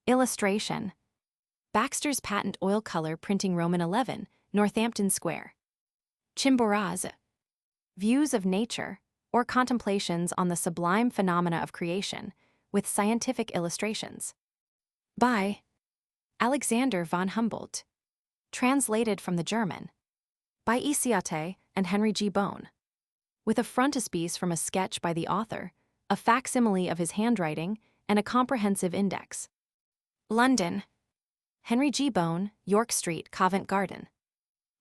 Illustration. Baxter's patent oil color printing Roman 11, Northampton Square. Chimborazo. Views of nature, or contemplations on the sublime phenomena of creation, with scientific illustrations. By Alexander von Humboldt. Translated from the German. By Iciate and Henry G. Bone. With a frontispiece from a sketch by the author, a facsimile of his handwriting, and a comprehensive index. London. Henry G. Bone, York Street, Covent Garden.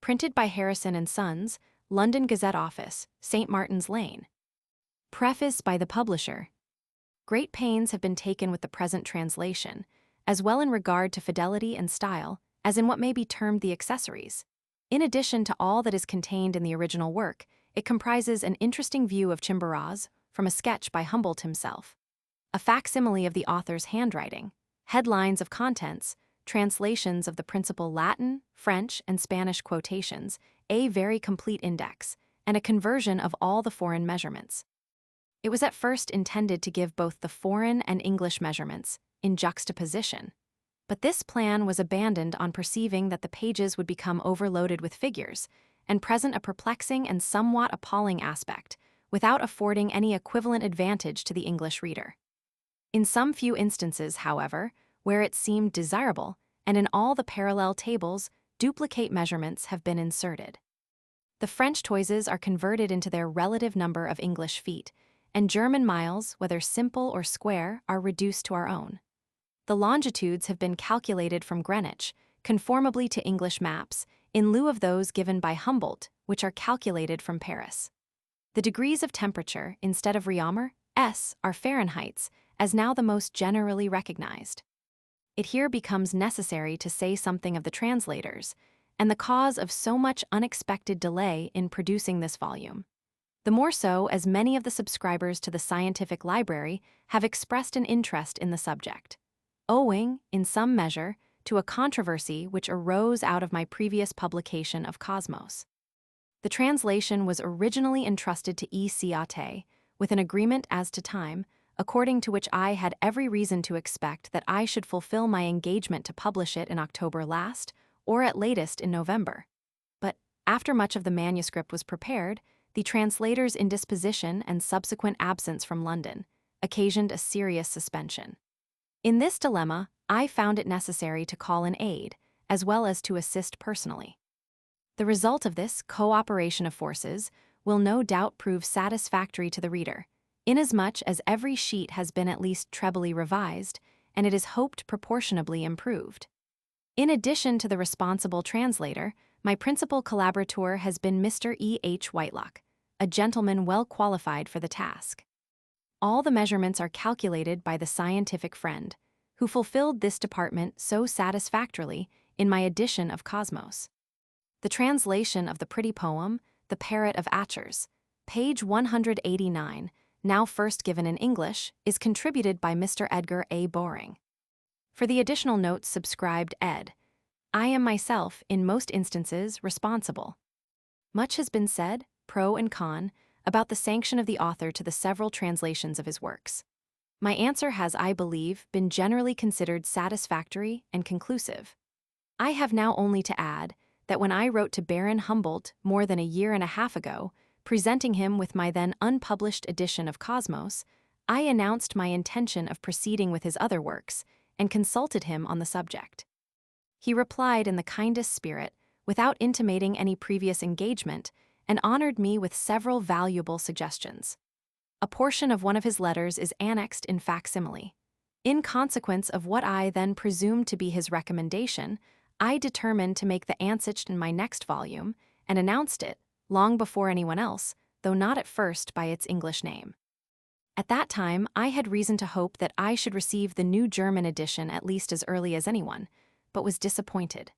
Printed by Harrison & Sons, London Gazette Office, St. Martin's Lane. Preface by the publisher. Great pains have been taken with the present translation, as well in regard to fidelity and style, as in what may be termed the accessories. In addition to all that is contained in the original work, it comprises an interesting view of Chimborazo from a sketch by Humboldt himself, a facsimile of the author's handwriting, headlines of contents, translations of the principal Latin, French, and Spanish quotations, a very complete index, and a conversion of all the foreign measurements. It was at first intended to give both the foreign and English measurements in juxtaposition, but this plan was abandoned on perceiving that the pages would become overloaded with figures and present a perplexing and somewhat appalling aspect, without affording any equivalent advantage to the English reader. In some few instances, however, where it seemed desirable, and in all the parallel tables, duplicate measurements have been inserted. The French toises are converted into their relative number of English feet, and German miles, whether simple or square, are reduced to our own. The longitudes have been calculated from Greenwich, conformably to English maps, in lieu of those given by Humboldt, which are calculated from Paris. The degrees of temperature, instead of Réaumur, S, are Fahrenheits, as now the most generally recognized. It here becomes necessary to say something of the translators, and the cause of so much unexpected delay in producing this volume. The more so as many of the subscribers to the Scientific Library have expressed an interest in the subject, owing, in some measure, to a controversy which arose out of my previous publication of Cosmos. The translation was originally entrusted to E. Ciate, with an agreement as to time, according to which I had every reason to expect that I should fulfill my engagement to publish it in October last, or at latest in November. But, after much of the manuscript was prepared, the translator's indisposition and subsequent absence from London occasioned a serious suspension. In this dilemma, I found it necessary to call in aid, as well as to assist personally. The result of this cooperation of forces will no doubt prove satisfactory to the reader, inasmuch as every sheet has been at least trebly revised, and it is hoped proportionably improved. In addition to the responsible translator, my principal collaborator has been Mr. E. H. Whitelock, a gentleman well qualified for the task. All the measurements are calculated by the scientific friend, who fulfilled this department so satisfactorily in my edition of Cosmos. The translation of the pretty poem, The Parrot of Achers, page 189, now first given in English, is contributed by Mr. Edgar A. Boring. For the additional notes subscribed ed. I am myself, in most instances, responsible. Much has been said, pro and con, about the sanction of the author to the several translations of his works. My answer has, I believe, been generally considered satisfactory and conclusive. I have now only to add that when I wrote to Baron Humboldt more than a year and a half ago, presenting him with my then unpublished edition of Cosmos, I announced my intention of proceeding with his other works and consulted him on the subject. He replied in the kindest spirit, without intimating any previous engagement, and honored me with several valuable suggestions. A portion of one of his letters is annexed in facsimile. In consequence of what I then presumed to be his recommendation, I determined to make the Ansicht in my next volume, and announced it, long before anyone else, though not at first by its English name. At that time, I had reason to hope that I should receive the new German edition at least as early as anyone, but was disappointed.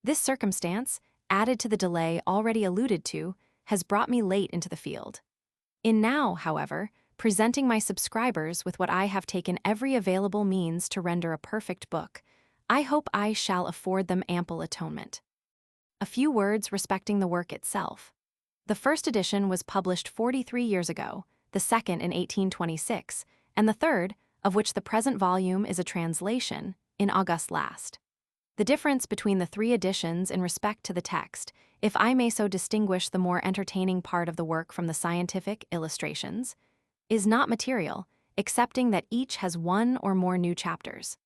This circumstance, added to the delay already alluded to, has brought me late into the field. In now, however, presenting my subscribers with what I have taken every available means to render a perfect book, I hope I shall afford them ample atonement. A few words respecting the work itself. The first edition was published 43 years ago, the second in 1826, and the third, of which the present volume is a translation, in August last. The difference between the three editions in respect to the text, if I may so distinguish the more entertaining part of the work from the scientific illustrations, is not material, excepting that each has one or more new chapters.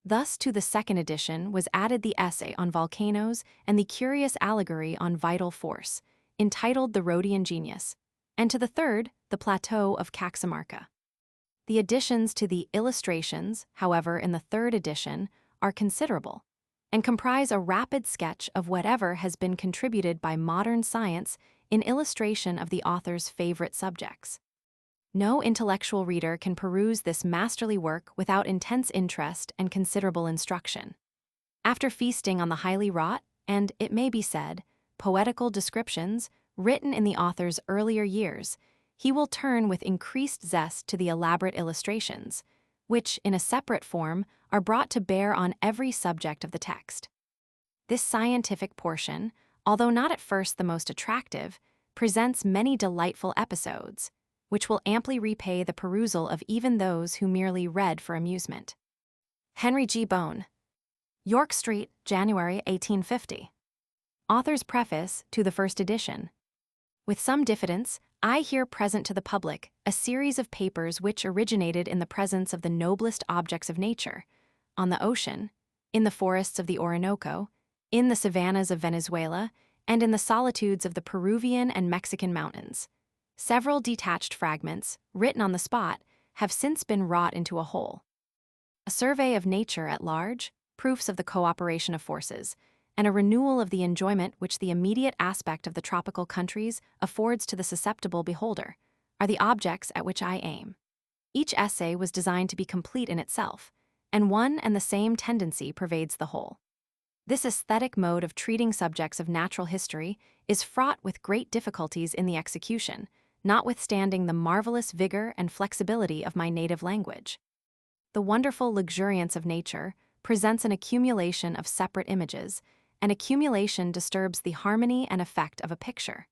Thus, to the second edition was added the essay on volcanoes and the curious allegory on vital force, entitled The Rhodian Genius, and to the third, The Plateau of Caxamarca. The additions to the illustrations, however, in the third edition, are considerable, and comprise a rapid sketch of whatever has been contributed by modern science in illustration of the author's favorite subjects. No intellectual reader can peruse this masterly work without intense interest and considerable instruction. After feasting on the highly wrought, and, it may be said, poetical descriptions written in the author's earlier years, he will turn with increased zest to the elaborate illustrations, which, in a separate form, are brought to bear on every subject of the text. This scientific portion, although not at first the most attractive, presents many delightful episodes, which will amply repay the perusal of even those who merely read for amusement. Henry G. Bone. York Street, January 1850. Author's preface to the first edition. With some diffidence, I here present to the public a series of papers which originated in the presence of the noblest objects of nature, on the ocean, in the forests of the Orinoco, in the savannas of Venezuela, and in the solitudes of the Peruvian and Mexican mountains. Several detached fragments, written on the spot, have since been wrought into a whole. A survey of nature at large, proofs of the cooperation of forces, and a renewal of the enjoyment which the immediate aspect of the tropical countries affords to the susceptible beholder, are the objects at which I aim. Each essay was designed to be complete in itself, and one and the same tendency pervades the whole. This aesthetic mode of treating subjects of natural history is fraught with great difficulties in the execution, notwithstanding the marvelous vigor and flexibility of my native language. The wonderful luxuriance of nature presents an accumulation of separate images, and accumulation disturbs the harmony and effect of a picture.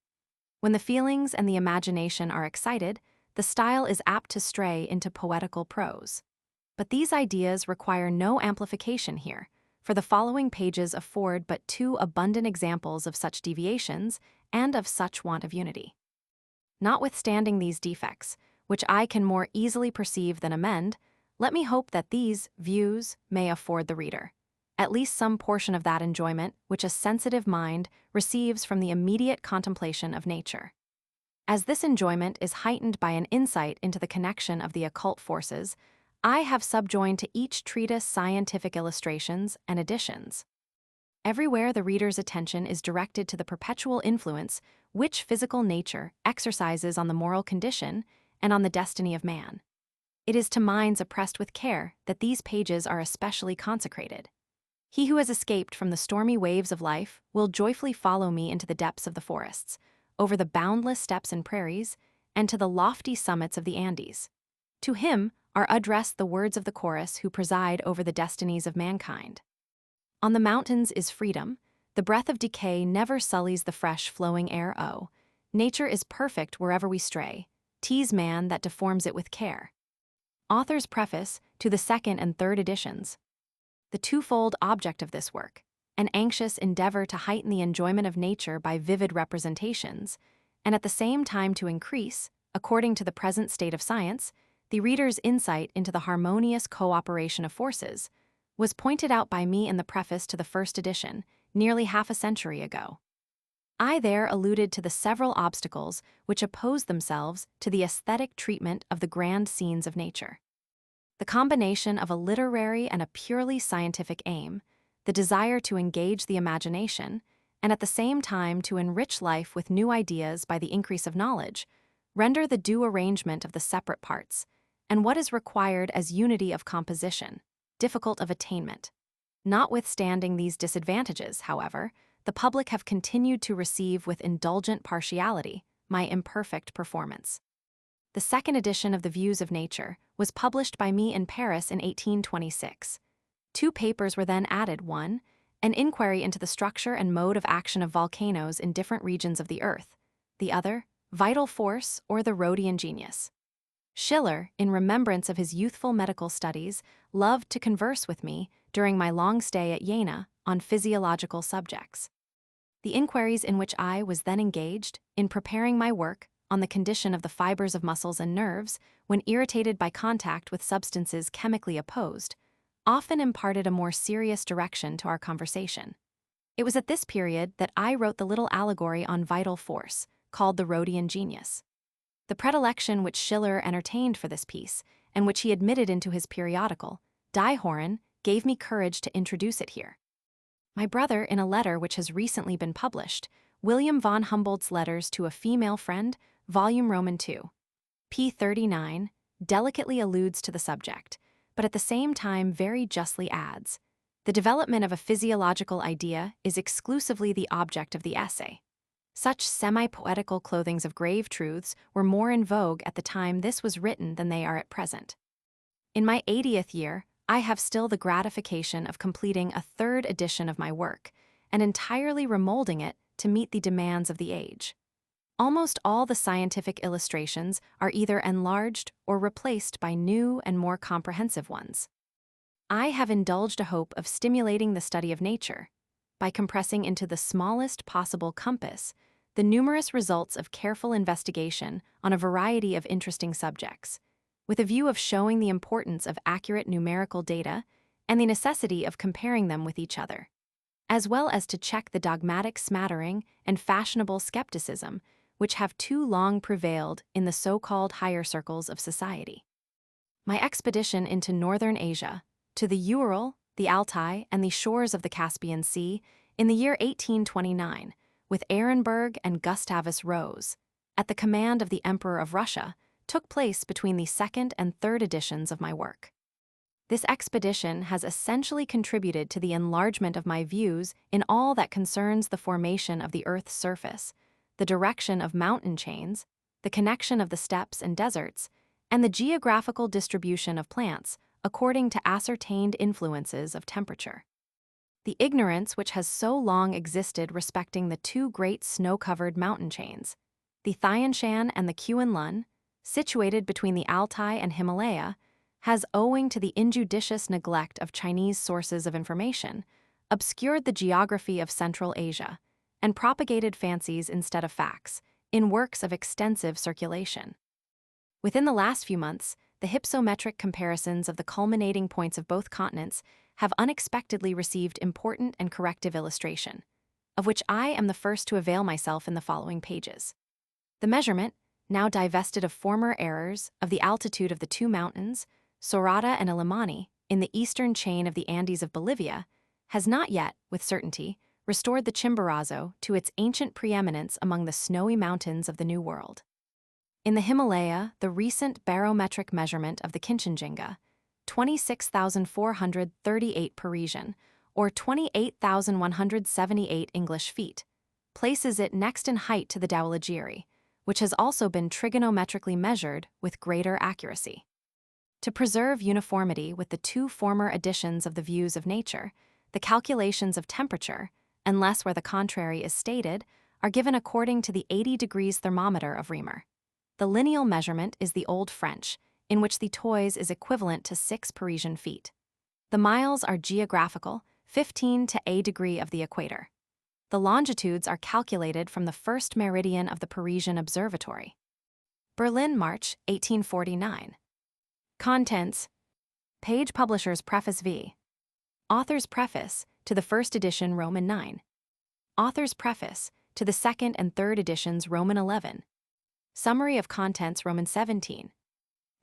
When the feelings and the imagination are excited, the style is apt to stray into poetical prose. But these ideas require no amplification here, for the following pages afford but two abundant examples of such deviations and of such want of unity. Notwithstanding these defects, which I can more easily perceive than amend, let me hope that these views may afford the reader at least some portion of that enjoyment which a sensitive mind receives from the immediate contemplation of nature. As this enjoyment is heightened by an insight into the connection of the occult forces, I have subjoined to each treatise scientific illustrations and additions. Everywhere the reader's attention is directed to the perpetual influence which physical nature exercises on the moral condition and on the destiny of man. It is to minds oppressed with care that these pages are especially consecrated. He who has escaped from the stormy waves of life will joyfully follow me into the depths of the forests, over the boundless steppes and prairies, and to the lofty summits of the Andes. To him are addressed the words of the chorus who preside over the destinies of mankind. On the mountains is freedom, the breath of decay never sullies the fresh flowing air. Nature is perfect wherever we stray, tease man that deforms it with care. Author's preface to the second and third editions. The twofold object of this work, an anxious endeavor to heighten the enjoyment of nature by vivid representations, and at the same time to increase, according to the present state of science, the reader's insight into the harmonious cooperation of forces, was pointed out by me in the preface to the first edition, nearly half a century ago. I there alluded to the several obstacles which oppose themselves to the aesthetic treatment of the grand scenes of nature. The combination of a literary and a purely scientific aim, the desire to engage the imagination, and at the same time to enrich life with new ideas by the increase of knowledge, render the due arrangement of the separate parts, and what is required as unity of composition, difficult of attainment. Notwithstanding these disadvantages, however, the public have continued to receive with indulgent partiality my imperfect performance. The second edition of the Views of Nature was published by me in Paris in 1826. Two papers were then added. One, an inquiry into the structure and mode of action of volcanoes in different regions of the earth. The other, Vital Force or the Rhodian Genius. Schiller, in remembrance of his youthful medical studies, loved to converse with me, during my long stay at Jena on physiological subjects. The inquiries in which I was then engaged in preparing my work on the condition of the fibers of muscles and nerves when irritated by contact with substances chemically opposed often imparted a more serious direction to our conversation. It was at this period that I wrote the little allegory on vital force, called the Rhodian Genius. The predilection which Schiller entertained for this piece, and which he admitted into his periodical, Die Horen, gave me courage to introduce it here. My brother, in a letter which has recently been published, William von Humboldt's Letters to a Female Friend, Volume Roman II, p. 39, delicately alludes to the subject, but at the same time very justly adds, the development of a physiological idea is exclusively the object of the essay. Such semi-poetical clothings of grave truths were more in vogue at the time this was written than they are at present. In my 80th year, I have still the gratification of completing a third edition of my work and entirely remolding it to meet the demands of the age. Almost all the scientific illustrations are either enlarged or replaced by new and more comprehensive ones. I have indulged a hope of stimulating the study of nature by compressing into the smallest possible compass the numerous results of careful investigation on a variety of interesting subjects, with a view of showing the importance of accurate numerical data and the necessity of comparing them with each other, as well as to check the dogmatic smattering and fashionable skepticism which have too long prevailed in the so-called higher circles of society. My expedition into northern Asia, to the Ural, the Altai, and the shores of the Caspian Sea in the year 1829, with Ehrenberg and Gustavus Rose, at the command of the Emperor of Russia, took place between the second and third editions of my work. This expedition has essentially contributed to the enlargement of my views in all that concerns the formation of the Earth's surface, the direction of mountain chains, the connection of the steppes and deserts, and the geographical distribution of plants according to ascertained influences of temperature. The ignorance which has so long existed respecting the two great snow-covered mountain chains, the Thian Shan and the Kuen Lun, situated between the Altai and Himalaya, has, owing to the injudicious neglect of Chinese sources of information, obscured the geography of Central Asia and propagated fancies instead of facts in works of extensive circulation. Within the last few months, the hypsometric comparisons of the culminating points of both continents have unexpectedly received important and corrective illustration, of which I am the first to avail myself in the following pages. The measurement, now divested of former errors, of the altitude of the two mountains, Sorata and Illimani, in the eastern chain of the Andes of Bolivia, has not yet, with certainty, restored the Chimborazo to its ancient preeminence among the snowy mountains of the New World. In the Himalaya, the recent barometric measurement of the Kinchenjunga, 26,438 Parisian, or 28,178 English feet, places it next in height to the Dhaulagiri, which has also been trigonometrically measured with greater accuracy. To preserve uniformity with the two former editions of the Views of Nature, the calculations of temperature, unless where the contrary is stated, are given according to the 80 degrees thermometer of Reaumur. The lineal measurement is the Old French, in which the toise is equivalent to 6 Parisian feet. The miles are geographical, 15 to a degree of the equator. The longitudes are calculated from the first meridian of the Parisian Observatory. Berlin, March, 1849. Contents: Page Publisher's Preface v. Author's Preface to the first edition Roman 9. Author's Preface to the second and third editions Roman 11. Summary of Contents Roman 17.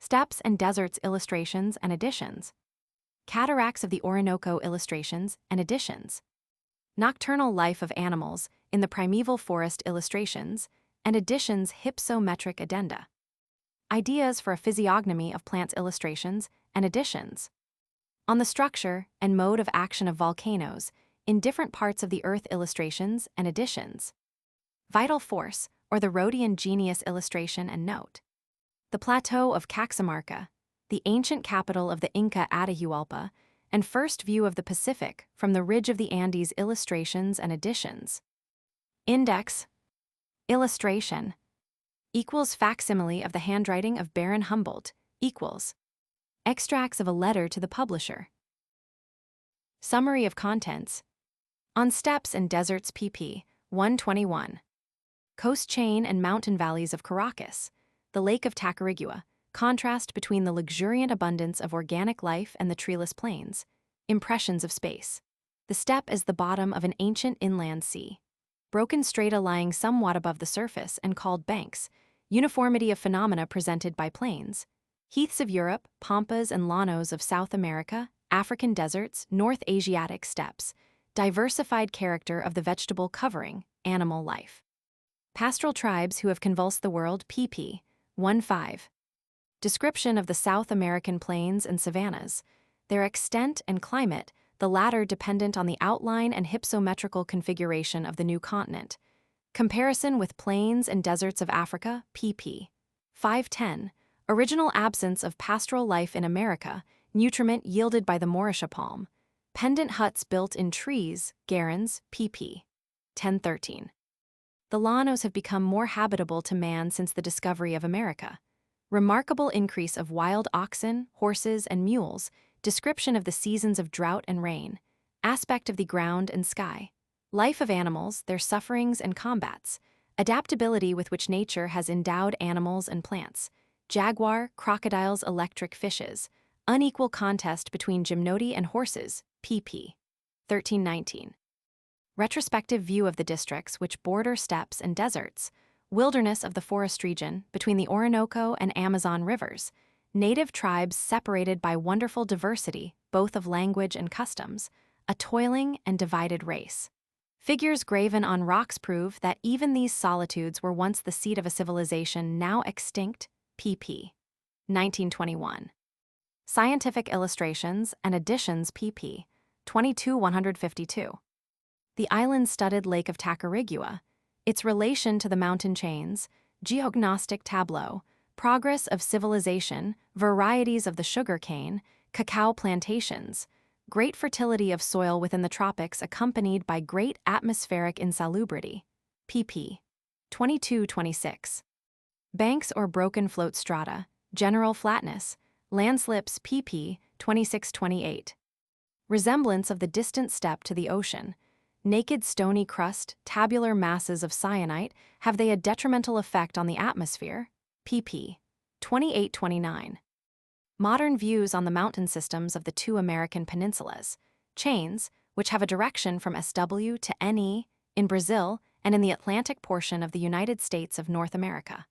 Steppes and Deserts Illustrations and Additions. Cataracts of the Orinoco Illustrations and Additions. Nocturnal Life of Animals in the Primeval Forest Illustrations and Additions Hypsometric Addenda. Ideas for a Physiognomy of Plants Illustrations and Additions. On the Structure and Mode of Action of Volcanoes in Different Parts of the Earth Illustrations and Additions. Vital Force, or the Rhodian Genius Illustration and Note. The Plateau of Caxamarca, the ancient capital of the Inca Atahualpa, and first view of the Pacific from the ridge of the Andes Illustrations and Additions. Index. Illustration equals facsimile of the handwriting of Baron Humboldt equals extracts of a letter to the publisher Summary of contents. On steppes and deserts pp. 121. Coast chain and mountain valleys of Caracas. The Lake of Tacarigua. Contrast between the luxuriant abundance of organic life and the treeless plains. Impressions of space. The steppe is the bottom of an ancient inland sea. Broken strata lying somewhat above the surface and called banks. Uniformity of phenomena presented by plains. Heaths of Europe, pampas and llanos of South America, African deserts, North Asiatic steppes. Diversified character of the vegetable covering, animal life. Pastoral tribes who have convulsed the world pp. 15. Description of the South American plains and savannas, their extent and climate, the latter dependent on the outline and hypsometrical configuration of the new continent. Comparison with plains and deserts of Africa pp. 510. Original absence of pastoral life in America, nutriment yielded by the Mauritia palm. Pendant huts built in trees, garrons, pp. 1013. The llanos have become more habitable to man since the discovery of America. Remarkable increase of wild oxen, horses, and mules, description of the seasons of drought and rain, aspect of the ground and sky, life of animals, their sufferings and combats, adaptability with which nature has endowed animals and plants, jaguar, crocodiles, electric fishes, unequal contest between gymnoti and horses, pp. 1319. Retrospective view of the districts which border steppes and deserts, wilderness of the forest region between the Orinoco and Amazon rivers, native tribes separated by wonderful diversity, both of language and customs, a toiling and divided race. Figures graven on rocks prove that even these solitudes were once the seat of a civilization now extinct, pp. 1921. Scientific illustrations and additions pp. 22-152. The island-studded Lake of Tacarigua, its relation to the mountain chains, geognostic tableau, progress of civilization, varieties of the sugar cane, cacao plantations, great fertility of soil within the tropics accompanied by great atmospheric insalubrity, pp. 22-26. Banks or broken float strata, general flatness, landslips pp. 26-28. Resemblance of the distant steppe to the ocean, naked stony crust, tabular masses of syenite, have they a detrimental effect on the atmosphere? pp. 28-29. Modern views on the mountain systems of the two American peninsulas, chains, which have a direction from SW to NE, in Brazil and in the Atlantic portion of the United States of North America.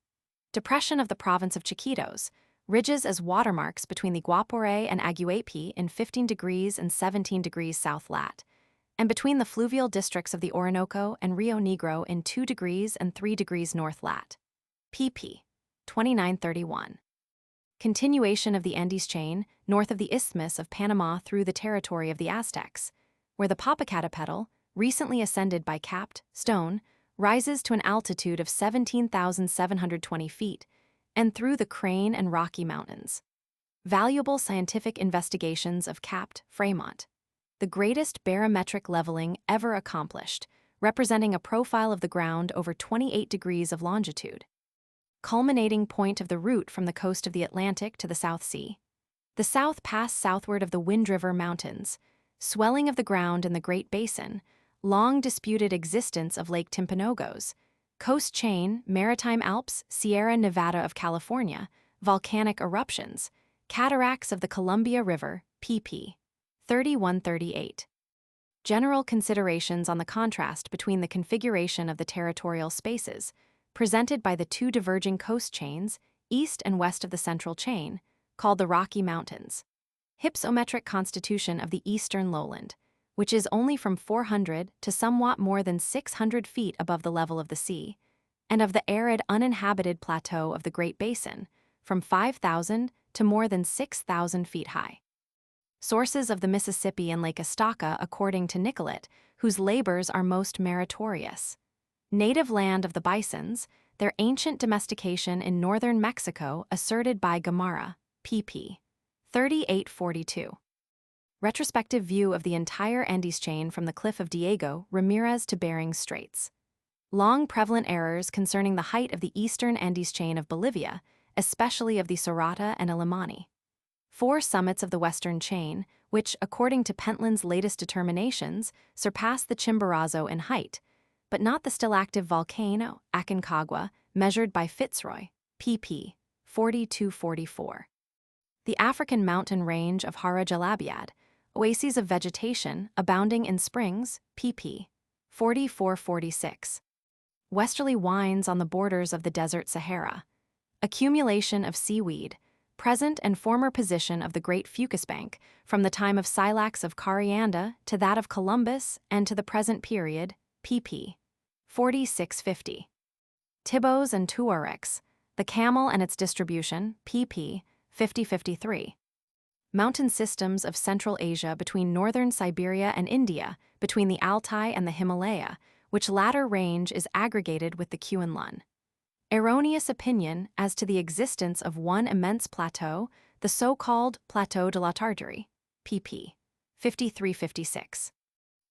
Depression of the province of Chiquitos, ridges as watermarks between the Guaporé and Aguape in 15 degrees and 17 degrees south lat, and between the fluvial districts of the Orinoco and Rio Negro in 2 degrees and 3 degrees north lat. pp. 29-31. Continuation of the Andes chain, north of the Isthmus of Panama through the territory of the Aztecs, where the Popocatépetl, recently ascended by capped stone, rises to an altitude of 17,720 feet, and through the Crane and Rocky Mountains. Valuable scientific investigations of capped Fremont, the greatest barometric leveling ever accomplished, representing a profile of the ground over 28 degrees of longitude. Culminating point of the route from the coast of the Atlantic to the South Sea. The South Pass southward of the Wind River Mountains, swelling of the ground in the Great Basin, long disputed existence of Lake Timpanogos, coast chain, maritime Alps, Sierra Nevada of California, volcanic eruptions, cataracts of the Columbia River, pp. 31-38. General considerations on the contrast between the configuration of the territorial spaces, presented by the two diverging coast chains, east and west of the central chain, called the Rocky Mountains. Hypsometric constitution of the eastern lowland, which is only from 400 to somewhat more than 600 feet above the level of the sea, and of the arid uninhabited plateau of the Great Basin, from 5,000 to more than 6,000 feet high. Sources of the Mississippi and Lake Estaca according to Nicolet, whose labors are most meritorious. Native land of the bisons, their ancient domestication in northern Mexico asserted by Gamarra, pp. 38-42. Retrospective view of the entire Andes chain from the Cliff of Diego Ramirez to Bering Straits. Long prevalent errors concerning the height of the eastern Andes chain of Bolivia, especially of the Sorata and Illimani. 4 summits of the western chain, which, according to Pentland's latest determinations, surpass the Chimborazo in height, but not the still-active volcano, Aconcagua, measured by Fitzroy, pp. 40–44. The African mountain range of Hara Jalabiad, oases of vegetation abounding in springs, pp. 44–46. Westerly winds on the borders of the desert Sahara. Accumulation of seaweed, present and former position of the Great Fucus Bank, from the time of Silax of Carianda to that of Columbus and to the present period, pp. 46–50. Tibos and Tuaregs, the camel and its distribution, pp. 50–53. Mountain systems of Central Asia between northern Siberia and India, between the Altai and the Himalaya, which latter range is aggregated with the Kuen-Lun. Erroneous opinion as to the existence of one immense plateau, the so-called Plateau de la Tartary, pp. 53–56.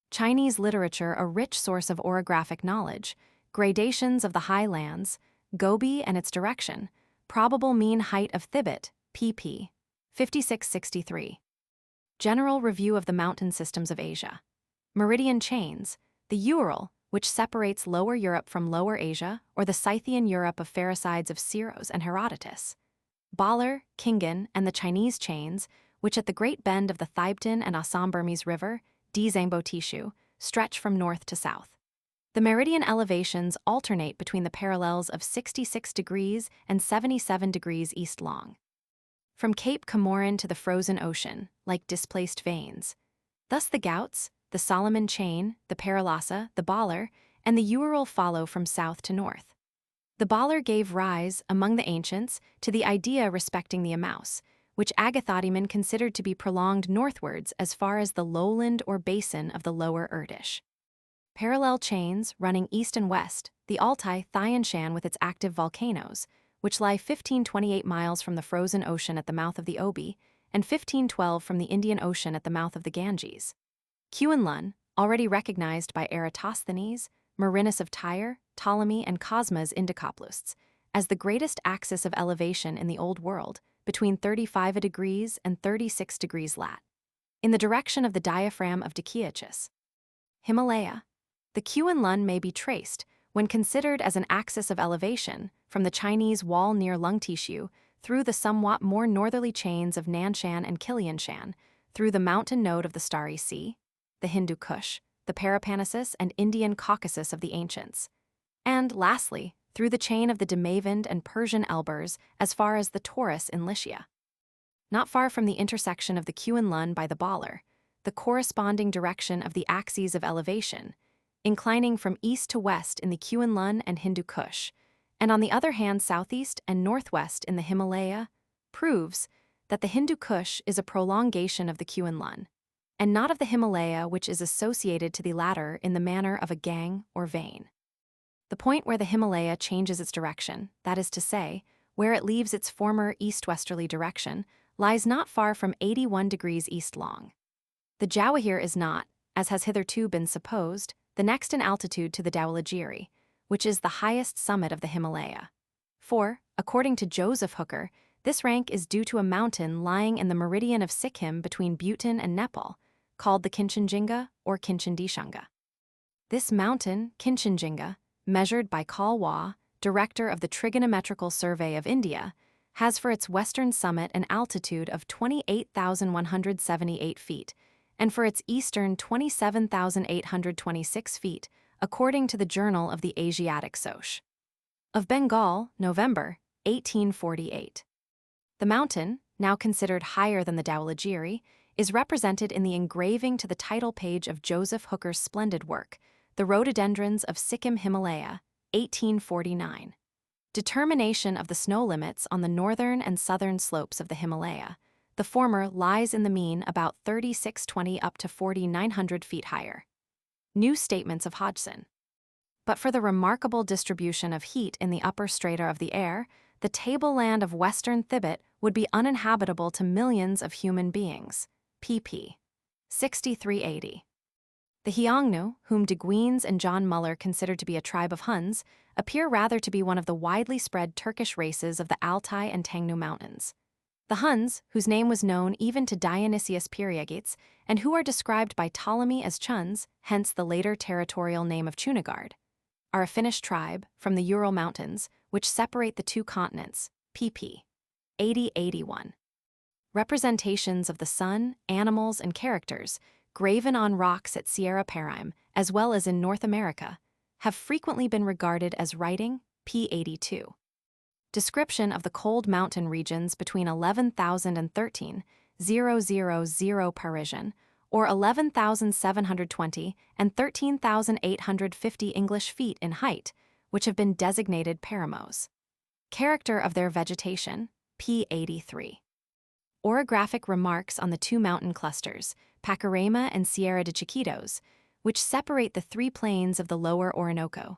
Chinese literature a rich source of orographic knowledge, gradations of the highlands, Gobi and its direction, probable mean height of Thibet, pp. 56–63. General review of the mountain systems of Asia. Meridian chains, the Ural, which separates Lower Europe from Lower Asia, or the Scythian Europe of Phericides of Syros and Herodotus. Balar, Khingan, and the Chinese chains, which at the great bend of the Theibten and Assam-Burmese River, Dzangbo Tishu, stretch from north to south. The meridian elevations alternate between the parallels of 66 degrees and 77 degrees east long. From Cape Comorin to the frozen ocean, like displaced veins. Thus the Ghauts, the Solomon chain, the Paralasa, the Balar, and the Ural follow from south to north. The Balar gave rise, among the ancients, to the idea respecting the Amaus, which Agathodaemon considered to be prolonged northwards as far as the lowland or basin of the lower Irtish. Parallel chains, running east and west, the Altai Thian Shan with its active volcanoes, which lie 1528 miles from the frozen ocean at the mouth of the Obi, and 1512 from the Indian Ocean at the mouth of the Ganges. Kuen-Lun, already recognized by Eratosthenes, Marinus of Tyre, Ptolemy, and Cosmas Indicoplousts, as the greatest axis of elevation in the Old World, between 35 degrees and 36 degrees lat. In the direction of the diaphragm of Dikiachus. Himalaya. The Kuen-Lun may be traced, when considered as an axis of elevation, from the Chinese wall near Lungtishu, through the somewhat more northerly chains of Nanshan and Kilianshan, through the mountain node of the Starry Sea, the Hindu Kush, the Peloponnesus and Indian Caucasus of the ancients, and, lastly, through the chain of the Demavend and Persian Elbers as far as the Taurus in Lycia. Not far from the intersection of the Kuen-Lun by the Balar, the corresponding direction of the axes of elevation, inclining from east to west in the Kuen-Lun and Hindu Kush, and on the other hand southeast and northwest in the Himalaya, proves that the Hindu Kush is a prolongation of the Kuen-Lun, and not of the Himalaya, which is associated to the latter in the manner of a gang or vein. The point where the Himalaya changes its direction, that is to say, where it leaves its former east-westerly direction, lies not far from 81 degrees east long. The Jawahir is not, as has hitherto been supposed, the next in altitude to the Dhaulagiri, which is the highest summit of the Himalaya. For, according to Joseph Hooker, this rank is due to a mountain lying in the meridian of Sikkim between Bhutan and Nepal, called the Kinchenjunga or Kinchendishunga. This mountain, Kinchenjunga, measured by Kalwa, director of the Trigonometrical Survey of India, has for its western summit an altitude of 28,178 feet, and for its eastern 27,826 feet, according to the Journal of the Asiatic Soc. Of Bengal, November, 1848. The mountain, now considered higher than the Dhaulagiri, is represented in the engraving to the title page of Joseph Hooker's splendid work, The Rhododendrons of Sikkim Himalaya, 1849. Determination of the snow limits on the northern and southern slopes of the Himalaya. The former lies in the mean about 3,620 up to 4,900 feet higher. New statements of Hodgson. But for the remarkable distribution of heat in the upper strata of the air, the tableland of western Thibet would be uninhabitable to millions of human beings. pp. 63–80. The Hyangnu, whom de Guines and John Muller considered to be a tribe of Huns, appear rather to be one of the widely spread Turkish races of the Altai and Tangnu Mountains. The Huns, whose name was known even to Dionysius Periegetes, and who are described by Ptolemy as Chuns, hence the later territorial name of Chunagard, are a Finnish tribe from the Ural Mountains, which separate the two continents, pp. 80-81. Representations of the sun, animals, and characters, graven on rocks at Sierra Paraime, as well as in North America, have frequently been regarded as writing, p. 82. Description of the cold mountain regions between 11,000 and 13,000 Parisian, or 11,720 and 13,850 English feet in height, which have been designated paramos. Character of their vegetation, p. 83. Orographic remarks on the two mountain clusters, Pacaraima and Sierra de Chiquitos, which separate the three plains of the lower Orinoco,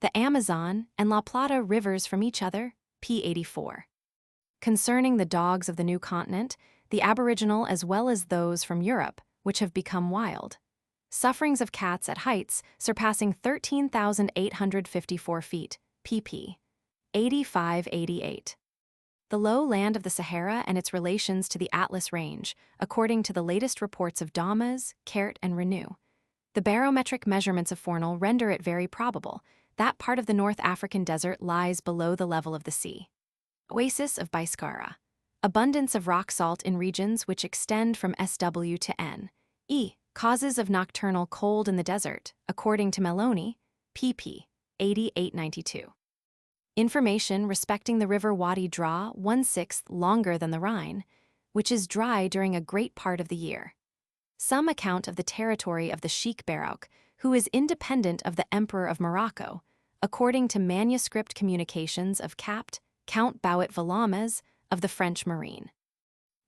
the Amazon and La Plata rivers from each other, p. 84. Concerning the dogs of the new continent, the aboriginal as well as those from Europe, which have become wild. Sufferings of cats at heights surpassing 13,854 feet, pp. 85-88. The low land of the Sahara and its relations to the Atlas Range, according to the latest reports of Damas, Kert, and Renew. The barometric measurements of Fornal render it very probable that part of the North African desert lies below the level of the sea. Oasis of Biskara. Abundance of rock salt in regions which extend from SW to N. E. Causes of nocturnal cold in the desert, according to Meloni, pp. 88-92. Information respecting the river Wadi Dra 1/6 longer than the Rhine, which is dry during a great part of the year. Some account of the territory of the Sheikh Barouk, who is independent of the Emperor of Morocco, according to manuscript communications of Count Bouet Valames of the French Marine.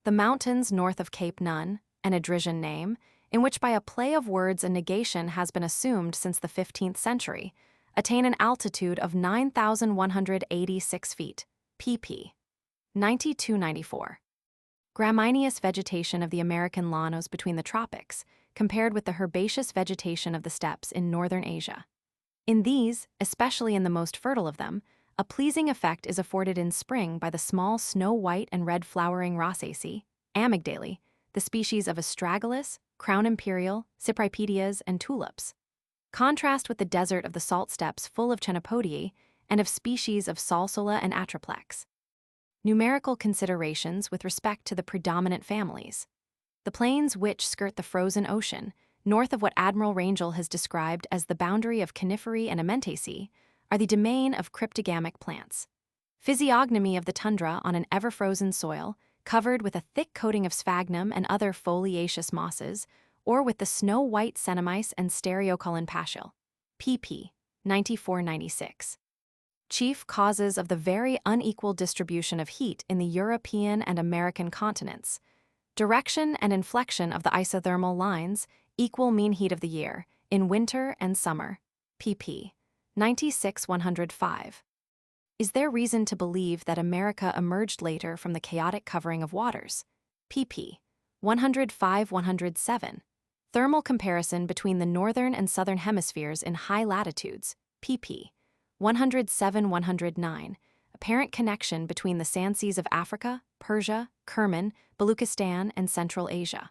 The mountains north of Cape Nun, an Adrisian name, in which by a play of words a negation has been assumed since the 15th century, attain an altitude of 9,186 feet, pp. 92-94. Gramineous vegetation of the American llanos between the tropics, compared with the herbaceous vegetation of the steppes in northern Asia. In these, especially in the most fertile of them, a pleasing effect is afforded in spring by the small snow-white and red-flowering Rosaceae, amygdalae, the species of astragalus, crown imperial, cypripedias, and tulips. Contrast with the desert of the salt steppes full of chenopodiae and of species of salsola and atriplex. Numerical considerations with respect to the predominant families. The plains which skirt the frozen ocean, north of what Admiral Rangel has described as the boundary of Coniferae and Amentaceae, are the domain of cryptogamic plants. Physiognomy of the tundra on an ever-frozen soil, covered with a thick coating of sphagnum and other foliaceous mosses, or with the snow-white cenomice and stereoculin paschal, pp. 94-96. Chief causes of the very unequal distribution of heat in the European and American continents. Direction and inflection of the isothermal lines, equal mean heat of the year, in winter and summer, pp. 96-105. Is there reason to believe that America emerged later from the chaotic covering of waters? pp. 105-107. Thermal comparison between the northern and southern hemispheres in high latitudes, pp. 107-109. Apparent connection between the sand seas of Africa, Persia, Kerman, Baluchistan, and Central Asia.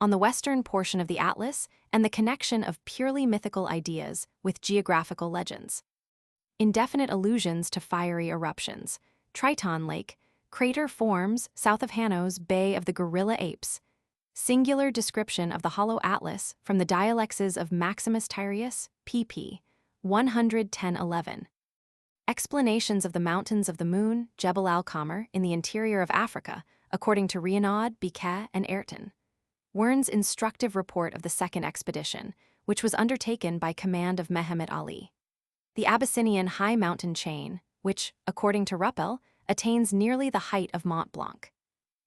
On the western portion of the Atlas, and the connection of purely mythical ideas with geographical legends. Indefinite allusions to fiery eruptions. Triton Lake, crater forms south of Hanos Bay of the Gorilla Apes. Singular description of the Hollow Atlas from the dialects of Maximus Tyrius, pp. 110-11. Explanations of the mountains of the moon, Jebel al-Qamar, in the interior of Africa, according to Reynaud, Biquet, and Ayrton. Wern's instructive report of the second expedition, which was undertaken by command of Mehemet Ali. The Abyssinian high mountain chain, which, according to Ruppel, attains nearly the height of Mont Blanc.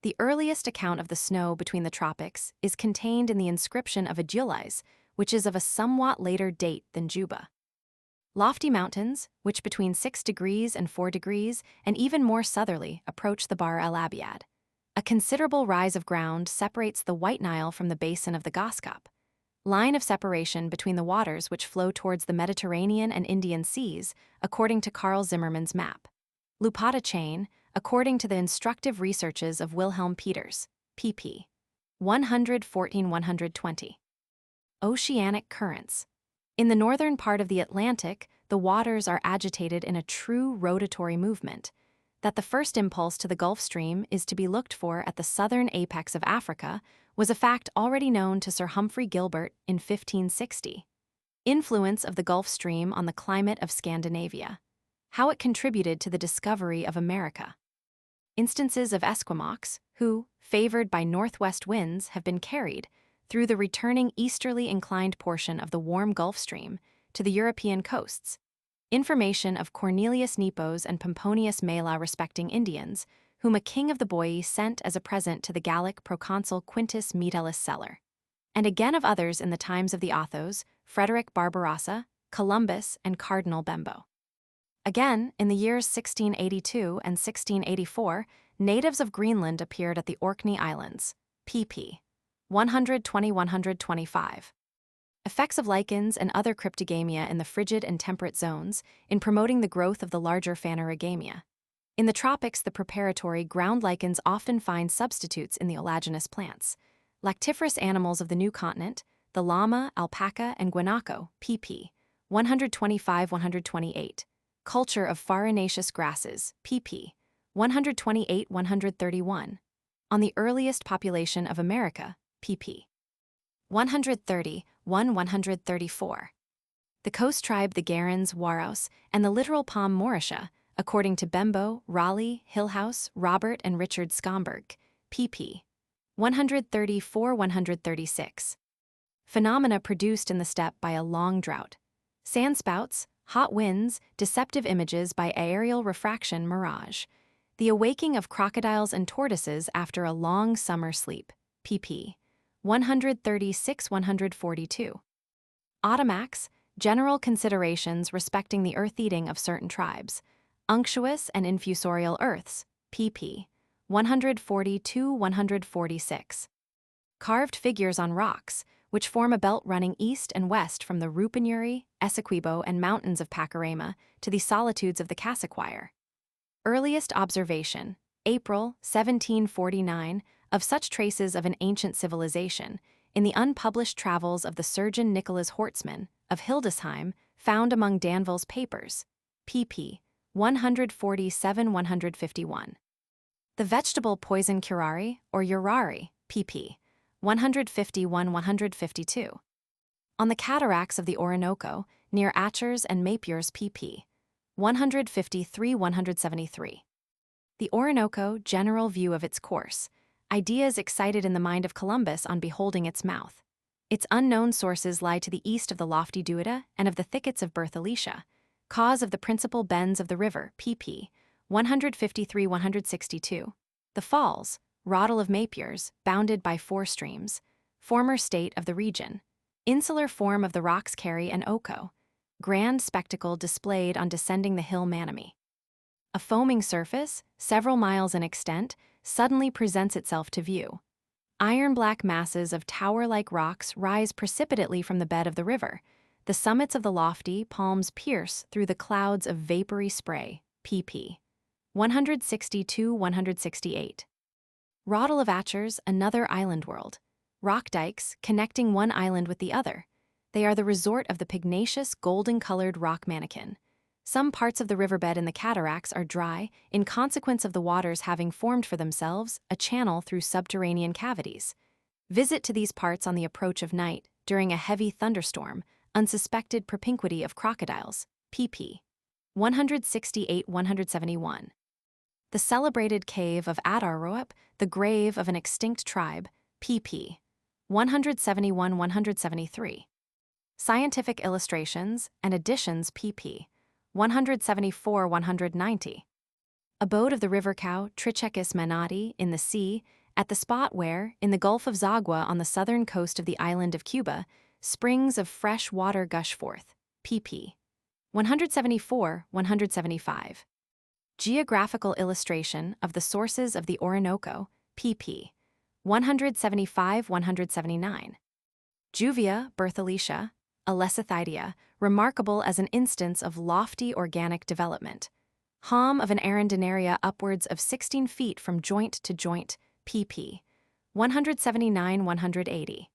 The earliest account of the snow between the tropics is contained in the inscription of Adulis, which is of a somewhat later date than Juba. Lofty mountains, which between 6 degrees and 4 degrees, and even more southerly, approach the Bahr el Abiad. A considerable rise of ground separates the White Nile from the basin of the Goskop. Line of separation between the waters which flow towards the Mediterranean and Indian Seas, according to Carl Zimmermann's map. Lupata chain, according to the instructive researches of Wilhelm Peters, pp. 114-120. Oceanic currents. In the northern part of the Atlantic, the waters are agitated in a true rotatory movement. That the first impulse to the Gulf Stream is to be looked for at the southern apex of Africa was a fact already known to Sir Humphrey Gilbert in 1560. Influence of the Gulf Stream on the climate of Scandinavia. How it contributed to the discovery of America. Instances of Esquimaux, who, favored by northwest winds, have been carried, through the returning easterly inclined portion of the warm Gulf Stream, to the European coasts. Information of Cornelius Nepos and Pomponius Mela respecting Indians, whom a king of the Boii sent as a present to the Gallic proconsul Quintus Metellus Celer. And again of others in the times of the Othos, Frederick Barbarossa, Columbus, and Cardinal Bembo. Again, in the years 1682 and 1684, natives of Greenland appeared at the Orkney Islands, pp. 120-125. Effects of lichens and other cryptogamia in the frigid and temperate zones, in promoting the growth of the larger phanerogamia. In the tropics, the preparatory ground lichens often find substitutes in the olaginous plants. Lactiferous animals of the new continent, the llama, alpaca, and guanaco, pp. 125-128. Culture of farinaceous grasses, pp. 128-131. On the earliest population of America, pp. 134. The coast tribe the Garans, Waros, and the littoral palm Mauritia, according to Bembo, Raleigh, Hillhouse, Robert, and Richard Scomberg, pp. 134-136. Phenomena produced in the steppe by a long drought. Sandspouts, hot winds, deceptive images by aerial refraction mirage. The awaking of crocodiles and tortoises after a long summer sleep, pp. 136-142. Automax, general considerations respecting the earth-eating of certain tribes. Unctuous and infusorial earths, pp. 142-146. Carved figures on rocks, which form a belt running east and west from the Rupunuri, Essequibo, and mountains of Pacorama to the solitudes of the Cassequire. Earliest observation, April 1749, of such traces of an ancient civilization, in the unpublished travels of the surgeon Nicholas Hortsman, of Hildesheim, found among Danville's papers, pp. 147-151. The vegetable poison curare, or urare, pp. 151-152. On the cataracts of the Orinoco, near Achers and Mapiers, pp. 153-173. The Orinoco, general view of its course. Ideas excited in the mind of Columbus on beholding its mouth. Its unknown sources lie to the east of the lofty Duida and of the thickets of Berthelicia. Cause of the principal bends of the river, pp. 153-162. The falls, Roddle of Mapiers, bounded by 4 streams. Former state of the region. Insular form of the rocks Carey and Oco. Grand spectacle displayed on descending the hill Manami. A foaming surface, several miles in extent, suddenly presents itself to view. Iron-black masses of tower-like rocks rise precipitately from the bed of the river. The summits of the lofty palms pierce through the clouds of vapory spray, pp. 162-168. Roddle of Achers, another island world. Rock dikes connecting one island with the other. They are the resort of the pugnacious, golden-colored rock mannequin. Some parts of the riverbed in the cataracts are dry, in consequence of the waters having formed for themselves a channel through subterranean cavities. Visit to these parts on the approach of night, during a heavy thunderstorm, unsuspected propinquity of crocodiles, pp. 168-171. The celebrated cave of Adarroep, the grave of an extinct tribe, pp. 171-173. Scientific illustrations and additions, pp. 174-190. Abode of the river cow Trichechis manati in the sea, at the spot where, in the Gulf of Zagua on the southern coast of the island of Cuba, springs of fresh water gush forth, pp. 174-175. Geographical illustration of the sources of the Orinoco, pp. 175-179. Juvia, Berthelicia, a Lesothidia, remarkable as an instance of lofty organic development. Halm of an arundinaria upwards of 16 feet from joint to joint, pp. 179–180.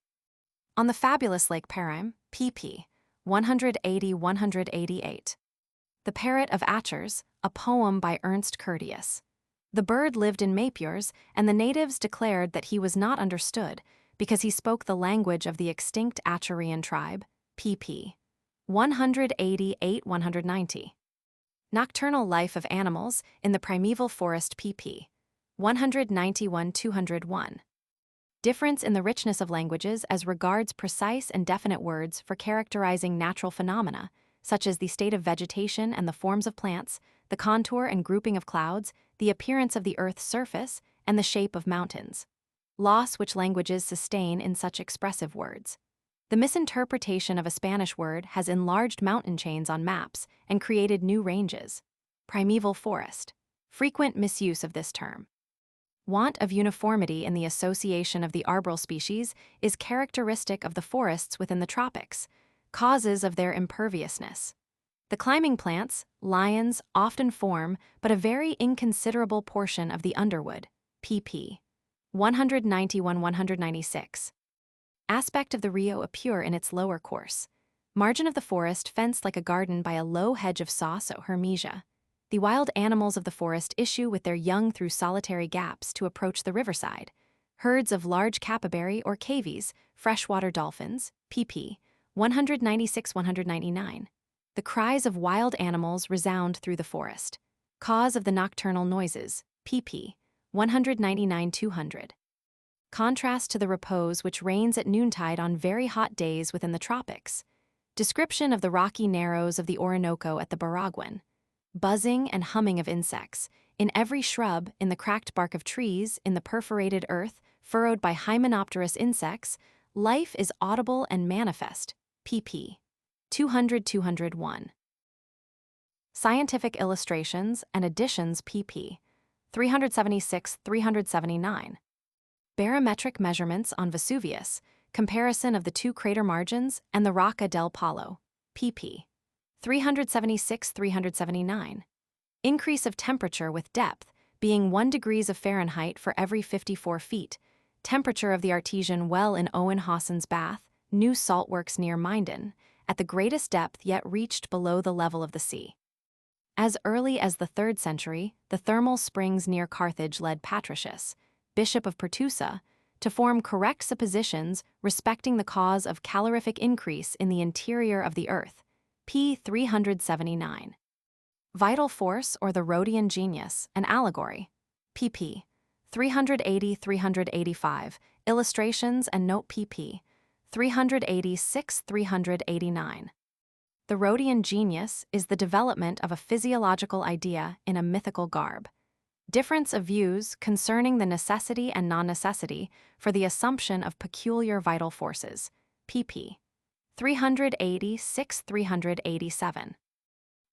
On the Fabulous Lake Parime, pp. 180–188. The Parrot of Achers, a poem by Ernst Curtius. The bird lived in Mapiers, and the natives declared that he was not understood because he spoke the language of the extinct Acherian tribe, pp. 188–190. Nocturnal Life of Animals in the Primeval Forest, pp. 191–201. Difference in the richness of languages as regards precise and definite words for characterizing natural phenomena, such as the state of vegetation and the forms of plants, the contour and grouping of clouds, the appearance of the Earth's surface, and the shape of mountains. Loss which languages sustain in such expressive words. The misinterpretation of a Spanish word has enlarged mountain chains on maps and created new ranges. Primeval forest. Frequent misuse of this term. Want of uniformity in the association of the arbral species is characteristic of the forests within the tropics, causes of their imperviousness. The climbing plants, lions, often form but a very inconsiderable portion of the underwood, pp. 191–196. Aspect of the Rio Apure in its lower course. Margin of the forest fenced like a garden by a low hedge of sauce or hermesia. The wild animals of the forest issue with their young through solitary gaps to approach the riverside. Herds of large capybara or cavies, freshwater dolphins, pp. 196–199. The cries of wild animals resound through the forest. Cause of the nocturnal noises, pp. 199–200. Contrast to the repose which reigns at noontide on very hot days within the tropics. Description of the rocky narrows of the Orinoco at the Baraguen. Buzzing and humming of insects, in every shrub, in the cracked bark of trees, in the perforated earth, furrowed by hymenopterous insects, life is audible and manifest, pp. 200–201. Scientific illustrations and additions, pp. 376–379. Barometric measurements on Vesuvius, comparison of the two crater margins and the Rocca del Palo, pp. 376–379. Increase of temperature with depth, being 1 degree Fahrenheit for every 54 feet. Temperature of the artesian well in Owen Hawson's Bath, new saltworks near Minden, at the greatest depth yet reached below the level of the sea. As early as the 3rd century, the thermal springs near Carthage led Patricius, bishop of Pertusa, to form correct suppositions respecting the cause of calorific increase in the interior of the earth, p. 379. Vital force or the Rhodian genius, an allegory, pp. 380–385, illustrations and note pp. 386–389. The Rhodian genius is the development of a physiological idea in a mythical garb. Difference of views concerning the necessity and non-necessity for the assumption of peculiar vital forces, pp. 386–387.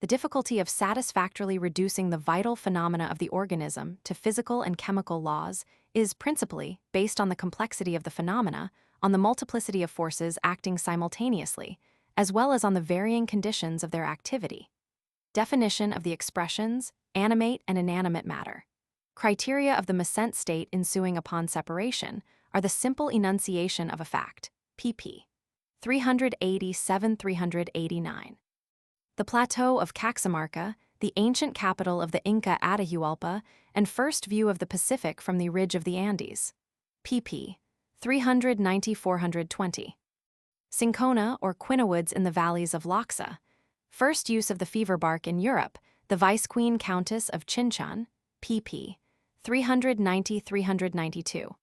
The difficulty of satisfactorily reducing the vital phenomena of the organism to physical and chemical laws is principally based on the complexity of the phenomena, on the multiplicity of forces acting simultaneously, as well as on the varying conditions of their activity. Definition of the expressions, animate and inanimate matter. Criteria of the Macent state ensuing upon separation are the simple enunciation of a fact, pp. 387–389. The plateau of Caxamarca, the ancient capital of the Inca Atahualpa, and first view of the Pacific from the ridge of the Andes, pp. 390–420. Cinchona or quinowoods in the valleys of Loxa, first use of the fever bark in Europe, the Vice Queen Countess of Chinchon, pp. 390–392.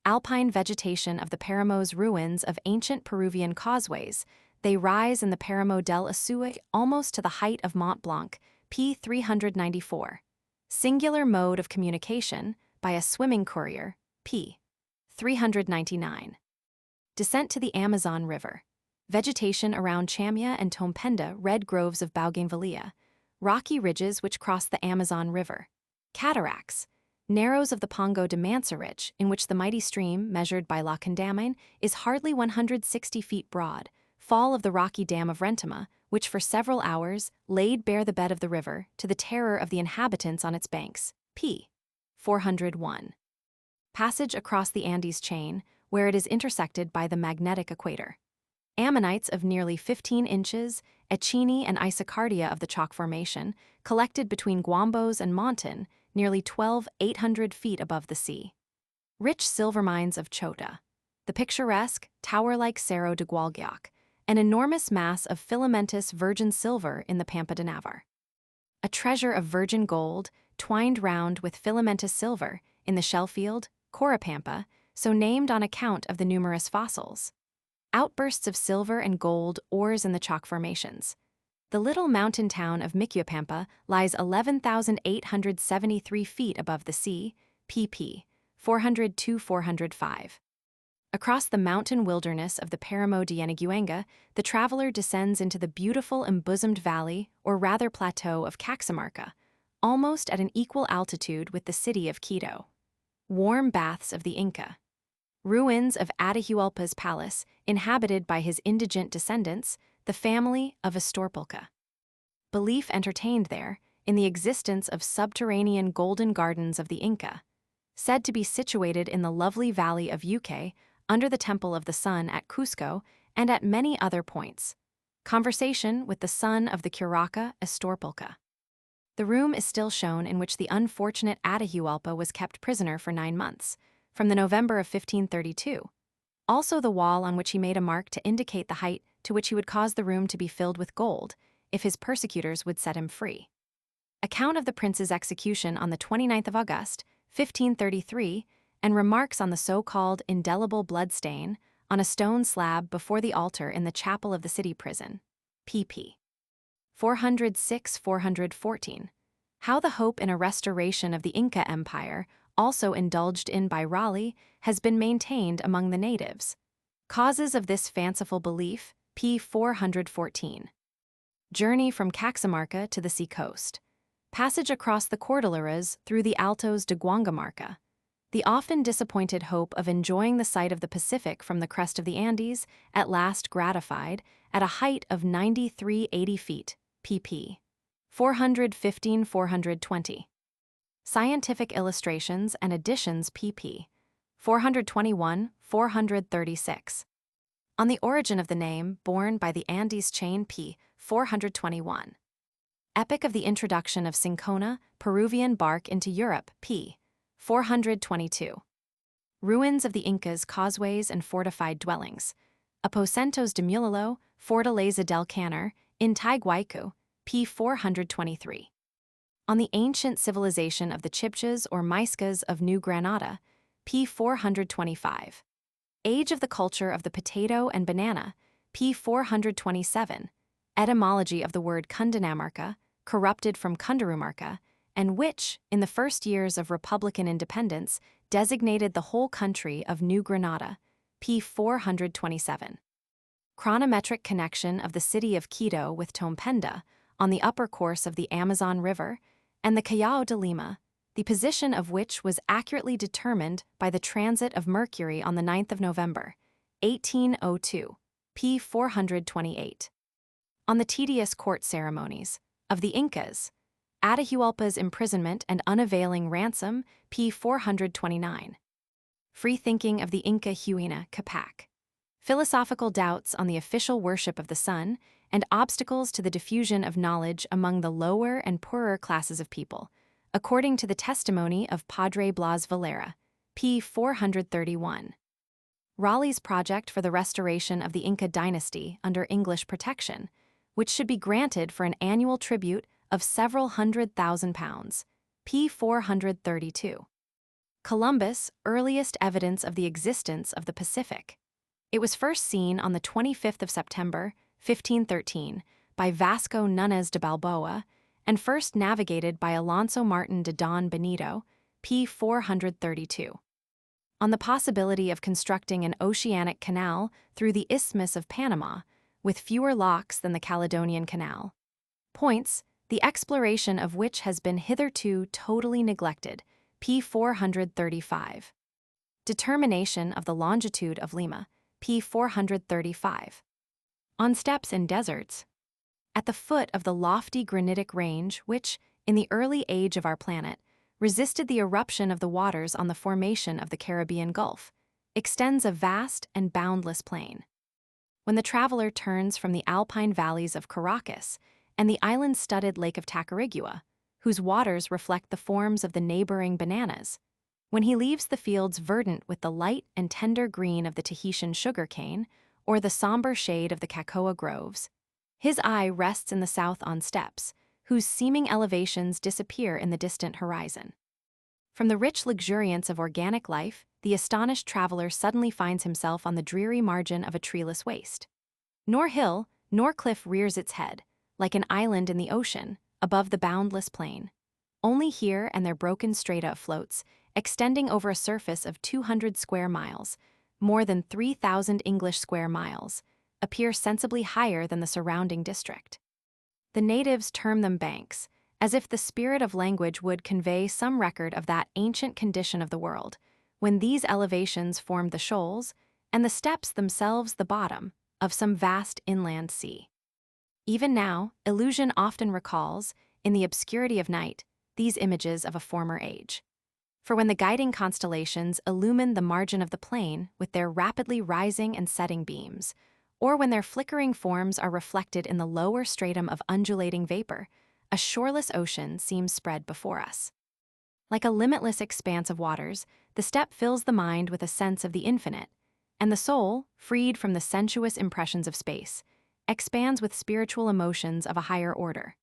Alpine vegetation of the Paramos ruins of ancient Peruvian causeways, they rise in the Paramo del Asue almost to the height of Mont Blanc, p. 394. Singular mode of communication, by a swimming courier, p. 399. Descent to the Amazon River. Vegetation around Chamia and Tompenda, red groves of bougainvillea, rocky ridges which cross the Amazon River. Cataracts. Narrows of the Pongo de Mansurich, in which the mighty stream, measured by La Condamine, is hardly 160 feet broad. Fall of the rocky dam of Rentima, which for several hours laid bare the bed of the river to the terror of the inhabitants on its banks. p. 401. Passage across the Andes chain, where it is intersected by the magnetic equator. Ammonites of nearly 15 inches, echini and isocardia of the chalk formation, collected between Guambos and Montan, nearly 12,800 feet above the sea. Rich silver mines of Chota. The picturesque, tower-like Cerro de Gualguioc, an enormous mass of filamentous virgin silver in the Pampa de Navarre. A treasure of virgin gold, twined round with filamentous silver, in the shell field, Corapampa, so named on account of the numerous fossils. Outbursts of silver and gold ores in the chalk formations. The little mountain town of Miquiapampa lies 11,873 feet above the sea, pp. 402-405. Across the mountain wilderness of the Páramo de Yanaguanga, the traveler descends into the beautiful embosomed valley, or rather plateau of Caxamarca, almost at an equal altitude with the city of Quito. Warm baths of the Inca. Ruins of Atahualpa's palace, inhabited by his indigent descendants, the family of Astorpulca. Belief entertained there in the existence of subterranean golden gardens of the Inca, said to be situated in the lovely valley of Yucay, under the Temple of the Sun at Cusco, and at many other points. Conversation with the son of the curaca, Astorpulca. The room is still shown in which the unfortunate Atahualpa was kept prisoner for 9 months, from the November of 1532. Also the wall on which he made a mark to indicate the height to which he would cause the room to be filled with gold, if his persecutors would set him free. Account of the prince's execution on the 29th of August, 1533, and remarks on the so-called indelible blood stain on a stone slab before the altar in the chapel of the city prison. pp. 406-414. How the hope in a restoration of the Inca Empire, also indulged in by Raleigh, has been maintained among the natives. Causes of this fanciful belief, p. 414. Journey from Caxamarca to the sea-coast. Passage across the Cordilleras through the Altos de Guangamarca. The often disappointed hope of enjoying the sight of the Pacific from the crest of the Andes, at last gratified, at a height of 9380 feet, pp. 415-420. Scientific illustrations and additions, pp. 421-436. On the origin of the name borne by the Andes chain, p. 421. Epic of the introduction of Cinchona, Peruvian bark into Europe, p. 422. Ruins of the Incas' causeways and fortified dwellings. Aposentos de Mulilo, Fortaleza del Canar, in Taiguaicu, p. 423. On the ancient civilization of the Chibchas or Muiscas of New Granada, p. 425. Age of the culture of the potato and banana, p. 427. Etymology of the word Cundinamarca, corrupted from Cundirumarca, and which, in the first years of Republican independence, designated the whole country of New Granada, p. 427. Chronometric connection of the city of Quito with Tompenda, on the upper course of the Amazon River, and the Callao de Lima, the position of which was accurately determined by the transit of Mercury on the 9th of November, 1802, p. 428. On the tedious court ceremonies of the Incas, Atahualpa's imprisonment and unavailing ransom, p. 429. Free-thinking of the Inca Huayna Capac. Philosophical doubts on the official worship of the sun, and obstacles to the diffusion of knowledge among the lower and poorer classes of people, according to the testimony of Padre Blas Valera, p. 431. Raleigh's project for the restoration of the Inca dynasty under English protection, which should be granted for an annual tribute of several £100,000, p. 432. Columbus, earliest evidence of the existence of the Pacific. It was first seen on the 25th of September, 1513, by Vasco Nuñez de Balboa, and first navigated by Alonso Martin de Don Benito, p. 432. On the possibility of constructing an oceanic canal through the Isthmus of Panama, with fewer locks than the Caledonian Canal. Points, the exploration of which has been hitherto totally neglected, p. 435. Determination of the longitude of Lima, p. 435. On steppes in deserts. At the foot of the lofty granitic range which, in the early age of our planet, resisted the eruption of the waters on the formation of the Caribbean Gulf, extends a vast and boundless plain. When the traveler turns from the alpine valleys of Caracas and the island-studded Lake of Tacarigua, whose waters reflect the forms of the neighboring bananas, when he leaves the fields verdant with the light and tender green of the Tahitian sugarcane or the somber shade of the cocoa groves, his eye rests in the south on steppes, whose seeming elevations disappear in the distant horizon. From the rich luxuriance of organic life, the astonished traveler suddenly finds himself on the dreary margin of a treeless waste. Nor hill, nor cliff rears its head, like an island in the ocean, above the boundless plain. Only here and there broken strata floats, extending over a surface of 200 square miles, more than 3,000 English square miles, appear sensibly higher than the surrounding district. The natives term them banks, as if the spirit of language would convey some record of that ancient condition of the world, when these elevations formed the shoals, and the steppes themselves the bottom, of some vast inland sea. Even now, illusion often recalls, in the obscurity of night, these images of a former age. For when the guiding constellations illumine the margin of the plain with their rapidly rising and setting beams, or when their flickering forms are reflected in the lower stratum of undulating vapor, a shoreless ocean seems spread before us. Like a limitless expanse of waters, the steppe fills the mind with a sense of the infinite, and the soul, freed from the sensuous impressions of space, expands with spiritual emotions of a higher order.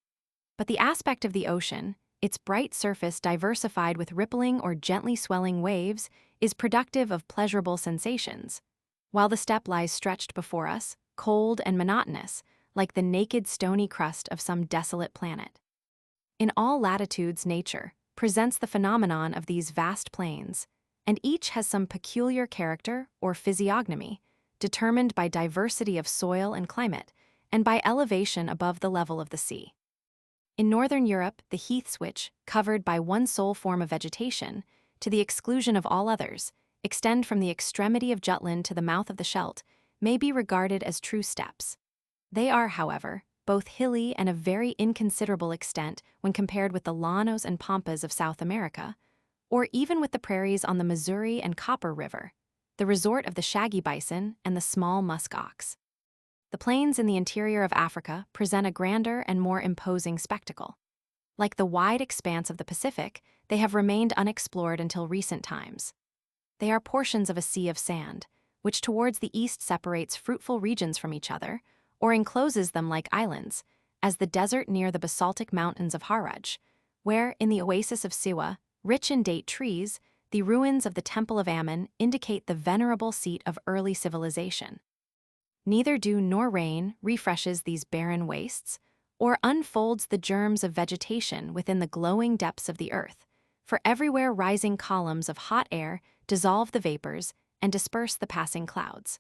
But the aspect of the ocean, its bright surface diversified with rippling or gently swelling waves, is productive of pleasurable sensations, while the steppe lies stretched before us, cold and monotonous, like the naked stony crust of some desolate planet. In all latitudes, nature presents the phenomenon of these vast plains, and each has some peculiar character or physiognomy, determined by diversity of soil and climate, and by elevation above the level of the sea. In northern Europe, the heaths which, covered by one sole form of vegetation, to the exclusion of all others, extend from the extremity of Jutland to the mouth of the Scheldt, may be regarded as true steppes. They are, however, both hilly and of very inconsiderable extent when compared with the llanos and pampas of South America, or even with the prairies on the Missouri and Copper River, the resort of the shaggy bison and the small musk ox. The plains in the interior of Africa present a grander and more imposing spectacle. Like the wide expanse of the Pacific, they have remained unexplored until recent times. They are portions of a sea of sand, which towards the east separates fruitful regions from each other, or encloses them like islands, as the desert near the basaltic mountains of Haraj, where, in the oasis of Siwa, rich in date trees, the ruins of the Temple of Ammon indicate the venerable seat of early civilization. Neither dew nor rain refreshes these barren wastes, or unfolds the germs of vegetation within the glowing depths of the earth, for everywhere rising columns of hot air dissolve the vapors and disperse the passing clouds.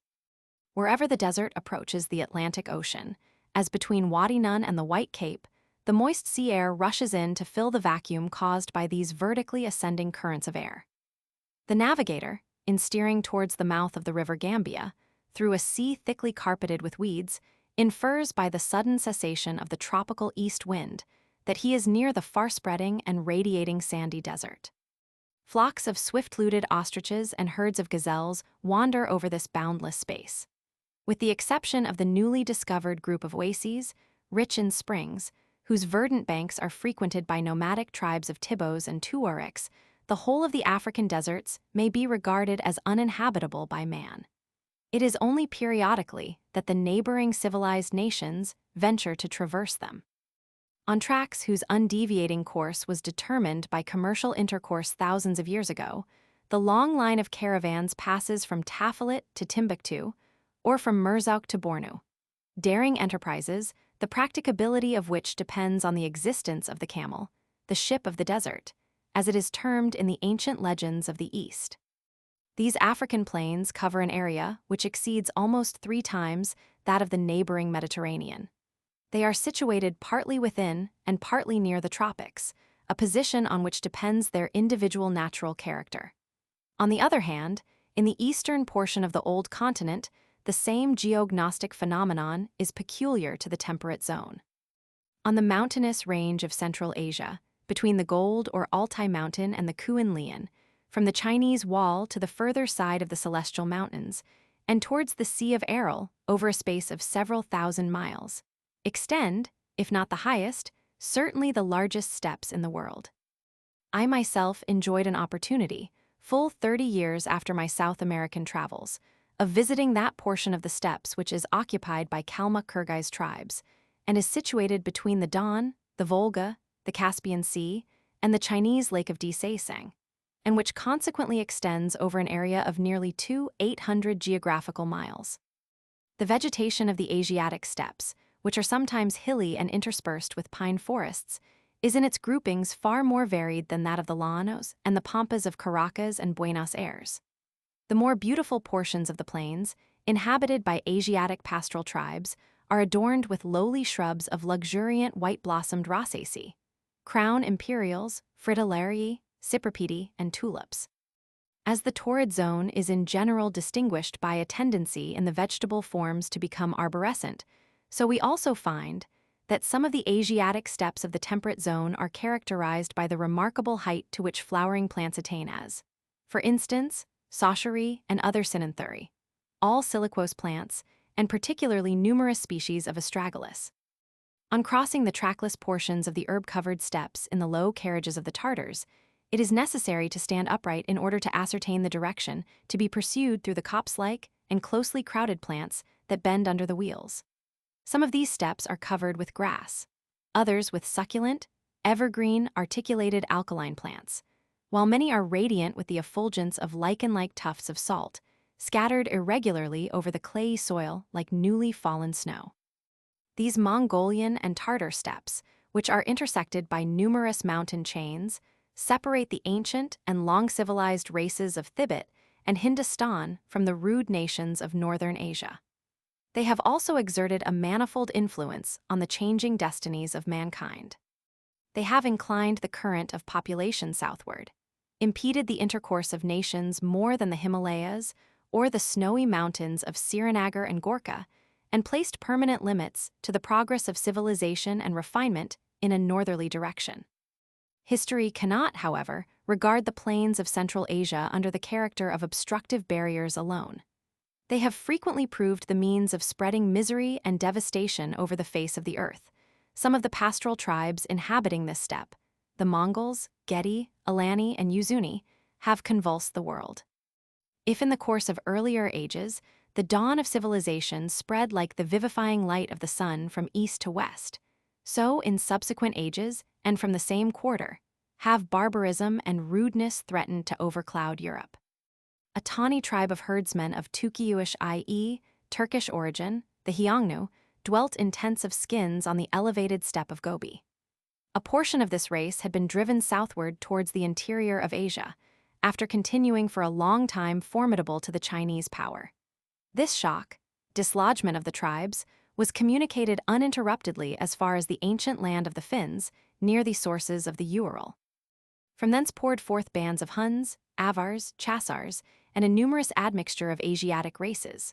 Wherever the desert approaches the Atlantic Ocean, as between Wadi Nun and the White Cape, the moist sea air rushes in to fill the vacuum caused by these vertically ascending currents of air. The navigator, in steering towards the mouth of the river Gambia, through a sea thickly carpeted with weeds, infers by the sudden cessation of the tropical east wind that he is near the far-spreading and radiating sandy desert. Flocks of swift-looted ostriches and herds of gazelles wander over this boundless space. With the exception of the newly discovered group of oases, rich in springs, whose verdant banks are frequented by nomadic tribes of Tibbos and Tuareks, the whole of the African deserts may be regarded as uninhabitable by man. It is only periodically that the neighboring civilized nations venture to traverse them. On tracks whose undeviating course was determined by commercial intercourse thousands of years ago, the long line of caravans passes from Tafilet to Timbuktu, or from Murzouk to Bornu. Daring enterprises, the practicability of which depends on the existence of the camel, the ship of the desert, as it is termed in the ancient legends of the East. These African plains cover an area which exceeds almost 3 times that of the neighboring Mediterranean. They are situated partly within and partly near the tropics, a position on which depends their individual natural character. On the other hand, in the eastern portion of the old continent, the same geognostic phenomenon is peculiar to the temperate zone. On the mountainous range of Central Asia, between the Gold or Altai Mountain and the Kuan Lian, from the Chinese Wall to the further side of the Celestial Mountains, and towards the Sea of Aral over a space of several thousand miles, extend, if not the highest, certainly the largest steppes in the world. I myself enjoyed an opportunity, full 30 years after my South American travels, of visiting that portion of the steppes which is occupied by Kalma-Kyrgyz tribes, and is situated between the Don, the Volga, the Caspian Sea, and the Chinese Lake of Desaisang, and which consequently extends over an area of nearly 800 geographical miles. The vegetation of the Asiatic steppes, which are sometimes hilly and interspersed with pine forests, is in its groupings far more varied than that of the Llanos and the pampas of Caracas and Buenos Aires. The more beautiful portions of the plains, inhabited by Asiatic pastoral tribes, are adorned with lowly shrubs of luxuriant white-blossomed Rosaceae, crown imperials, fritillarii, cypripede, and tulips. As the torrid zone is in general distinguished by a tendency in the vegetable forms to become arborescent, so we also find that some of the Asiatic steppes of the temperate zone are characterized by the remarkable height to which flowering plants attain as, for instance, Sauchery and other Cynanthuri, all siliquose plants, and particularly numerous species of astragalus. On crossing the trackless portions of the herb-covered steppes in the low carriages of the Tartars, it is necessary to stand upright in order to ascertain the direction to be pursued through the copse-like and closely crowded plants that bend under the wheels. Some of these steppes are covered with grass, others with succulent, evergreen, articulated alkaline plants, while many are radiant with the effulgence of lichen-like tufts of salt, scattered irregularly over the clayey soil like newly fallen snow. These Mongolian and Tartar steppes, which are intersected by numerous mountain chains, separate the ancient and long-civilized races of Thibet and Hindustan from the rude nations of northern Asia. They have also exerted a manifold influence on the changing destinies of mankind. They have inclined the current of population southward, impeded the intercourse of nations more than the Himalayas or the snowy mountains of Srinagar and Gorkha, and placed permanent limits to the progress of civilization and refinement in a northerly direction. History cannot, however, regard the plains of Central Asia under the character of obstructive barriers alone. They have frequently proved the means of spreading misery and devastation over the face of the earth. Some of the pastoral tribes inhabiting this steppe, the Mongols, Gedi, Alani, and Yuzuni, have convulsed the world. If in the course of earlier ages, the dawn of civilization spread like the vivifying light of the sun from east to west, so in subsequent ages, and from the same quarter, have barbarism and rudeness threatened to overcloud Europe. A tawny tribe of herdsmen of Tukeyuish i.e., Turkish origin, the Hyangnu, dwelt in tents of skins on the elevated steppe of Gobi. A portion of this race had been driven southward towards the interior of Asia, after continuing for a long time formidable to the Chinese power. This shock, dislodgement of the tribes, was communicated uninterruptedly as far as the ancient land of the Finns, near the sources of the Ural. From thence poured forth bands of Huns, Avars, Chasars, and a numerous admixture of Asiatic races.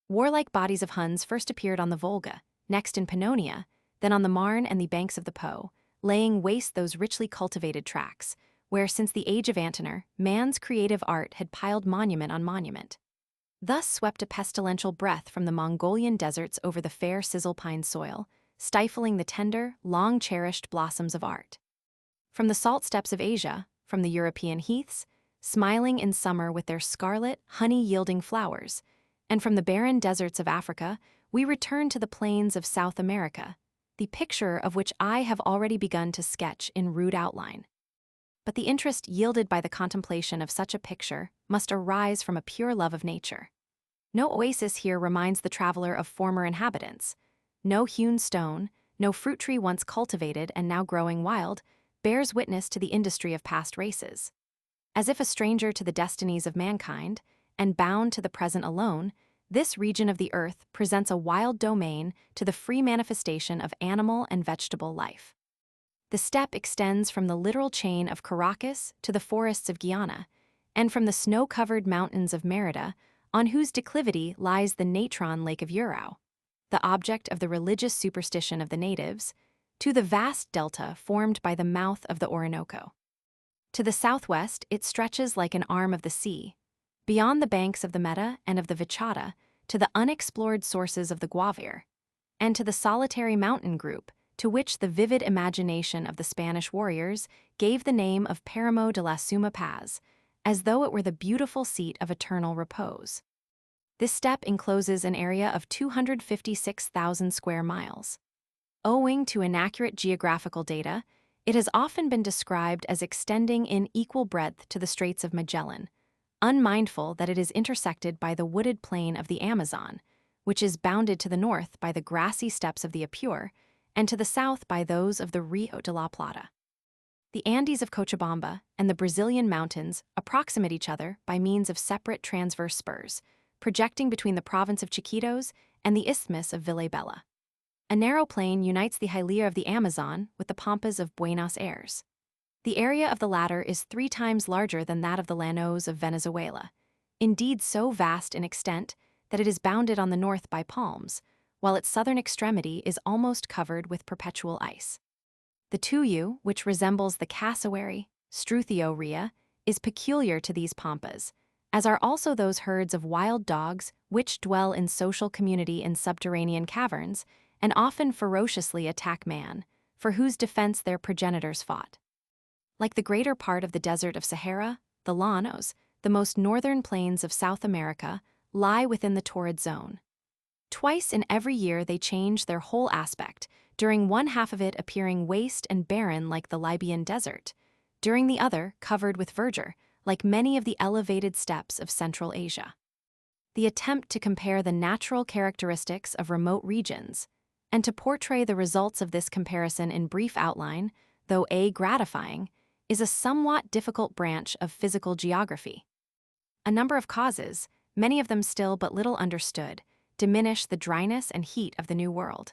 Warlike bodies of Huns first appeared on the Volga, next in Pannonia, then on the Marne and the banks of the Po, laying waste those richly cultivated tracts, where since the age of Antenor, man's creative art had piled monument on monument. Thus swept a pestilential breath from the Mongolian deserts over the fair Cisalpine soil, stifling the tender, long-cherished blossoms of art. From the salt steppes of Asia, from the European heaths, smiling in summer with their scarlet, honey-yielding flowers, and from the barren deserts of Africa, we return to the plains of South America, the picture of which I have already begun to sketch in rude outline. But the interest yielded by the contemplation of such a picture must arise from a pure love of nature. No oasis here reminds the traveler of former inhabitants. No hewn stone, no fruit tree once cultivated and now growing wild, bears witness to the industry of past races. As if a stranger to the destinies of mankind, and bound to the present alone, this region of the earth presents a wild domain to the free manifestation of animal and vegetable life. The steppe extends from the littoral chain of Caracas to the forests of Guyana, and from the snow-covered mountains of Merida, on whose declivity lies the Natron Lake of Urau, the object of the religious superstition of the natives, to the vast delta formed by the mouth of the Orinoco. To the southwest, it stretches like an arm of the sea, beyond the banks of the Meta and of the Vichada, to the unexplored sources of the Guavir, and to the solitary mountain group to which the vivid imagination of the Spanish warriors gave the name of Páramo de la Suma Paz, as though it were the beautiful seat of eternal repose. This steppe encloses an area of 256,000 square miles. Owing to inaccurate geographical data, it has often been described as extending in equal breadth to the Straits of Magellan, unmindful that it is intersected by the wooded plain of the Amazon, which is bounded to the north by the grassy steppes of the Apure and to the south by those of the Rio de la Plata. The Andes of Cochabamba and the Brazilian mountains approximate each other by means of separate transverse spurs, projecting between the province of Chiquitos and the isthmus of Villabella. A narrow plain unites the hilera of the Amazon with the pampas of Buenos Aires. The area of the latter is 3 times larger than that of the llanos of Venezuela, indeed so vast in extent that it is bounded on the north by palms, while its southern extremity is almost covered with perpetual ice. The tuyu, which resembles the cassowary, Struthio rhea, is peculiar to these pampas, as are also those herds of wild dogs which dwell in social community in subterranean caverns and often ferociously attack man, for whose defense their progenitors fought. Like the greater part of the desert of Sahara, the llanos, the most northern plains of South America, lie within the torrid zone. Twice in every year they change their whole aspect, during one half of it appearing waste and barren like the Libyan desert, during the other covered with verdure, like many of the elevated steppes of Central Asia. The attempt to compare the natural characteristics of remote regions, and to portray the results of this comparison in brief outline, though gratifying, is a somewhat difficult branch of physical geography. A number of causes, many of them still but little understood, diminish the dryness and heat of the New World.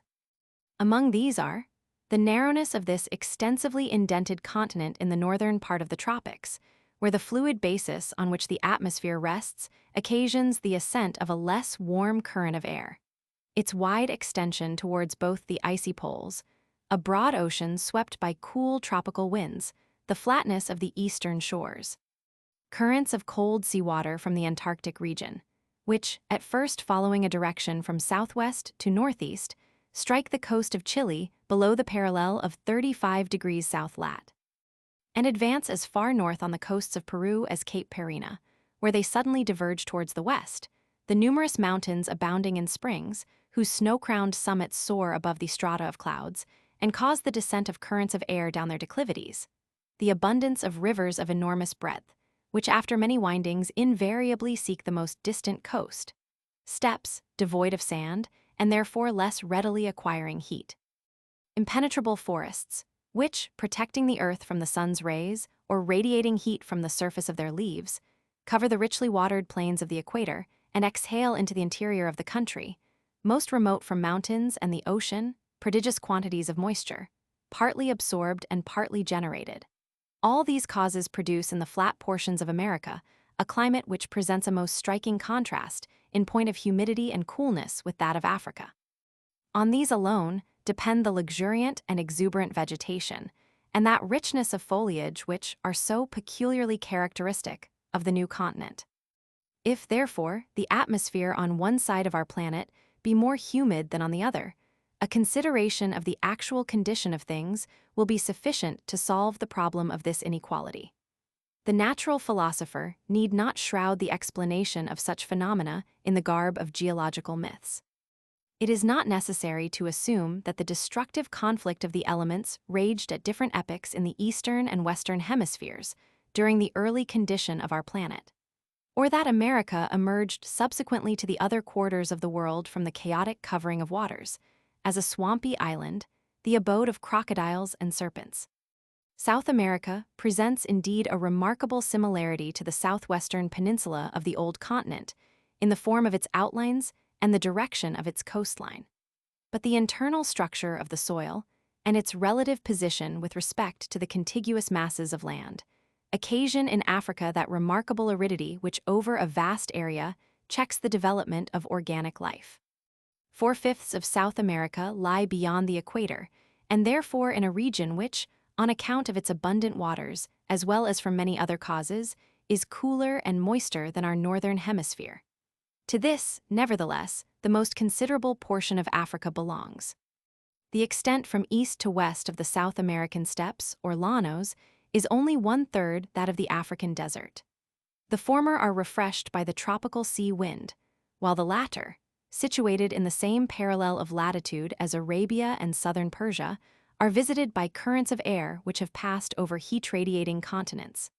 Among these are the narrowness of this extensively indented continent in the northern part of the tropics, where the fluid basis on which the atmosphere rests occasions the ascent of a less warm current of air, its wide extension towards both the icy poles, a broad ocean swept by cool tropical winds, the flatness of the eastern shores, currents of cold seawater from the Antarctic region, which, at first following a direction from southwest to northeast, strike the coast of Chile below the parallel of 35 degrees south lat, and advance as far north on the coasts of Peru as Cape Parina, where they suddenly diverge towards the west, the numerous mountains abounding in springs, whose snow-crowned summits soar above the strata of clouds and cause the descent of currents of air down their declivities, the abundance of rivers of enormous breadth, which after many windings invariably seek the most distant coast, steppes devoid of sand and therefore less readily acquiring heat, impenetrable forests, which, protecting the earth from the sun's rays or radiating heat from the surface of their leaves, cover the richly watered plains of the equator and exhale into the interior of the country, most remote from mountains and the ocean, prodigious quantities of moisture, partly absorbed and partly generated. All these causes produce in the flat portions of America a climate which presents a most striking contrast in point of humidity and coolness with that of Africa. On these alone depend the luxuriant and exuberant vegetation and that richness of foliage which are so peculiarly characteristic of the new continent. If, therefore, the atmosphere on one side of our planet be more humid than on the other, a consideration of the actual condition of things will be sufficient to solve the problem of this inequality. The natural philosopher need not shroud the explanation of such phenomena in the garb of geological myths. It is not necessary to assume that the destructive conflict of the elements raged at different epochs in the eastern and western hemispheres during the early condition of our planet, or that America emerged subsequently to the other quarters of the world from the chaotic covering of waters, as a swampy island, the abode of crocodiles and serpents. South America presents indeed a remarkable similarity to the southwestern peninsula of the old continent, in the form of its outlines and the direction of its coastline. But the internal structure of the soil, and its relative position with respect to the contiguous masses of land, occasion in Africa that remarkable aridity which over a vast area checks the development of organic life. 4/5 of South America lie beyond the equator, and therefore in a region which, on account of its abundant waters, as well as from many other causes, is cooler and moister than our northern hemisphere. To this, nevertheless, the most considerable portion of Africa belongs. The extent from east to west of the South American steppes, or llanos, is only 1/3 that of the African desert. The former are refreshed by the tropical sea wind, while the latter, situated in the same parallel of latitude as Arabia and southern Persia, are visited by currents of air which have passed over heat-radiating continents.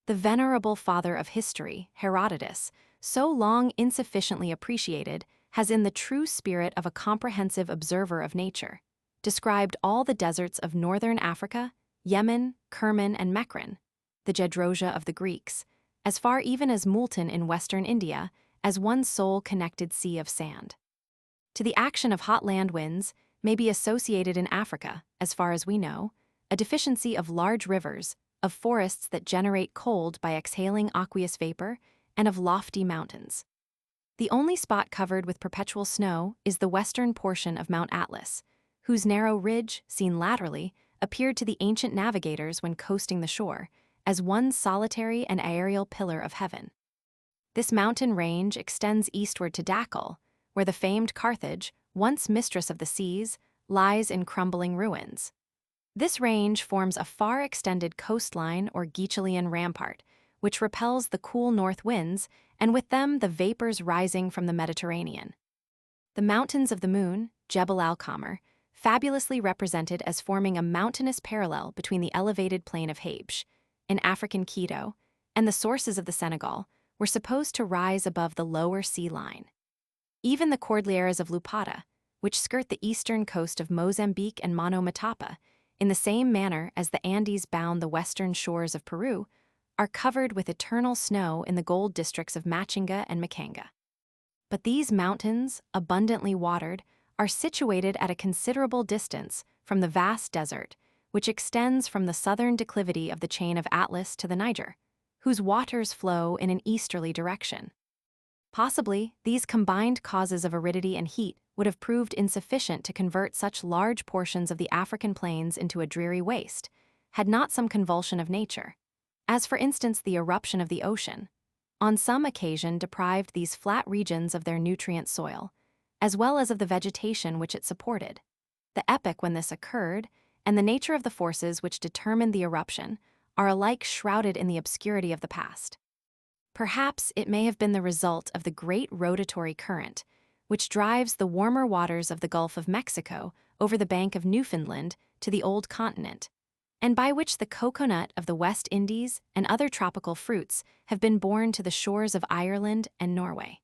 The venerable father of history, Herodotus, so long insufficiently appreciated, has in the true spirit of a comprehensive observer of nature, described all the deserts of northern Africa, Yemen, Kerman, and Mekran, the Gedrosia of the Greeks, as far even as Multan in western India, as one sole connected sea of sand. To the action of hot land winds may be associated in Africa, as far as we know, a deficiency of large rivers, of forests that generate cold by exhaling aqueous vapor, and of lofty mountains. The only spot covered with perpetual snow is the western portion of Mount Atlas, whose narrow ridge, seen laterally, appeared to the ancient navigators when coasting the shore, as one solitary and aerial pillar of heaven. This mountain range extends eastward to Dakal, where the famed Carthage, once mistress of the seas, lies in crumbling ruins. This range forms a far-extended coastline or Geachelian rampart, which repels the cool north winds, and with them the vapors rising from the Mediterranean. The Mountains of the Moon, Jebel al-Qamar, fabulously represented as forming a mountainous parallel between the elevated plain of Habsh, in African Quito, and the sources of the Senegal, were supposed to rise above the lower sea line. Even the Cordilleras of Lupata, which skirt the eastern coast of Mozambique and Monomotapa, in the same manner as the Andes bound the western shores of Peru, are covered with eternal snow in the gold districts of Machinga and Makanga. But these mountains, abundantly watered, are situated at a considerable distance from the vast desert, which extends from the southern declivity of the chain of Atlas to the Niger, whose waters flow in an easterly direction. Possibly, these combined causes of aridity and heat would have proved insufficient to convert such large portions of the African plains into a dreary waste, had not some convulsion of nature, as for instance the eruption of the ocean, on some occasion deprived these flat regions of their nutrient soil, as well as of the vegetation which it supported. The epoch when this occurred, and the nature of the forces which determined the eruption, are alike shrouded in the obscurity of the past. Perhaps it may have been the result of the great rotatory current, which drives the warmer waters of the Gulf of Mexico over the bank of Newfoundland to the old continent, and by which the coconut of the West Indies and other tropical fruits have been borne to the shores of Ireland and Norway.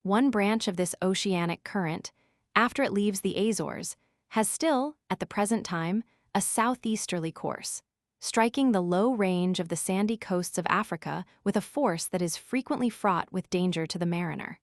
One branch of this oceanic current, after it leaves the Azores, has still, at the present time, a southeasterly course, striking the low range of the sandy coasts of Africa with a force that is frequently fraught with danger to the mariner.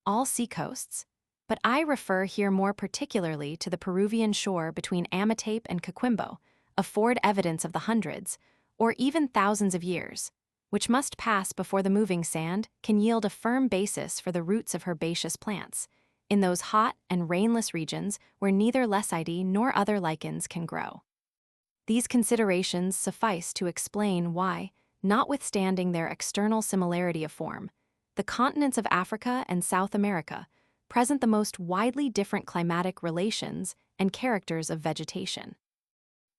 All seacoasts, but I refer here more particularly to the Peruvian shore between Amatape and Coquimbo, afford evidence of the hundreds, or even thousands of years, which must pass before the moving sand can yield a firm basis for the roots of herbaceous plants, in those hot and rainless regions where neither Lessidae nor other lichens can grow. These considerations suffice to explain why, notwithstanding their external similarity of form, the continents of Africa and South America present the most widely different climatic relations and characters of vegetation.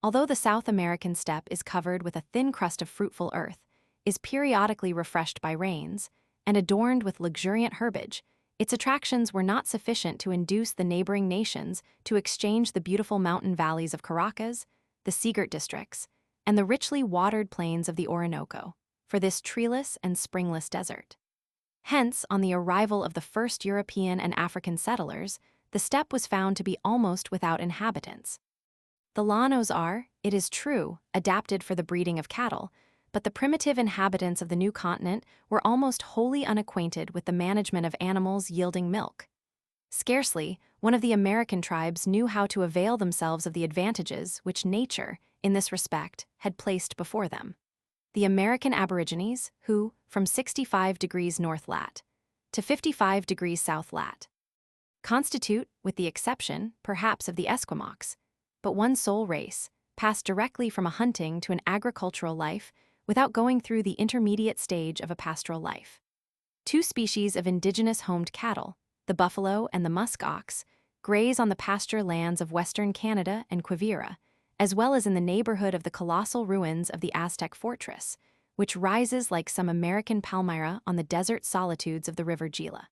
Although the South American steppe is covered with a thin crust of fruitful earth, is periodically refreshed by rains, and adorned with luxuriant herbage, its attractions were not sufficient to induce the neighboring nations to exchange the beautiful mountain valleys of Caracas, the Seagirt districts, and the richly watered plains of the Orinoco, for this treeless and springless desert. Hence, on the arrival of the first European and African settlers, the steppe was found to be almost without inhabitants. The llanos are, it is true, adapted for the breeding of cattle, but the primitive inhabitants of the new continent were almost wholly unacquainted with the management of animals yielding milk. Scarcely one of the American tribes knew how to avail themselves of the advantages which nature, in this respect, had placed before them. The American aborigines, who, from 65 degrees north lat. to 55 degrees south lat. constitute, with the exception, perhaps, of the Esquimaux, but one sole race, passed directly from a hunting to an agricultural life without going through the intermediate stage of a pastoral life. Two species of indigenous homed cattle, the buffalo and the musk ox, graze on the pasture lands of western Canada and Quivira, as well as in the neighborhood of the colossal ruins of the Aztec fortress, which rises like some American Palmyra on the desert solitudes of the river Gila.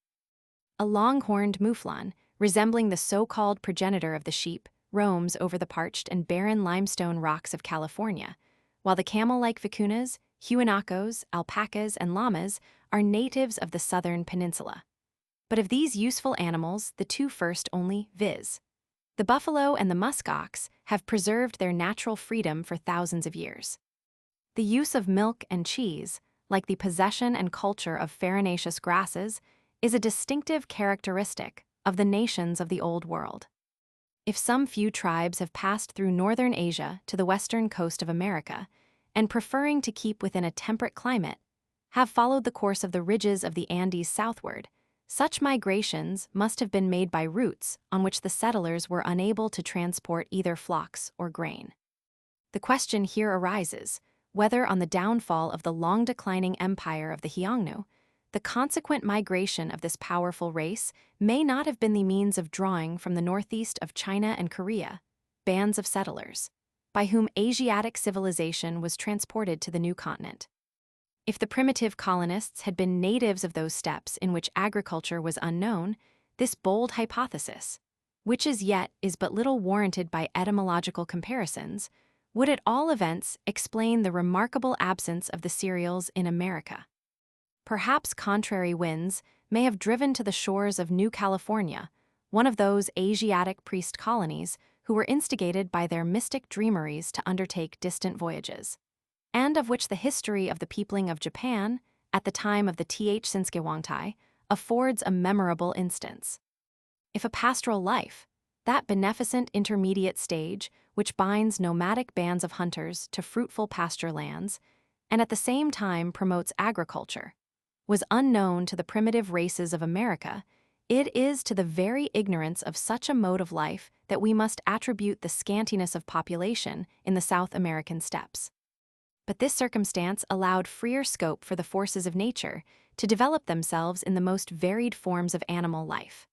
A long-horned mouflon, resembling the so-called progenitor of the sheep, roams over the parched and barren limestone rocks of California, while the camel-like vicuñas, huinacos, alpacas, and llamas are natives of the southern peninsula. But of these useful animals, the two first only, viz. the buffalo and the musk ox, have preserved their natural freedom for thousands of years. The use of milk and cheese, like the possession and culture of farinaceous grasses, is a distinctive characteristic of the nations of the Old World. If some few tribes have passed through northern Asia to the western coast of America, and preferring to keep within a temperate climate, have followed the course of the ridges of the Andes southward, such migrations must have been made by routes on which the settlers were unable to transport either flocks or grain. The question here arises whether, on the downfall of the long-declining empire of the Hyangnu, the consequent migration of this powerful race may not have been the means of drawing from the northeast of China and Korea bands of settlers, by whom Asiatic civilization was transported to the new continent. If the primitive colonists had been natives of those steppes in which agriculture was unknown, this bold hypothesis, which as yet is but little warranted by etymological comparisons, would at all events explain the remarkable absence of the cereals in America. Perhaps contrary winds may have driven to the shores of New California one of those Asiatic priest colonies who were instigated by their mystic dreameries to undertake distant voyages, and of which the history of the peopling of Japan, at the time of the Shinsuke Wangtai, affords a memorable instance. If a pastoral life, that beneficent intermediate stage which binds nomadic bands of hunters to fruitful pasture lands, and at the same time promotes agriculture, was unknown to the primitive races of America, it is to the very ignorance of such a mode of life that we must attribute the scantiness of population in the South American steppes. But this circumstance allowed freer scope for the forces of nature to develop themselves in the most varied forms of animal life.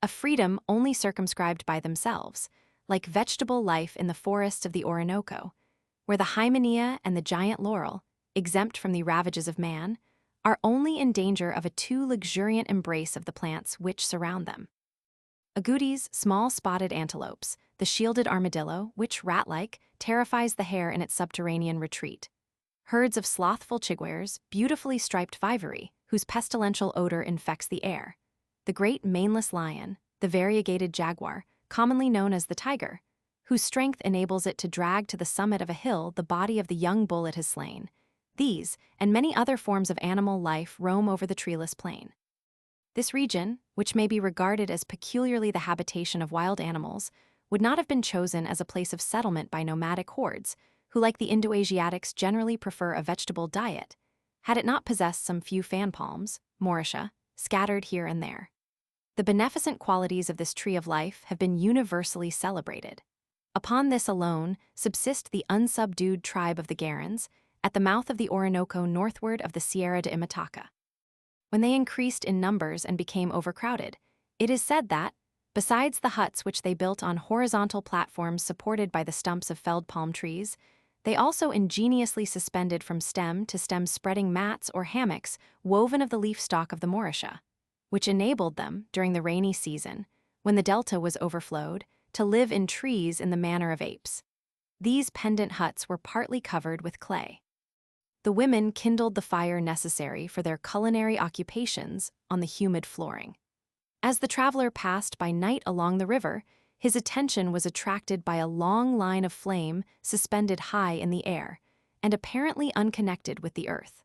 A freedom only circumscribed by themselves, like vegetable life in the forests of the Orinoco, where the hymenaea and the giant laurel, exempt from the ravages of man, are only in danger of a too luxuriant embrace of the plants which surround them. Agoutis, small spotted antelopes, the shielded armadillo, which, rat-like, terrifies the hare in its subterranean retreat, herds of slothful chigwares, beautifully striped viveri, whose pestilential odor infects the air, the great maneless lion, the variegated jaguar, commonly known as the tiger, whose strength enables it to drag to the summit of a hill the body of the young bull it has slain. These, and many other forms of animal life, roam over the treeless plain. This region, which may be regarded as peculiarly the habitation of wild animals, would not have been chosen as a place of settlement by nomadic hordes, who, like the Indo-Asiatics, generally prefer a vegetable diet, had it not possessed some few fan palms, Mauritia, scattered here and there. The beneficent qualities of this tree of life have been universally celebrated. Upon this alone subsist the unsubdued tribe of the Garans, at the mouth of the Orinoco northward of the Sierra de Imataca. When they increased in numbers and became overcrowded, it is said that, besides the huts which they built on horizontal platforms supported by the stumps of felled palm trees, they also ingeniously suspended from stem to stem spreading mats or hammocks woven of the leaf stalk of the Mauritia, which enabled them, during the rainy season, when the delta was overflowed, to live in trees in the manner of apes. These pendant huts were partly covered with clay. The women kindled the fire necessary for their culinary occupations on the humid flooring. As the traveler passed by night along the river, his attention was attracted by a long line of flame suspended high in the air, and apparently unconnected with the earth.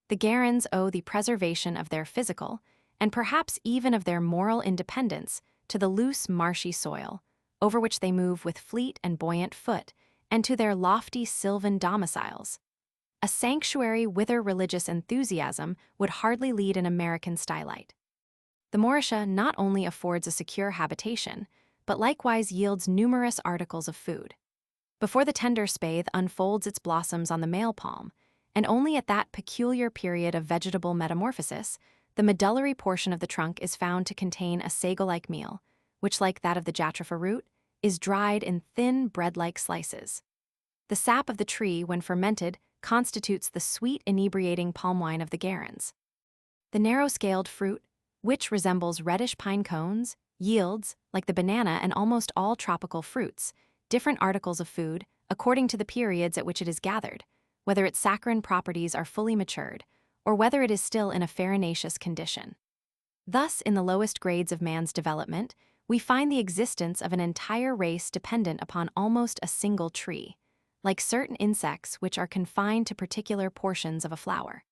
The Garans owe the preservation of their physical, and perhaps even of their moral independence, to the loose, marshy soil, over which they move with fleet and buoyant foot, and to their lofty sylvan domiciles. A sanctuary whither religious enthusiasm would hardly lead an American stylite. The Mauritia not only affords a secure habitation, but likewise yields numerous articles of food. Before the tender spathe unfolds its blossoms on the male palm, and only at that peculiar period of vegetable metamorphosis, the medullary portion of the trunk is found to contain a sago-like meal, which, like that of the jatropha root, is dried in thin bread-like slices. The sap of the tree, when fermented, constitutes the sweet inebriating palm wine of the garens. The narrow-scaled fruit, which resembles reddish pine cones, yields, like the banana and almost all tropical fruits, different articles of food according to the periods at which it is gathered, whether its saccharine properties are fully matured, or whether it is still in a farinaceous condition. Thus, in the lowest grades of man's development, we find the existence of an entire race dependent upon almost a single tree, like certain insects which are confined to particular portions of a flower.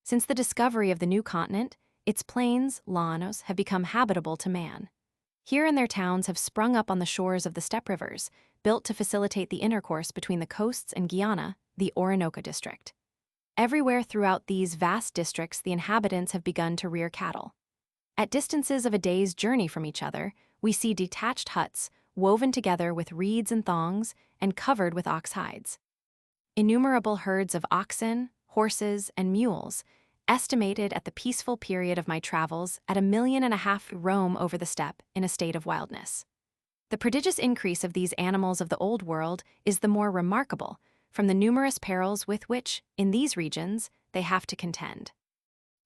Since the discovery of the new continent, its plains, llanos, have become habitable to man. Here and there towns have sprung up on the shores of the steppe rivers, built to facilitate the intercourse between the coasts and Guyana, the Orinoco district. Everywhere throughout these vast districts, the inhabitants have begun to rear cattle. At distances of a day's journey from each other, we see detached huts, woven together with reeds and thongs, and covered with ox hides. Innumerable herds of oxen, horses, and mules, estimated at the peaceful period of my travels at 1.5 million, roam over the steppe in a state of wildness. The prodigious increase of these animals of the Old World is the more remarkable from the numerous perils with which, in these regions, they have to contend.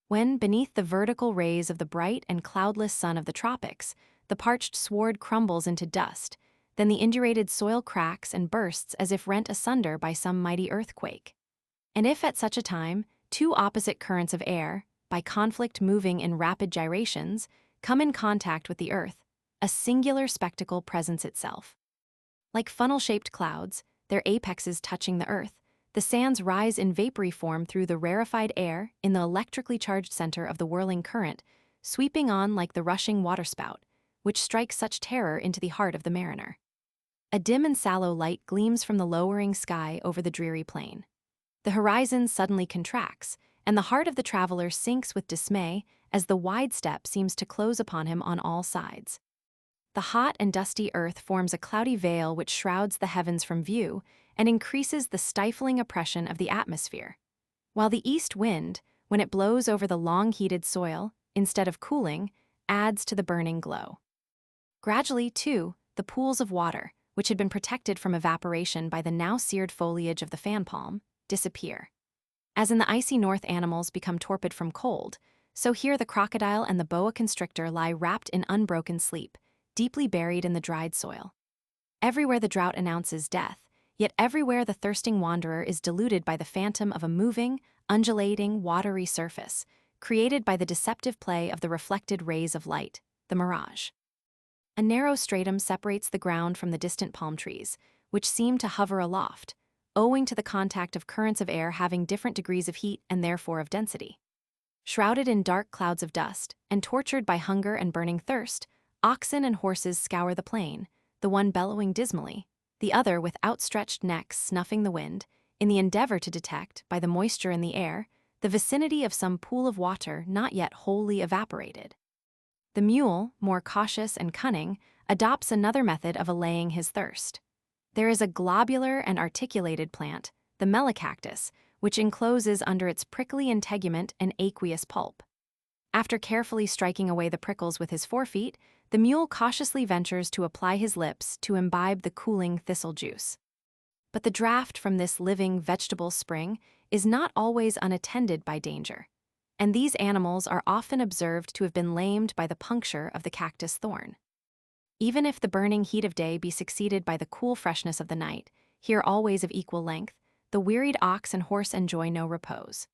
When, beneath the vertical rays of the bright and cloudless sun of the tropics, the parched sward crumbles into dust, then the indurated soil cracks and bursts as if rent asunder by some mighty earthquake. And if at such a time, two opposite currents of air, by conflict moving in rapid gyrations, come in contact with the earth, a singular spectacle presents itself. Like funnel-shaped clouds, their apexes touching the earth, the sands rise in vapory form through the rarefied air in the electrically charged center of the whirling current, sweeping on like the rushing waterspout, which strikes such terror into the heart of the mariner. A dim and sallow light gleams from the lowering sky over the dreary plain. The horizon suddenly contracts, and the heart of the traveler sinks with dismay as the wide steppe seems to close upon him on all sides. The hot and dusty earth forms a cloudy veil which shrouds the heavens from view and increases the stifling oppression of the atmosphere, while the east wind, when it blows over the long-heated soil, instead of cooling, adds to the burning glow. Gradually, too, the pools of water, which had been protected from evaporation by the now seared foliage of the fan palm, disappear. As in the icy north animals become torpid from cold, so here the crocodile and the boa constrictor lie wrapped in unbroken sleep, deeply buried in the dried soil. Everywhere the drought announces death, yet everywhere the thirsting wanderer is deluded by the phantom of a moving, undulating, watery surface, created by the deceptive play of the reflected rays of light, the mirage. A narrow stratum separates the ground from the distant palm trees, which seem to hover aloft, owing to the contact of currents of air having different degrees of heat and therefore of density. Shrouded in dark clouds of dust, and tortured by hunger and burning thirst, oxen and horses scour the plain, the one bellowing dismally, the other with outstretched necks snuffing the wind, in the endeavor to detect, by the moisture in the air, the vicinity of some pool of water not yet wholly evaporated. The mule, more cautious and cunning, adopts another method of allaying his thirst. There is a globular and articulated plant, the melocactus, which encloses under its prickly integument an aqueous pulp. After carefully striking away the prickles with his forefeet, the mule cautiously ventures to apply his lips to imbibe the cooling thistle juice. But the draught from this living vegetable spring is not always unattended by danger, and these animals are often observed to have been lamed by the puncture of the cactus thorn. Even if the burning heat of day be succeeded by the cool freshness of the night, here always of equal length, the wearied ox and horse enjoy no repose.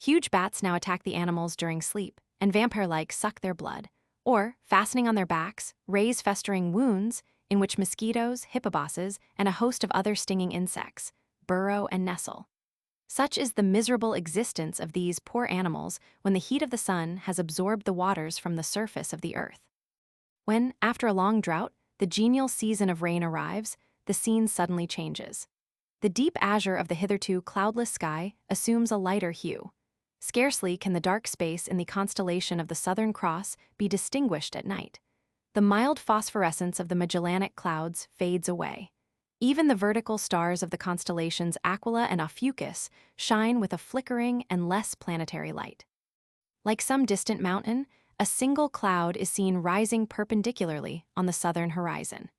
Huge bats now attack the animals during sleep, and vampire-like suck their blood, or, fastening on their backs, raise festering wounds in which mosquitoes, hippobosses, and a host of other stinging insects burrow and nestle. Such is the miserable existence of these poor animals when the heat of the sun has absorbed the waters from the surface of the earth. When, after a long drought, the genial season of rain arrives, the scene suddenly changes. The deep azure of the hitherto cloudless sky assumes a lighter hue. Scarcely can the dark space in the constellation of the Southern Cross be distinguished at night. The mild phosphorescence of the Magellanic clouds fades away. Even the vertical stars of the constellations Aquila and Ophiuchus shine with a flickering and less planetary light. Like some distant mountain, a single cloud is seen rising perpendicularly on the southern horizon.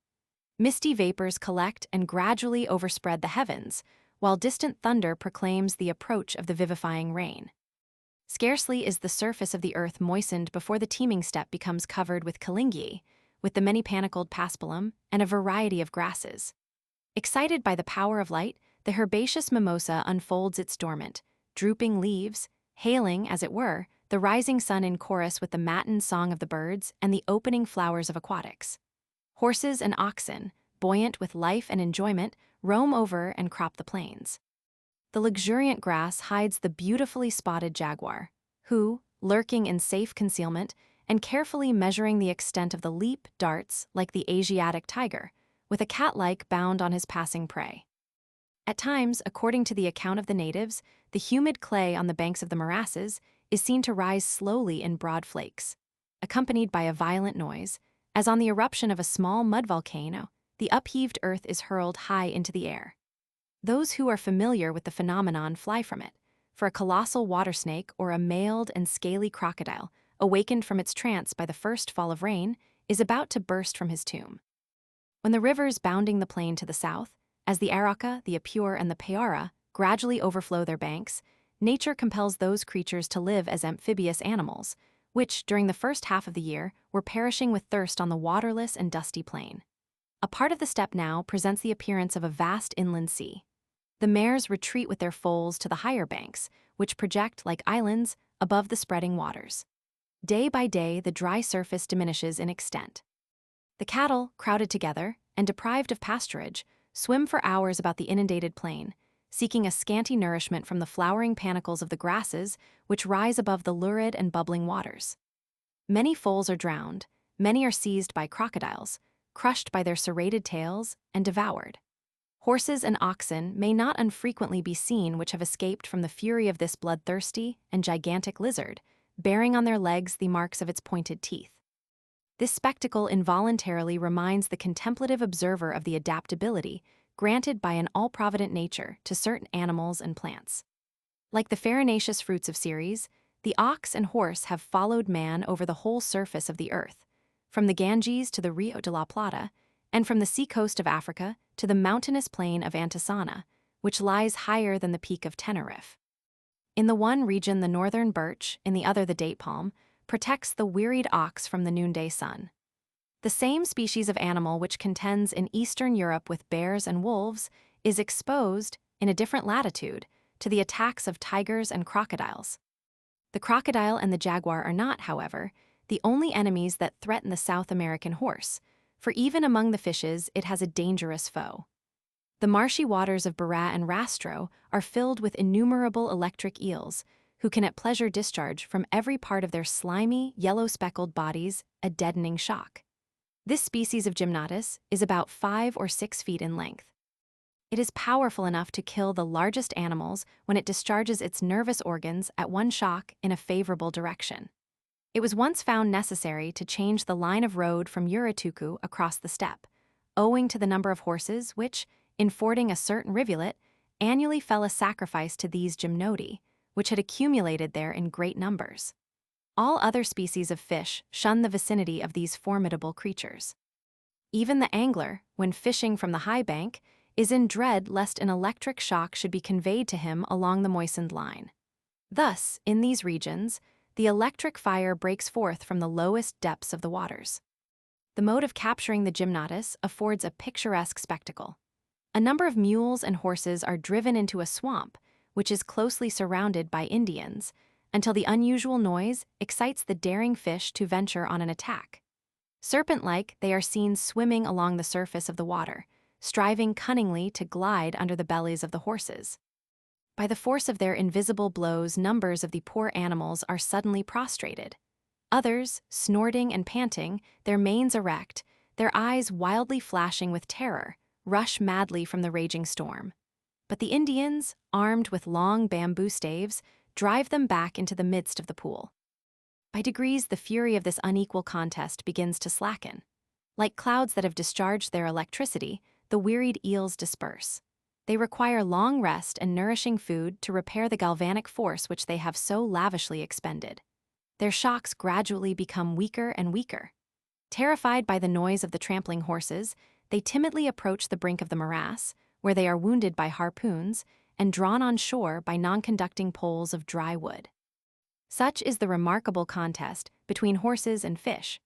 Misty vapors collect and gradually overspread the heavens, while distant thunder proclaims the approach of the vivifying rain. Scarcely is the surface of the earth moistened before the teeming steppe becomes covered with kalingiae, with the many-panicled paspalum and a variety of grasses. Excited by the power of light, the herbaceous mimosa unfolds its dormant, drooping leaves, hailing, as it were, the rising sun in chorus with the matin song of the birds and the opening flowers of aquatics. Horses and oxen, buoyant with life and enjoyment, roam over and crop the plains. The luxuriant grass hides the beautifully spotted jaguar, who, lurking in safe concealment and carefully measuring the extent of the leap, darts like the Asiatic tiger, with a cat-like bound on his passing prey. At times, according to the account of the natives, the humid clay on the banks of the morasses is seen to rise slowly in broad flakes, accompanied by a violent noise, as on the eruption of a small mud volcano, the upheaved earth is hurled high into the air. Those who are familiar with the phenomenon fly from it, for a colossal water snake or a mailed and scaly crocodile, awakened from its trance by the first fall of rain, is about to burst from his tomb. When the rivers bounding the plain to the south, as the Arauca, the Apure, and the Peara, gradually overflow their banks, nature compels those creatures to live as amphibious animals, which, during the first half of the year, were perishing with thirst on the waterless and dusty plain. A part of the steppe now presents the appearance of a vast inland sea. The mares retreat with their foals to the higher banks, which project like islands above the spreading waters. Day by day, the dry surface diminishes in extent. The cattle, crowded together and deprived of pasturage, swim for hours about the inundated plain, seeking a scanty nourishment from the flowering panicles of the grasses which rise above the lurid and bubbling waters. Many foals are drowned, many are seized by crocodiles, crushed by their serrated tails, and devoured. Horses and oxen may not unfrequently be seen which have escaped from the fury of this bloodthirsty and gigantic lizard, bearing on their legs the marks of its pointed teeth. This spectacle involuntarily reminds the contemplative observer of the adaptability granted by an all-provident nature to certain animals and plants. Like the farinaceous fruits of Ceres, the ox and horse have followed man over the whole surface of the earth, from the Ganges to the Rio de la Plata, and from the seacoast of Africa to the mountainous plain of Antisana, which lies higher than the peak of Tenerife. In the one region the northern birch, in the other the date palm, protects the wearied ox from the noonday sun. The same species of animal which contends in Eastern Europe with bears and wolves is exposed, in a different latitude, to the attacks of tigers and crocodiles. The crocodile and the jaguar are not, however, the only enemies that threaten the South American horse, for even among the fishes it has a dangerous foe. The marshy waters of Barra and Rastro are filled with innumerable electric eels, who can at pleasure discharge from every part of their slimy, yellow-speckled bodies a deadening shock. This species of gymnotus is about 5 or 6 feet in length. It is powerful enough to kill the largest animals when it discharges its nervous organs at one shock in a favorable direction. It was once found necessary to change the line of road from Uritucu across the steppe, owing to the number of horses which, in fording a certain rivulet, annually fell a sacrifice to these gymnoti, which had accumulated there in great numbers. All other species of fish shun the vicinity of these formidable creatures. Even the angler, when fishing from the high bank, is in dread lest an electric shock should be conveyed to him along the moistened line. Thus, in these regions, the electric fire breaks forth from the lowest depths of the waters. The mode of capturing the gymnotus affords a picturesque spectacle. A number of mules and horses are driven into a swamp, which is closely surrounded by Indians, until the unusual noise excites the daring fish to venture on an attack. Serpent-like, they are seen swimming along the surface of the water, striving cunningly to glide under the bellies of the horses. By the force of their invisible blows, numbers of the poor animals are suddenly prostrated. Others, snorting and panting, their manes erect, their eyes wildly flashing with terror, rush madly from the raging storm. But the Indians, armed with long bamboo staves, drive them back into the midst of the pool. By degrees, the fury of this unequal contest begins to slacken. Like clouds that have discharged their electricity, the wearied eels disperse. They require long rest and nourishing food to repair the galvanic force which they have so lavishly expended. Their shocks gradually become weaker and weaker. Terrified by the noise of the trampling horses, they timidly approach the brink of the morass, where they are wounded by harpoons and drawn on shore by non-conducting poles of dry wood. Such is the remarkable contest between horses and fish,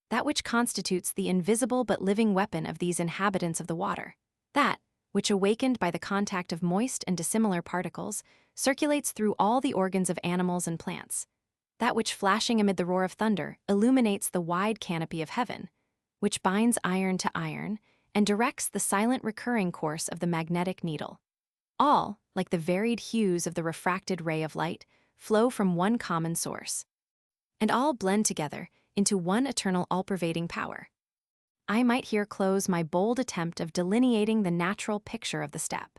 that which constitutes the invisible but living weapon of these inhabitants of the water, that which, awakened by the contact of moist and dissimilar particles, circulates through all the organs of animals and plants, that which, flashing amid the roar of thunder, illuminates the wide canopy of heaven, which binds iron to iron and directs the silent recurring course of the magnetic needle. All, like the varied hues of the refracted ray of light, flow from one common source, and all blend together into one eternal all-pervading power. I might here close my bold attempt of delineating the natural picture of the steppe.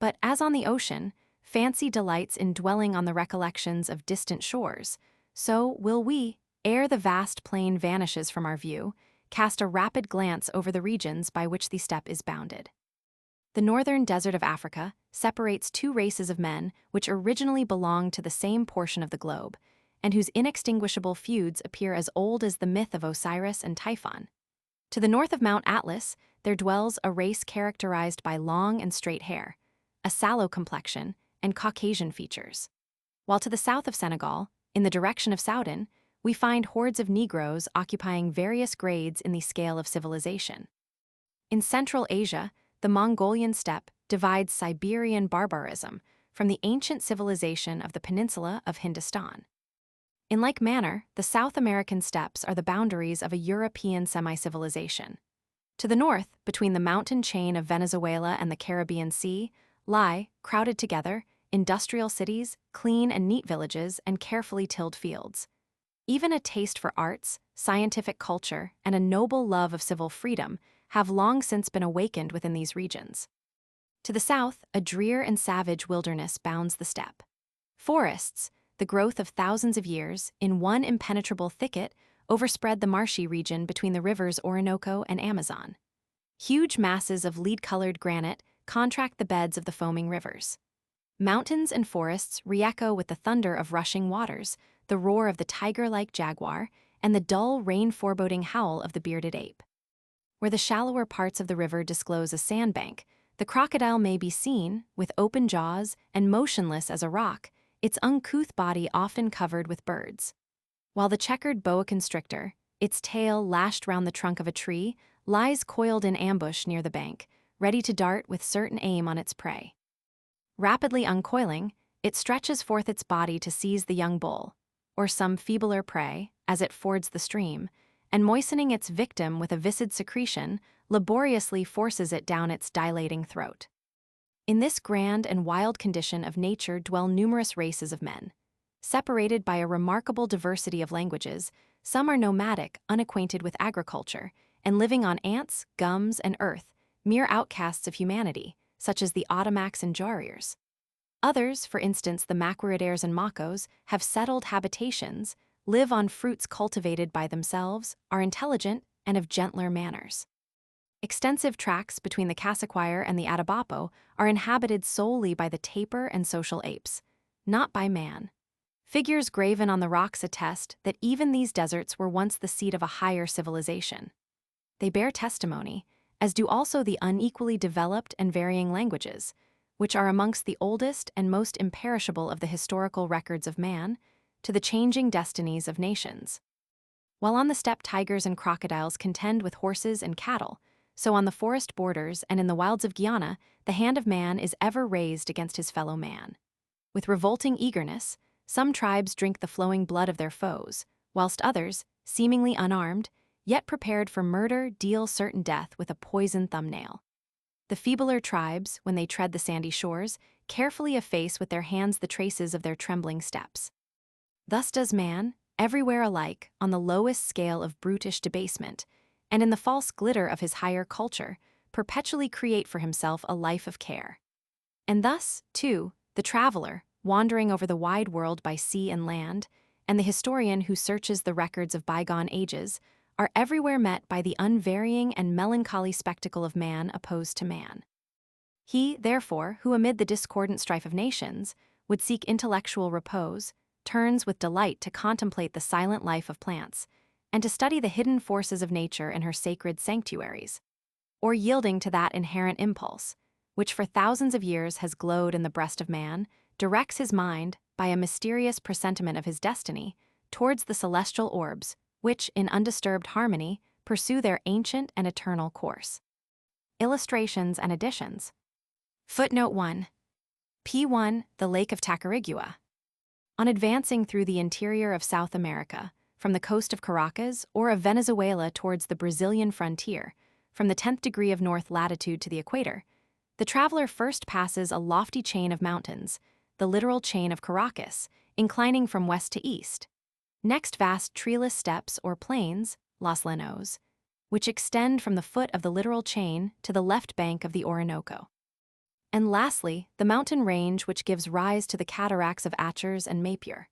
But as on the ocean, fancy delights in dwelling on the recollections of distant shores, so will we, ere the vast plain vanishes from our view, cast a rapid glance over the regions by which the steppe is bounded. The northern desert of Africa separates two races of men which originally belonged to the same portion of the globe, and whose inextinguishable feuds appear as old as the myth of Osiris and Typhon. To the north of Mount Atlas, there dwells a race characterized by long and straight hair, a sallow complexion, and Caucasian features. While to the south of Senegal, in the direction of Soudan, we find hordes of Negroes occupying various grades in the scale of civilization. In Central Asia, the Mongolian steppe divides Siberian barbarism from the ancient civilization of the peninsula of Hindustan. In like manner, the South American steppes are the boundaries of a European semi-civilization. To the north, between the mountain chain of Venezuela and the Caribbean Sea, lie, crowded together, industrial cities, clean and neat villages, and carefully tilled fields. Even a taste for arts, scientific culture, and a noble love of civil freedom have long since been awakened within these regions. To the south, a drear and savage wilderness bounds the steppe. Forests, the growth of thousands of years, in one impenetrable thicket, overspread the marshy region between the rivers Orinoco and Amazon. Huge masses of lead-colored granite contract the beds of the foaming rivers. Mountains and forests re-echo with the thunder of rushing waters, the roar of the tiger-like jaguar, and the dull, rain-foreboding howl of the bearded ape. Where the shallower parts of the river disclose a sandbank, the crocodile may be seen, with open jaws and motionless as a rock, its uncouth body often covered with birds. While the checkered boa constrictor, its tail lashed round the trunk of a tree, lies coiled in ambush near the bank, ready to dart with certain aim on its prey. Rapidly uncoiling, it stretches forth its body to seize the young bull, or some feebler prey, as it fords the stream, and moistening its victim with a viscid secretion, laboriously forces it down its dilating throat. In this grand and wild condition of nature dwell numerous races of men. Separated by a remarkable diversity of languages, some are nomadic, unacquainted with agriculture, and living on ants, gums, and earth, mere outcasts of humanity, such as the Ottomacs and Jarirs. Others, for instance the Maquiridaires and Makos, have settled habitations, live on fruits cultivated by themselves, are intelligent, and of gentler manners. Extensive tracts between the Cassiquiare and the Atabapo are inhabited solely by the tapir and social apes, not by man. Figures graven on the rocks attest that even these deserts were once the seat of a higher civilization. They bear testimony, as do also the unequally developed and varying languages, which are amongst the oldest and most imperishable of the historical records of man, to the changing destinies of nations. While on the steppe tigers and crocodiles contend with horses and cattle, so on the forest borders and in the wilds of Guyana, the hand of man is ever raised against his fellow man. With revolting eagerness, some tribes drink the flowing blood of their foes, whilst others, seemingly unarmed, yet prepared for murder, deal certain death with a poisoned thumbnail. The feebler tribes, when they tread the sandy shores, carefully efface with their hands the traces of their trembling steps. Thus does man, everywhere alike, on the lowest scale of brutish debasement, and in the false glitter of his higher culture, perpetually create for himself a life of care. And thus, too, the traveler, wandering over the wide world by sea and land, and the historian who searches the records of bygone ages are everywhere met by the unvarying and melancholy spectacle of man opposed to man. He, therefore, who amid the discordant strife of nations would seek intellectual repose, turns with delight to contemplate the silent life of plants, and to study the hidden forces of nature in her sacred sanctuaries, or yielding to that inherent impulse, which for thousands of years has glowed in the breast of man, directs his mind, by a mysterious presentiment of his destiny, towards the celestial orbs, which, in undisturbed harmony, pursue their ancient and eternal course. Illustrations and additions. Footnote 1. P1. The Lake of Tacarigua. On advancing through the interior of South America, from the coast of Caracas or of Venezuela towards the Brazilian frontier, from the 10th degree of north latitude to the equator, the traveler first passes a lofty chain of mountains, the littoral chain of Caracas, inclining from west to east. Next, vast treeless steppes or plains, Los Llanos, which extend from the foot of the littoral chain to the left bank of the Orinoco. And lastly, the mountain range which gives rise to the cataracts of Achers and Napier.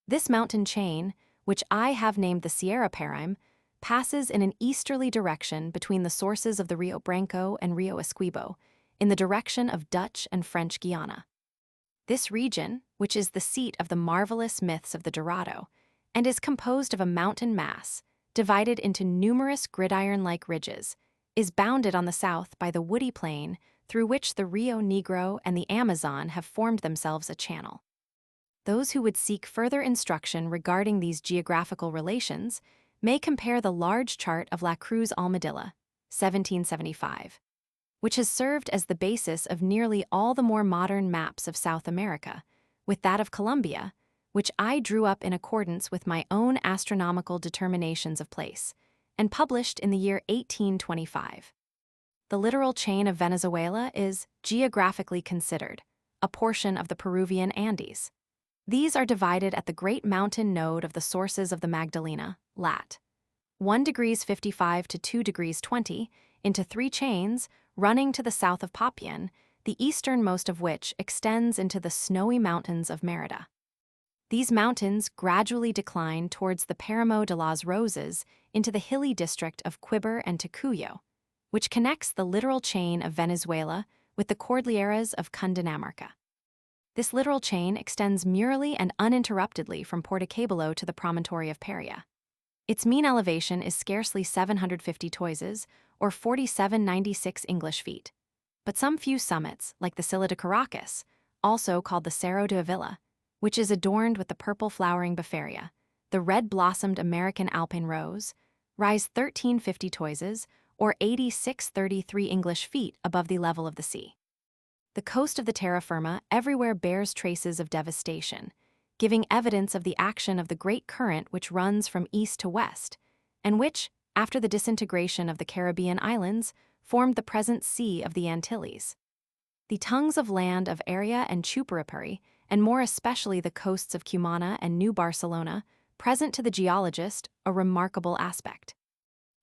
This mountain chain, which I have named the Sierra Paraíba, passes in an easterly direction between the sources of the Rio Branco and Rio Essequibo, in the direction of Dutch and French Guiana. This region, which is the seat of the marvelous myths of the Dorado, and is composed of a mountain mass, divided into numerous gridiron-like ridges, is bounded on the south by the woody plain through which the Rio Negro and the Amazon have formed themselves a channel. Those who would seek further instruction regarding these geographical relations may compare the large chart of La Cruz Almadilla, 1775, which has served as the basis of nearly all the more modern maps of South America, with that of Colombia, which I drew up in accordance with my own astronomical determinations of place, and published in the year 1825. The littoral chain of Venezuela is, geographically considered, a portion of the Peruvian Andes. These are divided at the great mountain node of the sources of the Magdalena, lat. 1 degrees 55 to 2 degrees 20, into 3 chains running to the south of Papian, the easternmost of which extends into the snowy mountains of Merida. These mountains gradually decline towards the Páramo de las Rosas into the hilly district of Quiber and Tocuyo, which connects the littoral chain of Venezuela with the Cordilleras of Cundinamarca. This littoral chain extends murally and uninterruptedly from Porticabelo to the promontory of Paria. Its mean elevation is scarcely 750 toises, or 4796 English feet. But some few summits, like the Silla de Caracas, also called the Cerro de Avila, which is adorned with the purple-flowering befaria, the red-blossomed American alpine rose, rise 1350 toises, or 8633 English feet above the level of the sea. The coast of the terra firma everywhere bears traces of devastation, giving evidence of the action of the great current which runs from east to west, and which, after the disintegration of the Caribbean islands, formed the present Sea of the Antilles. The tongues of land of Area and Chupurupuri, and more especially the coasts of Cumana and New Barcelona, present to the geologist a remarkable aspect.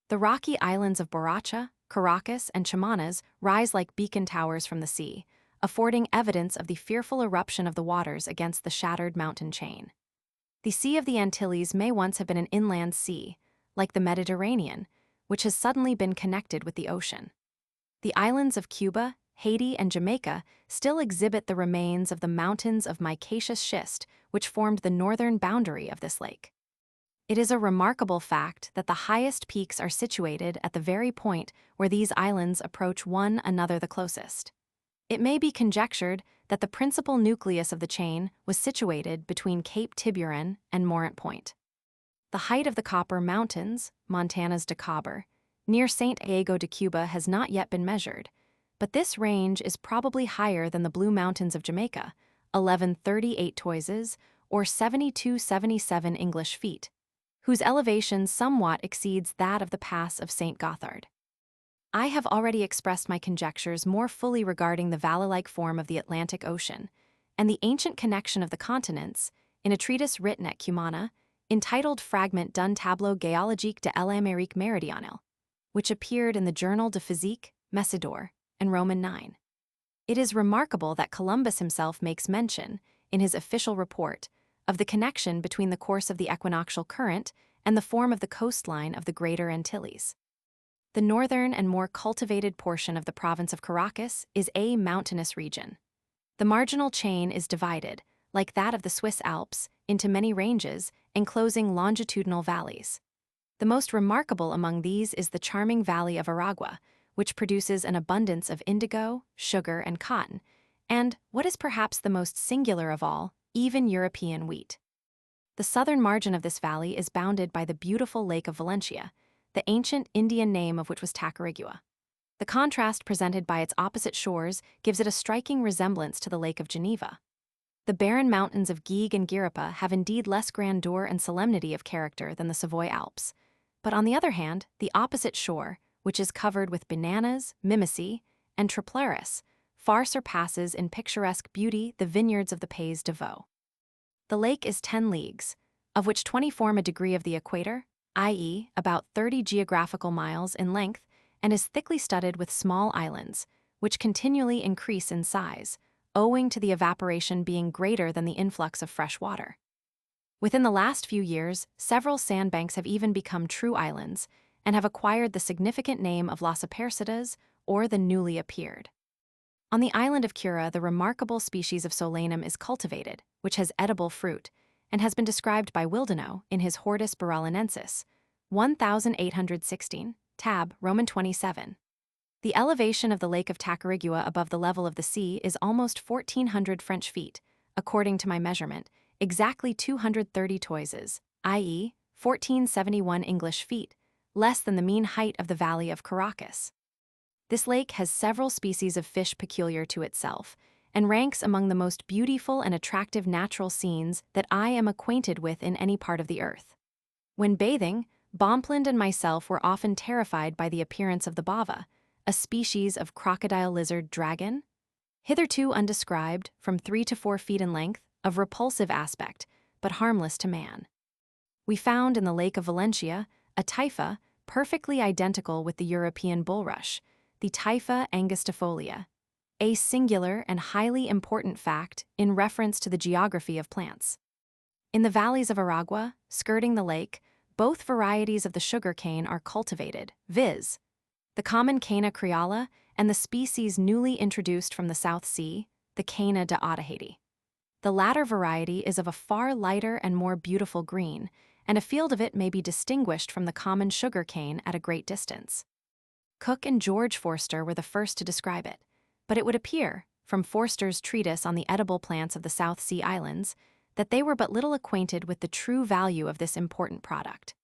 The rocky islands of Borracha, Caracas, and Chamanas rise like beacon towers from the sea, affording evidence of the fearful eruption of the waters against the shattered mountain chain. The Sea of the Antilles may once have been an inland sea, like the Mediterranean, which has suddenly been connected with the ocean. The islands of Cuba, Haiti, and Jamaica still exhibit the remains of the mountains of micaceous schist which formed the northern boundary of this lake. It is a remarkable fact that the highest peaks are situated at the very point where these islands approach one another the closest. It may be conjectured that the principal nucleus of the chain was situated between Cape Tiburon and Morant Point. The height of the Copper Mountains, Montanas de Cobber, near St. Diego de Cuba has not yet been measured, but this range is probably higher than the Blue Mountains of Jamaica, 1138 toises, or 7277 English feet, whose elevation somewhat exceeds that of the Pass of St. Gothard. I have already expressed my conjectures more fully regarding the valley-like form of the Atlantic Ocean and the ancient connection of the continents in a treatise written at Cumana, entitled Fragment d'un tableau géologique de l'Amérique méridionale, which appeared in the Journal de Physique, Messidor, and Roman 9. It is remarkable that Columbus himself makes mention, in his official report, of the connection between the course of the equinoctial current and the form of the coastline of the Greater Antilles. The northern and more cultivated portion of the province of Caracas is a mountainous region. The marginal chain is divided, like that of the Swiss Alps, into many ranges, enclosing longitudinal valleys. The most remarkable among these is the charming valley of Aragua, which produces an abundance of indigo, sugar, and cotton, and, what is perhaps the most singular of all, even European wheat. The southern margin of this valley is bounded by the beautiful Lake of Valencia, the ancient Indian name of which was Tacarigua. The contrast presented by its opposite shores gives it a striking resemblance to the Lake of Geneva. The barren mountains of Guigues and Guiripa have indeed less grandeur and solemnity of character than the Savoy Alps. But on the other hand, the opposite shore, which is covered with bananas, mimosy, and triplaris, far surpasses in picturesque beauty the vineyards of the Pays de Vaux. The lake is 10 leagues, of which 20 form a degree of the equator, i.e., about 30 geographical miles in length, and is thickly studded with small islands, which continually increase in size, owing to the evaporation being greater than the influx of fresh water. Within the last few years, several sandbanks have even become true islands and have acquired the significant name of Las Apercidas, or the newly appeared. On the island of Cura, the remarkable species of Solanum is cultivated, which has edible fruit, and has been described by Willdenow in his Hortus berlinensis, 1816, tab. Roman 27. The elevation of the Lake of Tacarigua above the level of the sea is almost 1,400 French feet, according to my measurement, exactly 230 toises, i.e., 1471 English feet, less than the mean height of the Valley of Caracas. This lake has several species of fish peculiar to itself, and ranks among the most beautiful and attractive natural scenes that I am acquainted with in any part of the earth. When bathing, Bomplin and myself were often terrified by the appearance of the bava, a species of crocodile lizard dragon, hitherto undescribed, from 3 to 4 feet in length, of repulsive aspect, but harmless to man. We found in the Lake of Valencia a typha perfectly identical with the European bulrush, the Typha angustifolia, a singular and highly important fact in reference to the geography of plants. In the valleys of Aragua, skirting the lake, both varieties of the sugar cane are cultivated, viz., the common Cana creola and the species newly introduced from the South Sea, the Cana de Otaheite. The latter variety is of a far lighter and more beautiful green, and a field of it may be distinguished from the common sugar cane at a great distance. Cook and George Forster were the first to describe it, but it would appear, from Forster's treatise on the edible plants of the South Sea Islands, that they were but little acquainted with the true value of this important product.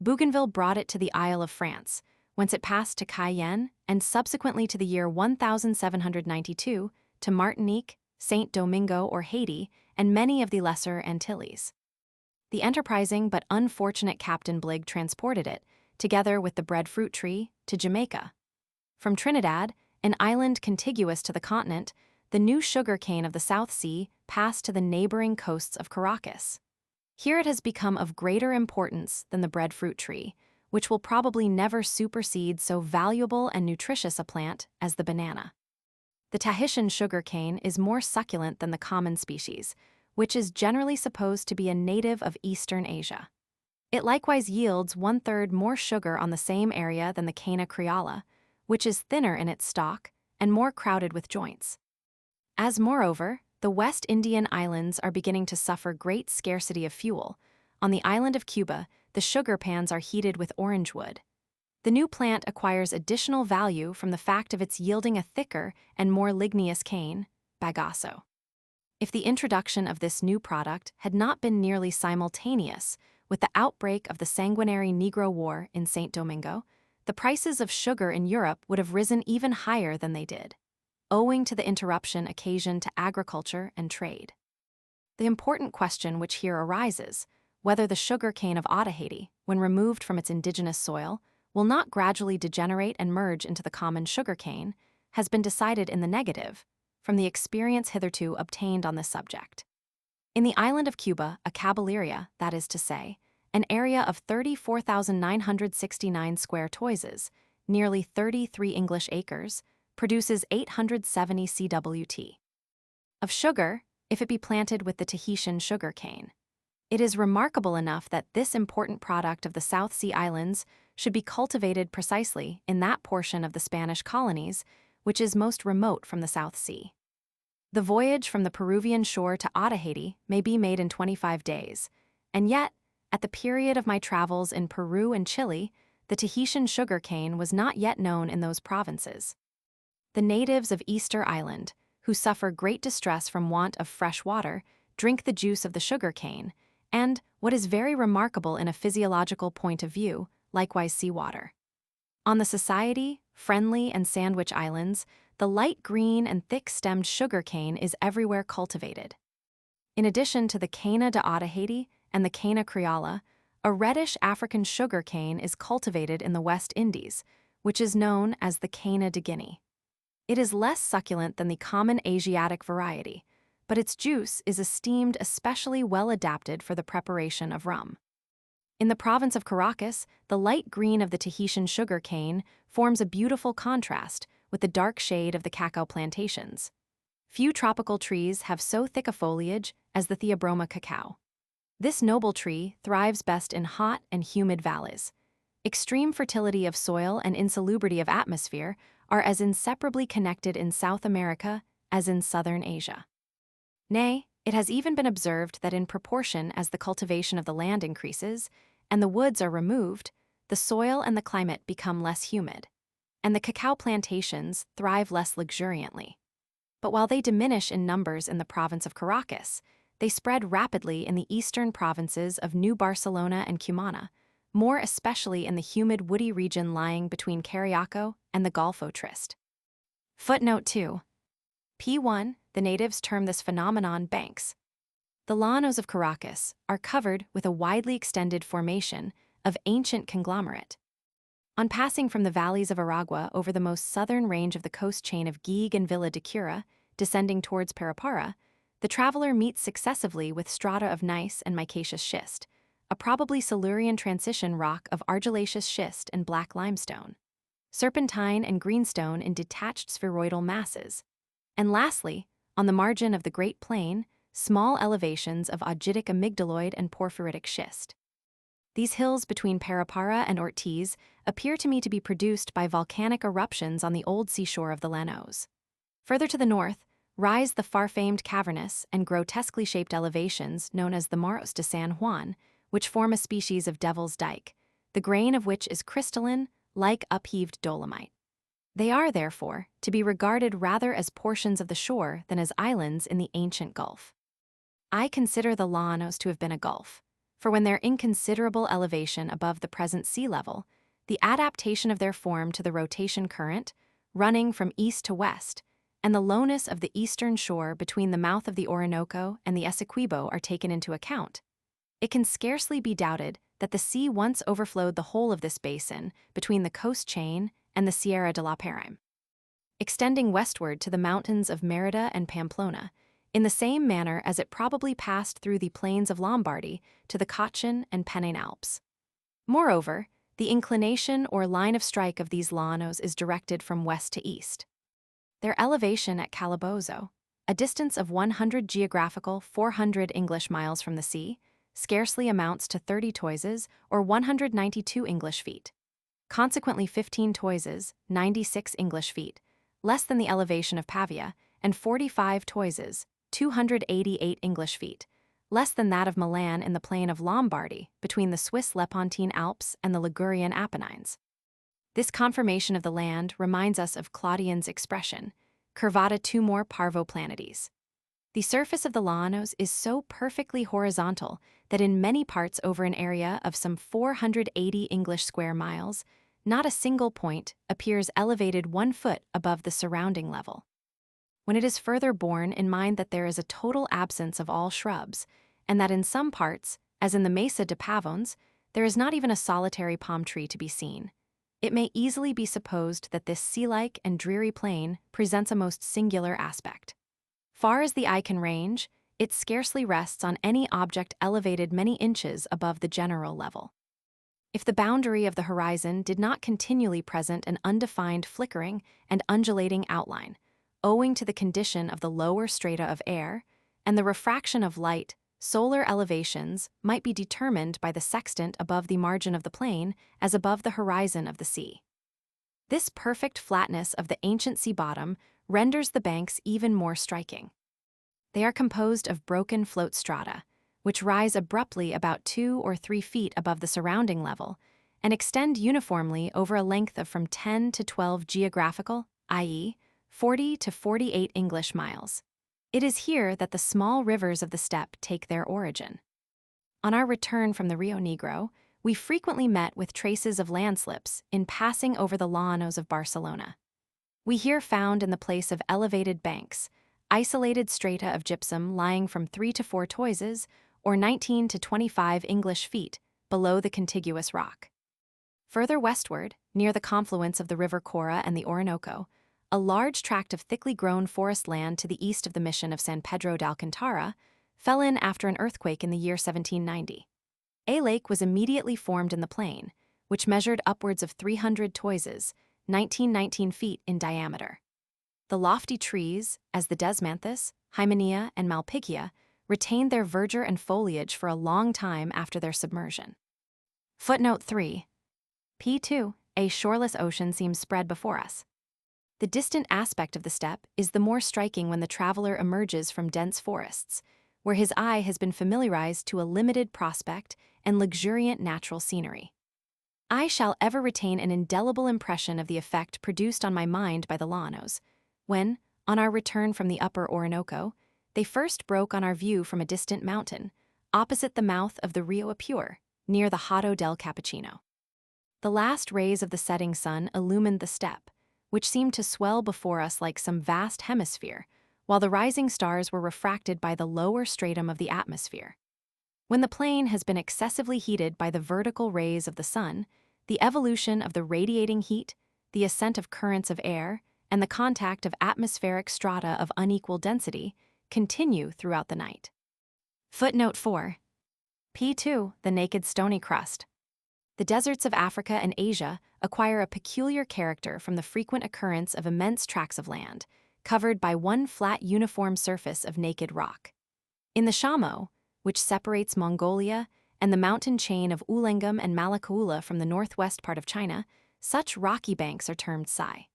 Bougainville brought it to the Isle of France, whence it passed to Cayenne and subsequently to the year 1792 to Martinique, Saint Domingo or Haiti, and many of the Lesser Antilles. The enterprising but unfortunate Captain Bligg transported it, together with the breadfruit tree, to Jamaica. From Trinidad, an island contiguous to the continent, the new sugar cane of the South Sea passed to the neighboring coasts of Caracas. Here it has become of greater importance than the breadfruit tree, which will probably never supersede so valuable and nutritious a plant as the banana. The Tahitian sugar cane is more succulent than the common species, which is generally supposed to be a native of Eastern Asia. It likewise yields 1/3 more sugar on the same area than the Cana creola, which is thinner in its stalk and more crowded with joints. As moreover, the West Indian islands are beginning to suffer great scarcity of fuel, on the island of Cuba, the sugar pans are heated with orange wood. The new plant acquires additional value from the fact of its yielding a thicker and more ligneous cane, bagasso. If the introduction of this new product had not been nearly simultaneous with the outbreak of the sanguinary Negro War in Saint Domingo, the prices of sugar in Europe would have risen even higher than they did, owing to the interruption occasioned to agriculture and trade. The important question which here arises, whether the sugar cane of Otaheite, when removed from its indigenous soil, will not gradually degenerate and merge into the common sugar cane, has been decided in the negative, from the experience hitherto obtained on this subject. In the island of Cuba, a caballeria, that is to say, an area of 34,969 square toises, nearly 33 English acres, produces 870 cwt. Of sugar, if it be planted with the Tahitian sugarcane. It is remarkable enough that this important product of the South Sea Islands should be cultivated precisely in that portion of the Spanish colonies which is most remote from the South Sea. The voyage from the Peruvian shore to Otaheite may be made in 25 days, and yet, at the period of my travels in Peru and Chile, the Tahitian sugarcane was not yet known in those provinces. The natives of Easter Island, who suffer great distress from want of fresh water, drink the juice of the sugarcane, and, what is very remarkable in a physiological point of view, likewise seawater. On the Society, Friendly, and Sandwich Islands, the light green and thick-stemmed sugarcane is everywhere cultivated. In addition to the Cana de Otaheite and the Cana creola, a reddish African sugarcane is cultivated in the West Indies, which is known as the Cana de Guinea. It is less succulent than the common Asiatic variety, but its juice is esteemed especially well adapted for the preparation of rum. In the province of Caracas, the light green of the Tahitian sugar cane forms a beautiful contrast with the dark shade of the cacao plantations. Few tropical trees have so thick a foliage as the Theobroma cacao. This noble tree thrives best in hot and humid valleys. Extreme fertility of soil and insalubrity of atmosphere are as inseparably connected in South America as in Southern Asia. Nay, it has even been observed that in proportion as the cultivation of the land increases and the woods are removed, the soil and the climate become less humid, and the cacao plantations thrive less luxuriantly. But while they diminish in numbers in the province of Caracas, they spread rapidly in the eastern provinces of New Barcelona and Cumana, more especially in the humid woody region lying between Cariaco and the Golfo Triste. Footnote 2. P1. The natives term this phenomenon banks. The llanos of Caracas are covered with a widely extended formation of ancient conglomerate. On passing from the valleys of Aragua over the most southern range of the coast chain of Guigues and Villa de Cura, descending towards Parapara, the traveler meets successively with strata of gneiss and micaceous schist, a probably Silurian transition rock of argillaceous schist and black limestone, serpentine and greenstone in detached spheroidal masses, and lastly, on the margin of the Great Plain, small elevations of augitic amygdaloid and porphyritic schist. These hills between Parapara and Ortiz appear to me to be produced by volcanic eruptions on the old seashore of the Llanos. Further to the north, rise the far-famed cavernous and grotesquely shaped elevations known as the Morros de San Juan, which form a species of Devil's Dyke, the grain of which is crystalline, like upheaved dolomite. They are, therefore, to be regarded rather as portions of the shore than as islands in the ancient Gulf. I consider the Llanos to have been a gulf, for when their inconsiderable elevation above the present sea level, the adaptation of their form to the rotation current, running from east to west, and the lowness of the eastern shore between the mouth of the Orinoco and the Essequibo are taken into account, it can scarcely be doubted that the sea once overflowed the whole of this basin between the coast chain and the Sierra de la Parime, extending westward to the mountains of Merida and Pamplona, in the same manner as it probably passed through the plains of Lombardy to the Cottian and Pennine Alps. Moreover, the inclination or line of strike of these llanos is directed from west to east. Their elevation at Calabozo, a distance of 100 geographical 400 English miles from the sea, scarcely amounts to 30 toises or 192 English feet. Consequently 15 toises, 96 English feet, less than the elevation of Pavia, and 45 toises, 288 English feet, less than that of Milan in the plain of Lombardy between the Swiss Lepontine Alps and the Ligurian Apennines. This conformation of the land reminds us of Claudian's expression, curvata tumor parvo planities. The surface of the llanos is so perfectly horizontal that in many parts over an area of some 480 English square miles, not a single point appears elevated 1 foot above the surrounding level. When it is further borne in mind that there is a total absence of all shrubs, and that in some parts, as in the Mesa de Pavones, there is not even a solitary palm tree to be seen, it may easily be supposed that this sea-like and dreary plain presents a most singular aspect. Far as the eye can range, it scarcely rests on any object elevated many inches above the general level. If the boundary of the horizon did not continually present an undefined flickering and undulating outline, owing to the condition of the lower strata of air, and the refraction of light, solar elevations might be determined by the sextant above the margin of the plain as above the horizon of the sea. This perfect flatness of the ancient sea bottom renders the banks even more striking. They are composed of broken float strata, which rise abruptly about 2 or 3 feet above the surrounding level and extend uniformly over a length of from 10 to 12 geographical, i.e., 40 to 48 English miles. It is here that the small rivers of the steppe take their origin. On our return from the Rio Negro, we frequently met with traces of landslips in passing over the llanos of Barcelona. We here found in the place of elevated banks, isolated strata of gypsum lying from 3 to 4 toises, or 19 to 25 English feet, below the contiguous rock. Further westward, near the confluence of the River Cora and the Orinoco, a large tract of thickly grown forest land to the east of the mission of San Pedro de Alcantara fell in after an earthquake in the year 1790. A lake was immediately formed in the plain, which measured upwards of 300 toises, 19 feet in diameter. The lofty trees, as the desmanthus, hymenaea, and malpighia, retained their verdure and foliage for a long time after their submersion. Footnote 3. P2. A shoreless ocean seems spread before us. The distant aspect of the steppe is the more striking when the traveler emerges from dense forests, where his eye has been familiarized to a limited prospect and luxuriant natural scenery. I shall ever retain an indelible impression of the effect produced on my mind by the llanos, when, on our return from the upper Orinoco, they first broke on our view from a distant mountain, opposite the mouth of the Rio Apure, near the Hato del Cappuccino. The last rays of the setting sun illumined the steppe, which seemed to swell before us like some vast hemisphere, while the rising stars were refracted by the lower stratum of the atmosphere. When the plain has been excessively heated by the vertical rays of the sun, the evolution of the radiating heat, the ascent of currents of air, and the contact of atmospheric strata of unequal density continue throughout the night. Footnote 4. P2. The naked stony crust. The deserts of Africa and Asia acquire a peculiar character from the frequent occurrence of immense tracts of land, covered by one flat uniform surface of naked rock. In the Shamo, which separates Mongolia and the mountain chain of Ulengam and Malekula from the northwest part of China, such rocky banks are termed sai.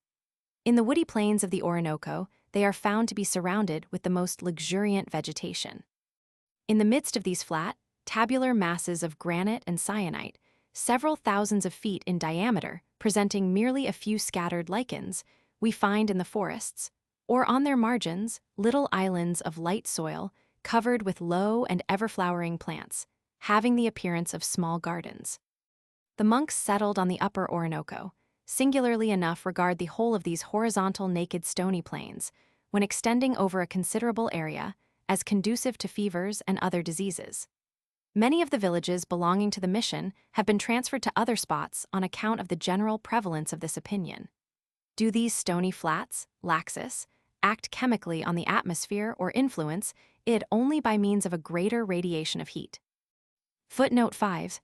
In the woody plains of the Orinoco, they are found to be surrounded with the most luxuriant vegetation. In the midst of these flat, tabular masses of granite and syenite, several thousands of feet in diameter, presenting merely a few scattered lichens, we find in the forests, or on their margins, little islands of light soil covered with low and ever-flowering plants, having the appearance of small gardens. The monks settled on the upper Orinoco, singularly enough regard the whole of these horizontal naked stony plains, when extending over a considerable area, as conducive to fevers and other diseases. Many of the villages belonging to the mission have been transferred to other spots on account of the general prevalence of this opinion. Do these stony flats, laxus, act chemically on the atmosphere or influence it only by means of a greater radiation of heat? Footnote 5.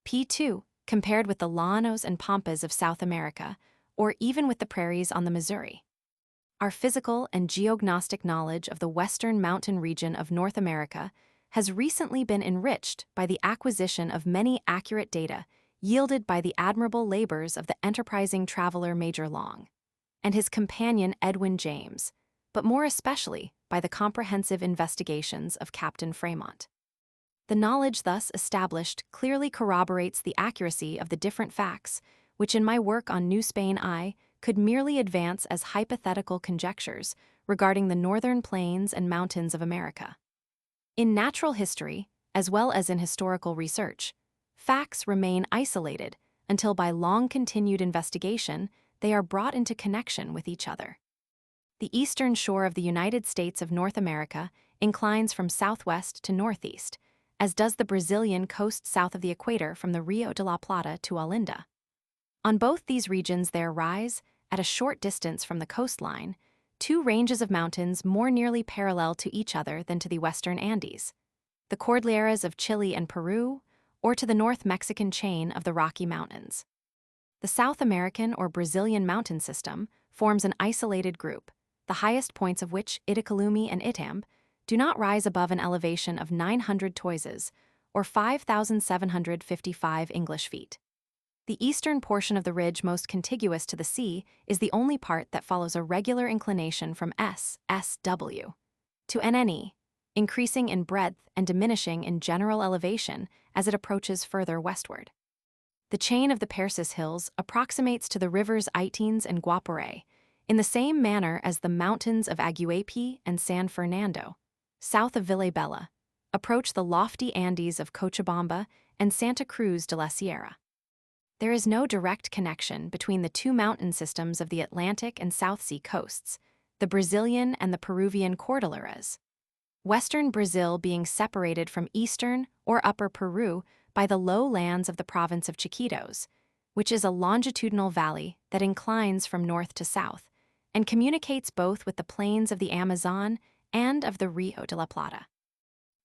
P2. Compared with the llanos and pampas of South America, or even with the prairies on the Missouri. Our physical and geognostic knowledge of the western mountain region of North America has recently been enriched by the acquisition of many accurate data yielded by the admirable labors of the enterprising traveler Major Long and his companion Edwin James, but more especially by the comprehensive investigations of Captain Fremont. The knowledge thus established clearly corroborates the accuracy of the different facts, which in my work on New Spain I could merely advance as hypothetical conjectures regarding the northern plains and mountains of America. In natural history, as well as in historical research, facts remain isolated until by long-continued investigation they are brought into connection with each other. The eastern shore of the United States of North America inclines from southwest to northeast, as does the Brazilian coast south of the equator from the Rio de la Plata to Olinda. On both these regions there rise, at a short distance from the coastline, two ranges of mountains more nearly parallel to each other than to the western Andes, the Cordilleras of Chile and Peru, or to the North Mexican chain of the Rocky Mountains. The South American or Brazilian mountain system forms an isolated group, the highest points of which, Itacolomi and Itamb, do not rise above an elevation of 900 toises, or 5,755 English feet. The eastern portion of the ridge most contiguous to the sea is the only part that follows a regular inclination from SW to NNE, increasing in breadth and diminishing in general elevation as it approaches further westward. The chain of the Persis Hills approximates to the rivers Itines and Guapore, in the same manner as the mountains of Aguape and San Fernando, south of Villabella, approach the lofty Andes of Cochabamba and Santa Cruz de la Sierra. There is no direct connection between the two mountain systems of the Atlantic and South Sea coasts, the Brazilian and the Peruvian Cordilleras. Western Brazil being separated from eastern or upper Peru by the low lands of the province of Chiquitos, which is a longitudinal valley that inclines from north to south and communicates both with the plains of the Amazon and of the Rio de la Plata.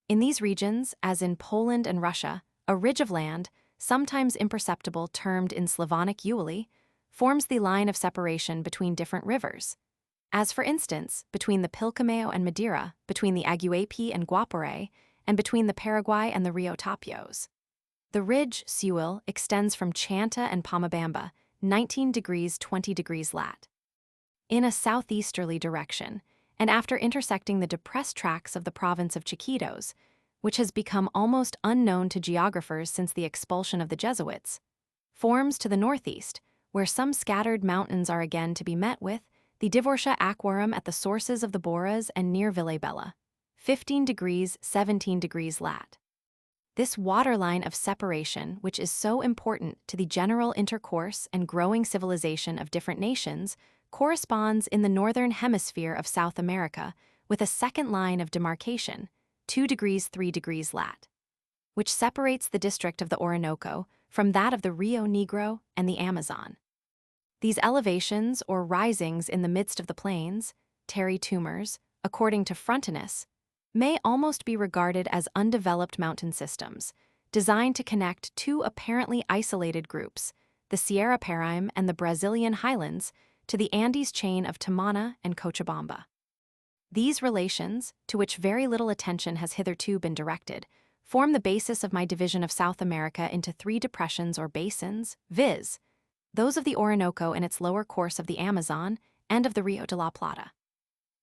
In these regions, as in Poland and Russia, a ridge of land, sometimes imperceptible, termed in Slavonic Uele, forms the line of separation between different rivers, as for instance, between the Pilcomayo and Madeira, between the Aguape and Guapore, and between the Paraguay and the Rio Tapios. The ridge, Sewell, extends from Chanta and Pomabamba, 19 degrees 20 degrees lat. In a southeasterly direction, and after intersecting the depressed tracts of the province of Chiquitos, which has become almost unknown to geographers since the expulsion of the Jesuits, forms to the northeast, where some scattered mountains are again to be met with, the Divortia Aquarum at the sources of the Boras and near Villabella, 15 degrees 17 degrees lat. This waterline of separation, which is so important to the general intercourse and growing civilization of different nations, corresponds in the northern hemisphere of South America with a second line of demarcation, 2 degrees 3 degrees lat, which separates the district of the Orinoco from that of the Rio Negro and the Amazon. These elevations or risings in the midst of the plains, terry tumors, according to Frontinus, may almost be regarded as undeveloped mountain systems, designed to connect two apparently isolated groups, the Sierra Paraime and the Brazilian highlands, to the Andes chain of Tamana and Cochabamba. These relations, to which very little attention has hitherto been directed, form the basis of my division of South America into three depressions or basins, viz., those of the Orinoco in its lower course of the Amazon and of the Rio de la Plata.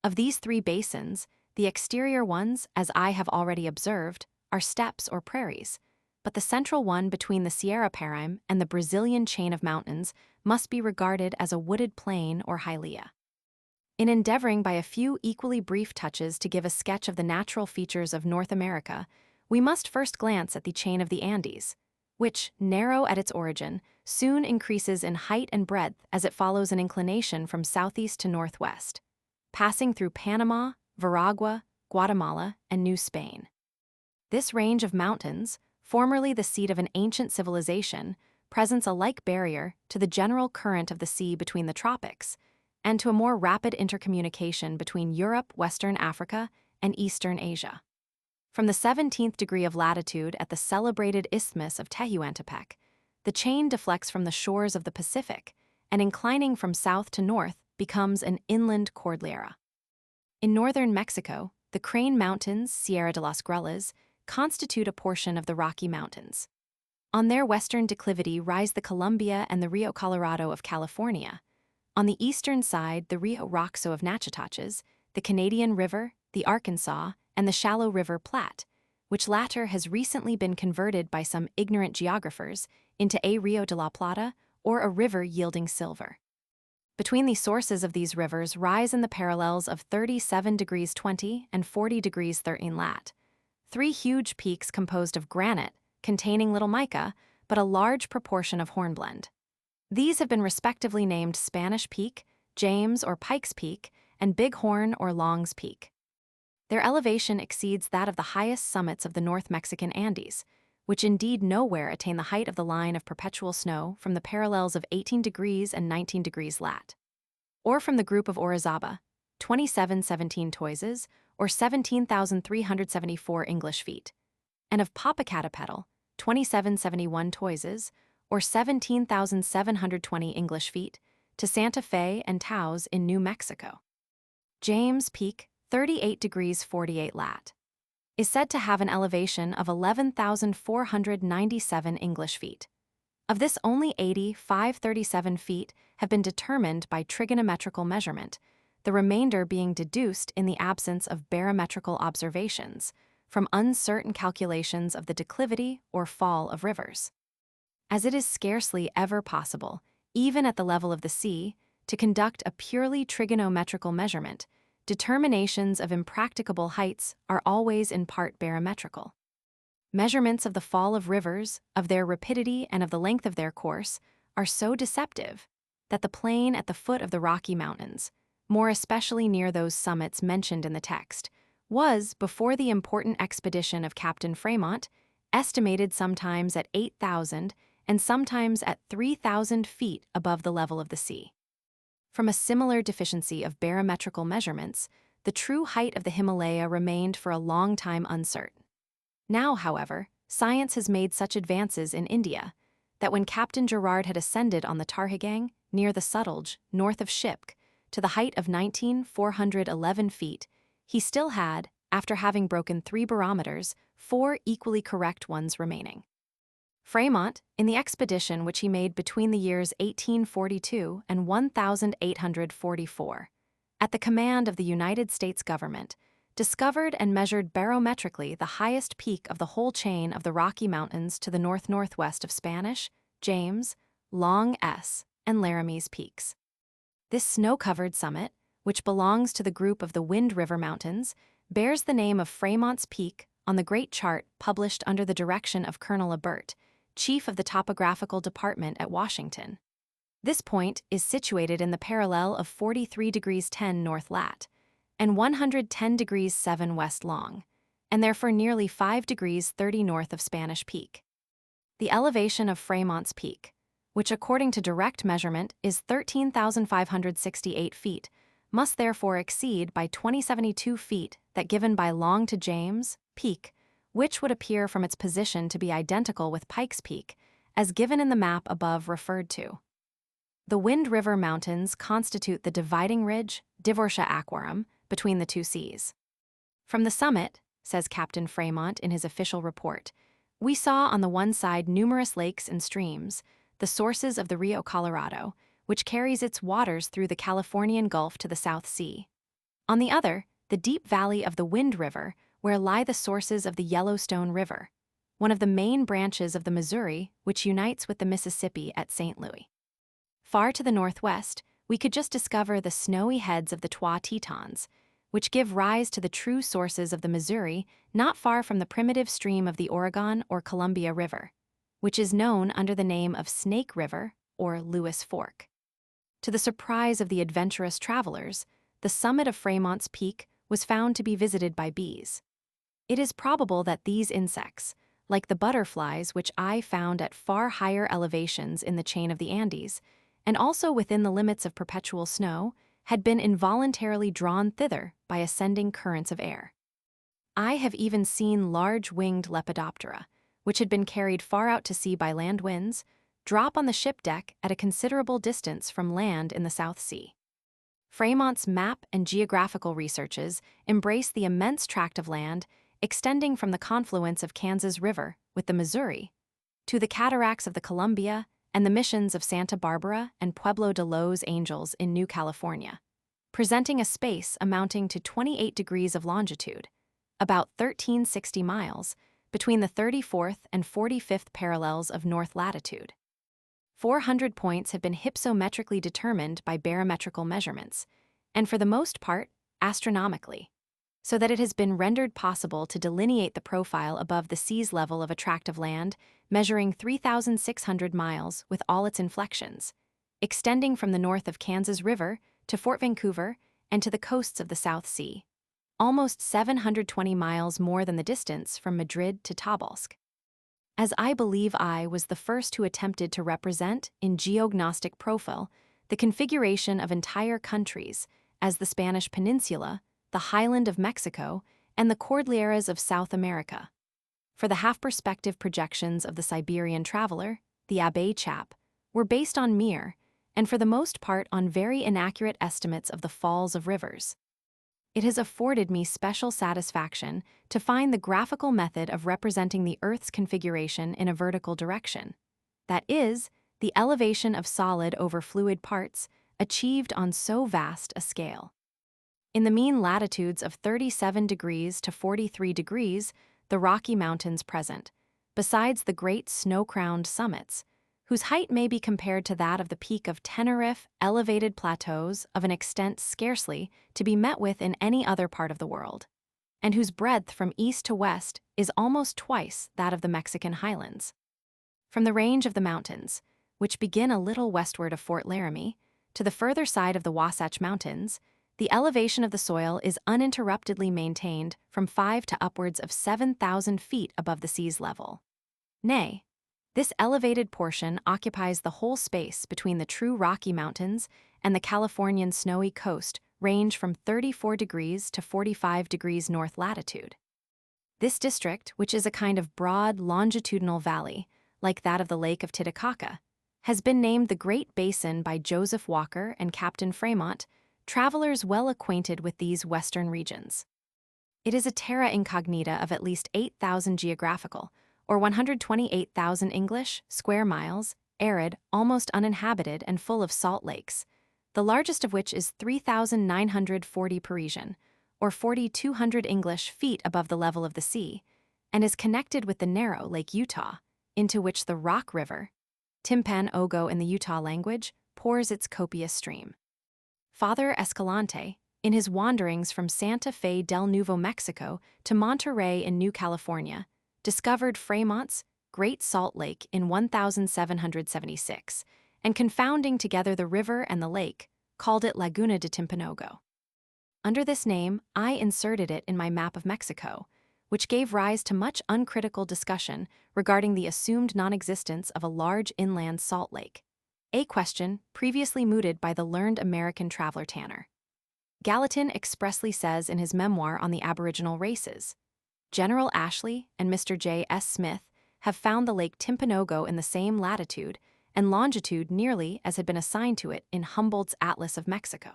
Of these three basins, the exterior ones, as I have already observed, are steppes or prairies, but the central one between the Sierra Paraime and the Brazilian chain of mountains must be regarded as a wooded plain or hylia. In endeavoring by a few equally brief touches to give a sketch of the natural features of North America, we must first glance at the chain of the Andes, which, narrow at its origin, soon increases in height and breadth as it follows an inclination from southeast to northwest, passing through Panama, Veragua, Guatemala, and New Spain. This range of mountains, formerly the seat of an ancient civilization, presents a like barrier to the general current of the sea between the tropics, and to a more rapid intercommunication between Europe, Western Africa, and Eastern Asia. From the 17th degree of latitude at the celebrated Isthmus of Tehuantepec, the chain deflects from the shores of the Pacific, and inclining from south to north becomes an inland cordillera. In northern Mexico, the Crane Mountains, Sierra de las Grullas, constitute a portion of the Rocky Mountains. On their western declivity rise the Columbia and the Rio Colorado of California. On the eastern side, the Rio Roxo of Natchitoches, the Canadian River, the Arkansas, and the shallow River Platte, which latter has recently been converted by some ignorant geographers into a Rio de la Plata, or a river yielding silver. Between the sources of these rivers rise in the parallels of 37 degrees 20 and 40 degrees 13 lat, three huge peaks composed of granite, containing little mica, but a large proportion of hornblende. These have been respectively named Spanish Peak, James or Pike's Peak, and Bighorn or Long's Peak. Their elevation exceeds that of the highest summits of the North Mexican Andes, which indeed nowhere attain the height of the line of perpetual snow from the parallels of 18 degrees and 19 degrees lat, or from the group of Orizaba, 2717 toises, or 17,374 English feet, and of Popocatépetl, 2771 toises, or 17,720 English feet, to Santa Fe and Taos in New Mexico. James Peak, 38 degrees 48 lat, is said to have an elevation of 11,497 English feet. Of this, only 537 feet have been determined by trigonometrical measurement, the remainder being deduced in the absence of barometrical observations from uncertain calculations of the declivity or fall of rivers. As it is scarcely ever possible, even at the level of the sea, to conduct a purely trigonometrical measurement, determinations of impracticable heights are always in part barometrical. Measurements of the fall of rivers, of their rapidity, and of the length of their course are so deceptive that the plain at the foot of the Rocky Mountains, more especially near those summits mentioned in the text, was, before the important expedition of Captain Fremont, estimated sometimes at 8,000 and sometimes at 3,000 feet above the level of the sea. From a similar deficiency of barometrical measurements, the true height of the Himalaya remained for a long time uncertain. Now, however, science has made such advances in India that when Captain Gerard had ascended on the Tarhigang, near the Sutlej, north of Shipk, to the height of 19,411 feet, he still had, after having broken 3 barometers, 4 equally correct ones remaining. Fremont, in the expedition which he made between the years 1842 and 1844, at the command of the United States government, discovered and measured barometrically the highest peak of the whole chain of the Rocky Mountains to the north-northwest of Spanish, James, Long S, and Laramie's peaks. This snow-covered summit, which belongs to the group of the Wind River Mountains, bears the name of Fremont's Peak on the great chart published under the direction of Colonel Abert, chief of the topographical department at Washington. This point is situated in the parallel of 43 degrees 10 north lat and 110 degrees 7 west long, and therefore nearly 5 degrees 30 north of Spanish Peak. The elevation of Fremont's Peak, which according to direct measurement is 13,568 feet, must therefore exceed by 2,072 feet that given by Long to James Peak, which would appear from its position to be identical with Pikes Peak, as given in the map above referred to. The Wind River Mountains constitute the dividing ridge, Divorsha Aquarum, between the two seas. From the summit, says Captain Fremont in his official report, we saw on the one side numerous lakes and streams, the sources of the Rio Colorado, which carries its waters through the Californian Gulf to the South Sea. On the other, the deep valley of the Wind River, where lie the sources of the Yellowstone River, one of the main branches of the Missouri which unites with the Mississippi at St. Louis. Far to the northwest, we could just discover the snowy heads of the Trois Tetons, which give rise to the true sources of the Missouri not far from the primitive stream of the Oregon or Columbia River, which is known under the name of Snake River or Lewis Fork. To the surprise of the adventurous travelers, the summit of Fremont's Peak was found to be visited by bees. It is probable that these insects, like the butterflies which I found at far higher elevations in the chain of the Andes, and also within the limits of perpetual snow, had been involuntarily drawn thither by ascending currents of air. I have even seen large winged Lepidoptera, which had been carried far out to sea by land winds, drop on the ship deck at a considerable distance from land in the South Sea. Fremont's map and geographical researches embrace the immense tract of land extending from the confluence of Kansas River with the Missouri to the cataracts of the Columbia and the missions of Santa Barbara and Pueblo de los Angels in New California, presenting a space amounting to 28 degrees of longitude, about 1,360 miles, between the 34th and 45th parallels of north latitude. 400 points have been hypsometrically determined by barometrical measurements, and for the most part, astronomically, so that it has been rendered possible to delineate the profile above the sea's level of a tract of land measuring 3,600 miles with all its inflections, extending from the north of Kansas River to Fort Vancouver and to the coasts of the South Sea, almost 720 miles more than the distance from Madrid to Tobolsk. As I believe I was the first who attempted to represent, in geognostic profile, the configuration of entire countries as the Spanish Peninsula, the highland of Mexico, and the Cordilleras of South America. For the half-perspective projections of the Siberian traveler, the Abbé Chap, were based on mere, and for the most part on very inaccurate estimates of the falls of rivers. It has afforded me special satisfaction to find the graphical method of representing the Earth's configuration in a vertical direction. That is, the elevation of solid over fluid parts achieved on so vast a scale. In the mean latitudes of 37 degrees to 43 degrees, the Rocky Mountains present, besides the great snow-crowned summits, whose height may be compared to that of the peak of Tenerife, elevated plateaus of an extent scarcely to be met with in any other part of the world, and whose breadth from east to west is almost twice that of the Mexican highlands. From the range of the mountains, which begin a little westward of Fort Laramie, to the further side of the Wasatch Mountains, the elevation of the soil is uninterruptedly maintained from 5 to upwards of 7,000 feet above the sea's level. Nay, this elevated portion occupies the whole space between the true Rocky Mountains and the Californian snowy coast range from 34 degrees to 45 degrees north latitude. This district, which is a kind of broad longitudinal valley, like that of the Lake of Titicaca, has been named the Great Basin by Joseph Walker and Captain Fremont, travelers well acquainted with these western regions. It is a terra incognita of at least 8,000 geographical, or 128,000 English, square miles, arid, almost uninhabited and full of salt lakes, the largest of which is 3,940 Parisian, or 4,200 English feet above the level of the sea, and is connected with the narrow Lake Utah, into which the Rock River, Timpan Ogo in the Utah language, pours its copious stream. Father Escalante, in his wanderings from Santa Fe del Nuevo Mexico to Monterey in New California, discovered Fremont's Great Salt Lake in 1776, and confounding together the river and the lake, called it Laguna de Timpanogo. Under this name, I inserted it in my map of Mexico, which gave rise to much uncritical discussion regarding the assumed non-existence of a large inland salt lake, a question previously mooted by the learned American traveler Tanner. Gallatin expressly says in his memoir on the Aboriginal races, General Ashley and Mr. J. S. Smith have found the Lake Timpanogo in the same latitude and longitude nearly as had been assigned to it in Humboldt's Atlas of Mexico.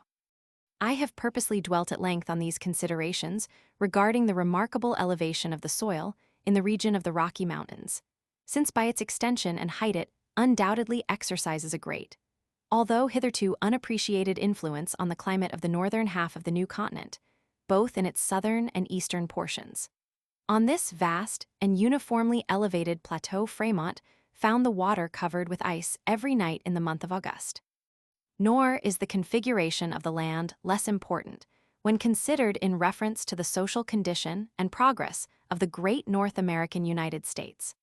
I have purposely dwelt at length on these considerations regarding the remarkable elevation of the soil in the region of the Rocky Mountains, since by its extension and height it undoubtedly exercises a great, although hitherto unappreciated influence on the climate of the northern half of the new continent, both in its southern and eastern portions. On this vast and uniformly elevated plateau Fremont found the water covered with ice every night in the month of August. Nor is the configuration of the land less important when considered in reference to the social condition and progress of the great North American United States.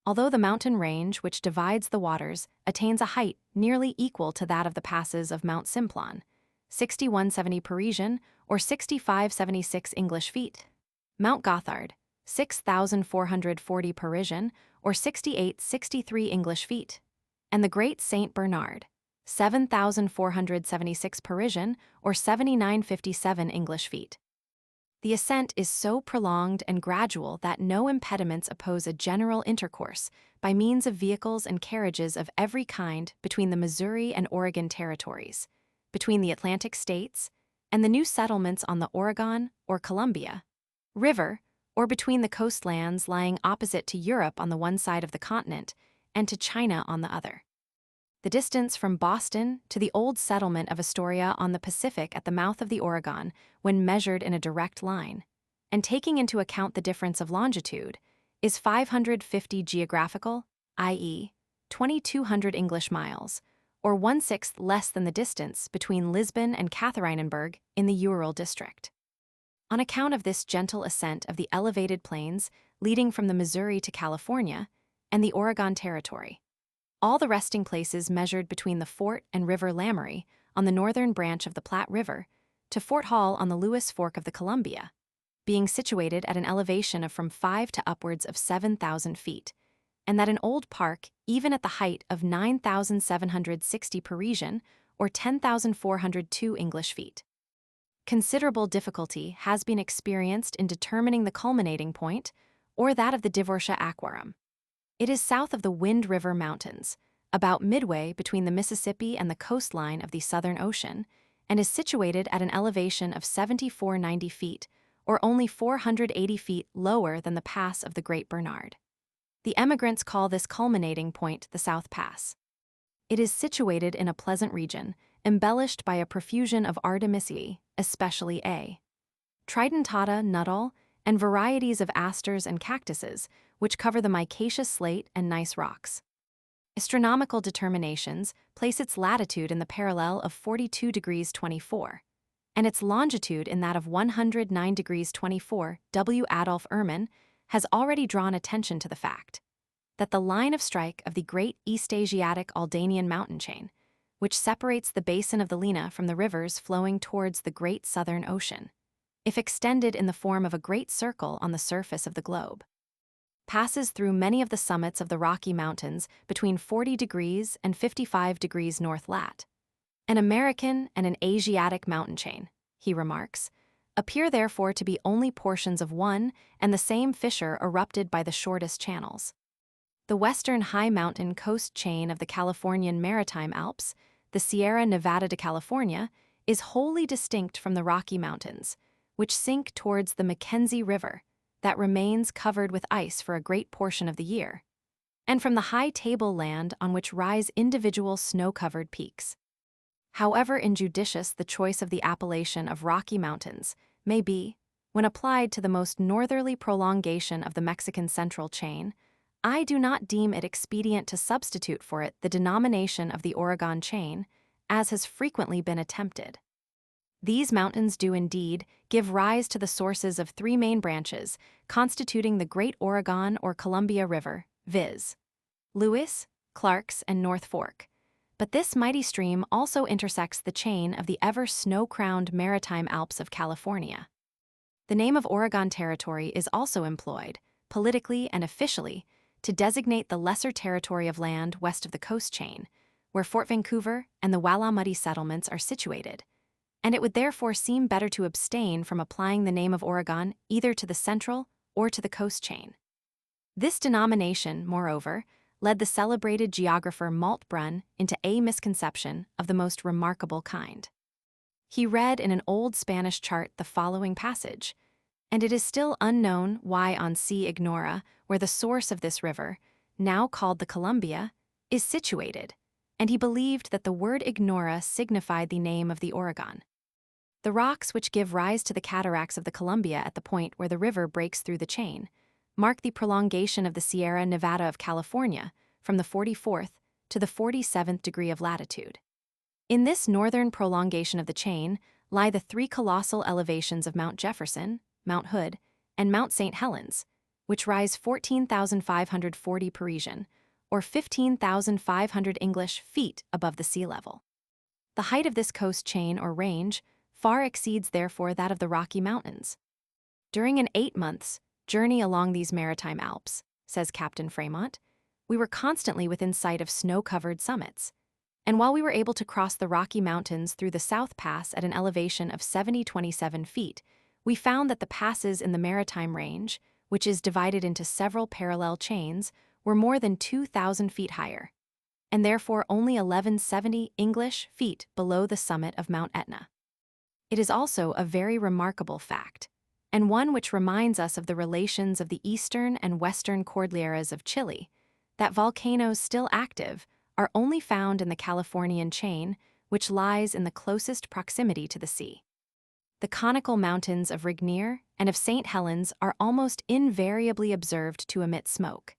Although the mountain range which divides the waters attains a height nearly equal to that of the passes of Mount Simplon, 6,170 Parisian or 6,576 English feet, Mount Gothard, 6,440 Parisian or 6,863 English feet, and the Great St. Bernard, 7,476 Parisian or 7,957 English feet. The ascent is so prolonged and gradual that no impediments oppose a general intercourse by means of vehicles and carriages of every kind between the Missouri and Oregon territories, between the Atlantic states, and the new settlements on the Oregon or Columbia River, or between the coastlands lying opposite to Europe on the one side of the continent and to China on the other. The distance from Boston to the old settlement of Astoria on the Pacific at the mouth of the Oregon, when measured in a direct line, and taking into account the difference of longitude, is 550 geographical, i.e., 2,200 English miles, or 1/6 less than the distance between Lisbon and Katharinenburg in the Ural district. On account of this gentle ascent of the elevated plains leading from the Missouri to California and the Oregon Territory, all the resting places measured between the Fort and River Lamoury on the northern branch of the Platte River to Fort Hall on the Lewis Fork of the Columbia, being situated at an elevation of from 5 to upwards of 7,000 feet, and that an old park, even at the height of 9,760 Parisian or 10,402 English feet. Considerable difficulty has been experienced in determining the culminating point, or that of the Divortia Aquarum. It is south of the Wind River Mountains, about midway between the Mississippi and the coastline of the Southern Ocean, and is situated at an elevation of 7,490 feet, or only 480 feet lower than the pass of the Great Bernard. The emigrants call this culminating point the South Pass. It is situated in a pleasant region, embellished by a profusion of artemisiae, especially A. tridentata, nuttall, and varieties of asters and cactuses, which cover the micaceous slate and gneiss rocks. Astronomical determinations place its latitude in the parallel of 42 degrees 24, and its longitude in that of 109 degrees 24. W. Adolf Ehrman has already drawn attention to the fact that the line of strike of the Great East Asiatic Aldanian mountain chain, which separates the basin of the Lena from the rivers flowing towards the Great Southern Ocean, if extended in the form of a great circle on the surface of the globe, passes through many of the summits of the Rocky Mountains between 40 degrees and 55 degrees north lat. An American and an Asiatic mountain chain, he remarks, appear therefore to be only portions of one and the same fissure erupted by the shortest channels. The western high mountain coast chain of the Californian Maritime Alps, the Sierra Nevada de California, is wholly distinct from the Rocky Mountains, which sink towards the Mackenzie River, that remains covered with ice for a great portion of the year, and from the high tableland on which rise individual snow-covered peaks. However injudicious the choice of the appellation of Rocky Mountains may be, when applied to the most northerly prolongation of the Mexican Central Chain, I do not deem it expedient to substitute for it the denomination of the Oregon Chain, as has frequently been attempted. These mountains do indeed give rise to the sources of three main branches constituting the Great Oregon or Columbia River, viz. Lewis, Clark's, and North Fork. But this mighty stream also intersects the chain of the ever snow-crowned Maritime Alps of California. The name of Oregon Territory is also employed, politically and officially, to designate the lesser territory of land west of the coast chain, where Fort Vancouver and the Walamutty settlements are situated, and it would therefore seem better to abstain from applying the name of Oregon either to the central or to the coast chain. This denomination, moreover, led the celebrated geographer Maltbrun into a misconception of the most remarkable kind. He read in an old Spanish chart the following passage, and it is still unknown why on C. Ignora, where the source of this river, now called the Columbia, is situated, and he believed that the word Ignora signified the name of the Oregon. The rocks which give rise to the cataracts of the Columbia at the point where the river breaks through the chain mark the prolongation of the Sierra Nevada of California from the 44th to the 47th degree of latitude. In this northern prolongation of the chain lie the three colossal elevations of Mount Jefferson, Mount Hood, and Mount St. Helens, which rise 14,540 Parisian, or 15,500 English feet above the sea level. The height of this coast chain or range far exceeds therefore that of the Rocky Mountains. During an 8 months journey along these Maritime Alps, says Captain Fremont, we were constantly within sight of snow-covered summits, and while we were able to cross the Rocky Mountains through the South Pass at an elevation of 7,027 feet, we found that the passes in the Maritime Range, which is divided into several parallel chains, were more than 2,000 feet higher, and therefore only 1,170 English feet below the summit of Mount Etna. It is also a very remarkable fact, and one which reminds us of the relations of the eastern and western cordilleras of Chile, that volcanoes still active are only found in the Californian chain, which lies in the closest proximity to the sea. The conical mountains of Rainier and of St. Helens are almost invariably observed to emit smoke.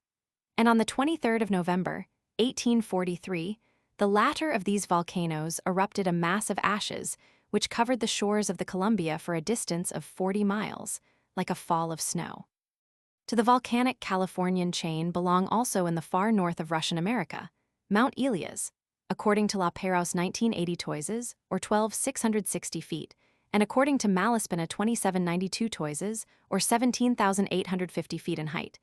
And on the 23rd of November, 1843, the latter of these volcanoes erupted a mass of ashes which covered the shores of the Columbia for a distance of 40 miles, like a fall of snow. To the volcanic Californian chain belong also in the far north of Russian America, Mount Elias, according to La Perouse 1980 toises, or 12,660 feet, and according to Malaspina 2792 toises, or 17,850 feet in height,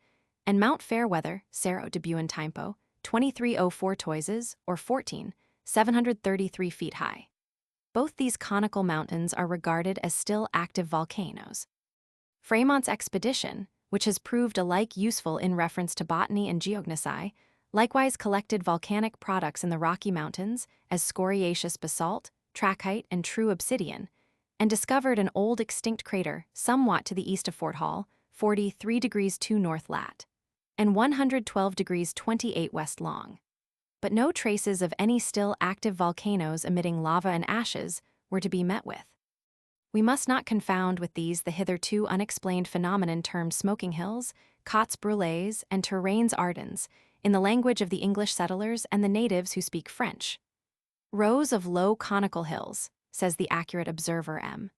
and Mount Fairweather, Cerro de Buen Tiempo, 2304 toises, or 14,733 feet high. Both these conical mountains are regarded as still active volcanoes. Fremont's expedition, which has proved alike useful in reference to botany and geognosy, likewise collected volcanic products in the Rocky Mountains as scoriaceous basalt, trachyte, and true obsidian, and discovered an old extinct crater somewhat to the east of Fort Hall, 43 degrees 2 north lat, and 112 degrees 28 west long. But no traces of any still active volcanoes emitting lava and ashes were to be met with. We must not confound with these the hitherto unexplained phenomenon termed smoking hills, cotes brûlées, and terrains ardents, in the language of the English settlers and the natives who speak French. Rows of low conical hills, says the accurate observer M.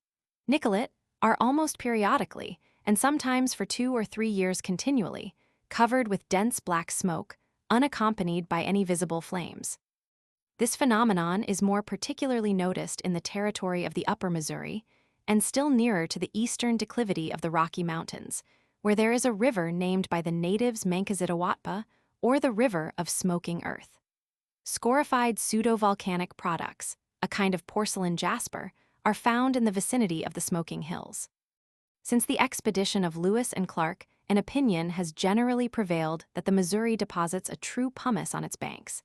Nicolet, are almost periodically, and sometimes for 2 or 3 years continually, covered with dense black smoke, unaccompanied by any visible flames. This phenomenon is more particularly noticed in the territory of the Upper Missouri, and still nearer to the eastern declivity of the Rocky Mountains, where there is a river named by the natives Mankazitawatpa, or the River of Smoking Earth. Scorified pseudo-volcanic products, a kind of porcelain jasper, are found in the vicinity of the Smoking Hills. Since the expedition of Lewis and Clark, an opinion has generally prevailed that the Missouri deposits a true pumice on its banks,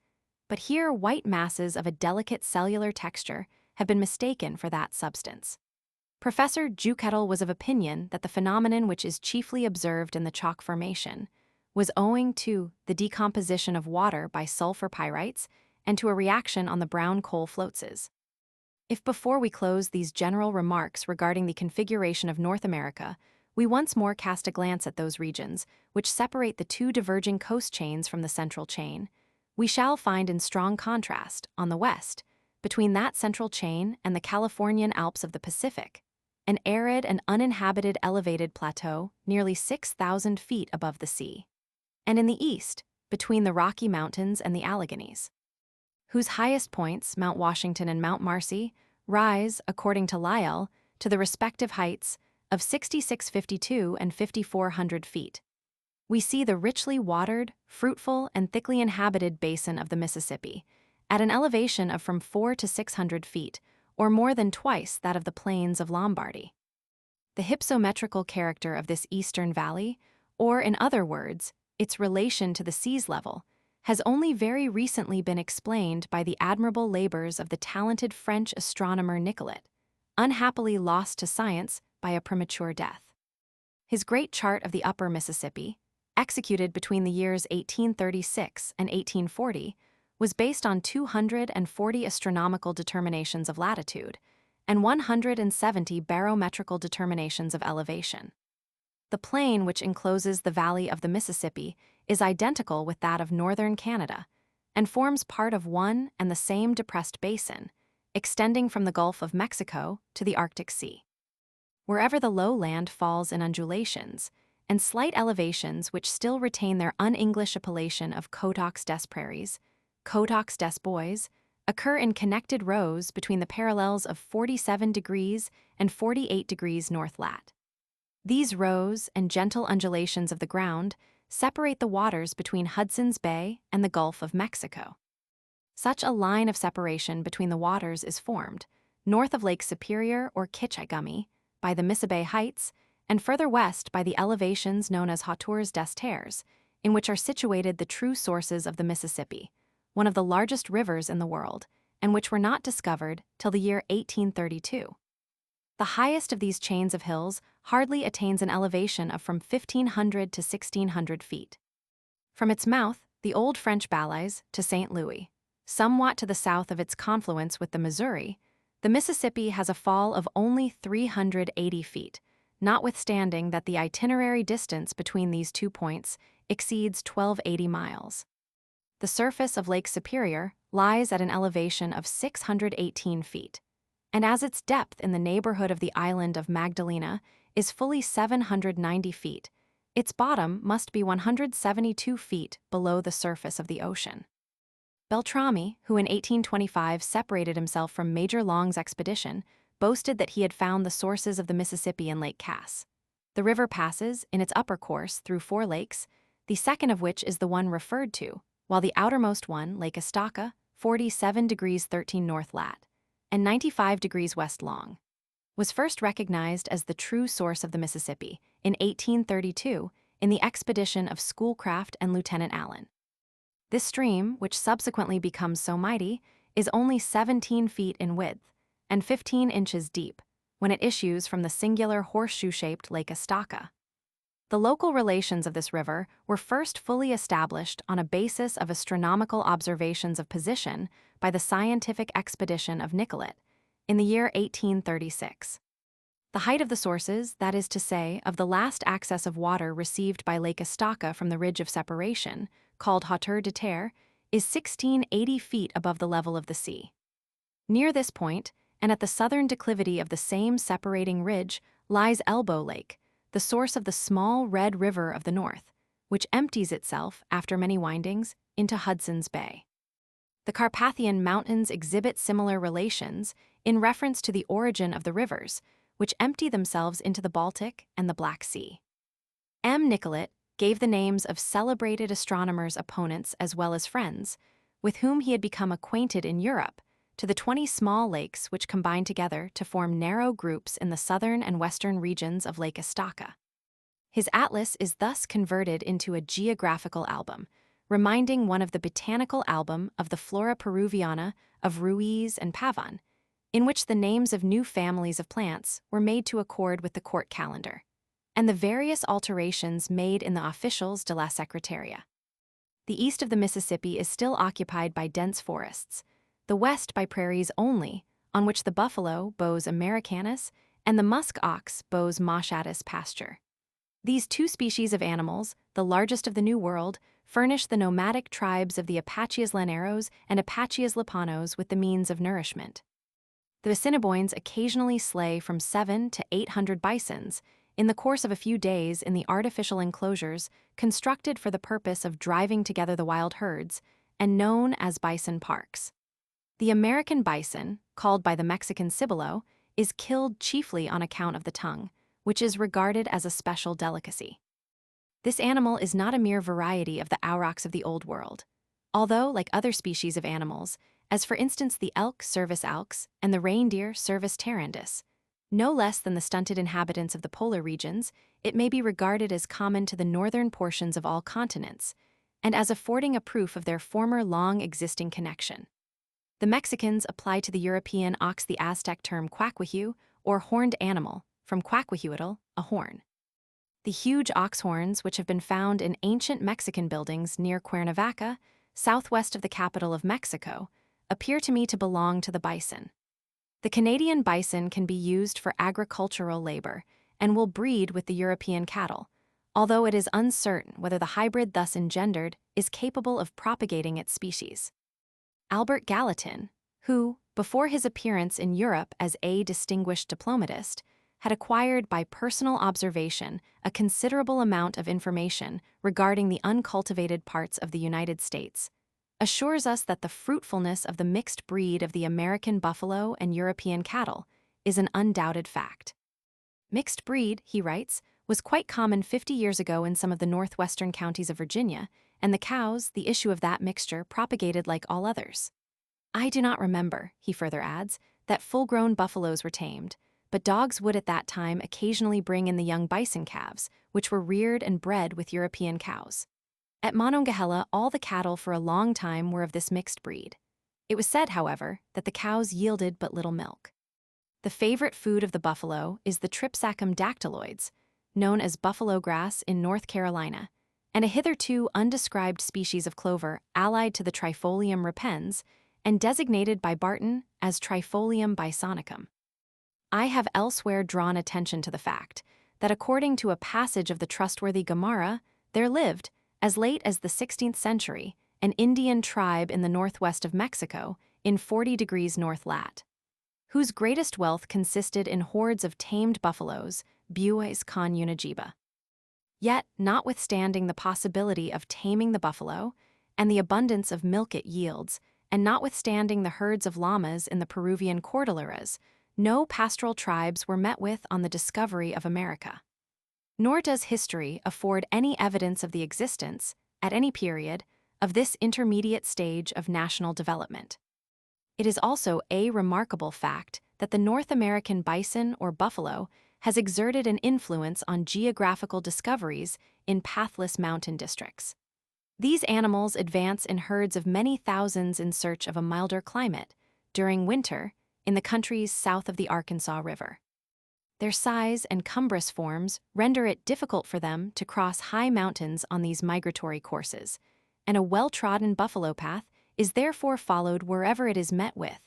but here white masses of a delicate cellular texture have been mistaken for that substance. Professor Jukettle was of opinion that the phenomenon which is chiefly observed in the chalk formation was owing to the decomposition of water by sulfur pyrites and to a reaction on the brown coal floatses. If before we close these general remarks regarding the configuration of North America, we once more cast a glance at those regions which separate the two diverging coast chains from the central chain, we shall find in strong contrast, on the west, between that central chain and the Californian Alps of the Pacific, an arid and uninhabited elevated plateau nearly 6,000 feet above the sea, and in the east, between the Rocky Mountains and the Alleghenies, whose highest points, Mount Washington and Mount Marcy, rise, according to Lyell, to the respective heights of 6,652 and 5,400 feet. We see the richly watered, fruitful, and thickly inhabited basin of the Mississippi, at an elevation of from 400 to 600 feet, or more than twice that of the plains of Lombardy. The hypsometrical character of this eastern valley, or in other words, its relation to the sea's level, has only very recently been explained by the admirable labors of the talented French astronomer Nicolet, unhappily lost to science by a premature death. His great chart of the upper Mississippi, executed between the years 1836 and 1840, was based on 240 astronomical determinations of latitude and 170 barometrical determinations of elevation. The plain which encloses the valley of the Mississippi is identical with that of northern Canada and forms part of one and the same depressed basin, extending from the Gulf of Mexico to the Arctic Sea. Wherever the low land falls in undulations, and slight elevations which still retain their un-English appellation of Cotox des Prairies, Cotox des Bois, occur in connected rows between the parallels of 47 degrees and 48 degrees north lat. These rows and gentle undulations of the ground separate the waters between Hudson's Bay and the Gulf of Mexico. Such a line of separation between the waters is formed, north of Lake Superior or Kitchigummy, by the Mississippi Heights, and further west by the elevations known as Hauteurs des Terres, in which are situated the true sources of the Mississippi, one of the largest rivers in the world, and which were not discovered till the year 1832. The highest of these chains of hills hardly attains an elevation of from 1,500 to 1,600 feet. From its mouth, the old French Ballets, to St. Louis, somewhat to the south of its confluence with the Missouri, the Mississippi has a fall of only 380 feet, notwithstanding that the itinerary distance between these 2 points exceeds 1,280 miles. The surface of Lake Superior lies at an elevation of 618 feet, and as its depth in the neighborhood of the island of Magdalena is fully 790 feet, its bottom must be 172 feet below the surface of the ocean. Beltrami, who in 1825 separated himself from Major Long's expedition, boasted that he had found the sources of the Mississippi in Lake Cass. The river passes, in its upper course, through 4 lakes, the second of which is the one referred to, while the outermost one, Lake Estaca, 47 degrees 13 north lat, and 95 degrees west long, was first recognized as the true source of the Mississippi in 1832 in the expedition of Schoolcraft and Lieutenant Allen. This stream, which subsequently becomes so mighty, is only 17 feet in width, and 15 inches deep, when it issues from the singular horseshoe-shaped Lake Estaca. The local relations of this river were first fully established on a basis of astronomical observations of position by the scientific expedition of Nicolet in the year 1836. The height of the sources, that is to say, of the last access of water received by Lake Estaca from the ridge of separation, called Hauteur de Terre, is 1680 feet above the level of the sea. Near this point, and at the southern declivity of the same separating ridge, lies Elbow Lake, the source of the small Red River of the north, which empties itself, after many windings, into Hudson's Bay. The Carpathian Mountains exhibit similar relations in reference to the origin of the rivers, which empty themselves into the Baltic and the Black Sea. M. Nicolet gave the names of celebrated astronomers' opponents as well as friends, with whom he had become acquainted in Europe, to the 20 small lakes which combine together to form narrow groups in the southern and western regions of Lake Estaca. His atlas is thus converted into a geographical album, reminding one of the botanical album of the Flora Peruviana of Ruiz and Pavon, in which the names of new families of plants were made to accord with the court calendar, and the various alterations made in the Officials de la Secretaria. The east of the Mississippi is still occupied by dense forests, the west by prairies only, on which the buffalo, Bos americanus, and the musk ox, Bos moschatus, pasture. These two species of animals, the largest of the New World, furnish the nomadic tribes of the Apaches llaneros and Apaches lipanos with the means of nourishment. The Assiniboines occasionally slay from 700 to 800 bisons in the course of a few days in the artificial enclosures constructed for the purpose of driving together the wild herds and known as bison parks. The American bison, called by the Mexican cibolo, is killed chiefly on account of the tongue, which is regarded as a special delicacy. This animal is not a mere variety of the aurochs of the Old World, although, like other species of animals, as for instance the elk Cervus aux and the reindeer Cervus tarandus, no less than the stunted inhabitants of the polar regions, it may be regarded as common to the northern portions of all continents, and as affording a proof of their former long-existing connection. The Mexicans apply to the European ox the Aztec term quackwahu, or horned animal, from quackwahuitl, a horn. The huge ox horns, which have been found in ancient Mexican buildings near Cuernavaca, southwest of the capital of Mexico, appear to me to belong to the bison. The Canadian bison can be used for agricultural labor and will breed with the European cattle, although it is uncertain whether the hybrid thus engendered is capable of propagating its species. Albert Gallatin, who, before his appearance in Europe as a distinguished diplomatist, had acquired by personal observation a considerable amount of information regarding the uncultivated parts of the United States, assures us that the fruitfulness of the mixed breed of the American buffalo and European cattle is an undoubted fact. Mixed breed, he writes, was quite common 50 years ago in some of the northwestern counties of Virginia, and the cows, the issue of that mixture, propagated like all others. I do not remember, he further adds, that full-grown buffaloes were tamed, but dogs would at that time occasionally bring in the young bison calves, which were reared and bred with European cows. At Monongahela, all the cattle for a long time were of this mixed breed. It was said, however, that the cows yielded but little milk. The favorite food of the buffalo is the Tripsacum dactyloides, known as buffalo grass in North Carolina, and a hitherto undescribed species of clover allied to the Trifolium repens and designated by Barton as Trifolium bisonicum. I have elsewhere drawn attention to the fact that according to a passage of the trustworthy Gemara, there lived, as late as the 16th century, an Indian tribe in the northwest of Mexico in 40 degrees north lat, whose greatest wealth consisted in hordes of tamed buffaloes, bueyes con unigiba. Yet, notwithstanding the possibility of taming the buffalo and the abundance of milk it yields, and notwithstanding the herds of llamas in the Peruvian Cordilleras, no pastoral tribes were met with on the discovery of America. Nor does history afford any evidence of the existence, at any period, of this intermediate stage of national development. It is also a remarkable fact that the North American bison or buffalo has exerted an influence on geographical discoveries in pathless mountain districts. These animals advance in herds of many thousands in search of a milder climate, during winter, in the countries south of the Arkansas River. Their size and cumbrous forms render it difficult for them to cross high mountains on these migratory courses, and a well-trodden buffalo path is therefore followed wherever it is met with,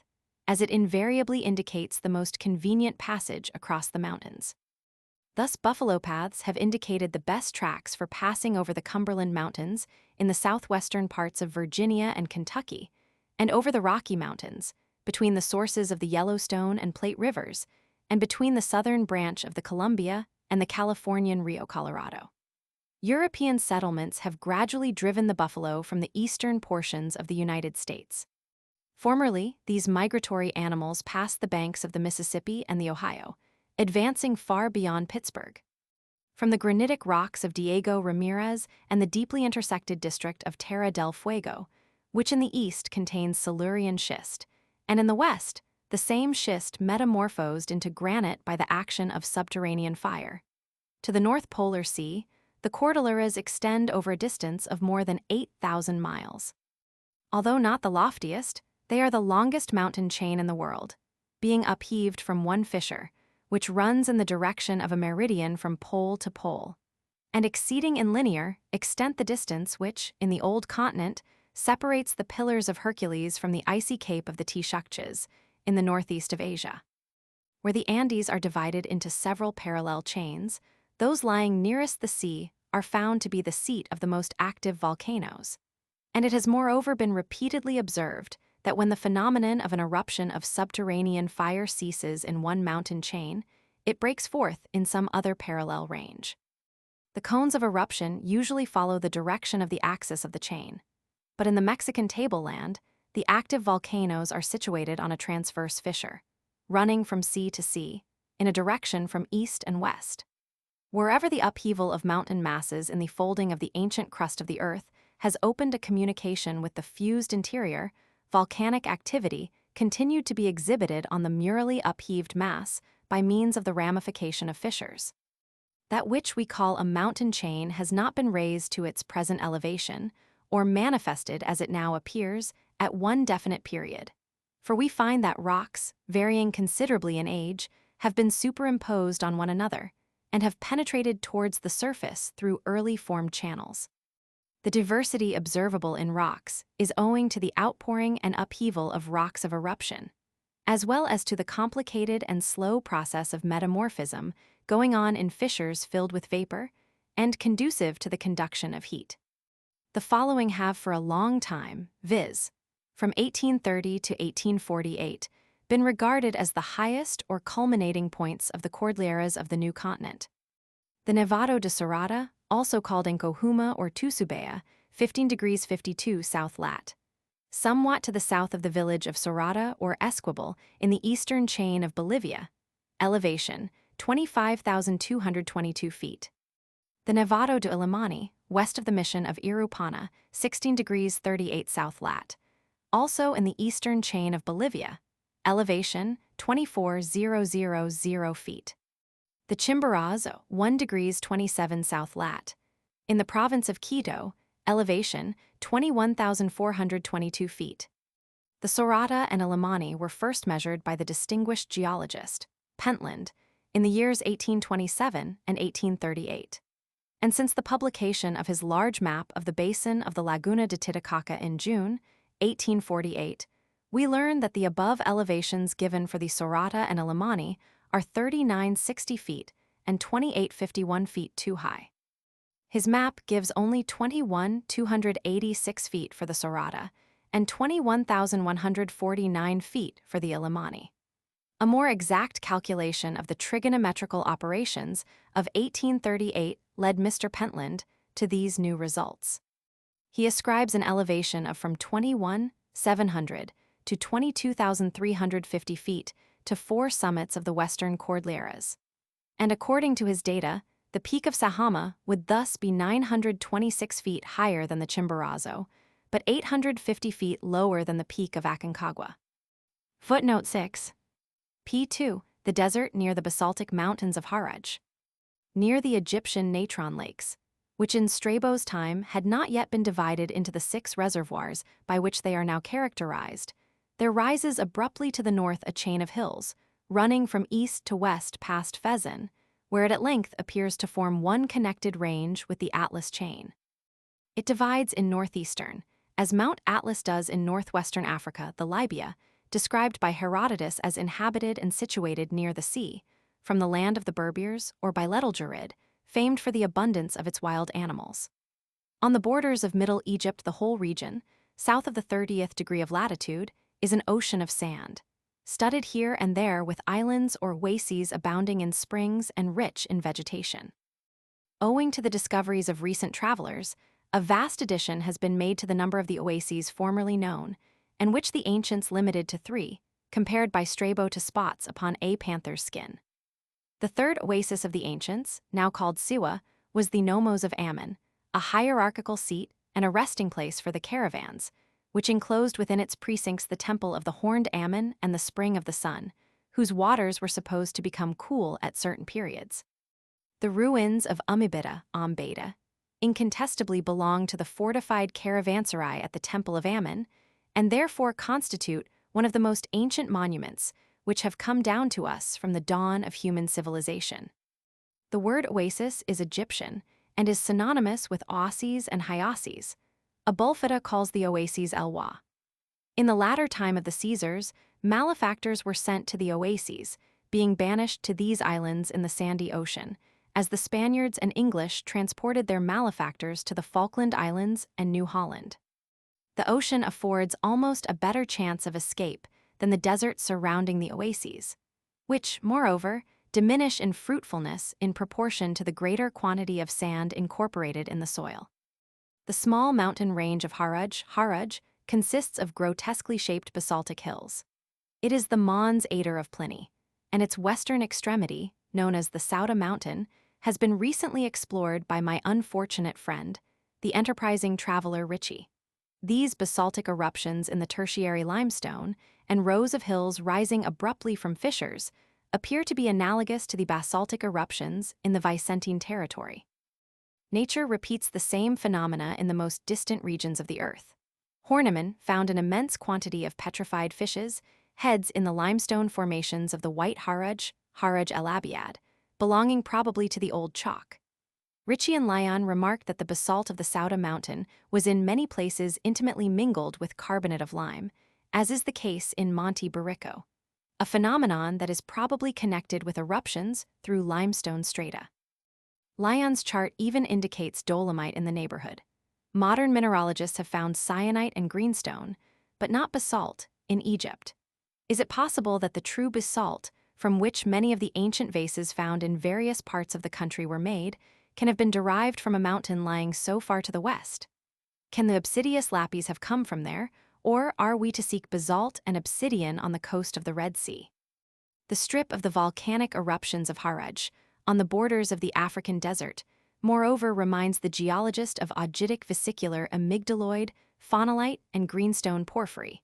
as it invariably indicates the most convenient passage across the mountains. Thus, buffalo paths have indicated the best tracks for passing over the Cumberland Mountains in the southwestern parts of Virginia and Kentucky, and over the Rocky Mountains, between the sources of the Yellowstone and Plate Rivers, and between the southern branch of the Columbia and the Californian Rio Colorado. European settlements have gradually driven the buffalo from the eastern portions of the United States. Formerly, these migratory animals passed the banks of the Mississippi and the Ohio, advancing far beyond Pittsburgh. From the granitic rocks of Diego Ramirez and the deeply intersected district of Terra del Fuego, which in the east contains Silurian schist, and in the west, the same schist metamorphosed into granite by the action of subterranean fire. To the North Polar Sea, the Cordilleras extend over a distance of more than 8,000 miles. Although not the loftiest, they are the longest mountain chain in the world, being upheaved from one fissure, which runs in the direction of a meridian from pole to pole, and exceeding in linear extent the distance which, in the old continent, separates the Pillars of Hercules from the icy cape of the Taishaktches in the northeast of Asia. Where the Andes are divided into several parallel chains, those lying nearest the sea are found to be the seat of the most active volcanoes, and it has moreover been repeatedly observed that when the phenomenon of an eruption of subterranean fire ceases in one mountain chain, it breaks forth in some other parallel range. The cones of eruption usually follow the direction of the axis of the chain, but in the Mexican tableland, the active volcanoes are situated on a transverse fissure, running from sea to sea, in a direction from east and west. Wherever the upheaval of mountain masses in the folding of the ancient crust of the earth has opened a communication with the fused interior, volcanic activity continued to be exhibited on the murally upheaved mass by means of the ramification of fissures. That which we call a mountain chain has not been raised to its present elevation, or manifested as it now appears, at one definite period. For we find that rocks, varying considerably in age, have been superimposed on one another, and have penetrated towards the surface through early formed channels. The diversity observable in rocks is owing to the outpouring and upheaval of rocks of eruption, as well as to the complicated and slow process of metamorphism going on in fissures filled with vapor and conducive to the conduction of heat. The following have for a long time, viz., from 1830 to 1848, been regarded as the highest or culminating points of the Cordilleras of the new continent. The Nevado de Sorata, also called Encohuma or Tusubea, 15 degrees 52 south lat. Somewhat to the south of the village of Sorata or Esquivel in the eastern chain of Bolivia, elevation 25,222 feet. The Nevado de Illimani, west of the mission of Irupana, 16 degrees 38 south lat. Also in the eastern chain of Bolivia, elevation 24,000 feet. The Chimborazo, 1 degrees 27 south lat. In the province of Quito, elevation 21,422 feet. The Sorata and Illimani were first measured by the distinguished geologist, Pentland, in the years 1827 and 1838. And since the publication of his large map of the basin of the Laguna de Titicaca in June 1848, we learn that the above elevations given for the Sorata and Illimani are 3,960 feet and 2,851 feet too high. His map gives only 21,286 feet for the Sorata and 21,149 feet for the Illimani. A more exact calculation of the trigonometrical operations of 1838 led Mr. Pentland to these new results. He ascribes an elevation of from 21,700 to 22,350 feet to 4 summits of the western Cordilleras. And according to his data, the peak of Sajama would thus be 926 feet higher than the Chimborazo, but 850 feet lower than the peak of Aconcagua. Footnote 6. P2, the desert near the basaltic mountains of Haraj. Near the Egyptian Natron Lakes, which in Strabo's time had not yet been divided into the 6 reservoirs by which they are now characterized, there rises abruptly to the north a chain of hills, running from east to west past Fezzan, where it at length appears to form one connected range with the Atlas chain. It divides in northeastern, as Mount Atlas does in northwestern Africa, the Libya, described by Herodotus as inhabited and situated near the sea, from the land of the Berbirs or Biletal-Jerid, famed for the abundance of its wild animals. On the borders of Middle Egypt, the whole region, south of the 30th degree of latitude, is an ocean of sand, studded here and there with islands or oases abounding in springs and rich in vegetation. Owing to the discoveries of recent travelers, a vast addition has been made to the number of the oases formerly known, and which the ancients limited to 3, compared by Strabo to spots upon a panther's skin. The third oasis of the ancients, now called Siwa, was the Nomos of Ammon, a hierarchical seat and a resting place for the caravans, which enclosed within its precincts the temple of the horned Ammon and the spring of the sun, whose waters were supposed to become cool at certain periods. The ruins of Umibita, Ambeta, incontestably belong to the fortified caravanserai at the temple of Ammon, and therefore constitute one of the most ancient monuments which have come down to us from the dawn of human civilization. The word oasis is Egyptian and is synonymous with oases and hyasis. Abulfeda calls the oases elwa. In the latter time of the Caesars, malefactors were sent to the oases, being banished to these islands in the sandy ocean, as the Spaniards and English transported their malefactors to the Falkland Islands and New Holland. The ocean affords almost a better chance of escape than the deserts surrounding the oases, which, moreover, diminish in fruitfulness in proportion to the greater quantity of sand incorporated in the soil. The small mountain range of Haraj consists of grotesquely shaped basaltic hills. It is the Mons Ader of Pliny, and its western extremity, known as the Sauda Mountain, has been recently explored by my unfortunate friend, the enterprising traveler Ritchie. These basaltic eruptions in the tertiary limestone and rows of hills rising abruptly from fissures appear to be analogous to the basaltic eruptions in the Vicentine territory. Nature repeats the same phenomena in the most distant regions of the earth. Horniman found an immense quantity of petrified fishes, heads in the limestone formations of the White Haraj el Abiad, belonging probably to the Old Chalk. Ritchie and Lyon remarked that the basalt of the Sauda Mountain was in many places intimately mingled with carbonate of lime, as is the case in Monte Barrico, a phenomenon that is probably connected with eruptions through limestone strata. Lyon's chart even indicates dolomite in the neighborhood. Modern mineralogists have found syenite and greenstone, but not basalt, in Egypt. Is it possible that the true basalt, from which many of the ancient vases found in various parts of the country were made, can have been derived from a mountain lying so far to the west? Can the obsidious lapis have come from there, or are we to seek basalt and obsidian on the coast of the Red Sea? The strip of the volcanic eruptions of Haraj, on the borders of the African desert, moreover reminds the geologist of augitic vesicular amygdaloid, faunolite, and greenstone porphyry,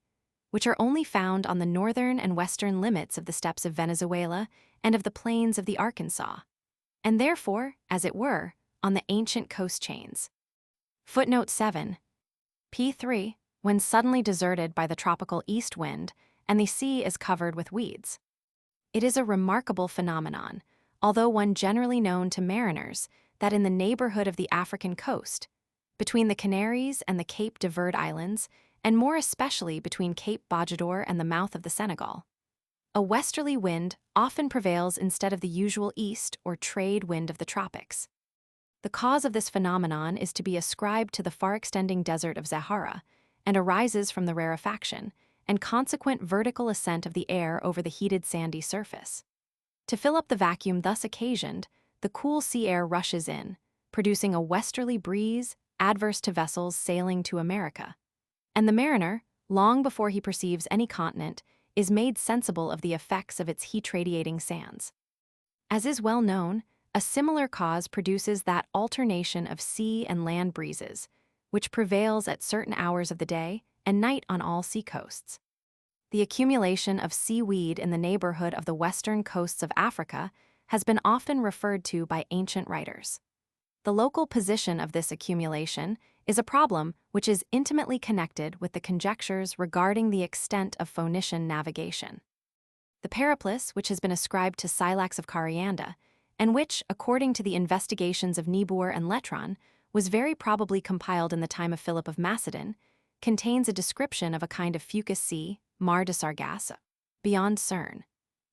which are only found on the northern and western limits of the steppes of Venezuela and of the plains of the Arkansas, and therefore, as it were, on the ancient coast chains. Footnote 7. P3, when suddenly deserted by the tropical east wind and the sea is covered with weeds. It is a remarkable phenomenon, although one generally known to mariners, that in the neighborhood of the African coast, between the Canaries and the Cape de Verde Islands, and more especially between Cape Bajador and the mouth of the Senegal, a westerly wind often prevails instead of the usual east or trade wind of the tropics. The cause of this phenomenon is to be ascribed to the far-extending desert of Sahara, and arises from the rarefaction and consequent vertical ascent of the air over the heated sandy surface. To fill up the vacuum thus occasioned, the cool sea air rushes in, producing a westerly breeze adverse to vessels sailing to America. And the mariner, long before he perceives any continent, is made sensible of the effects of its heat-radiating sands. As is well known, a similar cause produces that alternation of sea and land breezes, which prevails at certain hours of the day and night on all seacoasts. The accumulation of seaweed in the neighborhood of the western coasts of Africa has been often referred to by ancient writers. The local position of this accumulation is a problem which is intimately connected with the conjectures regarding the extent of Phoenician navigation. The Periplus, which has been ascribed to Scylax of Carianda, and which, according to the investigations of Niebuhr and Letron, was very probably compiled in the time of Philip of Macedon, contains a description of a kind of fucus sea, Mar de Sargasso, beyond Cerne.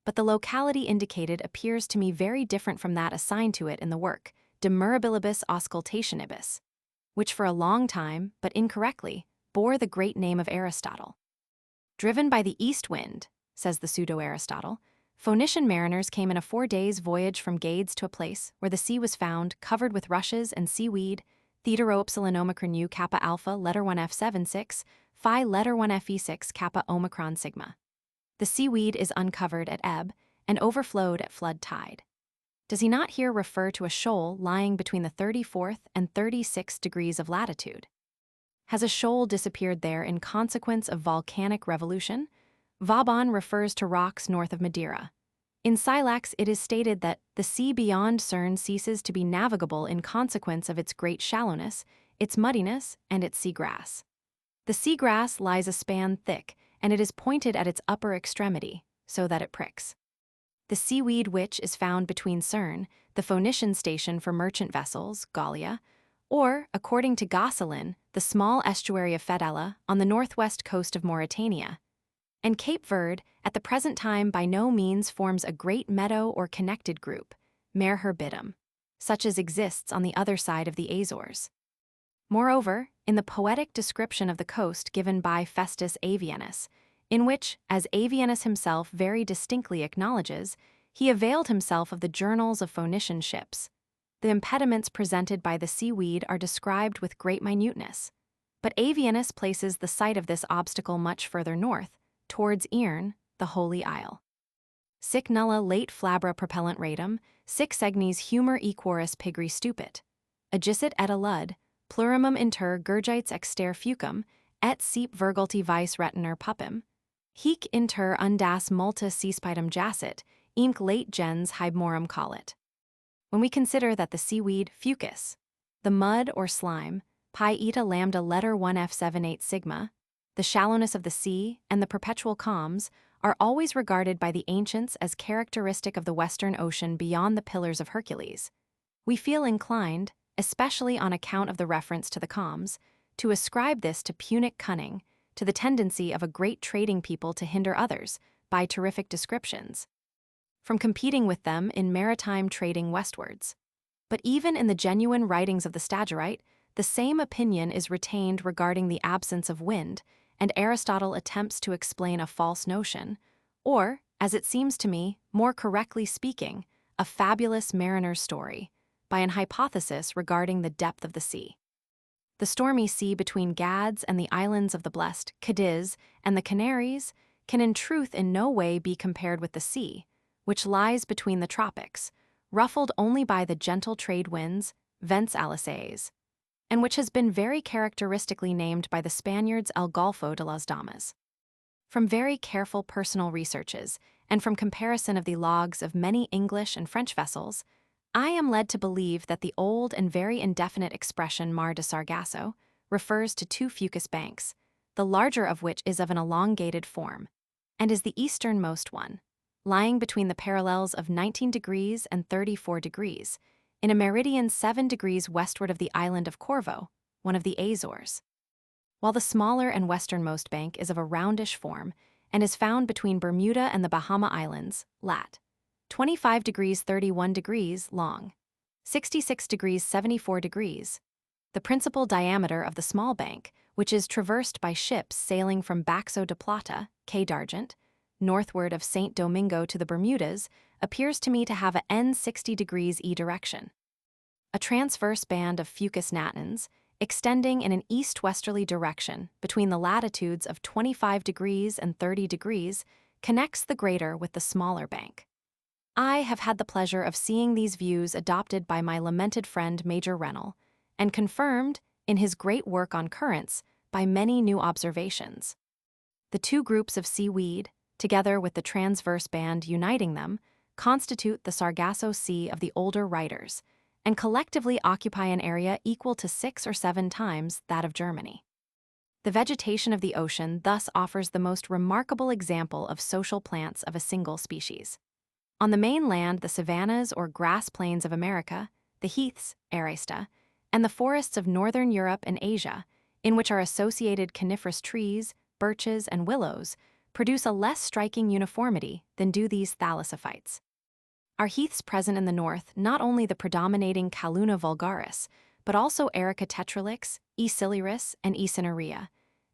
But the locality indicated appears to me very different from that assigned to it in the work, De Mirabilibus Auscultationibus, which for a long time, but incorrectly, bore the great name of Aristotle. Driven by the east wind, says the pseudo-Aristotle, Phoenician mariners came in a 4 days' voyage from Gades to a place where the sea was found covered with rushes and seaweed, theta rho epsilon omicron u kappa alpha letter 1f76, phi letter 1fe6 kappa omicron sigma. The seaweed is uncovered at ebb and overflowed at flood tide. Does he not here refer to a shoal lying between the 34th and 36th degrees of latitude? Has a shoal disappeared there in consequence of volcanic revolution? Vauban refers to rocks north of Madeira. In Scylax, it is stated that the sea beyond Cerne ceases to be navigable in consequence of its great shallowness, its muddiness, and its seagrass. The seagrass lies a span thick, and it is pointed at its upper extremity, so that it pricks. The seaweed which is found between Cerne, the Phoenician station for merchant vessels, Gallia, or, according to Gosselin, the small estuary of Fedella on the northwest coast of Mauritania, and Cape Verde, at the present time by no means forms a great meadow or connected group, Mare Herbidum, such as exists on the other side of the Azores. Moreover, in the poetic description of the coast given by Festus Avienus, in which, as Avienus himself very distinctly acknowledges, he availed himself of the journals of Phoenician ships, the impediments presented by the seaweed are described with great minuteness. But Avienus places the site of this obstacle much further north, towards Earn, the Holy Isle. Sic nulla late flabra propellant radum, sic segnes humor equoris pigri stupit. Agicit et alud, plurimum inter gurgites exter fucum, et seep virgulti vice retiner pupim. Hic inter undas multa cespitum jacet, imc late gens hymorum collit. When we consider that the seaweed fucus, the mud or slime, pi eta lambda letter 1f78 sigma, the shallowness of the sea, and the perpetual calms are always regarded by the ancients as characteristic of the Western Ocean beyond the Pillars of Hercules, we feel inclined, especially on account of the reference to the calms, to ascribe this to Punic cunning, to the tendency of a great trading people to hinder others, by terrific descriptions, from competing with them in maritime trading westwards. But even in the genuine writings of the Stagirite, the same opinion is retained regarding the absence of wind, and Aristotle attempts to explain a false notion, or, as it seems to me, more correctly speaking, a fabulous mariner's story, by an hypothesis regarding the depth of the sea. The stormy sea between Gades and the islands of the blessed Cadiz and the Canaries can in truth in no way be compared with the sea, which lies between the tropics, ruffled only by the gentle trade winds, vents alicaes, and which has been very characteristically named by the Spaniards El Golfo de las Damas. From very careful personal researches, and from comparison of the logs of many English and French vessels, I am led to believe that the old and very indefinite expression Mar de Sargasso refers to two fucus banks, the larger of which is of an elongated form, and is the easternmost one, lying between the parallels of 19 degrees and 34 degrees, in a meridian 7 degrees westward of the island of Corvo, one of the Azores, while the smaller and westernmost bank is of a roundish form and is found between Bermuda and the Bahama Islands, lat. 25 degrees 31 degrees long, 66 degrees 74 degrees. The principal diameter of the small bank, which is traversed by ships sailing from Baxo de Plata, Quai d'Argent, northward of St. Domingo to the Bermudas, appears to me to have a n 60 degrees e direction. A transverse band of fucus natans, extending in an east-westerly direction between the latitudes of 25 degrees and 30 degrees, connects the greater with the smaller bank. I have had the pleasure of seeing these views adopted by my lamented friend Major Rennell, and confirmed, in his great work on currents, by many new observations. The two groups of seaweed, together with the transverse band uniting them, constitute the Sargasso Sea of the older writers, and collectively occupy an area equal to 6 or 7 times that of Germany. The vegetation of the ocean thus offers the most remarkable example of social plants of a single species. On the mainland, the savannas or grass plains of America, the heaths, arista, and the forests of northern Europe and Asia, in which are associated coniferous trees, birches, and willows, produce a less striking uniformity than do these thalassophytes. Our heaths present in the north not only the predominating Calluna vulgaris, but also Erica tetralix, E. ciliaris, and E. cinerea,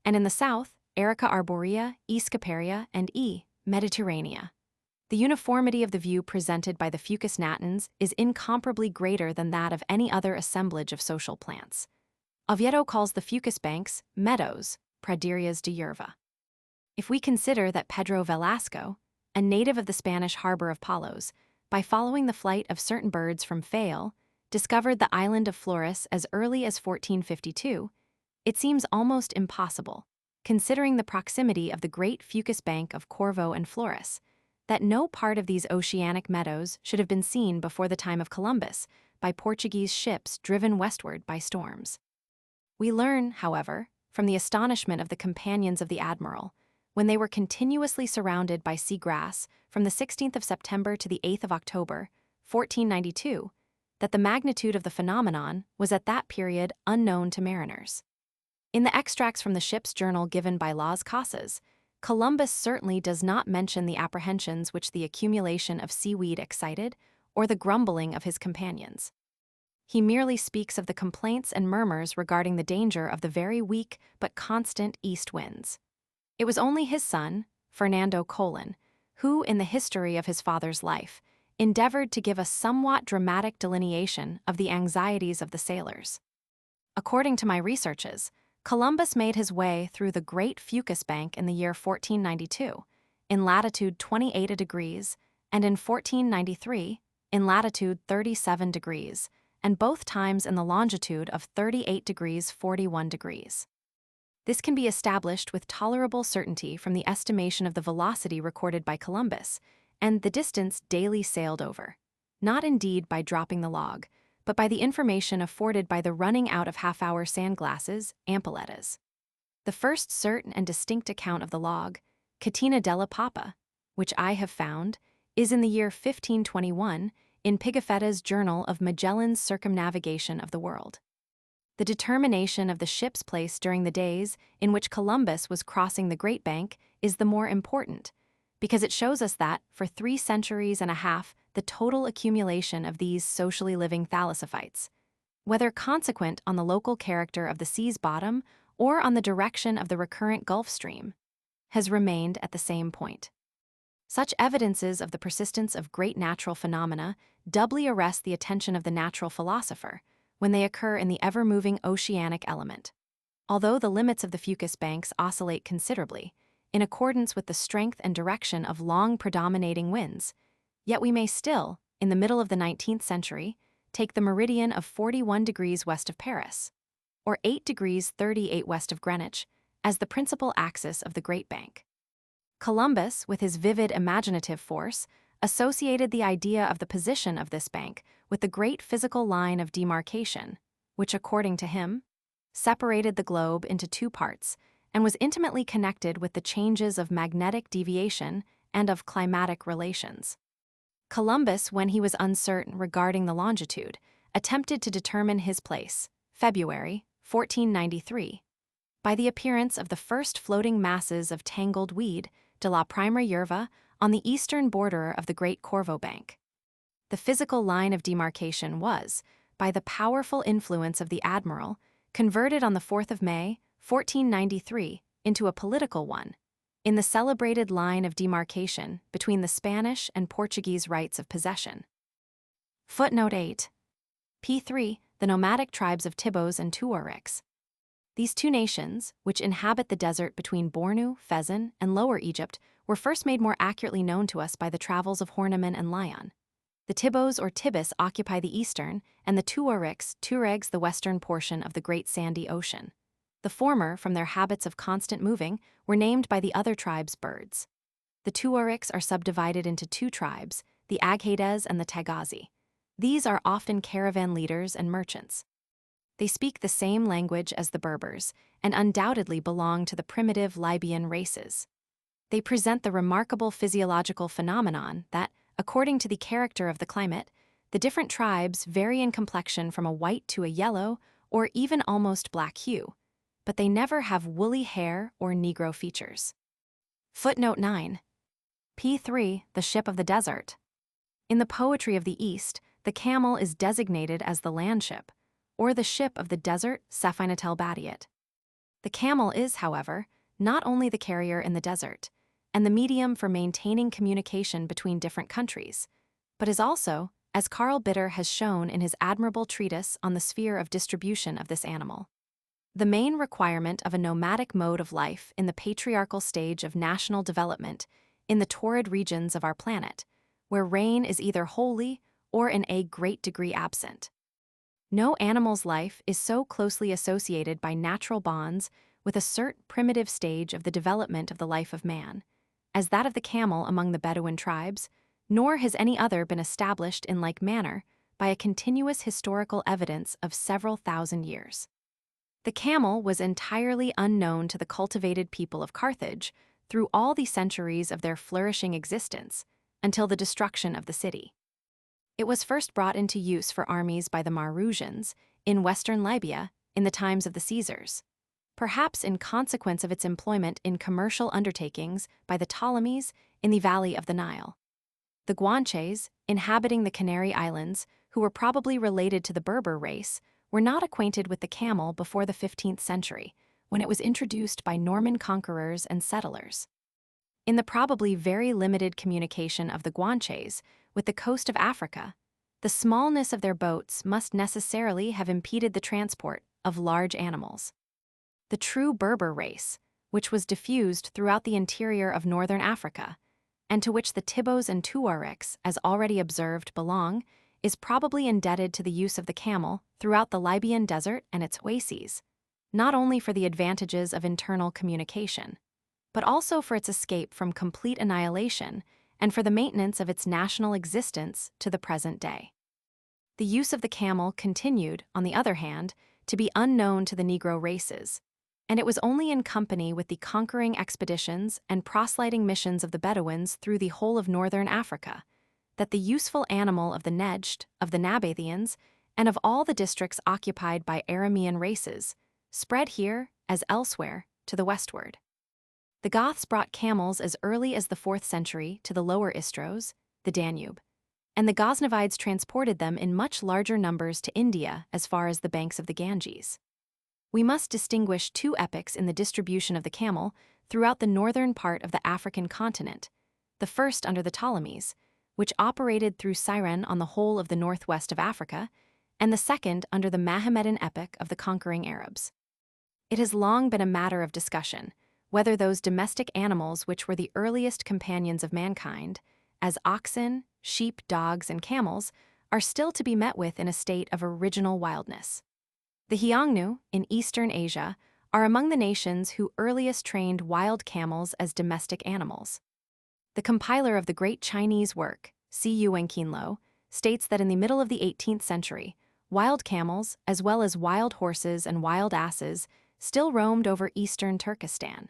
and in the south, Erica arborea, E. scaparia, and E. mediterranea. The uniformity of the view presented by the Fucus natans is incomparably greater than that of any other assemblage of social plants. Oviedo calls the Fucus banks meadows, praderias de hierba. If we consider that Pedro Velasco, a native of the Spanish harbor of Palos, by following the flight of certain birds from Fayal, discovered the island of Flores as early as 1452, it seems almost impossible, considering the proximity of the great Fucus bank of Corvo and Flores, that no part of these oceanic meadows should have been seen before the time of Columbus by Portuguese ships driven westward by storms. We learn, however, from the astonishment of the companions of the admiral, when they were continuously surrounded by sea grass from the 16th of September to the 8th of October, 1492, that the magnitude of the phenomenon was at that period unknown to mariners. In the extracts from the ship's journal given by Las Casas, Columbus certainly does not mention the apprehensions which the accumulation of seaweed excited, or the grumbling of his companions. He merely speaks of the complaints and murmurs regarding the danger of the very weak but constant east winds. It was only his son, Fernando Colon, who, in the history of his father's life, endeavored to give a somewhat dramatic delineation of the anxieties of the sailors. According to my researches, Columbus made his way through the Great Fucus Bank in the year 1492, in latitude 28 degrees, and in 1493, in latitude 37 degrees, and both times in the longitude of 38 degrees 41 degrees. This can be established with tolerable certainty from the estimation of the velocity recorded by Columbus, and the distance daily sailed over, not indeed by dropping the log, but by the information afforded by the running out of half-hour sand-glasses, ampellettas. The first certain and distinct account of the log, Catena della Papa, which I have found, is in the year 1521 in Pigafetta's Journal of Magellan's Circumnavigation of the World. The determination of the ship's place during the days in which Columbus was crossing the Great Bank is the more important, because it shows us that, for 3 centuries and a half, the total accumulation of these socially living thalassophytes, whether consequent on the local character of the sea's bottom or on the direction of the recurrent Gulf Stream, has remained at the same point. Such evidences of the persistence of great natural phenomena doubly arrest the attention of the natural philosopher when they occur in the ever-moving oceanic element. Although the limits of the Fucus banks oscillate considerably, in accordance with the strength and direction of long predominating winds, yet we may still, in the middle of the 19th century, take the meridian of 41 degrees west of Paris, or 8 degrees 38 west of Greenwich, as the principal axis of the Great Bank. Columbus, with his vivid imaginative force, associated the idea of the position of this bank with the great physical line of demarcation, which, according to him, separated the globe into 2 parts and was intimately connected with the changes of magnetic deviation and of climatic relations. Columbus, when he was uncertain regarding the longitude, attempted to determine his place, February 1493, by the appearance of the first floating masses of tangled weed, de la primera hierba, on the eastern border of the Great Corvo Bank. The physical line of demarcation was, by the powerful influence of the admiral, converted on the 4th of May, 1493, into a political one, in the celebrated line of demarcation between the Spanish and Portuguese rights of possession. Footnote 8. P3. The nomadic tribes of Tibos and Tuareg. These 2 nations, which inhabit the desert between Bornu, Fezzan, and Lower Egypt, were first made more accurately known to us by the travels of Horneman and Lyon. The Tibos or Tibis occupy the eastern, and the Tuaregs the western portion of the Great Sandy Ocean. The former, from their habits of constant moving, were named by the other tribes birds. The Tuaregs are subdivided into 2 tribes, the Aghades and the Tagazi. These are often caravan leaders and merchants. They speak the same language as the Berbers and undoubtedly belong to the primitive Libyan races. They present the remarkable physiological phenomenon that, according to the character of the climate, the different tribes vary in complexion from a white to a yellow or even almost black hue, but they never have woolly hair or Negro features. Footnote 9. P3, the ship of the desert. In the poetry of the East, the camel is designated as the land ship, or the ship of the desert Safinatel Badiat. The camel is, however, not only the carrier in the desert, and the medium for maintaining communication between different countries, but is also, as Carl Bitter has shown in his admirable treatise on the sphere of distribution of this animal, the main requirement of a nomadic mode of life in the patriarchal stage of national development in the torrid regions of our planet, where rain is either wholly or in a great degree absent. No animal's life is so closely associated by natural bonds with a certain primitive stage of the development of the life of man, as that of the camel among the Bedouin tribes, nor has any other been established in like manner by a continuous historical evidence of several thousand years. The camel was entirely unknown to the cultivated people of Carthage through all the centuries of their flourishing existence, until the destruction of the city. It was first brought into use for armies by the Marusians in western Libya in the times of the Caesars, perhaps in consequence of its employment in commercial undertakings by the Ptolemies in the valley of the Nile. The Guanches, inhabiting the Canary Islands, who were probably related to the Berber race, were not acquainted with the camel before the 15th century, when it was introduced by Norman conquerors and settlers. In the probably very limited communication of the Guanches with the coast of Africa, the smallness of their boats must necessarily have impeded the transport of large animals. The true Berber race, which was diffused throughout the interior of northern Africa, and to which the Tibos and Tuaregs, as already observed, belong, is probably indebted to the use of the camel throughout the Libyan desert and its oases, not only for the advantages of internal communication, but also for its escape from complete annihilation and for the maintenance of its national existence to the present day. The use of the camel continued, on the other hand, to be unknown to the Negro races, and it was only in company with the conquering expeditions and proselyting missions of the Bedouins through the whole of northern Africa that the useful animal of the Nejd, of the Nabateans, and of all the districts occupied by Aramean races spread here, as elsewhere, to the westward. The Goths brought camels as early as the 4th century to the lower Istros, the Danube, and the Ghaznavides transported them in much larger numbers to India as far as the banks of the Ganges. We must distinguish two epochs in the distribution of the camel throughout the northern part of the African continent, the first under the Ptolemies, which operated through Cyrene on the whole of the northwest of Africa, and the second under the Mohammedan epoch of the conquering Arabs. It has long been a matter of discussion whether those domestic animals which were the earliest companions of mankind, as oxen, sheep, dogs, and camels, are still to be met with in a state of original wildness. The Xiongnu, in eastern Asia, are among the nations who earliest trained wild camels as domestic animals. The compiler of the great Chinese work, C.U. Wenqinlo, states that in the middle of the 18th century, wild camels, as well as wild horses and wild asses, still roamed over eastern Turkestan.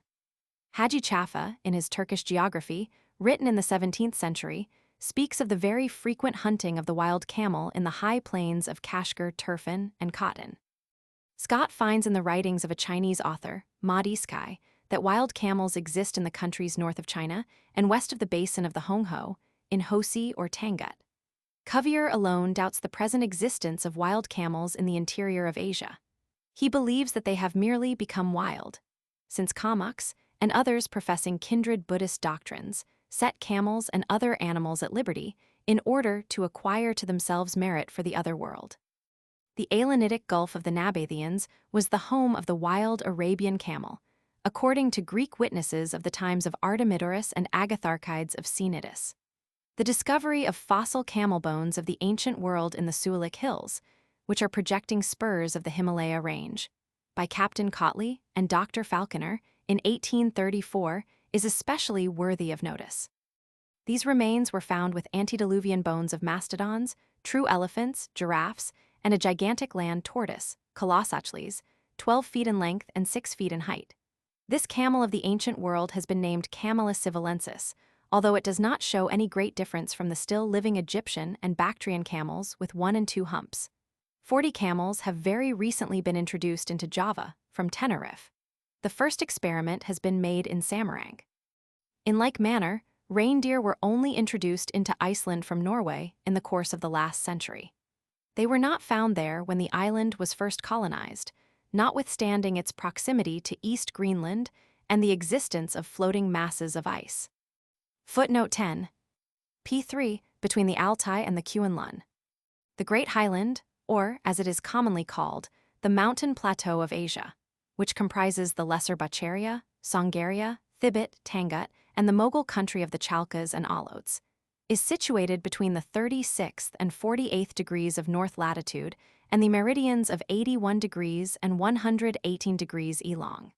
Haji Chaffa, in his Turkish geography, written in the 17th century, speaks of the very frequent hunting of the wild camel in the high plains of Kashgar, Turfan, and Khotyn. Scott finds in the writings of a Chinese author, Ma Diskai, that wild camels exist in the countries north of China and west of the basin of the Honghe, in Hosi or Tangut. Cuvier alone doubts the present existence of wild camels in the interior of Asia. He believes that they have merely become wild, since Kalmucks and others professing kindred Buddhist doctrines set camels and other animals at liberty in order to acquire to themselves merit for the other world. The Aelenitic Gulf of the Nabateans was the home of the wild Arabian camel, according to Greek witnesses of the times of Artemidorus and Agatharchides of Cnidus. The discovery of fossil camel bones of the ancient world in the Sulik Hills, which are projecting spurs of the Himalaya range, by Captain Cotley and Dr. Falconer in 1834, is especially worthy of notice. These remains were found with antediluvian bones of mastodons, true elephants, giraffes, and a gigantic land tortoise, Colossachles, 12 feet in length and 6 feet in height. This camel of the ancient world has been named Camelus civalensis, although it does not show any great difference from the still living Egyptian and Bactrian camels with 1 and 2 humps. 40 camels have very recently been introduced into Java, from Tenerife. The first experiment has been made in Samarang. In like manner, reindeer were only introduced into Iceland from Norway in the course of the last century. They were not found there when the island was first colonized, notwithstanding its proximity to East Greenland and the existence of floating masses of ice. Footnote 10. P3, between the Altai and the Kuen-Lun. The Great Highland, or, as it is commonly called, the mountain plateau of Asia, which comprises the Lesser Baccharia, Songaria, Thibet, Tangut, and the Mogul country of the Chalkas and Alotes, is situated between the 36th and 48th degrees of north latitude and the meridians of 81 degrees and 118 degrees Elong.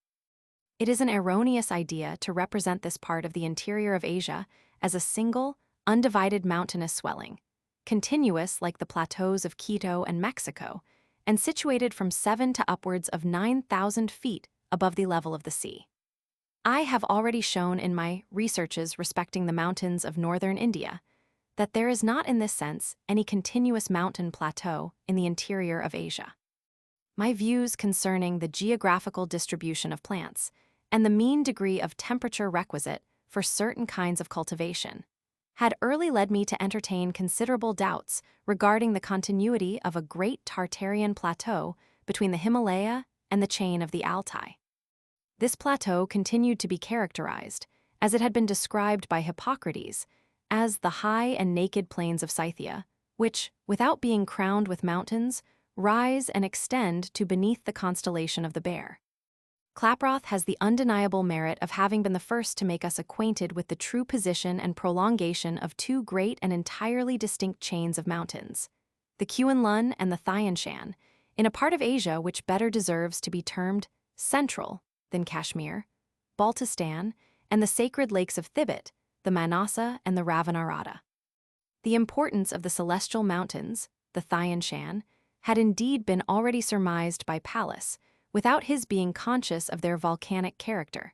It is an erroneous idea to represent this part of the interior of Asia as a single, undivided mountainous swelling, continuous like the plateaus of Quito and Mexico, and situated from 7 to upwards of 9,000 feet above the level of the sea. I have already shown in my researches respecting the mountains of northern India that there is not in this sense any continuous mountain plateau in the interior of Asia. My views concerning the geographical distribution of plants and the mean degree of temperature requisite for certain kinds of cultivation had early led me to entertain considerable doubts regarding the continuity of a great Tartarian plateau between the Himalaya and the chain of the Altai. This plateau continued to be characterized, as it had been described by Hippocrates, as the high and naked plains of Scythia, which, without being crowned with mountains, rise and extend to beneath the constellation of the Bear. Klaproth has the undeniable merit of having been the first to make us acquainted with the true position and prolongation of 2 great and entirely distinct chains of mountains, the Kuen-Lun and the Thian Shan, in a part of Asia which better deserves to be termed central than Kashmir, Baltistan, and the sacred lakes of Thibet, the Manasa and the Ravanarada. The importance of the celestial mountains, the Thian Shan, had indeed been already surmised by Pallas, without his being conscious of their volcanic character.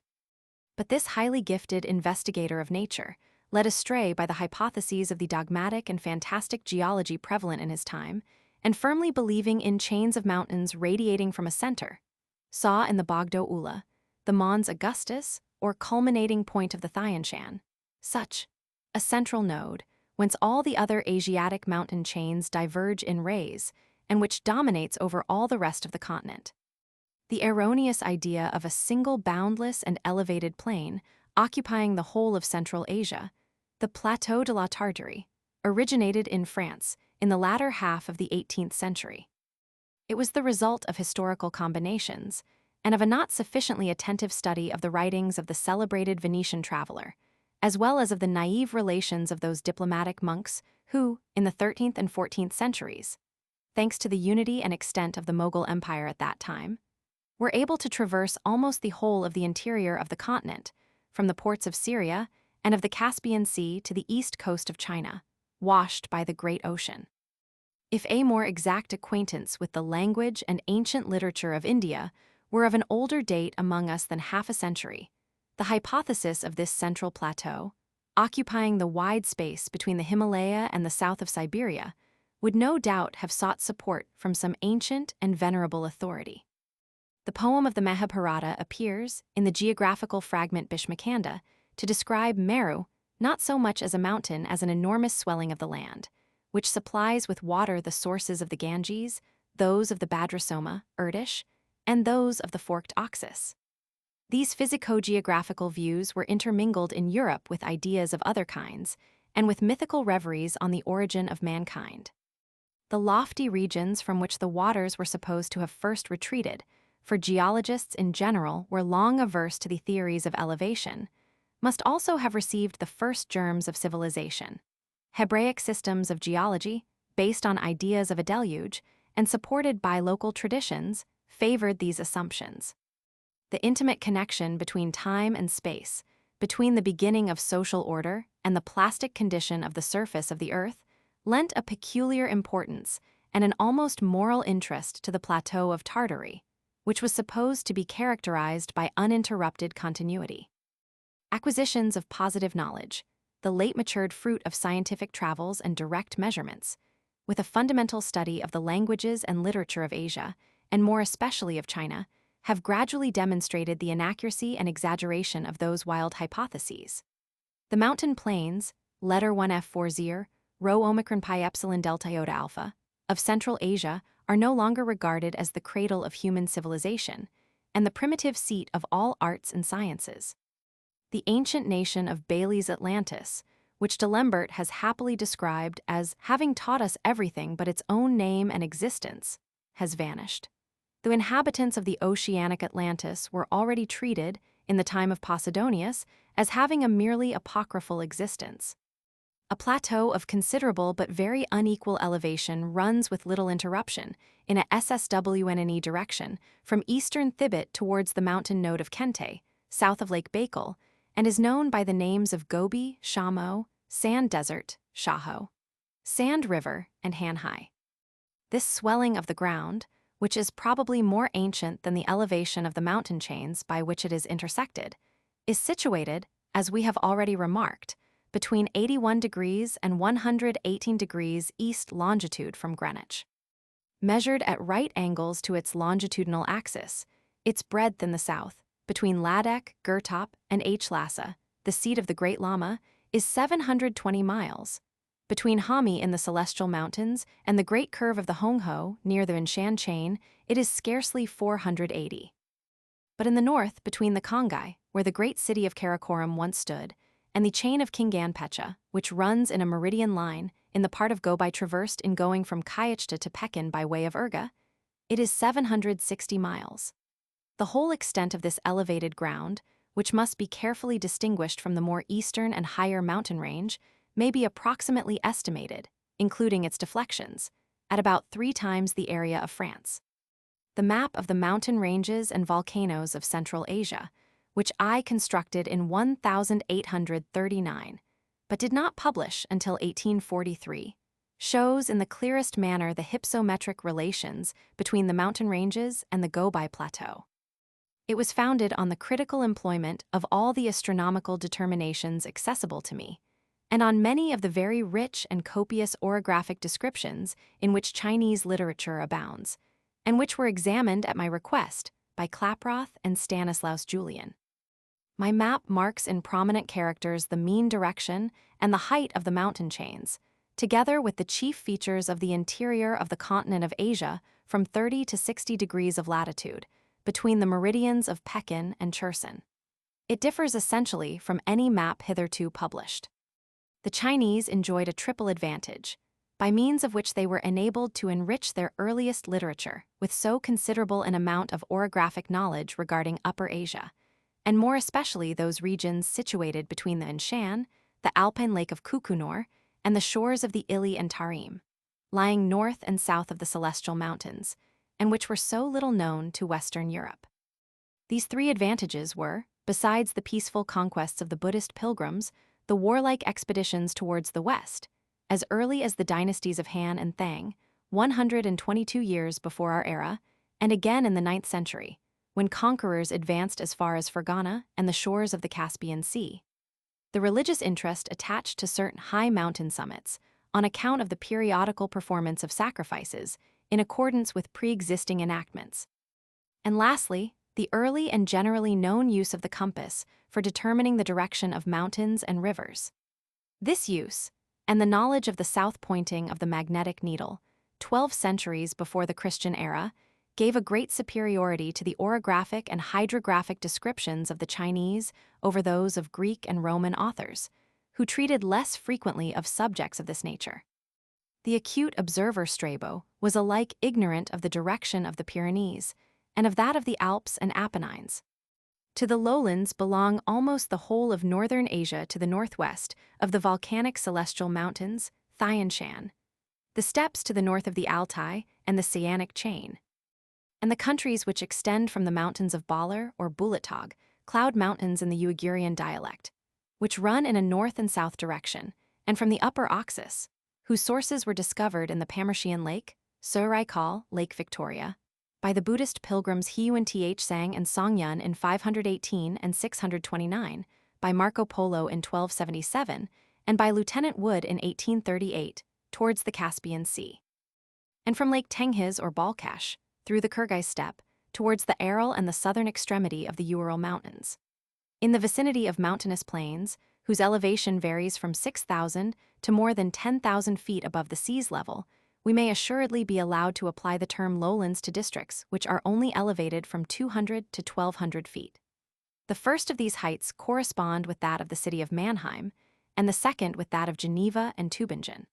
But this highly gifted investigator of nature, led astray by the hypotheses of the dogmatic and fantastic geology prevalent in his time, and firmly believing in chains of mountains radiating from a center, saw in the Bogdo Ula, the Mons Augustus, or culminating point of the Thian Shan, such a central node, whence all the other Asiatic mountain chains diverge in rays, and which dominates over all the rest of the continent. The erroneous idea of a single boundless and elevated plain occupying the whole of Central Asia, the Plateau de la Tartarie, originated in France in the latter half of the 18th century. It was the result of historical combinations and of a not sufficiently attentive study of the writings of the celebrated Venetian traveler, as well as of the naive relations of those diplomatic monks who, in the 13th and 14th centuries, thanks to the unity and extent of the Mughal Empire at that time, were able to traverse almost the whole of the interior of the continent, from the ports of Syria and of the Caspian Sea to the east coast of China, washed by the great ocean. If a more exact acquaintance with the language and ancient literature of India were of an older date among us than half a century, the hypothesis of this central plateau, occupying the wide space between the Himalaya and the south of Siberia, would no doubt have sought support from some ancient and venerable authority. The poem of the Mahabharata appears, in the geographical fragment Bhishmakanda, to describe Meru not so much as a mountain as an enormous swelling of the land, which supplies with water the sources of the Ganges, those of the Bhadrasoma, Irtish, and those of the forked Oxus. These physico-geographical views were intermingled in Europe with ideas of other kinds, and with mythical reveries on the origin of mankind. The lofty regions from which the waters were supposed to have first retreated, for geologists in general were long averse to the theories of elevation, must also have received the first germs of civilization. Hebraic systems of geology, based on ideas of a deluge and supported by local traditions, favored these assumptions. The intimate connection between time and space, between the beginning of social order and the plastic condition of the surface of the earth, lent a peculiar importance and an almost moral interest to the plateau of Tartary, which was supposed to be characterized by uninterrupted continuity. Acquisitions of positive knowledge, the late-matured fruit of scientific travels and direct measurements, with a fundamental study of the languages and literature of Asia, and more especially of China, have gradually demonstrated the inaccuracy and exaggeration of those wild hypotheses. The mountain plains, letter 1F40, rho omicron pi epsilon delta iota alpha, of Central Asia are no longer regarded as the cradle of human civilization and the primitive seat of all arts and sciences. The ancient nation of Bailey's Atlantis, which D'Alembert has happily described as having taught us everything but its own name and existence, has vanished. The inhabitants of the oceanic Atlantis were already treated, in the time of Posidonius, as having a merely apocryphal existence. A plateau of considerable but very unequal elevation runs with little interruption, in a SSWNNE direction, from eastern Thibet towards the mountain node of Kente, south of Lake Baikal, and is known by the names of Gobi, Shamo, Sand Desert, Shaho, Sand River, and Hanhai. This swelling of the ground, which is probably more ancient than the elevation of the mountain chains by which it is intersected, is situated, as we have already remarked, between 81 degrees and 118 degrees east longitude from Greenwich. Measured at right angles to its longitudinal axis, its breadth in the south, between Ladakh, Gurtop, and H. Lhasa, the seat of the Great Lama, is 720 miles. Between Hami in the Celestial Mountains and the Great Curve of the Hongho, near the Winshan chain, it is scarcely 480. But in the north, between the Kongai, where the great city of Karakoram once stood, and the chain of Kingan Pecha, which runs in a meridian line in the part of Gobi traversed in going from Kayachta to Pekin by way of Urga, it is 760 miles. The whole extent of this elevated ground, which must be carefully distinguished from the more eastern and higher mountain range, may be approximately estimated, including its deflections, at about 3 times the area of France. The map of the mountain ranges and volcanoes of Central Asia, which I constructed in 1839, but did not publish until 1843, shows in the clearest manner the hypsometric relations between the mountain ranges and the Gobi Plateau. It was founded on the critical employment of all the astronomical determinations accessible to me, and on many of the very rich and copious orographic descriptions in which Chinese literature abounds, and which were examined at my request by Klaproth and Stanislaus Julian. My map marks in prominent characters the mean direction and the height of the mountain chains, together with the chief features of the interior of the continent of Asia from 30 to 60 degrees of latitude, between the meridians of Pekin and Cherson. It differs essentially from any map hitherto published. The Chinese enjoyed a triple advantage, by means of which they were enabled to enrich their earliest literature with so considerable an amount of orographic knowledge regarding Upper Asia, and more especially those regions situated between the Anshan, the alpine lake of Kukunor, and the shores of the Ili and Tarim, lying north and south of the Celestial Mountains, and which were so little known to Western Europe. These 3 advantages were, besides the peaceful conquests of the Buddhist pilgrims, the warlike expeditions towards the west, as early as the dynasties of Han and Thang, 122 years before our era, and again in the 9th century, when conquerors advanced as far as Fergana and the shores of the Caspian Sea. The religious interest attached to certain high mountain summits, on account of the periodical performance of sacrifices, in accordance with pre-existing enactments. And lastly, the early and generally known use of the compass for determining the direction of mountains and rivers. This use, and the knowledge of the south pointing of the magnetic needle, 12 centuries before the Christian era, gave a great superiority to the orographic and hydrographic descriptions of the Chinese over those of Greek and Roman authors, who treated less frequently of subjects of this nature. The acute observer Strabo was alike ignorant of the direction of the Pyrenees and of that of the Alps and Apennines. To the lowlands belong almost the whole of northern Asia to the northwest of the volcanic Celestial Mountains, Thianshan, the steppes to the north of the Altai and the Saionic chain, and the countries which extend from the mountains of Balar or Bulatog, Cloud Mountains in the Uigurian dialect, which run in a north and south direction, and from the Upper Oxus, whose sources were discovered in the Pamershian Lake, Lyrical, Lake Victoria, by the Buddhist pilgrims Hiyuan Th Sang and Songyun in 518 and 629, by Marco Polo in 1277, and by Lieutenant Wood in 1838, towards the Caspian Sea. And from Lake Tengiz or Balkhash, through the Kyrgyz steppe, towards the Aral and the southern extremity of the Ural Mountains. In the vicinity of mountainous plains, whose elevation varies from 6,000 to more than 10,000 feet above the sea's level, we may assuredly be allowed to apply the term lowlands to districts which are only elevated from 200 to 1,200 feet. The first of these heights correspond with that of the city of Mannheim, and the second with that of Geneva and Tübingen.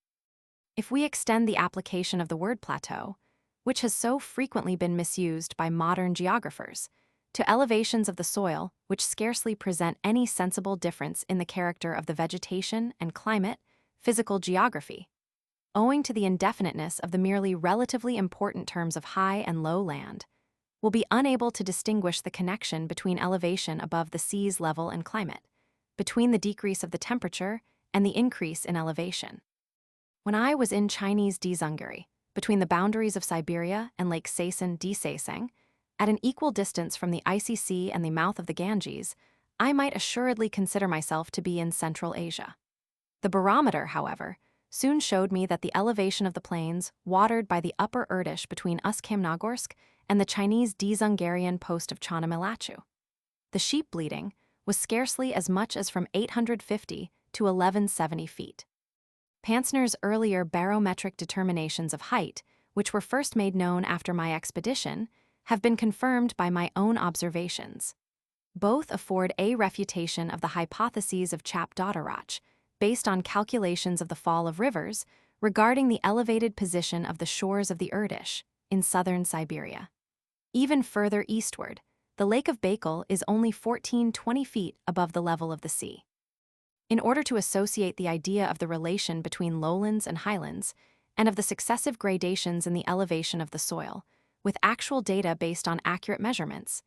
If we extend the application of the word plateau, which has so frequently been misused by modern geographers, to elevations of the soil which scarcely present any sensible difference in the character of the vegetation and climate, physical geography, owing to the indefiniteness of the merely relatively important terms of high and low land, will be unable to distinguish the connection between elevation above the sea's level and climate, between the decrease of the temperature and the increase in elevation. When I was in Chinese Dzungari, between the boundaries of Siberia and Lake Sasen-Desasang, at an equal distance from the icy sea and the mouth of the Ganges, I might assuredly consider myself to be in Central Asia. The barometer, however, soon showed me that the elevation of the plains watered by the upper Irtysh between Ust-Kamnagorsk and the Chinese Dzungarian post of Chanamilachu. The sheep bleating was scarcely as much as from 850 to 1170 feet. Pantner's earlier barometric determinations of height, which were first made known after my expedition, have been confirmed by my own observations. Both afford a refutation of the hypotheses of Chap-Dotarach, based on calculations of the fall of rivers, regarding the elevated position of the shores of the Irtysh in southern Siberia. Even further eastward, the Lake of Baikal is only 14-20 feet above the level of the sea. In order to associate the idea of the relation between lowlands and highlands, and of the successive gradations in the elevation of the soil, with actual data based on accurate measurements,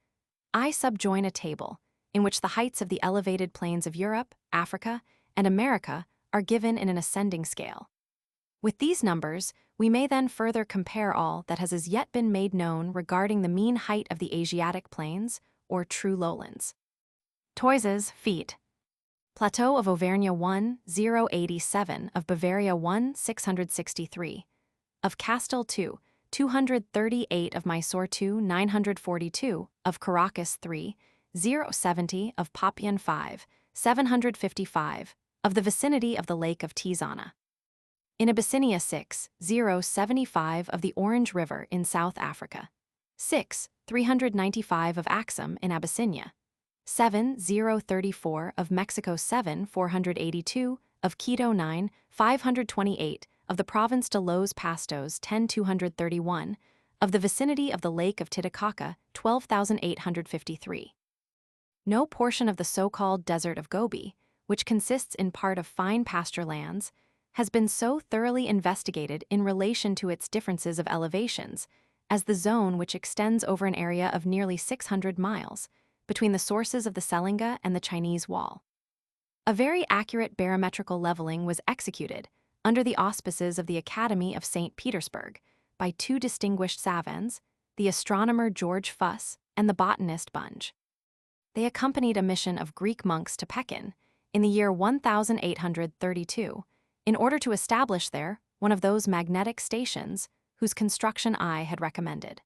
I subjoin a table in which the heights of the elevated plains of Europe, Africa, and America are given in an ascending scale. With these numbers, we may then further compare all that has as yet been made known regarding the mean height of the Asiatic plains, or true lowlands. Toises, feet. Plateau of Auvergne 1,087, of Bavaria 1,663, of Castel 2,238, of Mysore 2,942, of Caracas 3,070, of Papian 5,755, of the vicinity of the Lake of Tizana. In Abyssinia 6,075, of the Orange River in South Africa. 6,395, of Axum in Abyssinia. 7,034, of Mexico 7,482, of Quito 9,528, of the province de Los Pastos 10,231, of the vicinity of the Lake of Titicaca 12,853. No portion of the so-called Desert of Gobi, which consists in part of fine pasture lands, has been so thoroughly investigated in relation to its differences of elevations as the zone which extends over an area of nearly 600 miles, between the sources of the Selenga and the Chinese Wall. A very accurate barometrical leveling was executed, under the auspices of the Academy of St. Petersburg, by two distinguished savants, the astronomer George Fuss and the botanist Bunge. They accompanied a mission of Greek monks to Pekin in the year 1832, in order to establish there one of those magnetic stations whose construction I had recommended.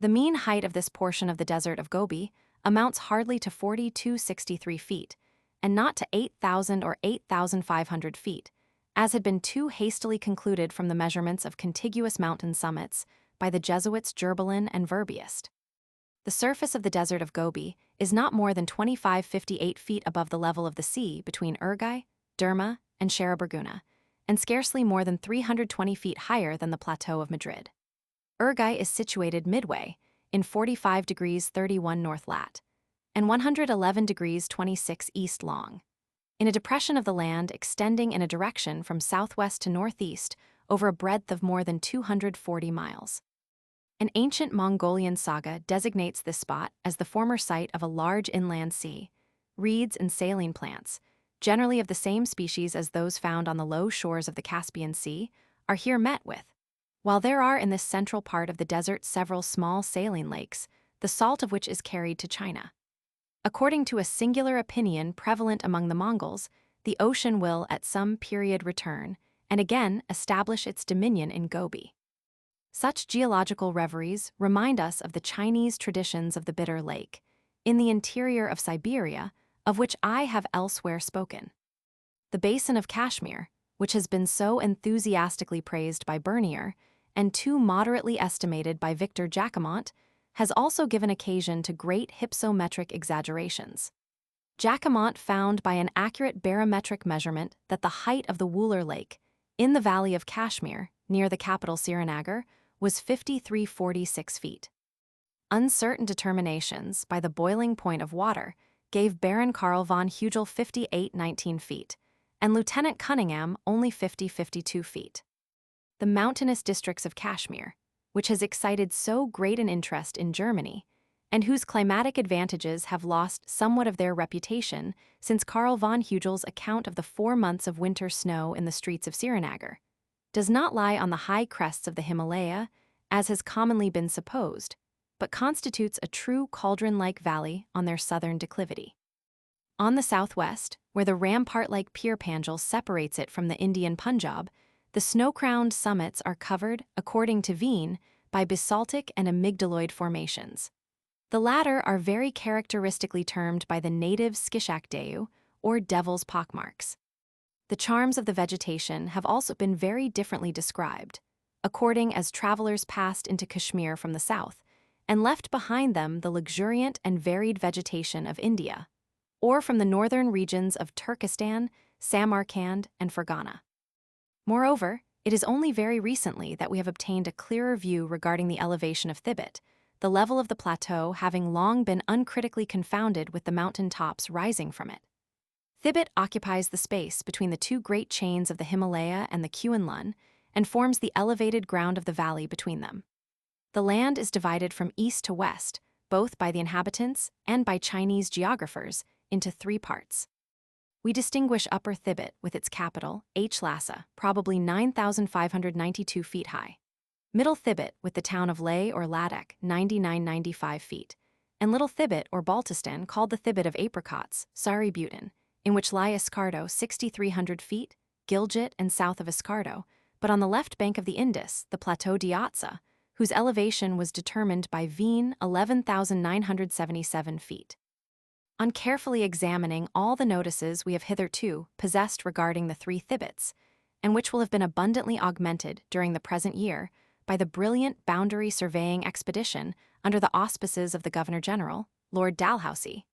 The mean height of this portion of the Desert of Gobi amounts hardly to 4,263 feet, and not to 8,000 or 8,500 feet, as had been too hastily concluded from the measurements of contiguous mountain summits by the Jesuits Gerbalin and Verbiest. The surface of the Desert of Gobi is not more than 2,558 feet above the level of the sea between Urgai, Derma, and Sharaburguna, and scarcely more than 320 feet higher than the plateau of Madrid. Urgai is situated midway, in 45 degrees 31 north lat, and 111 degrees 26 east long, in a depression of the land extending in a direction from southwest to northeast over a breadth of more than 240 miles. An ancient Mongolian saga designates this spot as the former site of a large inland sea, reeds and saline plants, generally of the same species as those found on the low shores of the Caspian Sea, are here met with. While there are in this central part of the desert several small saline lakes, the salt of which is carried to China. According to a singular opinion prevalent among the Mongols, the ocean will at some period return and again establish its dominion in Gobi. Such geological reveries remind us of the Chinese traditions of the Bitter Lake, in the interior of Siberia, of which I have elsewhere spoken. The basin of Kashmir, which has been so enthusiastically praised by Bernier and too moderately estimated by Victor Jacquemont, has also given occasion to great hypsometric exaggerations. Jacquemont found by an accurate barometric measurement that the height of the Wooler Lake, in the valley of Kashmir, near the capital Srinagar, was 5,346 feet. Uncertain determinations by the boiling point of water gave Baron Carl von Humboldt 5819 feet, and Lieutenant Cunningham only 5052 feet. The mountainous districts of Kashmir, which has excited so great an interest in Germany, and whose climatic advantages have lost somewhat of their reputation since Carl von Hugel's account of the 4 months of winter snow in the streets of Srinagar, does not lie on the high crests of the Himalaya, as has commonly been supposed, but constitutes a true cauldron-like valley on their southern declivity. On the southwest, where the rampart-like Pir Panjal separates it from the Indian Punjab, the snow-crowned summits are covered, according to Veen, by basaltic and amygdaloid formations. The latter are very characteristically termed by the native Skishak or devil's pockmarks. The charms of the vegetation have also been very differently described, according as travelers passed into Kashmir from the south, and left behind them the luxuriant and varied vegetation of India, or from the northern regions of Turkestan, Samarkand, and Fergana. Moreover, it is only very recently that we have obtained a clearer view regarding the elevation of Thibet, the level of the plateau having long been uncritically confounded with the mountain tops rising from it. Thibet occupies the space between the two great chains of the Himalaya and the Kuen-Lun, and forms the elevated ground of the valley between them. The land is divided from east to west, both by the inhabitants and by Chinese geographers, into 3 parts. We distinguish Upper Thibet with its capital, H. Lhasa, probably 9,592 feet high. Middle Thibet with the town of Leh or Ladakh, 9,995 feet. And Little Thibet or Baltistan, called the Thibet of Apricots, Sari Bhutan, in which lie Escardo, 6,300 feet, Gilgit and south of Escardo, but on the left bank of the Indus, the Plateau d'Yatsa, whose elevation was determined by Veen, 11,977 feet. On carefully examining all the notices we have hitherto possessed regarding the 3 Thibets, and which will have been abundantly augmented during the present year by the brilliant boundary surveying expedition under the auspices of the Governor-General, Lord Dalhousie,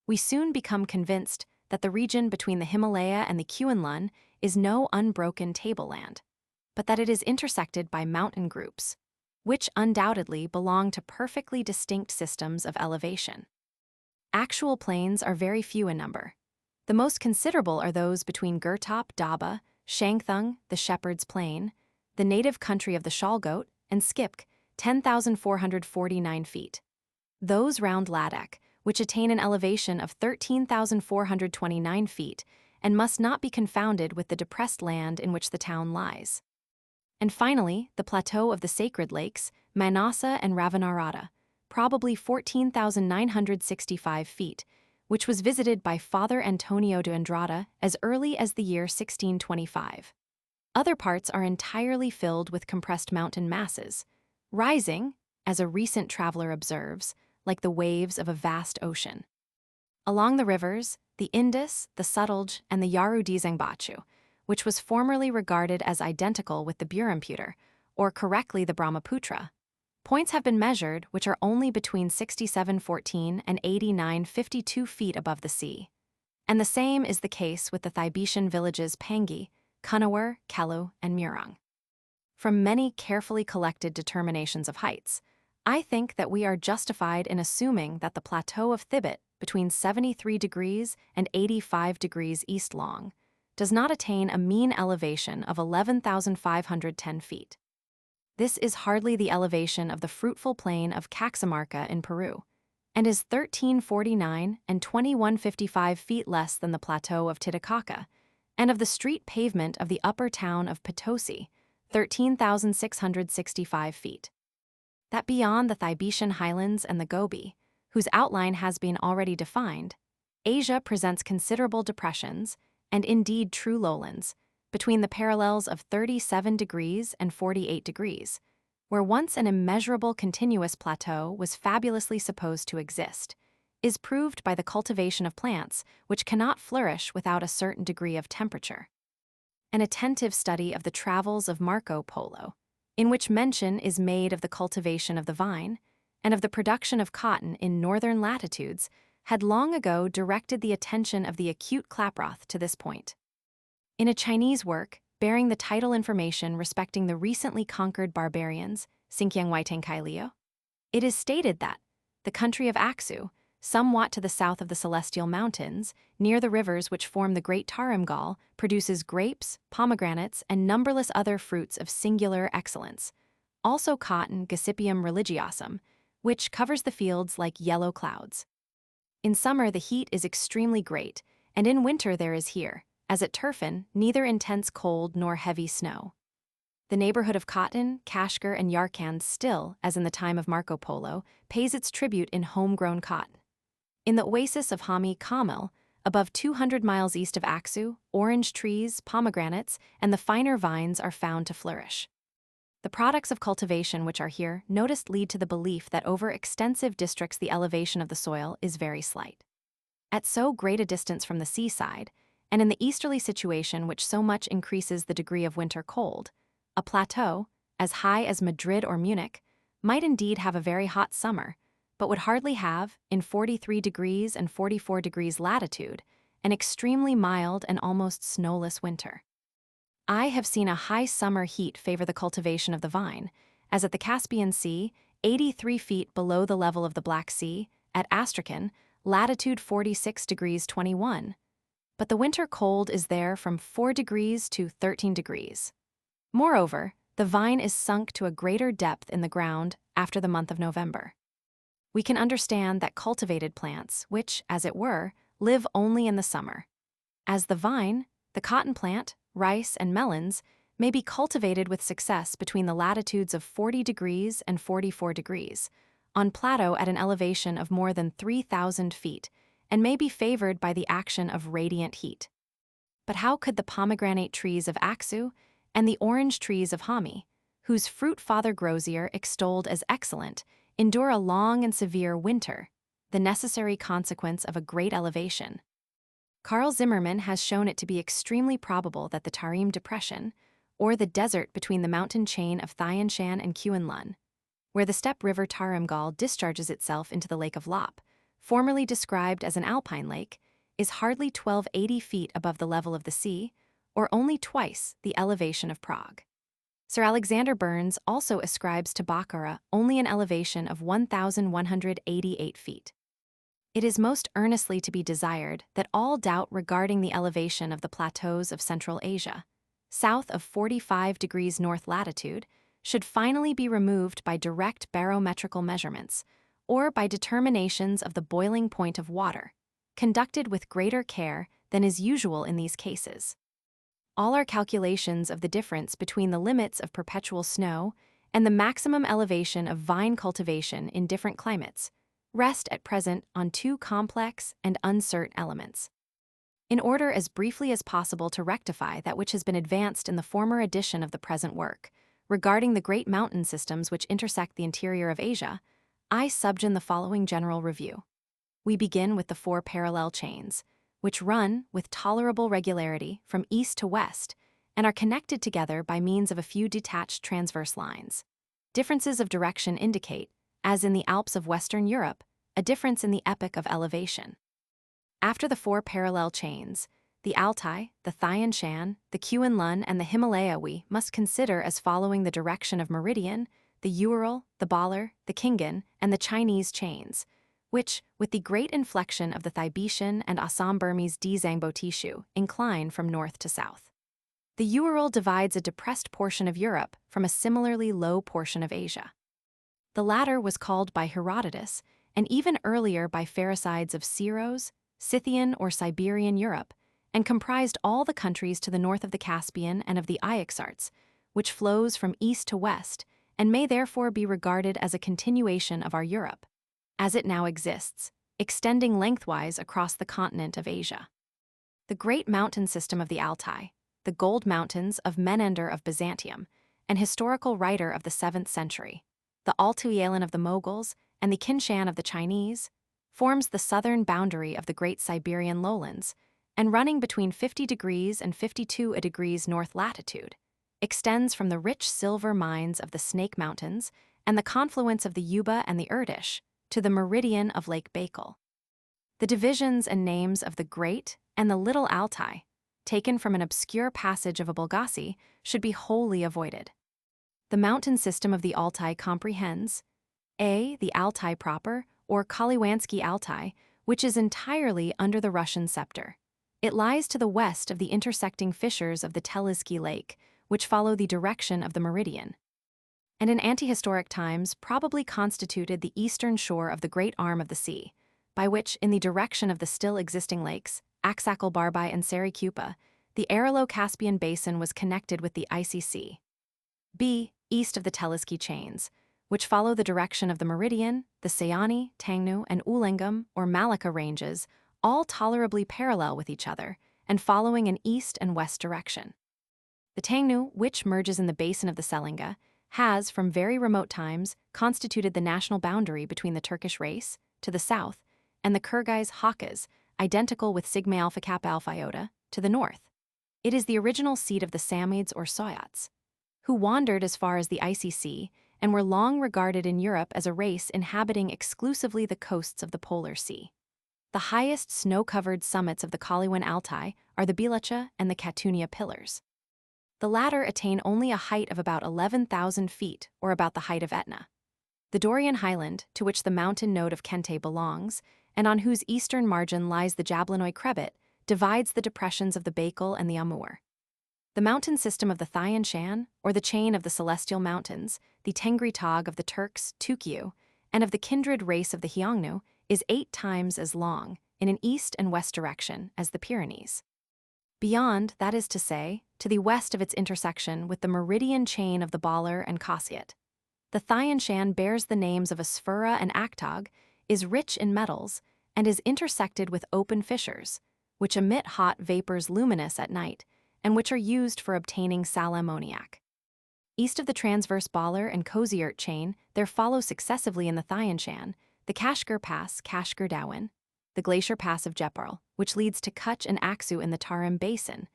we soon become convinced that the region between the Himalaya and the Kuen-Lun is no unbroken tableland, but that it is intersected by mountain groups, which undoubtedly belong to perfectly distinct systems of elevation. Actual plains are very few in number. The most considerable are those between Gurtop, Daba, Shangthung, the Shepherd's Plain, the native country of the Shalgoat, and Skipk, 10,449 feet. Those round Ladakh, which attain an elevation of 13,429 feet, and must not be confounded with the depressed land in which the town lies. And finally, the plateau of the Sacred Lakes, Manasa and Ravanarada, probably 14,965 feet, which was visited by Father Antonio de Andrada as early as the year 1625. Other parts are entirely filled with compressed mountain masses, rising, as a recent traveler observes, like the waves of a vast ocean. Along the rivers, the Indus, the Sutlej, and the Yaru Dzangbachu, which was formerly regarded as identical with the Burrampooter, or correctly the Brahmaputra, points have been measured which are only between 6714 and 8952 feet above the sea. And the same is the case with the Thibetian villages Pangi, Kunawar, Kelu, and Murong. From many carefully collected determinations of heights, I think that we are justified in assuming that the plateau of Thibet, between 73 degrees and 85 degrees east long, does not attain a mean elevation of 11,510 feet. This is hardly the elevation of the fruitful plain of Caxamarca in Peru, and is 1349 and 2155 feet less than the plateau of Titicaca, and of the street pavement of the upper town of Potosi, 13,665 feet. That beyond the Thibetian highlands and the Gobi, whose outline has been already defined, Asia presents considerable depressions, and indeed true lowlands, between the parallels of 37 degrees and 48 degrees, where once an immeasurable continuous plateau was fabulously supposed to exist, is proved by the cultivation of plants which cannot flourish without a certain degree of temperature. An attentive study of the travels of Marco Polo, in which mention is made of the cultivation of the vine and of the production of cotton in northern latitudes, had long ago directed the attention of the acute Klaproth to this point. In a Chinese work bearing the title information respecting the recently conquered barbarians, Xinjiang Waitengkailio, it is stated that the country of Aksu, somewhat to the south of the Celestial Mountains, near the rivers which form the Great Tarimgal, produces grapes, pomegranates, and numberless other fruits of singular excellence, also cotton Gossypium religiosum, which covers the fields like yellow clouds. In summer the heat is extremely great, and in winter there is here, as at Turfan, neither intense cold nor heavy snow. The neighborhood of cotton, Kashgar, and Yarkand still, as in the time of Marco Polo, pays its tribute in homegrown cotton. In the oasis of Hami Kamil, above 200 miles east of Aksu, orange trees, pomegranates, and the finer vines are found to flourish. The products of cultivation which are here noticed lead to the belief that over extensive districts the elevation of the soil is very slight. At so great a distance from the seaside, and in the easterly situation which so much increases the degree of winter cold, a plateau, as high as Madrid or Munich, might indeed have a very hot summer, but would hardly have, in 43 degrees and 44 degrees latitude, an extremely mild and almost snowless winter. I have seen a high summer heat favor the cultivation of the vine, as at the Caspian Sea, 83 feet below the level of the Black Sea, at Astrakhan, latitude 46 degrees 21. But the winter cold is there from 4 degrees to 13 degrees. Moreover, the vine is sunk to a greater depth in the ground after the month of November. We can understand that cultivated plants, which, as it were, live only in the summer, as the vine, the cotton plant, rice, and melons, may be cultivated with success between the latitudes of 40 degrees and 44 degrees, on plateau at an elevation of more than 3,000 feet, and may be favored by the action of radiant heat. But how could the pomegranate trees of Aksu and the orange trees of Hami, whose fruit Father Grozier extolled as excellent, endure a long and severe winter, the necessary consequence of a great elevation? Carl Zimmermann has shown it to be extremely probable that the Tarim Depression, or the desert between the mountain chain of Thian Shan and Kuen Lun, where the steppe river Tarimgal discharges itself into the Lake of Lop, formerly described as an alpine lake, is hardly 1280 feet above the level of the sea, or only twice the elevation of Prague. Sir Alexander Burns also ascribes to Bokhara only an elevation of 1,188 feet. It is most earnestly to be desired that all doubt regarding the elevation of the plateaus of Central Asia, south of 45 degrees north latitude, should finally be removed by direct barometrical measurements, or by determinations of the boiling point of water, conducted with greater care than is usual in these cases. All our calculations of the difference between the limits of perpetual snow and the maximum elevation of vine cultivation in different climates rest at present on two complex and uncertain elements. In order as briefly as possible to rectify that which has been advanced in the former edition of the present work, regarding the great mountain systems which intersect the interior of Asia, I subjoin the following general review. We begin with the 4 parallel chains, which run with tolerable regularity from east to west and are connected together by means of a few detached transverse lines. Differences of direction indicate, as in the Alps of Western Europe, a difference in the epoch of elevation. After the 4 parallel chains, the Altai, the Thian Shan, the Kuen Lun, and the Himalaya we must consider as following the direction of meridian, the Ural, the Balar, the Khingan, and the Chinese chains, which, with the great inflection of the Thibetian and Assam-Burmese Dzangbo tissue, incline from north to south. The Ural divides a depressed portion of Europe from a similarly low portion of Asia. The latter was called by Herodotus and even earlier by phericides of Syros, Scythian or Siberian Europe, and comprised all the countries to the north of the Caspian and of the Iaxartes, which flows from east to west and may therefore be regarded as a continuation of our Europe, as it now exists, extending lengthwise across the continent of Asia. The great mountain system of the Altai, the Gold Mountains of Menander of Byzantium, an historical writer of the 7th century, the Altoilan of the Moguls, and the Qinshan of the Chinese, forms the southern boundary of the Great Siberian lowlands, and running between 50 degrees and 52 degrees north latitude, extends from the rich silver mines of the Snake Mountains and the confluence of the Yuba and the Irtysh to the meridian of Lake Baikal. The divisions and names of the Great and the Little Altai, taken from an obscure passage of a Bulgasi, should be wholly avoided. The mountain system of the Altai comprehends A. The Altai proper, or Kaliwansky Altai, which is entirely under the Russian scepter. It lies to the west of the intersecting fissures of the Telizsky Lake, which follow the direction of the meridian, and in antehistoric times probably constituted the eastern shore of the great arm of the sea, by which, in the direction of the still existing lakes, Aksakal-Barbai and Sarikupa, the Aralo-Caspian basin was connected with the Icy Sea. B. East of the Telizsky chains, which follow the direction of the meridian, the Sayani, Tangnu, and Ulengam or Malacca ranges, all tolerably parallel with each other, and following an east and west direction. The Tangnu, which merges in the basin of the Selenga, has, from very remote times, constituted the national boundary between the Turkish race, to the south, and the Kyrgyz Hakas, identical with Sigma Alpha Kappa Alpha Iota, to the north. It is the original seat of the Samids or Soyots, who wandered as far as the Icy Sea and were long regarded in Europe as a race inhabiting exclusively the coasts of the Polar Sea. The highest snow-covered summits of the Kaliwan Altai are the Bilacha and the Katunia Pillars. The latter attain only a height of about 11,000 feet, or about the height of Etna. The Dorian Highland, to which the mountain node of Kente belongs, and on whose eastern margin lies the Jablonoi Krebit, divides the depressions of the Baikal and the Amur. The mountain system of the Tian Shan, or the chain of the Celestial Mountains, the Tengri Tog of the Turks, Tukyu, and of the kindred race of the Hyangnu, is 8 times as long, in an east and west direction, as the Pyrenees. Beyond, that is to say, to the west of its intersection with the meridian chain of the Baller and Kasiat, the Tian Shan bears the names of Asfura and Aktog, is rich in metals, and is intersected with open fissures, which emit hot vapors luminous at night, and which are used for obtaining sal ammoniac. East of the transverse Baller and Koziert chain, there follow successively in the Tian Shan the Kashgar Pass, Kashgar Dawin, the Glacier Pass of Jeparl, which leads to Kutch and Aksu in the Tarim Basin,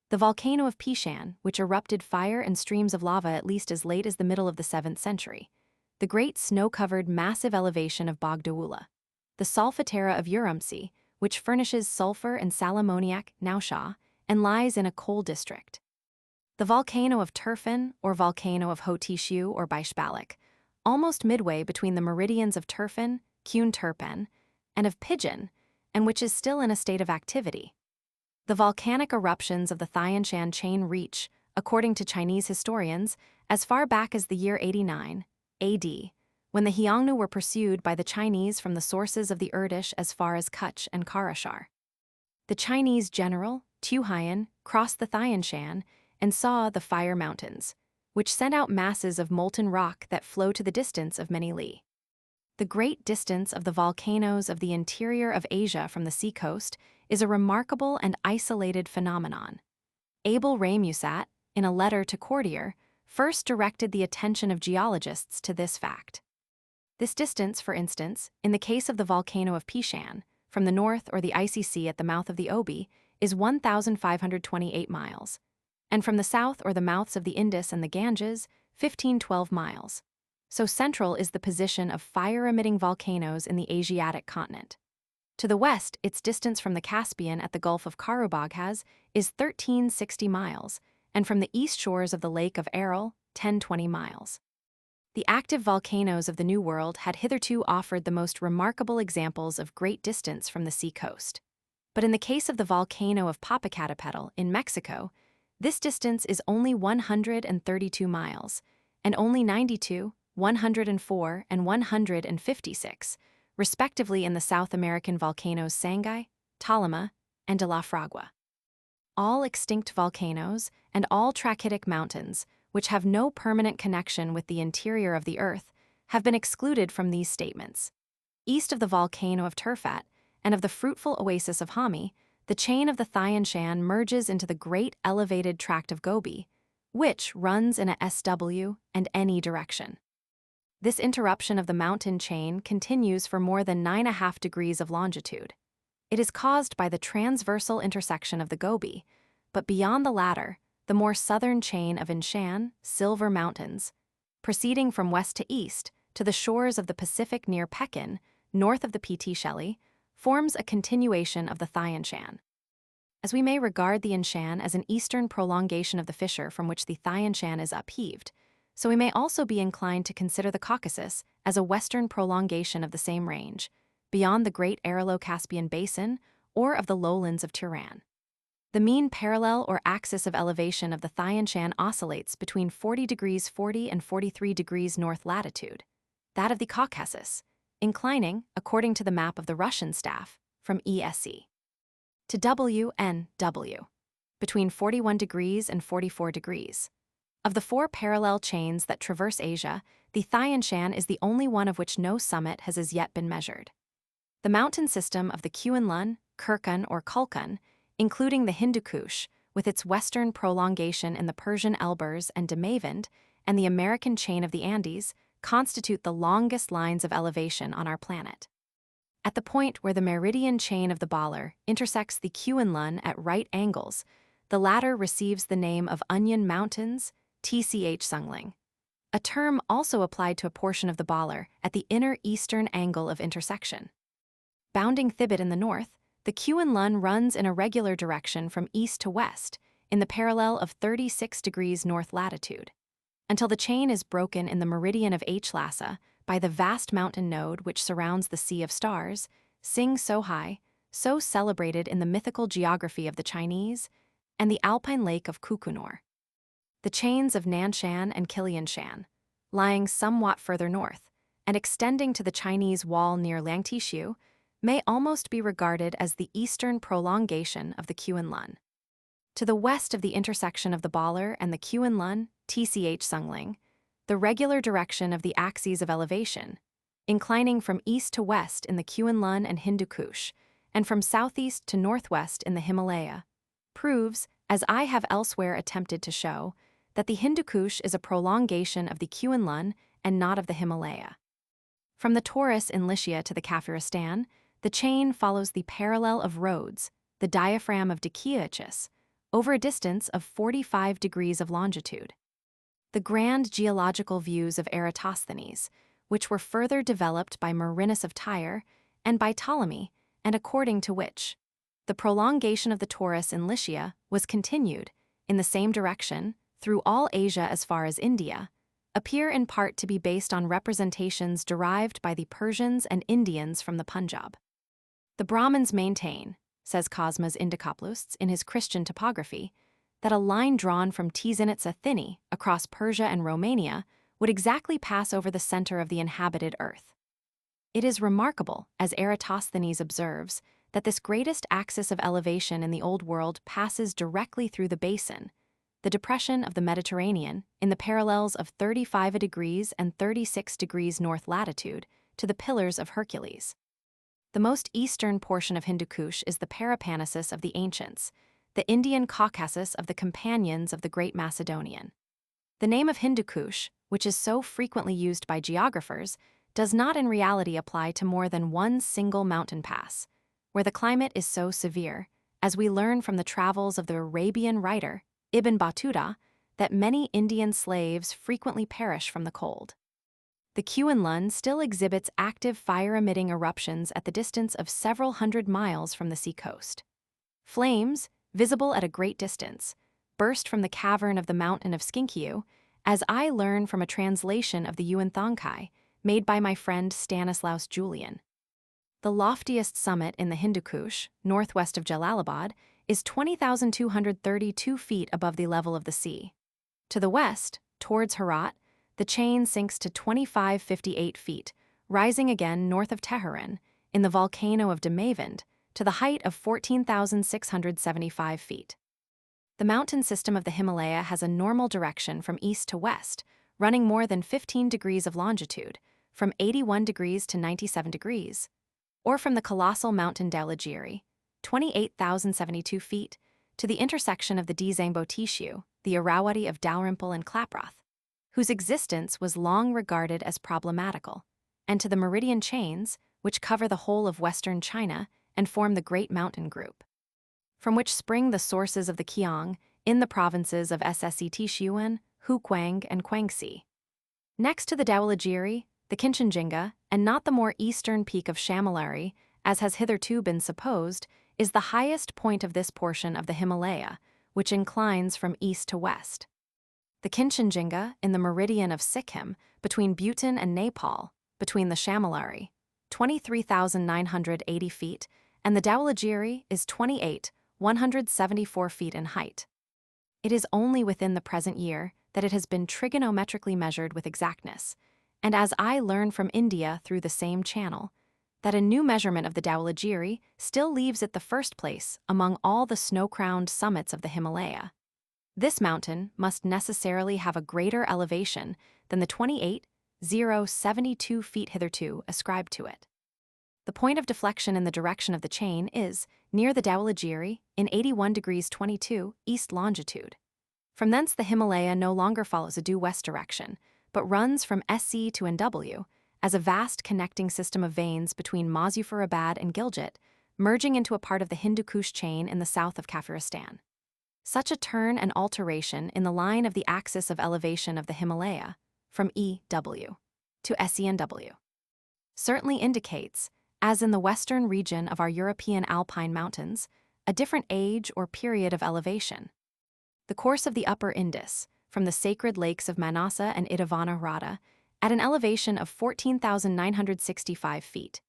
the volcano of Pishan, which erupted fire and streams of lava at least as late as the middle of the 7th century, the great snow-covered massive elevation of Bogdaula, the Solfatara of Urumtsi, which furnishes sulfur and sal ammoniac, Nausha, and lies in a coal district, the volcano of Turfan, or volcano of Hotishu or Baishbalik, almost midway between the meridians of Turfan, Kuhn-Turpan, and of Pigeon, and which is still in a state of activity. The volcanic eruptions of the Tian Shan chain reach, according to Chinese historians, as far back as the year 89 AD, when the Hyangnu were pursued by the Chinese from the sources of the Irtysh as far as Kutch and Karashar. The Chinese general, Tu Huyen, crossed the Tian Shan and saw the Fire Mountains, which sent out masses of molten rock that flow to the distance of many li. The great distance of the volcanoes of the interior of Asia from the seacoast is a remarkable and isolated phenomenon. Abel Rémusat, in a letter to Cordier, first directed the attention of geologists to this fact. This distance, for instance, in the case of the volcano of Pishan, from the north or the Icy Sea at the mouth of the Obi, is 1,528 miles, and from the south or the mouths of the Indus and the Ganges, 1,512 miles. So central is the position of fire-emitting volcanoes in the Asiatic continent. To the west, its distance from the Caspian at the Gulf of Karabagh is 1,360 miles, and from the east shores of the Lake of Aral, 1,020 miles. The active volcanoes of the New World had hitherto offered the most remarkable examples of great distance from the seacoast. But in the case of the volcano of Popocatépetl in Mexico, this distance is only 132 miles, and only 92, 104, and 156 respectively in the South American volcanoes Sangay, Tolima, and de la Fragua. All extinct volcanoes and all trachytic mountains, which have no permanent connection with the interior of the Earth, have been excluded from these statements. East of the volcano of Turfat and of the fruitful oasis of Hami, the chain of the Thian Shan merges into the great elevated tract of Gobi, which runs in a SW and NE direction. This interruption of the mountain chain continues for more than 9.5 degrees of longitude. It is caused by the transversal intersection of the Gobi, but beyond the latter, the more southern chain of Inshan, Silver Mountains, proceeding from west to east to the shores of the Pacific near Pekin, north of the Pt. Shelley, forms a continuation of the Thian Shan. As we may regard the Inshan as an eastern prolongation of the fissure from which the Thian Shan is upheaved, so we may also be inclined to consider the Caucasus as a western prolongation of the same range, beyond the Great Aralo-Caspian Basin or of the lowlands of Turan. The mean parallel or axis of elevation of the Thian Shan oscillates between 40 degrees 40 and 43 degrees north latitude, that of the Caucasus, inclining, according to the map of the Russian staff, from ESC to WNW, between 41 degrees and 44 degrees. Of the 4 parallel chains that traverse Asia, the Thian Shan is the only one of which no summit has as yet been measured. The mountain system of the Kuen-Lun, Kirkun or Kulkun, including the Hindu Kush, with its western prolongation in the Persian Elburz and Damavand, and the American chain of the Andes, constitute the longest lines of elevation on our planet. At the point where the meridian chain of the Baller intersects the Kuen-Lun at right angles, the latter receives the name of Onion Mountains, TCH Sungling, a term also applied to a portion of the Baller at the inner eastern angle of intersection. Bounding Thibet in the north, the Kuen-Lun runs in a regular direction from east to west, in the parallel of 36 degrees north latitude, until the chain is broken in the meridian of H. Lhasa by the vast mountain node which surrounds the Sea of Stars, Sing So Hai, so celebrated in the mythical geography of the Chinese, and the alpine lake of Kukunor. The chains of Nanshan and Kilianshan, lying somewhat further north, and extending to the Chinese wall near Liangtishu, may almost be regarded as the eastern prolongation of the Kuen-Lun. To the west of the intersection of the Baller and the Kuen-Lun, TCH Sungling, the regular direction of the axes of elevation, inclining from east to west in the Kuen-Lun and Hindu Kush, and from southeast to northwest in the Himalaya, proves, as I have elsewhere attempted to show, that the Hindu Kush is a prolongation of the Kuen-Lun and not of the Himalaya. From the Taurus in Lycia to the Kafiristan, the chain follows the parallel of Rhodes, the diaphragm of Dikiachus, over a distance of 45 degrees of longitude. The grand geological views of Eratosthenes, which were further developed by Marinus of Tyre and by Ptolemy, and according to which the prolongation of the Taurus in Lycia was continued, in the same direction, through all Asia as far as India, appear in part to be based on representations derived by the Persians and Indians from the Punjab. The Brahmins maintain, says Cosmas Indicoplousts in his Christian topography, that a line drawn from Tizinitsa Thini across Persia and Romania would exactly pass over the center of the inhabited earth. It is remarkable, as Eratosthenes observes, that this greatest axis of elevation in the Old World passes directly through the basin, the depression of the Mediterranean, in the parallels of 35 degrees and 36 degrees north latitude, to the Pillars of Hercules. The most eastern portion of Hindu Kush is the Peripanesus of the ancients, the Indian Caucasus of the companions of the Great Macedonian. The name of Hindu Kush, which is so frequently used by geographers, does not in reality apply to more than one single mountain pass, where the climate is so severe, as we learn from the travels of the Arabian writer, Ibn Battuta, that many Indian slaves frequently perish from the cold. The Kuen-Lun still exhibits active fire-emitting eruptions at the distance of several hundred miles from the seacoast. Flames, visible at a great distance, burst from the cavern of the mountain of Skinkiu, as I learn from a translation of the Yuan Thongkai made by my friend Stanislaus Julian. The loftiest summit in the Hindu Kush, northwest of Jalalabad, is 20,232 feet above the level of the sea. To the west, towards Herat, the chain sinks to 2,558 feet, rising again north of Tehran, in the volcano of Damavand, to the height of 14,675 feet. The mountain system of the Himalaya has a normal direction from east to west, running more than 15 degrees of longitude, from 81 degrees to 97 degrees, or from the colossal mountain Dhaulagiri, 28,072 feet, to the intersection of the Dzangbo Tishu, the Irrawaddy of Dalrymple and Klaproth, whose existence was long regarded as problematical, and to the meridian chains, which cover the whole of western China and form the Great Mountain Group, from which spring the sources of the Kiang in the provinces of Sse Tishuan, Hukwang, and Guangxi. Next to the Dhaulagiri, the Kinchenjunga, and not the more eastern peak of Shamalari, as has hitherto been supposed, is the highest point of this portion of the Himalaya, which inclines from east to west. The Kinchenjunga, in the meridian of Sikkim, between Bhutan and Nepal, between the Shamalari, 23,980 feet, and the Dhaulagiri is 28,174 feet in height. It is only within the present year that it has been trigonometrically measured with exactness, and as I learn from India through the same channel, that a new measurement of the Dhaulagiri still leaves it the first place among all the snow-crowned summits of the Himalaya. This mountain must necessarily have a greater elevation than the 28,072 feet hitherto ascribed to it. The point of deflection in the direction of the chain is near the Dhaulagiri in 81 degrees 22 east longitude. From thence the Himalaya no longer follows a due west direction, but runs from SC to NW as a vast connecting system of veins between Mazufurabad and Gilgit, merging into a part of the Hindu Kush chain in the south of Kafiristan. Such a turn and alteration in the line of the axis of elevation of the Himalaya, from EW to SENW, certainly indicates, as in the western region of our European alpine mountains, a different age or period of elevation. The course of the upper Indus, from the sacred lakes of Manasa and Idavanarada, at an elevation of 14,965 feet,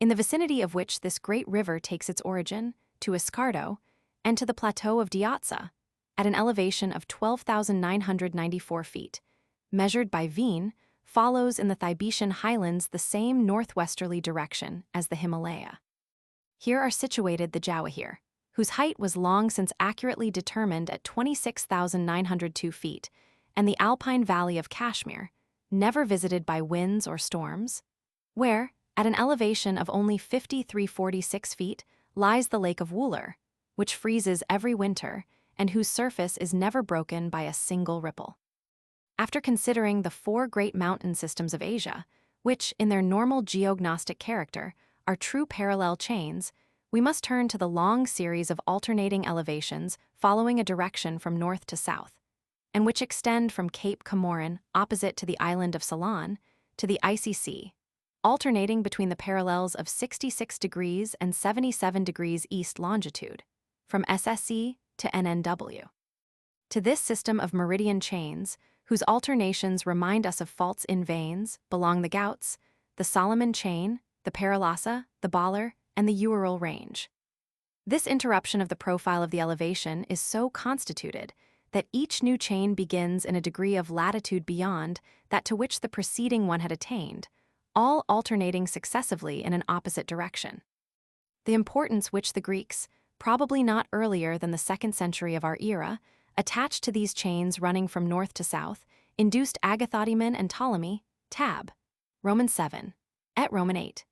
in the vicinity of which this great river takes its origin, to Escardo, and to the plateau of Diatsa, at an elevation of 12,994 feet, measured by Veen, follows in the Thibetian highlands the same northwesterly direction as the Himalaya. Here are situated the Jawahir, whose height was long since accurately determined at 26,902 feet, and the alpine valley of Kashmir, never visited by winds or storms, where, at an elevation of only 5,346 feet, lies the lake of Wooler, which freezes every winter and whose surface is never broken by a single ripple. After considering the four great mountain systems of Asia, which, in their normal geognostic character, are true parallel chains, we must turn to the long series of alternating elevations following a direction from north to south, and which extend from Cape Comorin opposite to the island of Ceylon to the Icy Sea, alternating between the parallels of 66 degrees and 77 degrees east longitude, from SSE to NNW. To this system of meridian chains, whose alternations remind us of faults in veins, belong the Ghauts, the Solomon chain, the Paralasa, the Balar, and the Ural range. This interruption of the profile of the elevation is so constituted that each new chain begins in a degree of latitude beyond that to which the preceding one had attained, all alternating successively in an opposite direction. The importance which the Greeks, probably not earlier than the 2nd century of our era, attached to these chains running from north to south, induced Agathodaemon and Ptolemy, Tab, Roman 7, et Roman 8,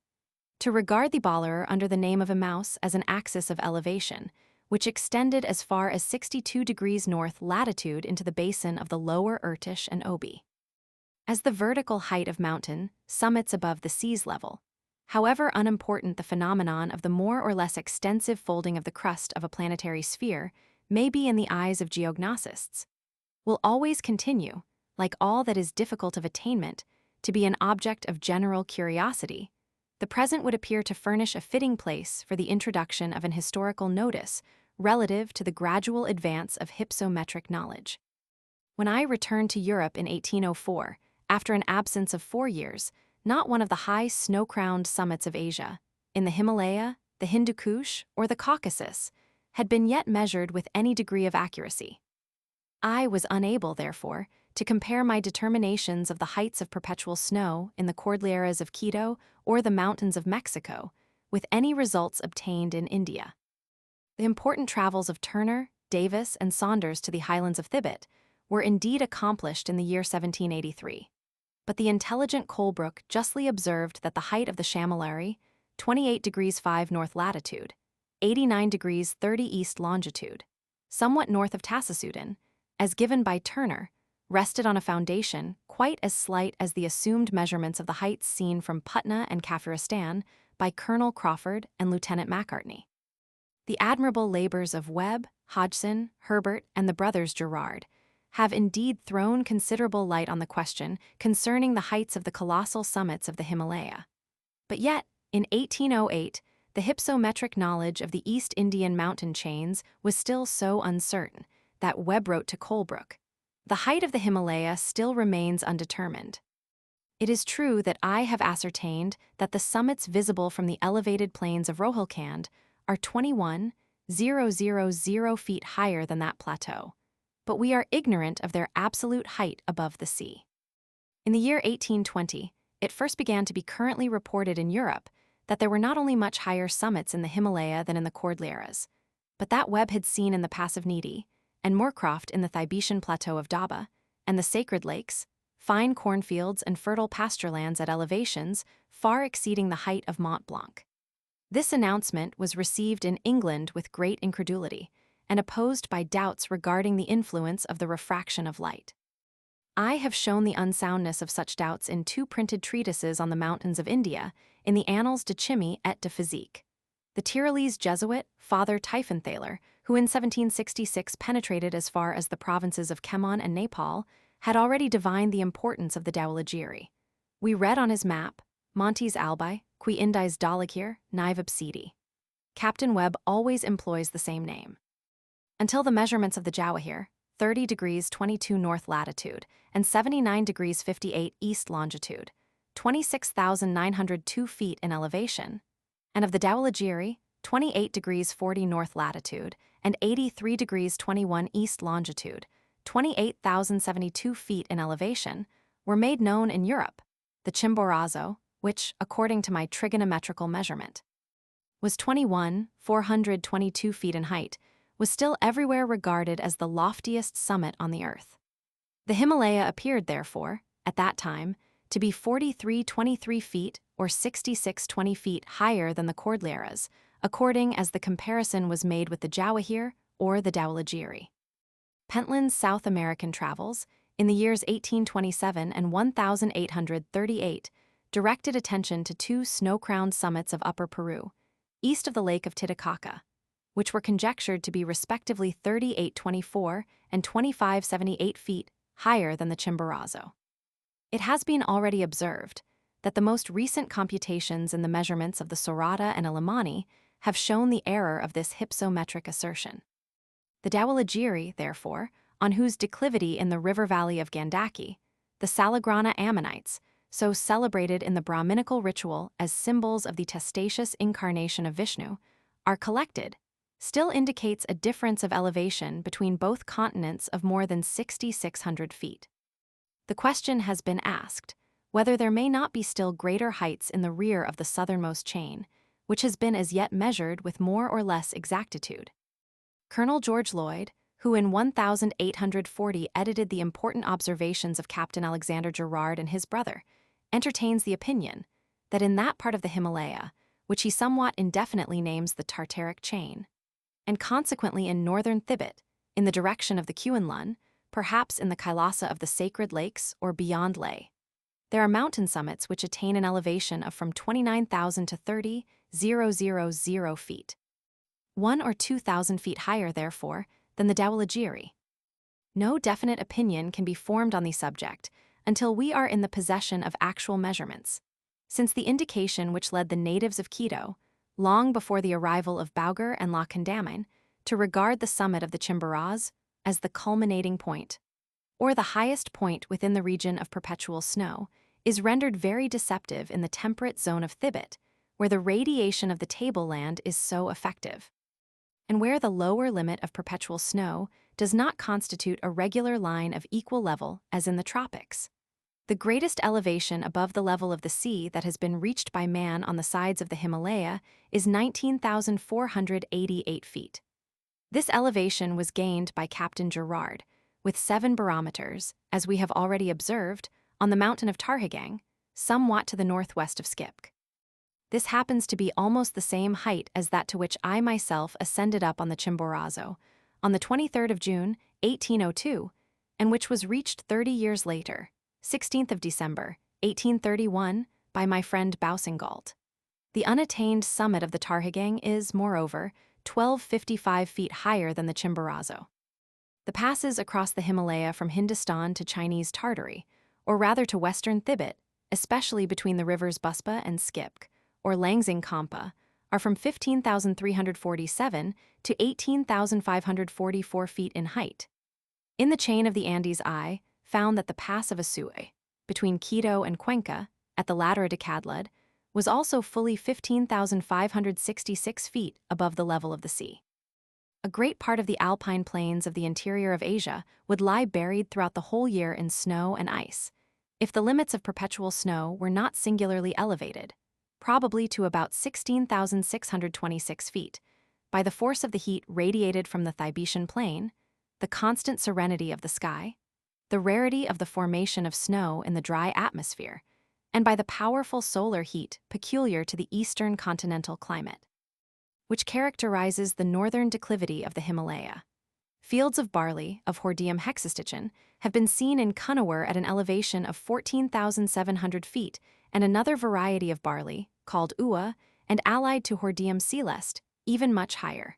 to regard the Balar under the name of Emmaus as an axis of elevation, which extended as far as 62 degrees north latitude into the basin of the lower Irtish and Obi. As the vertical height of mountain summits above the sea's level, however unimportant the phenomenon of the more or less extensive folding of the crust of a planetary sphere may be in the eyes of geognostists, will always continue, like all that is difficult of attainment, to be an object of general curiosity, the present would appear to furnish a fitting place for the introduction of an historical notice relative to the gradual advance of hypsometric knowledge. When I returned to Europe in 1804, after an absence of 4 years, not one of the high snow-crowned summits of Asia, in the Himalaya, the Hindu Kush, or the Caucasus, had been yet measured with any degree of accuracy. I was unable, therefore, to compare my determinations of the heights of perpetual snow in the Cordilleras of Quito or the mountains of Mexico with any results obtained in India. The important travels of Turner, Davis, and Saunders to the highlands of Thibet were indeed accomplished in the year 1783. But the intelligent Colebrook justly observed that the height of the Chamillary, 28 degrees 5 north latitude, 89 degrees 30 east longitude, somewhat north of Tassasudin, as given by Turner, rested on a foundation quite as slight as the assumed measurements of the heights seen from Putna and Kafiristan by Colonel Crawford and Lieutenant Macartney. The admirable labors of Webb, Hodgson, Herbert, and the brothers Gerard have indeed thrown considerable light on the question concerning the heights of the colossal summits of the Himalaya. But yet, in 1808, the hypsometric knowledge of the East Indian mountain chains was still so uncertain that Webb wrote to Colebrook, "The height of the Himalaya still remains undetermined. It is true that I have ascertained that the summits visible from the elevated plains of Rohilkhand are 21,000 feet higher than that plateau, but we are ignorant of their absolute height above the sea." In the year 1820, it first began to be currently reported in Europe that there were not only much higher summits in the Himalaya than in the Cordilleras, but that Webb had seen in the Pass of Nidi, and Moorcroft in the Thibetian Plateau of Daba, and the Sacred Lakes, fine cornfields and fertile pasture lands at elevations far exceeding the height of Mont Blanc. This announcement was received in England with great incredulity, and opposed by doubts regarding the influence of the refraction of light. I have shown the unsoundness of such doubts in 2 printed treatises on the mountains of India in the Annales de Chimie et de Physique. The Tyrolese Jesuit, Father Tiefenthaler, who in 1766 penetrated as far as the provinces of Kemon and Nepal, had already divined the importance of the Dawalagiri. We read on his map, Montes Albi, qui indies Dalagir, Nive Obsidi. Captain Webb always employs the same name. Until the measurements of the Jawahir, 30 degrees 22 north latitude, and 79 degrees 58 east longitude, 26,902 feet in elevation, and of the Dawalagiri, 28 degrees 40 north latitude, and 83 degrees 21 east longitude, 28,072 feet in elevation, were made known in Europe. The Chimborazo, which, according to my trigonometrical measurement, was 21,422 feet in height, was still everywhere regarded as the loftiest summit on the earth. The Himalaya appeared, therefore, at that time, to be 4323 feet or 6620 feet higher than the Cordilleras, according as the comparison was made with the Jawahir or the Dawalagiri. Pentland's South American travels, in the years 1827 and 1838, directed attention to 2 snow-crowned summits of Upper Peru, east of the Lake of Titicaca, which were conjectured to be respectively 3824 and 2578 feet higher than the Chimborazo. It has been already observed that the most recent computations in the measurements of the Sorata and Illimani have shown the error of this hypsometric assertion. The Dawalagiri, therefore, on whose declivity in the river valley of Gandaki, the Salagrana Ammonites, so celebrated in the Brahminical ritual as symbols of the testaceous incarnation of Vishnu, are collected, still indicates a difference of elevation between both continents of more than 6,600 feet. The question has been asked whether there may not be still greater heights in the rear of the southernmost chain, which has been as yet measured with more or less exactitude. Colonel George Lloyd, who in 1840 edited the important observations of Captain Alexander Gerard and his brother, entertains the opinion that in that part of the Himalaya, which he somewhat indefinitely names the Tartaric chain, and consequently in northern Thibet, in the direction of the Kuen-Lun, perhaps in the Kailasa of the Sacred Lakes or beyond Leh, there are mountain summits which attain an elevation of from 29,000 to 30,000 feet. 1 or 2,000 feet higher, therefore, than the Dawalagiri. No definite opinion can be formed on the subject until we are in the possession of actual measurements, since the indication which led the natives of Quito, long before the arrival of Bauger and La Condamine, to regard the summit of the Chimboraz as the culminating point, or the highest point within the region of perpetual snow, is rendered very deceptive in the temperate zone of Thibet, where the radiation of the tableland is so effective, and where the lower limit of perpetual snow does not constitute a regular line of equal level as in the tropics. The greatest elevation above the level of the sea that has been reached by man on the sides of the Himalaya is 19,488 feet. This elevation was gained by Captain Gerard, with 7 barometers, as we have already observed, on the mountain of Tarhagang, somewhat to the northwest of Skipk. This happens to be almost the same height as that to which I myself ascended up on the Chimborazo, on the 23rd of June, 1802, and which was reached 30 years later, 16th of December, 1831, by my friend Boussingault. The unattained summit of the Tarhagang is, moreover, 1,255 feet higher than the Chimborazo. The passes across the Himalaya from Hindustan to Chinese Tartary, or rather to western Thibet, especially between the rivers Buspa and Skipk, or Langsing Kampa, are from 15,347 to 18,544 feet in height. In the chain of the Andes, I found that the pass of Asue, between Quito and Cuenca, at the latter Decadlud, was also fully 15,566 feet above the level of the sea. A great part of the alpine plains of the interior of Asia would lie buried throughout the whole year in snow and ice, if the limits of perpetual snow were not singularly elevated, probably to about 16,626 feet, by the force of the heat radiated from the Thibetian plain, the constant serenity of the sky, the rarity of the formation of snow in the dry atmosphere, and by the powerful solar heat peculiar to the eastern continental climate, which characterizes the northern declivity of the Himalaya. Fields of barley, of Hordeum hexastichon, have been seen in Kunnawur at an elevation of 14,700 feet, and another variety of barley, called Ua, and allied to Hordeum celeste, even much higher.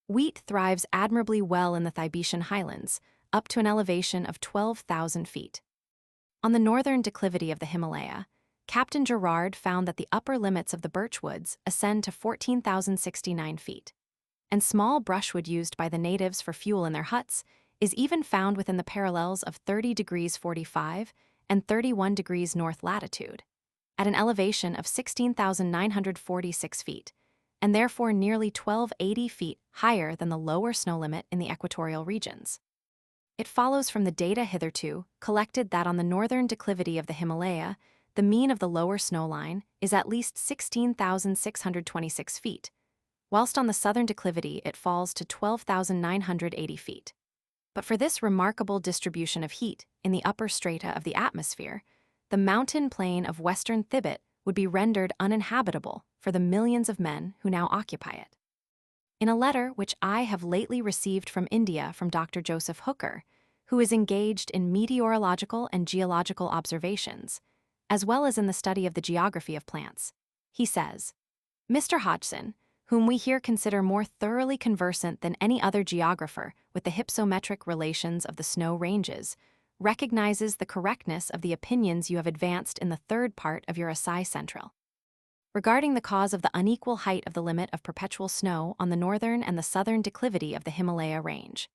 Wheat thrives admirably well in the Thibetian highlands, up to an elevation of 12,000 feet. On the northern declivity of the Himalaya, Captain Gerard found that the upper limits of the birchwoods ascend to 14,069 feet, and small brushwood used by the natives for fuel in their huts is even found within the parallels of 30 degrees 45 and 31 degrees north latitude, at an elevation of 16,946 feet, and therefore nearly 1,280 feet higher than the lower snow limit in the equatorial regions. It follows from the data hitherto collected that on the northern declivity of the Himalaya, the mean of the lower snow line is at least 16,626 feet, whilst on the southern declivity it falls to 12,980 feet. But for this remarkable distribution of heat in the upper strata of the atmosphere, the mountain plain of western Thibet would be rendered uninhabitable for the millions of men who now occupy it. In a letter which I have lately received from India from Dr. Joseph Hooker, who is engaged in meteorological and geological observations, as well as in the study of the geography of plants, he says, Mr. Hodgson, whom we here consider more thoroughly conversant than any other geographer with the hypsometric relations of the snow ranges, recognizes the correctness of the opinions you have advanced in the third part of your Essai Central, regarding the cause of the unequal height of the limit of perpetual snow on the northern and the southern declivity of the Himalaya range.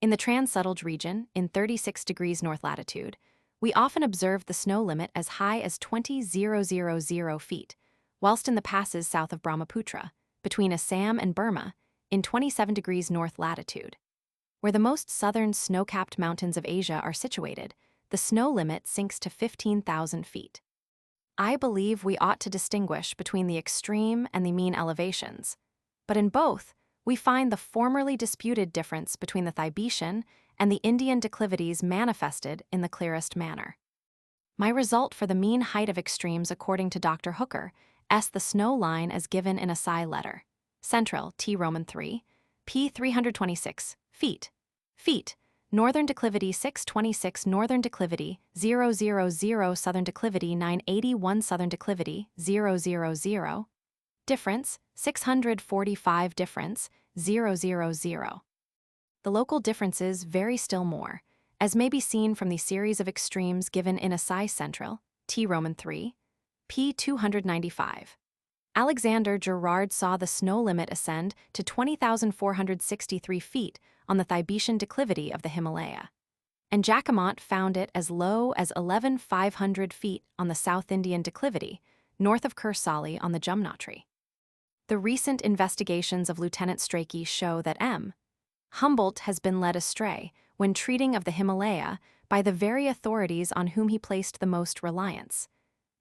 In the Trans-Sutlej region, in 36 degrees north latitude, we often observed the snow limit as high as 20,000 feet, whilst in the passes south of Brahmaputra, between Assam and Burma, in 27 degrees north latitude. Where the most southern snow-capped mountains of Asia are situated, the snow limit sinks to 15,000 feet. I believe we ought to distinguish between the extreme and the mean elevations, but in both, we find the formerly disputed difference between the Thibetian and the Indian declivities manifested in the clearest manner. My result for the mean height of extremes according to Dr. Hooker s the snow line as given in a Psi letter. Central, T Roman 3, p. 326, feet. Feet, northern declivity 626, northern declivity 000, southern declivity 981, southern declivity 000, difference 645, difference 000. The local differences vary still more, as may be seen from the series of extremes given in Essai Central, T Roman 3, p. 295. Alexander Gerard saw the snow limit ascend to 20,463 feet on the Thibetian declivity of the Himalaya, and Jacquemont found it as low as 11,500 feet on the South Indian declivity, north of Kursali on the Jumunotri. The recent investigations of Lieutenant Strachey show that M. Humboldt has been led astray, when treating of the Himalaya, by the very authorities on whom he placed the most reliance.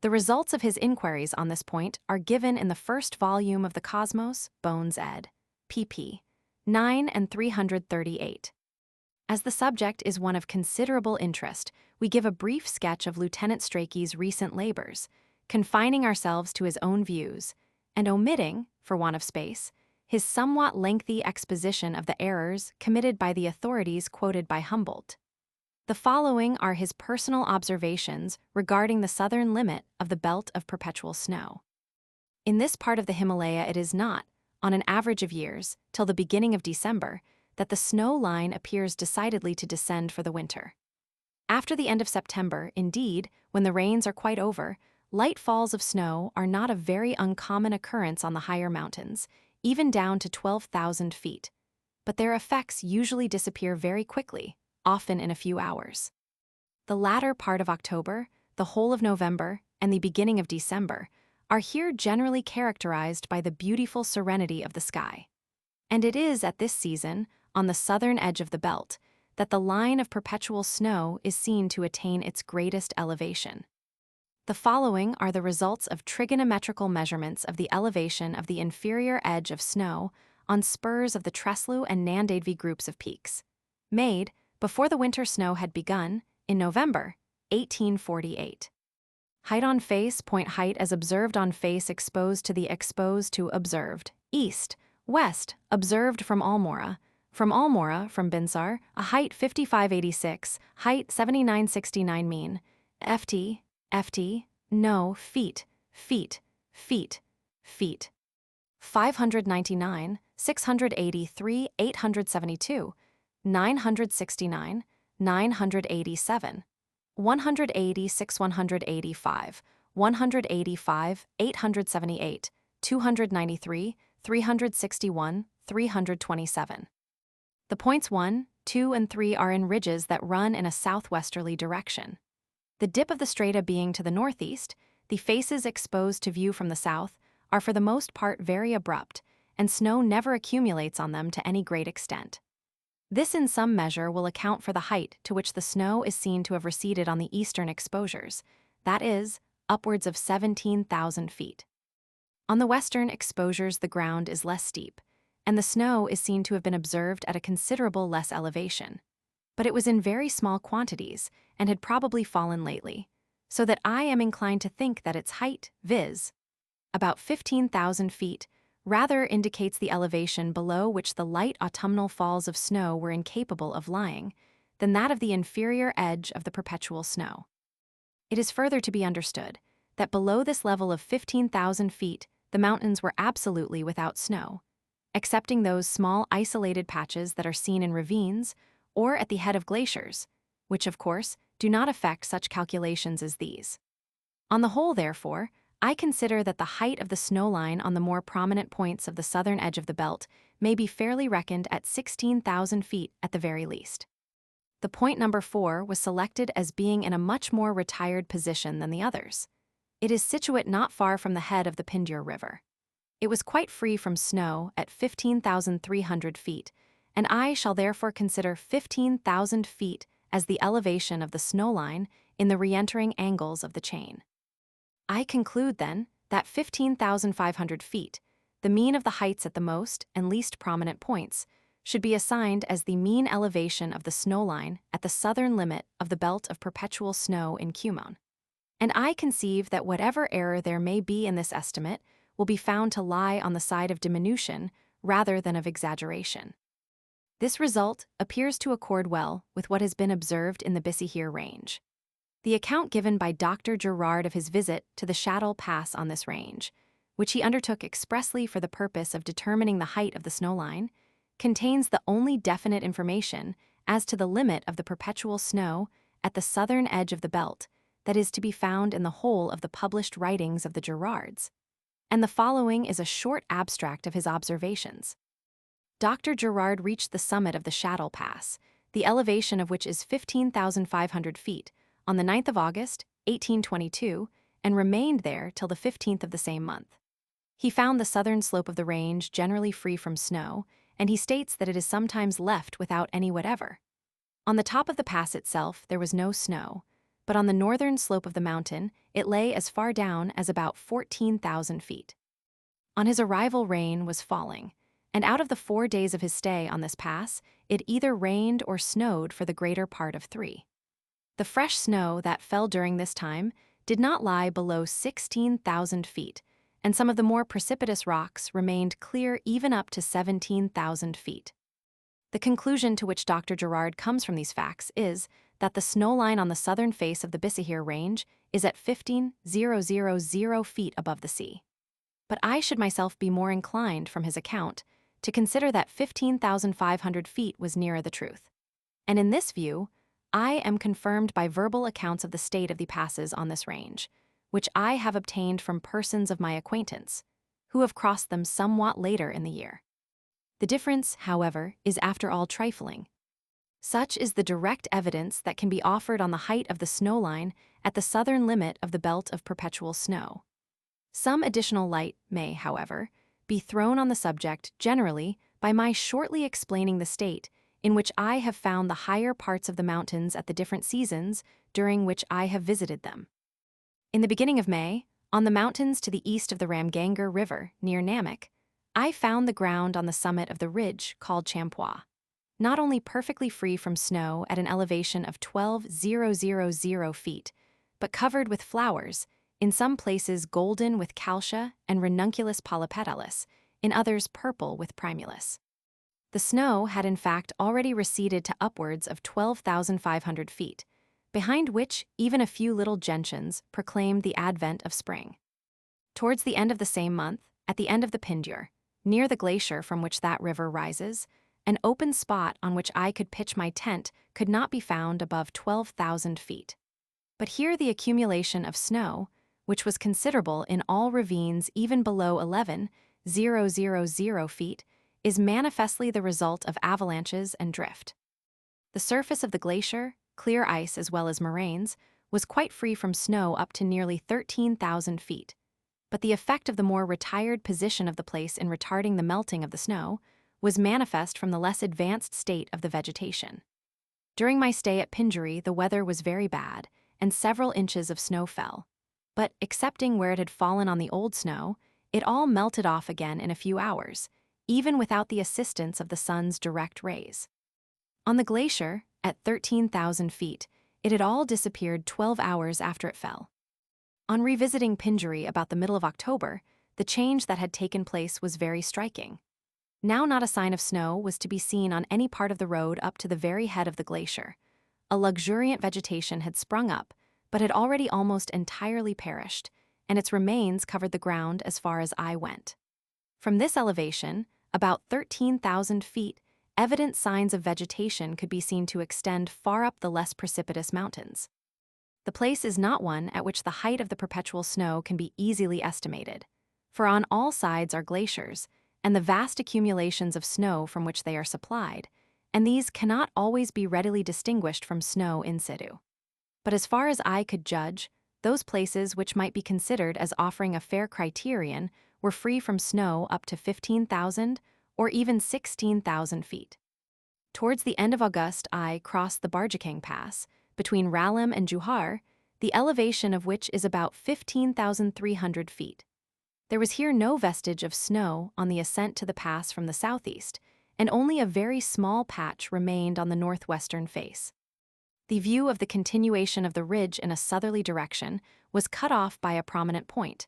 The results of his inquiries on this point are given in the first volume of the Cosmos, Bones ed. pp. 9 and 338. As the subject is one of considerable interest, we give a brief sketch of Lieutenant Strachey's recent labors, confining ourselves to his own views, and omitting, for want of space, his somewhat lengthy exposition of the errors committed by the authorities quoted by Humboldt. The following are his personal observations regarding the southern limit of the belt of perpetual snow. In this part of the Himalaya it is not, on an average of years, till the beginning of December, that the snow line appears decidedly to descend for the winter. After the end of September, indeed, when the rains are quite over, light falls of snow are not a very uncommon occurrence on the higher mountains, even down to 12,000 feet. But their effects usually disappear very quickly, often in a few hours. The latter part of October, the whole of November, and the beginning of December are here generally characterized by the beautiful serenity of the sky. And it is at this season, on the southern edge of the belt, that the line of perpetual snow is seen to attain its greatest elevation. The following are the results of trigonometrical measurements of the elevation of the inferior edge of snow on spurs of the Treslu and Nandadvi groups of peaks, made, before the winter snow had begun, in November, 1848. Height on face, point height as observed on face exposed to the exposed to observed, east, west, observed from Almora, from Binsar, a height 5586, height 7969 mean, ft, no, feet, 599, 683, 872, 969, 987, 186, 185, 185, 878, 293, 361, 327. The points 1, 2, and 3 are in ridges that run in a southwesterly direction. The dip of the strata being to the northeast, the faces exposed to view from the south are for the most part very abrupt, and snow never accumulates on them to any great extent. This in some measure will account for the height to which the snow is seen to have receded on the eastern exposures, that is, upwards of 17,000 feet. On the western exposures the ground is less steep, and the snow is seen to have been observed at a considerable less elevation. But it was in very small quantities, and had probably fallen lately, so that I am inclined to think that its height, viz., about 15,000 feet, rather indicates the elevation below which the light autumnal falls of snow were incapable of lying, than that of the inferior edge of the perpetual snow. It is further to be understood that below this level of 15,000 feet the mountains were absolutely without snow, excepting those small isolated patches that are seen in ravines or at the head of glaciers, which, of course, do not affect such calculations as these. On the whole, therefore, I consider that the height of the snow line on the more prominent points of the southern edge of the belt may be fairly reckoned at 16,000 feet at the very least. The point number 4 was selected as being in a much more retired position than the others. It is situate not far from the head of the Pindur River. It was quite free from snow at 15,300 feet, and I shall therefore consider 15,000 feet as the elevation of the snow line in the re-entering angles of the chain. I conclude, then, that 15,500 feet, the mean of the heights at the most and least prominent points, should be assigned as the mean elevation of the snow line at the southern limit of the belt of perpetual snow in Cumon. And I conceive that whatever error there may be in this estimate will be found to lie on the side of diminution rather than of exaggeration. This result appears to accord well with what has been observed in the Bissihir range. The account given by Dr. Gerard of his visit to the Shaddle Pass on this range, which he undertook expressly for the purpose of determining the height of the snow line, contains the only definite information as to the limit of the perpetual snow at the southern edge of the belt that is to be found in the whole of the published writings of the Gerards. And the following is a short abstract of his observations. Dr. Gerard reached the summit of the Shaddle Pass, the elevation of which is 15,500 feet, on the 9th of August, 1822, and remained there till the 15th of the same month. He found the southern slope of the range generally free from snow, and he states that it is sometimes left without any whatever. On the top of the pass itself, there was no snow, but on the northern slope of the mountain, it lay as far down as about 14,000 feet. On his arrival, rain was falling, and out of the 4 days of his stay on this pass, it either rained or snowed for the greater part of 3. The fresh snow that fell during this time did not lie below 16,000 feet, and some of the more precipitous rocks remained clear even up to 17,000 feet. The conclusion to which Dr. Gerard comes from these facts is that the snow line on the southern face of the Bisahir Range is at 15,000 feet above the sea. But I should myself be more inclined, from his account, to consider that 15,500 feet was nearer the truth. And in this view, I am confirmed by verbal accounts of the state of the passes on this range, which I have obtained from persons of my acquaintance, who have crossed them somewhat later in the year. The difference, however, is after all trifling. Such is the direct evidence that can be offered on the height of the snow line at the southern limit of the belt of perpetual snow. Some additional light may, however, be thrown on the subject generally by my shortly explaining the state in which I have found the higher parts of the mountains at the different seasons during which I have visited them. In the beginning of May, on the mountains to the east of the Ramgangar River near Namak, I found the ground on the summit of the ridge called Champois not only perfectly free from snow at an elevation of 12,000 feet, but covered with flowers, in some places golden with calcia and ranunculus polypetalis, in others purple with primulus. The snow had in fact already receded to upwards of 12,500 feet, behind which even a few little gentians proclaimed the advent of spring. Towards the end of the same month, at the end of the Pindur, near the glacier from which that river rises, an open spot on which I could pitch my tent could not be found above 12,000 feet. But here the accumulation of snow, which was considerable in all ravines even below 11,000 feet, is manifestly the result of avalanches and drift. The surface of the glacier, clear ice as well as moraines, was quite free from snow up to nearly 13,000 feet. But the effect of the more retired position of the place in retarding the melting of the snow was manifest from the less advanced state of the vegetation. During my stay at Pinjuri, the weather was very bad, and several inches of snow fell. But, excepting where it had fallen on the old snow, it all melted off again in a few hours, even without the assistance of the sun's direct rays. On the glacier, at 13,000 feet, it had all disappeared 12 hours after it fell. On revisiting Pinjuri about the middle of October, the change that had taken place was very striking. Now not a sign of snow was to be seen on any part of the road up to the very head of the glacier. A luxuriant vegetation had sprung up, but had already almost entirely perished, and its remains covered the ground as far as I went. From this elevation, about 13,000 feet, evident signs of vegetation could be seen to extend far up the less precipitous mountains. The place is not one at which the height of the perpetual snow can be easily estimated, for on all sides are glaciers, and the vast accumulations of snow from which they are supplied, and these cannot always be readily distinguished from snow in situ. But as far as I could judge, those places which might be considered as offering a fair criterion were free from snow up to 15,000 or even 16,000 feet. Towards the end of August, I crossed the Barjikang Pass, between Ralim and Juhar, the elevation of which is about 15,300 feet. There was here no vestige of snow on the ascent to the pass from the southeast, and only a very small patch remained on the northwestern face. The view of the continuation of the ridge in a southerly direction was cut off by a prominent point,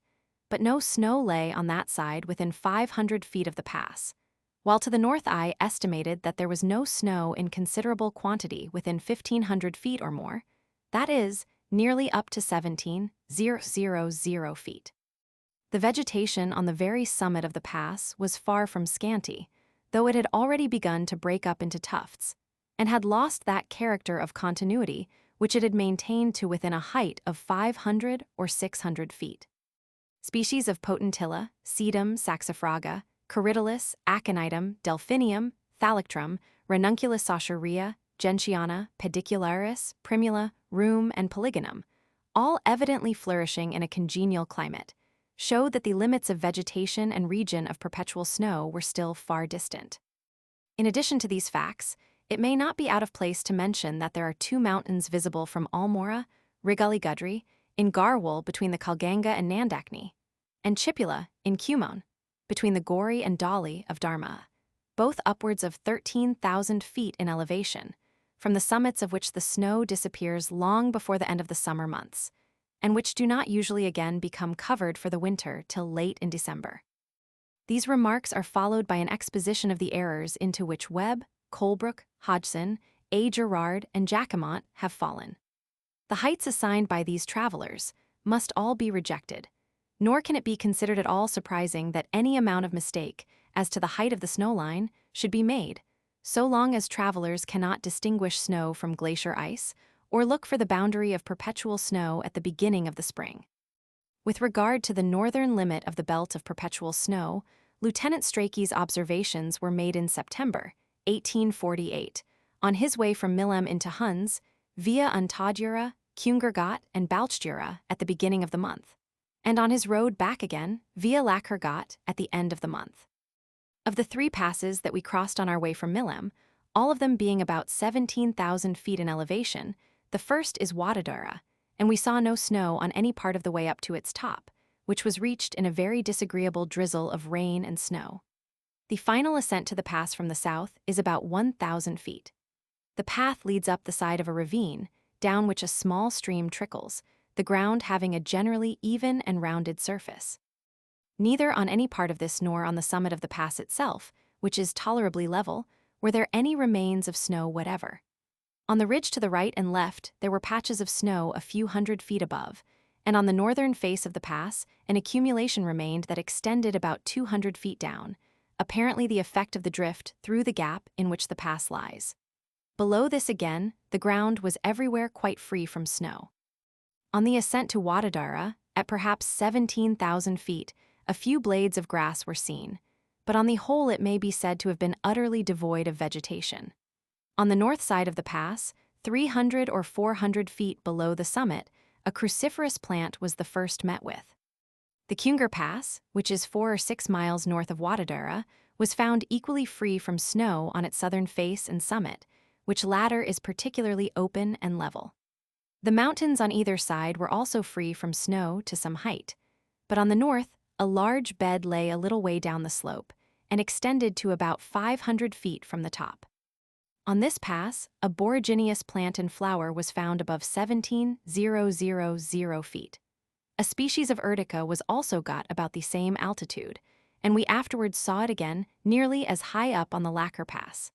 but no snow lay on that side within 500 feet of the pass, while to the north I estimated that there was no snow in considerable quantity within 1,500 feet or more, that is, nearly up to 17,000 feet. The vegetation on the very summit of the pass was far from scanty, though it had already begun to break up into tufts, and had lost that character of continuity which it had maintained to within a height of 500 or 600 feet. Species of Potentilla, Sedum saxifraga, Corydalus, Aconitum, Delphinium, Thalictrum, Ranunculus sausurea, Gentiana, Pedicularis, Primula, Rheum, and Polygonum, all evidently flourishing in a congenial climate, showed that the limits of vegetation and region of perpetual snow were still far distant. In addition to these facts, it may not be out of place to mention that there are two mountains visible from Almora, Rigali Gudri, in Garhwal between the Kalganga and Nandakni, and Chipula, in Kumon, between the Gori and Dali of Dharma, both upwards of 13,000 feet in elevation, from the summits of which the snow disappears long before the end of the summer months, and which do not usually again become covered for the winter till late in December. These remarks are followed by an exposition of the errors into which Webb, Colebrook, Hodgson, A. Gerard, and Jacquemont have fallen. The heights assigned by these travelers must all be rejected, nor can it be considered at all surprising that any amount of mistake as to the height of the snow line should be made, so long as travelers cannot distinguish snow from glacier ice or look for the boundary of perpetual snow at the beginning of the spring. With regard to the northern limit of the belt of perpetual snow, Lieutenant Strachey's observations were made in September 1848, on his way from Milem into Huns, via Untadura, Kungergat, and Balchdura at the beginning of the month, and on his road back again via Lachergat at the end of the month. Of the three passes that we crossed on our way from Milem, all of them being about 17,000 feet in elevation, the first is Wadadura, and we saw no snow on any part of the way up to its top, which was reached in a very disagreeable drizzle of rain and snow. The final ascent to the pass from the south is about 1,000 feet. The path leads up the side of a ravine, down which a small stream trickles, the ground having a generally even and rounded surface. Neither on any part of this nor on the summit of the pass itself, which is tolerably level, were there any remains of snow whatever. On the ridge to the right and left there were patches of snow a few hundred feet above, and on the northern face of the pass an accumulation remained that extended about 200 feet down, apparently the effect of the drift through the gap in which the pass lies. Below this again, the ground was everywhere quite free from snow. On the ascent to Wadadara, at perhaps 17,000 feet, a few blades of grass were seen, but on the whole it may be said to have been utterly devoid of vegetation. On the north side of the pass, 300 or 400 feet below the summit, a cruciferous plant was the first met with. The Kunger Pass, which is 4 or 6 miles north of Wadadura, was found equally free from snow on its southern face and summit, which latter is particularly open and level. The mountains on either side were also free from snow to some height, but on the north, a large bed lay a little way down the slope and extended to about 500 feet from the top. On this pass, a borragineous plant and flower was found above 17,000 feet. A species of urtica was also got about the same altitude, and we afterwards saw it again nearly as high up on the Lacher Pass.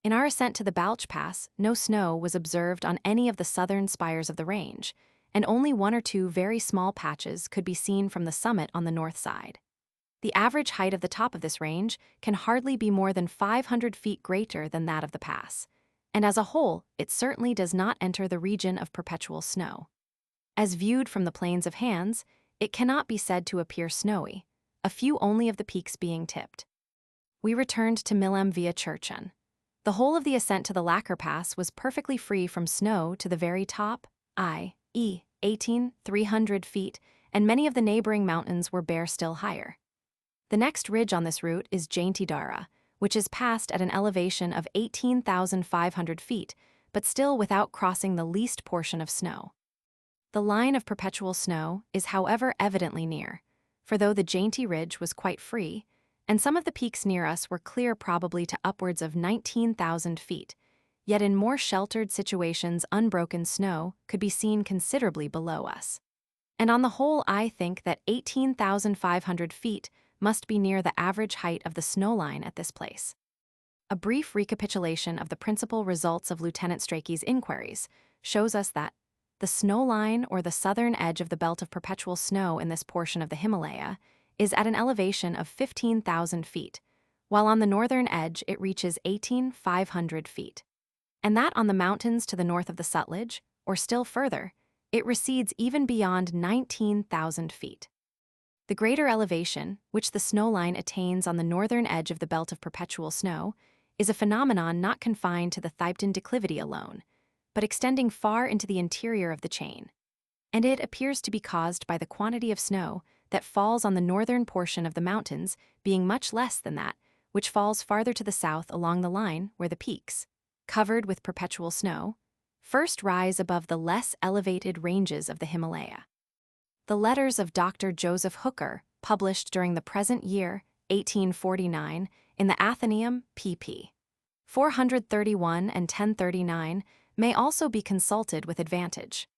In our ascent to the Balch Pass, no snow was observed on any of the southern spires of the range, and only 1 or 2 very small patches could be seen from the summit on the north side. The average height of the top of this range can hardly be more than 500 feet greater than that of the pass, and as a whole, it certainly does not enter the region of perpetual snow. As viewed from the plains of Hans, it cannot be said to appear snowy, a few only of the peaks being tipped. We returned to Milem via Churchen. The whole of the ascent to the Lacher Pass was perfectly free from snow to the very top, i.e., 18,300 feet, and many of the neighboring mountains were bare still higher. The next ridge on this route is Jaintidara, which is passed at an elevation of 18,500 feet, but still without crossing the least portion of snow. The line of perpetual snow is however evidently near, for though the Jainti Ridge was quite free, and some of the peaks near us were clear probably to upwards of 19,000 feet, yet in more sheltered situations unbroken snow could be seen considerably below us. And on the whole I think that 18,500 feet must be near the average height of the snow line at this place. A brief recapitulation of the principal results of Lieutenant Strachey's inquiries shows us that the snow line or the southern edge of the belt of perpetual snow in this portion of the Himalaya is at an elevation of 15,000 feet, while on the northern edge it reaches 18,500 feet. And that on the mountains to the north of the Sutlej, or still further, it recedes even beyond 19,000 feet. The greater elevation, which the snow line attains on the northern edge of the belt of perpetual snow, is a phenomenon not confined to the Thibten declivity alone, but extending far into the interior of the chain. And it appears to be caused by the quantity of snow that falls on the northern portion of the mountains being much less than that which falls farther to the south along the line where the peaks, covered with perpetual snow, first rise above the less elevated ranges of the Himalaya. The letters of Dr. Joseph Hooker, published during the present year, 1849, in the Athenaeum, pp. 431 and 1039, may also be consulted with advantage.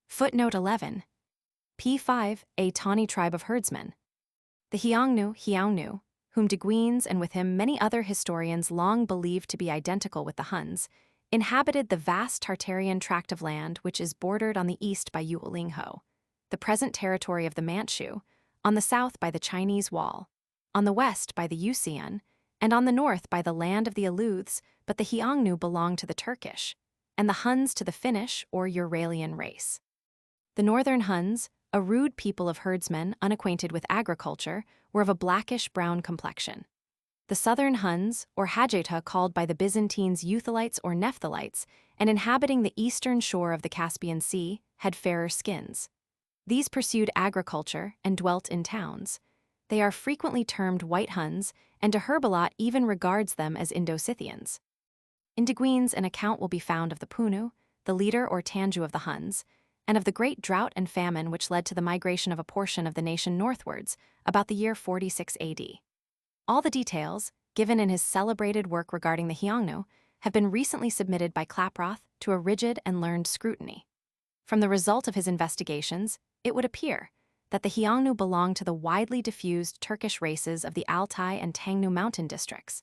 Footnote 11. P5, a tawny tribe of herdsmen. The Hyangnu, whom de Guines and with him many other historians long believed to be identical with the Huns, inhabited the vast Tartarian tract of land which is bordered on the east by Yulingho, the present territory of the Manchu, on the south by the Chinese Wall, on the west by the Yusian, and on the north by the land of the Aleuths, but the Hyangnu belonged to the Turkish, and the Huns to the Finnish or Uralian race. The northern Huns, a rude people of herdsmen unacquainted with agriculture, were of a blackish-brown complexion. The southern Huns, or Hajjata called by the Byzantines Euthalites or Nephthalites, and inhabiting the eastern shore of the Caspian Sea, had fairer skins. These pursued agriculture and dwelt in towns. They are frequently termed White Huns, and de Herbolot even regards them as Indo-Scythians. In de Guines an account will be found of the Punu, the leader or Tanju of the Huns, and of the great drought and famine which led to the migration of a portion of the nation northwards, about the year 46 AD. All the details, given in his celebrated work regarding the Hyangnu, have been recently submitted by Klaproth to a rigid and learned scrutiny. From the result of his investigations, it would appear that the Hyangnu belong to the widely diffused Turkish races of the Altai and Tangnu mountain districts.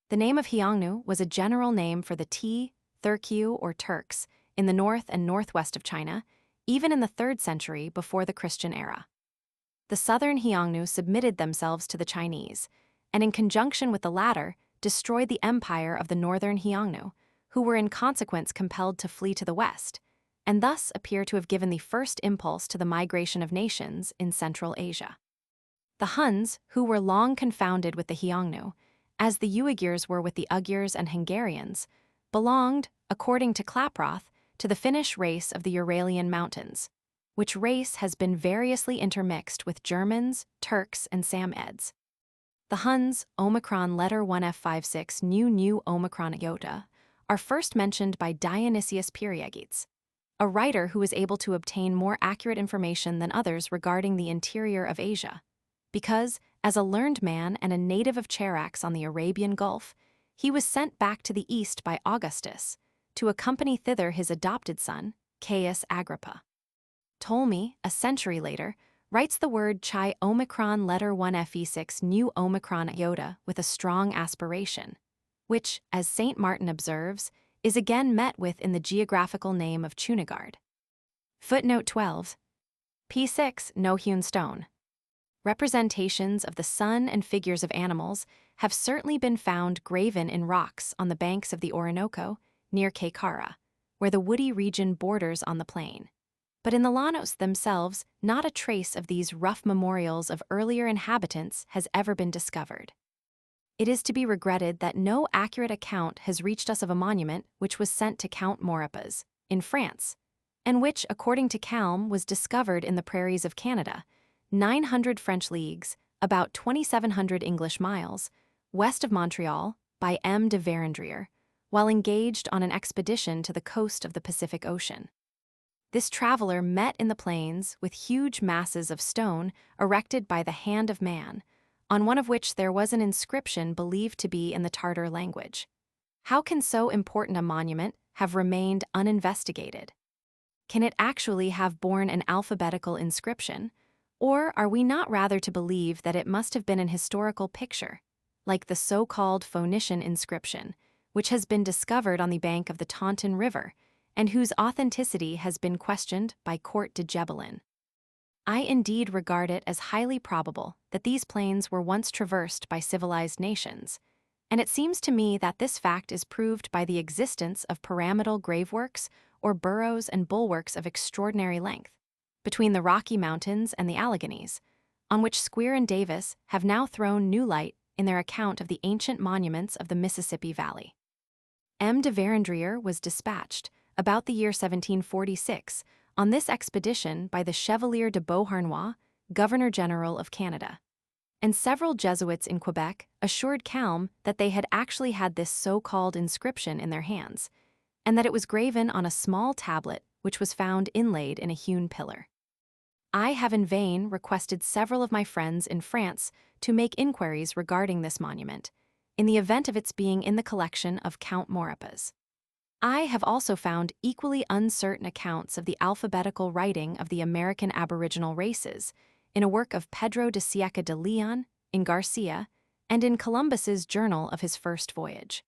The name of Hyangnu was a general name for the Turkyu or Turks in the north and northwest of China, even in the 3rd century before the Christian era. The southern Hyangnu submitted themselves to the Chinese, and in conjunction with the latter, destroyed the empire of the northern Hyangnu, who were in consequence compelled to flee to the west, and thus appear to have given the first impulse to the migration of nations in Central Asia. The Huns, who were long confounded with the Hyangnu, as the Uyghurs were with the Uyghurs and Hungarians, belonged, according to Klaproth, to the Finnish race of the Uralian mountains, which race has been variously intermixed with Germans, Turks, and Sameds. The Huns, Omicron letter 1F56 new Omicron iota, are first mentioned by Dionysius Periegetes, a writer who was able to obtain more accurate information than others regarding the interior of Asia, because, as a learned man and a native of Charax on the Arabian Gulf, he was sent back to the east by Augustus, to accompany thither his adopted son, Caius Agrippa. Ptolemy, a century later, writes the word Chi Omicron letter 1Fe6 new Omicron iota with a strong aspiration, which, as St. Martin observes, is again met with in the geographical name of Chunagard. Footnote 12. P6 no hewn stone. Representations of the sun and figures of animals have certainly been found graven in rocks on the banks of the Orinoco, near Cacara, where the woody region borders on the plain. But in the llanos themselves, not a trace of these rough memorials of earlier inhabitants has ever been discovered. It is to be regretted that no accurate account has reached us of a monument which was sent to Count Maurepas, in France, and which, according to Calme, was discovered in the prairies of Canada, 900 French leagues, about 2,700 English miles, west of Montreal, by M. de Verendryer, while engaged on an expedition to the coast of the Pacific Ocean. This traveler met in the plains with huge masses of stone erected by the hand of man, on one of which there was an inscription believed to be in the Tartar language. How can so important a monument have remained uninvestigated? Can it actually have borne an alphabetical inscription, or are we not rather to believe that it must have been an historical picture, like the so-called Phoenician inscription, which has been discovered on the bank of the Taunton River, and whose authenticity has been questioned by Court de Gebelin? I indeed regard it as highly probable that these plains were once traversed by civilized nations, and it seems to me that this fact is proved by the existence of pyramidal graveworks or burrows and bulwarks of extraordinary length, between the Rocky Mountains and the Alleghanies, on which Squier and Davis have now thrown new light in their account of the ancient monuments of the Mississippi Valley. M. de Verendryer was dispatched, about the year 1746, on this expedition by the Chevalier de Beauharnois, Governor-General of Canada. And several Jesuits in Quebec assured Calme that they had actually had this so-called inscription in their hands, and that it was graven on a small tablet which was found inlaid in a hewn pillar. I have in vain requested several of my friends in France to make inquiries regarding this monument, in the event of its being in the collection of Count Maurepas. I have also found equally uncertain accounts of the alphabetical writing of the American Aboriginal races in a work of Pedro de Cieca de Leon, in Garcia, and in Columbus's journal of his first voyage.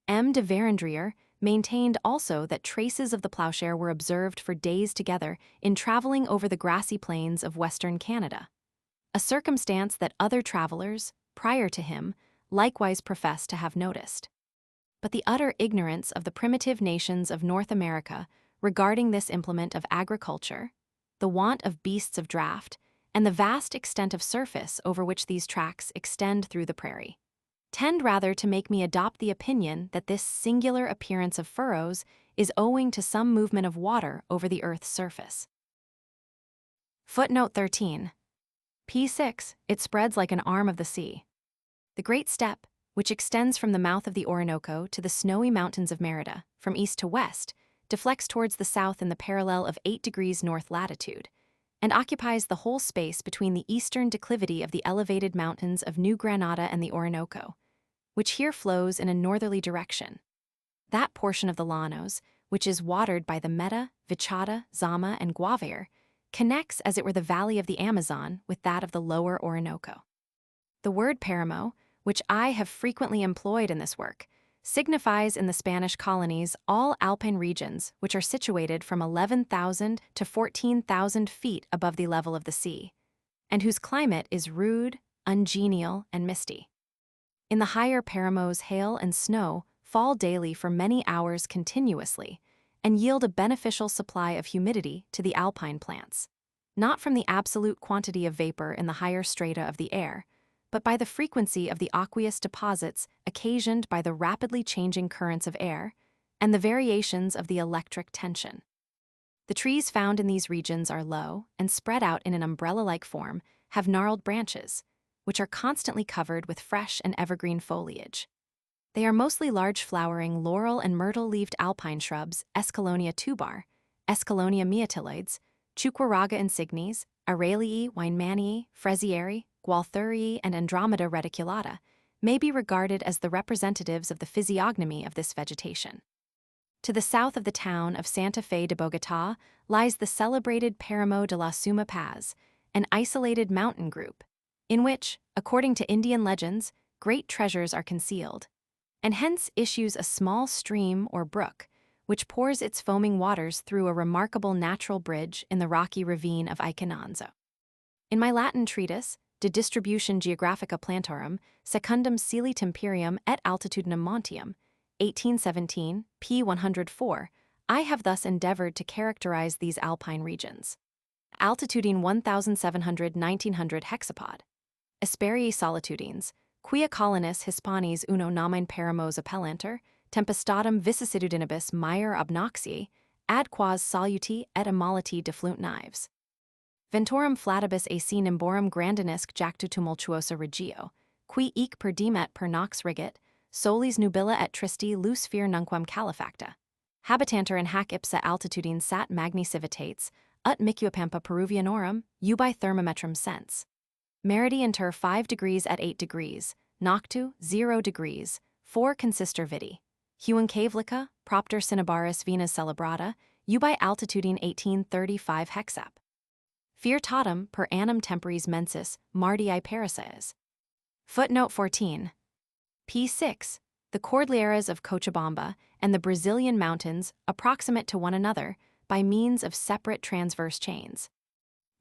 M. de Verendryer maintained also that traces of the plowshare were observed for days together in traveling over the grassy plains of Western Canada, a circumstance that other travelers, prior to him, likewise professed to have noticed. But the utter ignorance of the primitive nations of North America regarding this implement of agriculture, the want of beasts of draught, and the vast extent of surface over which these tracts extend through the prairie, tend rather to make me adopt the opinion that this singular appearance of furrows is owing to some movement of water over the earth's surface. Footnote 13. P6, it spreads like an arm of the sea. The Great Steppe, which extends from the mouth of the Orinoco to the snowy mountains of Merida, from east to west, deflects towards the south in the parallel of 8 degrees north latitude, and occupies the whole space between the eastern declivity of the elevated mountains of New Granada and the Orinoco, which here flows in a northerly direction. That portion of the Llanos, which is watered by the Meta, Vichada, Zama, and Guaviare, connects as it were the valley of the Amazon with that of the lower Orinoco. The word paramo, which I have frequently employed in this work, signifies in the Spanish colonies all alpine regions which are situated from 11,000 to 14,000 feet above the level of the sea, and whose climate is rude, ungenial, and misty. In the higher paramos, hail and snow fall daily for many hours continuously and yield a beneficial supply of humidity to the alpine plants, not from the absolute quantity of vapor in the higher strata of the air, but by the frequency of the aqueous deposits occasioned by the rapidly changing currents of air and the variations of the electric tension. The trees found in these regions are low and spread out in an umbrella-like form, have gnarled branches, which are constantly covered with fresh and evergreen foliage. They are mostly large-flowering laurel and myrtle-leaved alpine shrubs, Escallonia tubar, Escallonia myotiloides, Chuquiraga insignis, Aralii, Weinmanii, Frezieri, Gualthurii, and Andromeda reticulata, may be regarded as the representatives of the physiognomy of this vegetation. To the south of the town of Santa Fe de Bogotá lies the celebrated Páramo de la Suma Paz, an isolated mountain group, in which, according to Indian legends, great treasures are concealed, and hence issues a small stream or brook, which pours its foaming waters through a remarkable natural bridge in the rocky ravine of Icananzo. In my Latin treatise, De Distribution Geographica Plantarum, Secundum Celi Temperium et Altitudinem Montium, 1817, p. 104, I have thus endeavored to characterize these alpine regions. Altitudine 1700-1900 hexapod. Asperii solitudines, quia colonis Hispanis uno nomen paramos appellanter, tempestatum vicissitudinibus maior obnoxii, ad quas soluti et ammoliti deflunt nives. Ventorum flatibus ac nimborum grandinisque jactu tumultuosa regio, qui ec perdimet per nox rigit, solis nubila et tristi lus fear nunquam calefacta. Habitanter in hac ipsa altitudine sat magni civitates, ut micuapampa peruvianorum, ubi thermometrum sens. Meridi inter 5 degrees at 8 degrees, noctu 0 degrees, 4 consister vidi. Huancavelica, propter cinnabaris venas celebrata, ubi altitudine 1835 hexap. Fiertatum per annum temporis mensis, Mardii Paraces. Footnote 14. P6. The Cordilleras of Cochabamba and the Brazilian mountains approximate to one another by means of separate transverse chains.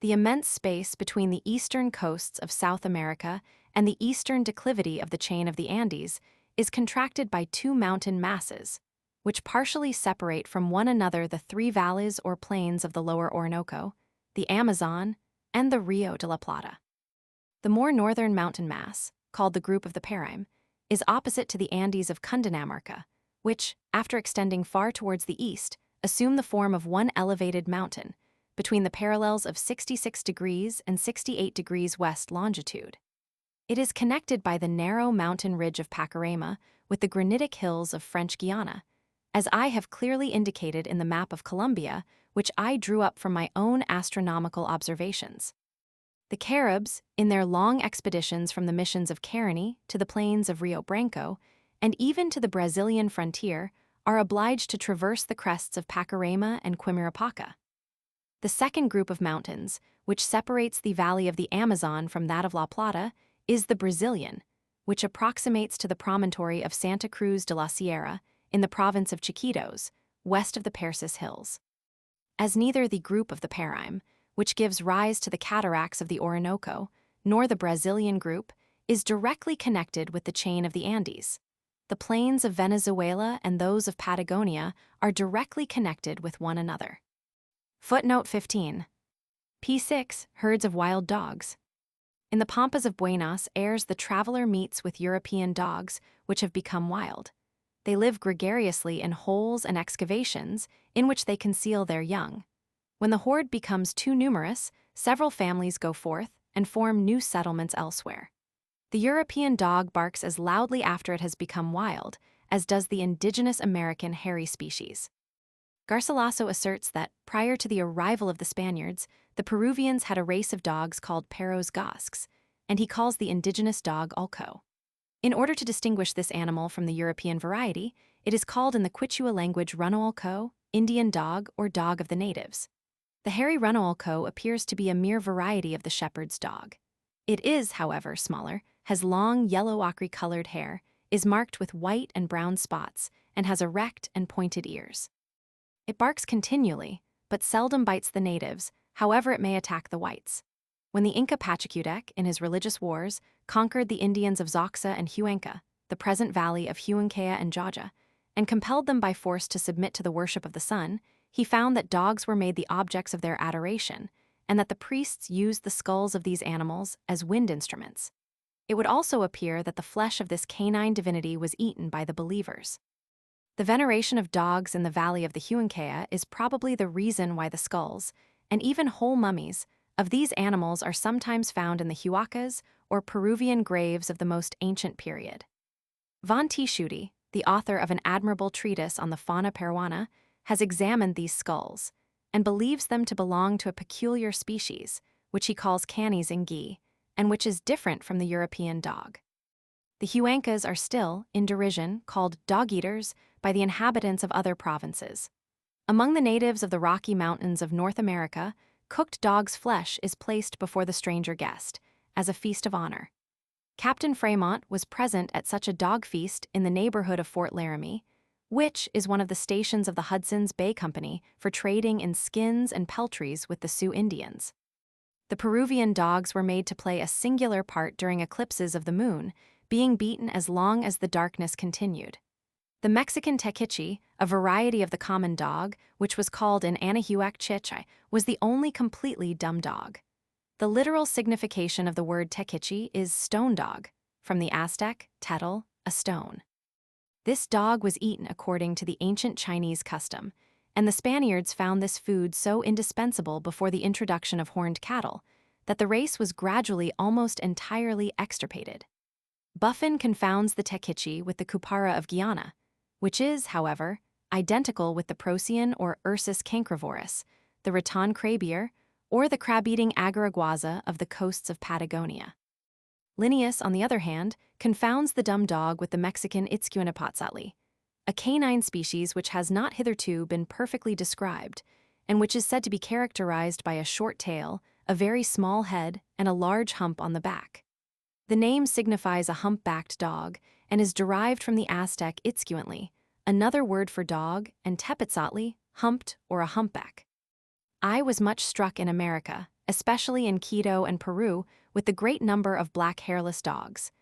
The immense space between the eastern coasts of South America and the eastern declivity of the chain of the Andes is contracted by two mountain masses, which partially separate from one another the three valleys or plains of the lower Orinoco, the Amazon, and the Rio de la Plata. The more northern mountain mass, called the Group of the Paraíba, is opposite to the Andes of Cundinamarca, which, after extending far towards the east, assume the form of one elevated mountain, between the parallels of 66 degrees and 68 degrees west longitude. It is connected by the narrow mountain ridge of Panorama with the granitic hills of French Guiana, as I have clearly indicated in the map of Colombia, which I drew up from my own astronomical observations. The Caribs, in their long expeditions from the missions of Caroni to the plains of Rio Branco, and even to the Brazilian frontier, are obliged to traverse the crests of Panorama and Quimirapaca. The second group of mountains, which separates the valley of the Amazon from that of La Plata, is the Brazilian, which approximates to the promontory of Santa Cruz de la Sierra in the province of Chiquitos, west of the Persis Hills. As neither the group of the Paraime, which gives rise to the cataracts of the Orinoco, nor the Brazilian group, is directly connected with the chain of the Andes, the plains of Venezuela and those of Patagonia are directly connected with one another. Footnote 15. P6. Herds of wild dogs. In the pampas of Buenos Aires, the traveler meets with European dogs, which have become wild. They live gregariously in holes and excavations, in which they conceal their young. When the horde becomes too numerous, several families go forth and form new settlements elsewhere. The European dog barks as loudly after it has become wild, as does the indigenous American hairy species. Garcilaso asserts that, prior to the arrival of the Spaniards, the Peruvians had a race of dogs called perros gasques, and he calls the indigenous dog ulco. In order to distinguish this animal from the European variety, it is called in the Quichua language runoulco, Indian dog, or dog of the natives. The hairy runoulco appears to be a mere variety of the shepherd's dog. It is, however, smaller, has long yellow ochre-colored hair, is marked with white and brown spots, and has erect and pointed ears. It barks continually, but seldom bites the natives, however it may attack the whites. When the Inca Pachacutec, in his religious wars, conquered the Indians of Xoxa and Huanca, the present valley of Huancaya and Jaja, and compelled them by force to submit to the worship of the sun, he found that dogs were made the objects of their adoration, and that the priests used the skulls of these animals as wind instruments. It would also appear that the flesh of this canine divinity was eaten by the believers. The veneration of dogs in the valley of the Huancaya is probably the reason why the skulls, and even whole mummies, of these animals are sometimes found in the huacas or Peruvian graves of the most ancient period. Von Tschudi, the author of an admirable treatise on the fauna peruana, has examined these skulls, and believes them to belong to a peculiar species, which he calls canis ingui, and which is different from the European dog. The Huancas are still, in derision, called dog-eaters by the inhabitants of other provinces. Among the natives of the Rocky Mountains of North America, cooked dog's flesh is placed before the stranger guest, as a feast of honor. Captain Fremont was present at such a dog feast in the neighborhood of Fort Laramie, which is one of the stations of the Hudson's Bay Company for trading in skins and peltries with the Sioux Indians. The Peruvian dogs were made to play a singular part during eclipses of the moon, being beaten as long as the darkness continued. The Mexican tequichi, a variety of the common dog, which was called in Anahuac Chichay, was the only completely dumb dog. The literal signification of the word tequichi is stone dog, from the Aztec, tetl, a stone. This dog was eaten according to the ancient Chinese custom, and the Spaniards found this food so indispensable before the introduction of horned cattle that the race was gradually almost entirely extirpated. Buffon confounds the tequichi with the cupara of Guyana, which is, however, identical with the Procyon or Ursus cancrovorus, the rattan crabear, or the crab-eating agaraguaza of the coasts of Patagonia. Linnaeus, on the other hand, confounds the dumb dog with the Mexican Itzcuinapatzatli, a canine species which has not hitherto been perfectly described, and which is said to be characterized by a short tail, a very small head, and a large hump on the back. The name signifies a hump-backed dog, and is derived from the Aztec Itzcuintli, another word for dog, and Tepetzatli, humped or a humpback. I was much struck in America, especially in Quito and Peru, with the great number of black hairless dogs.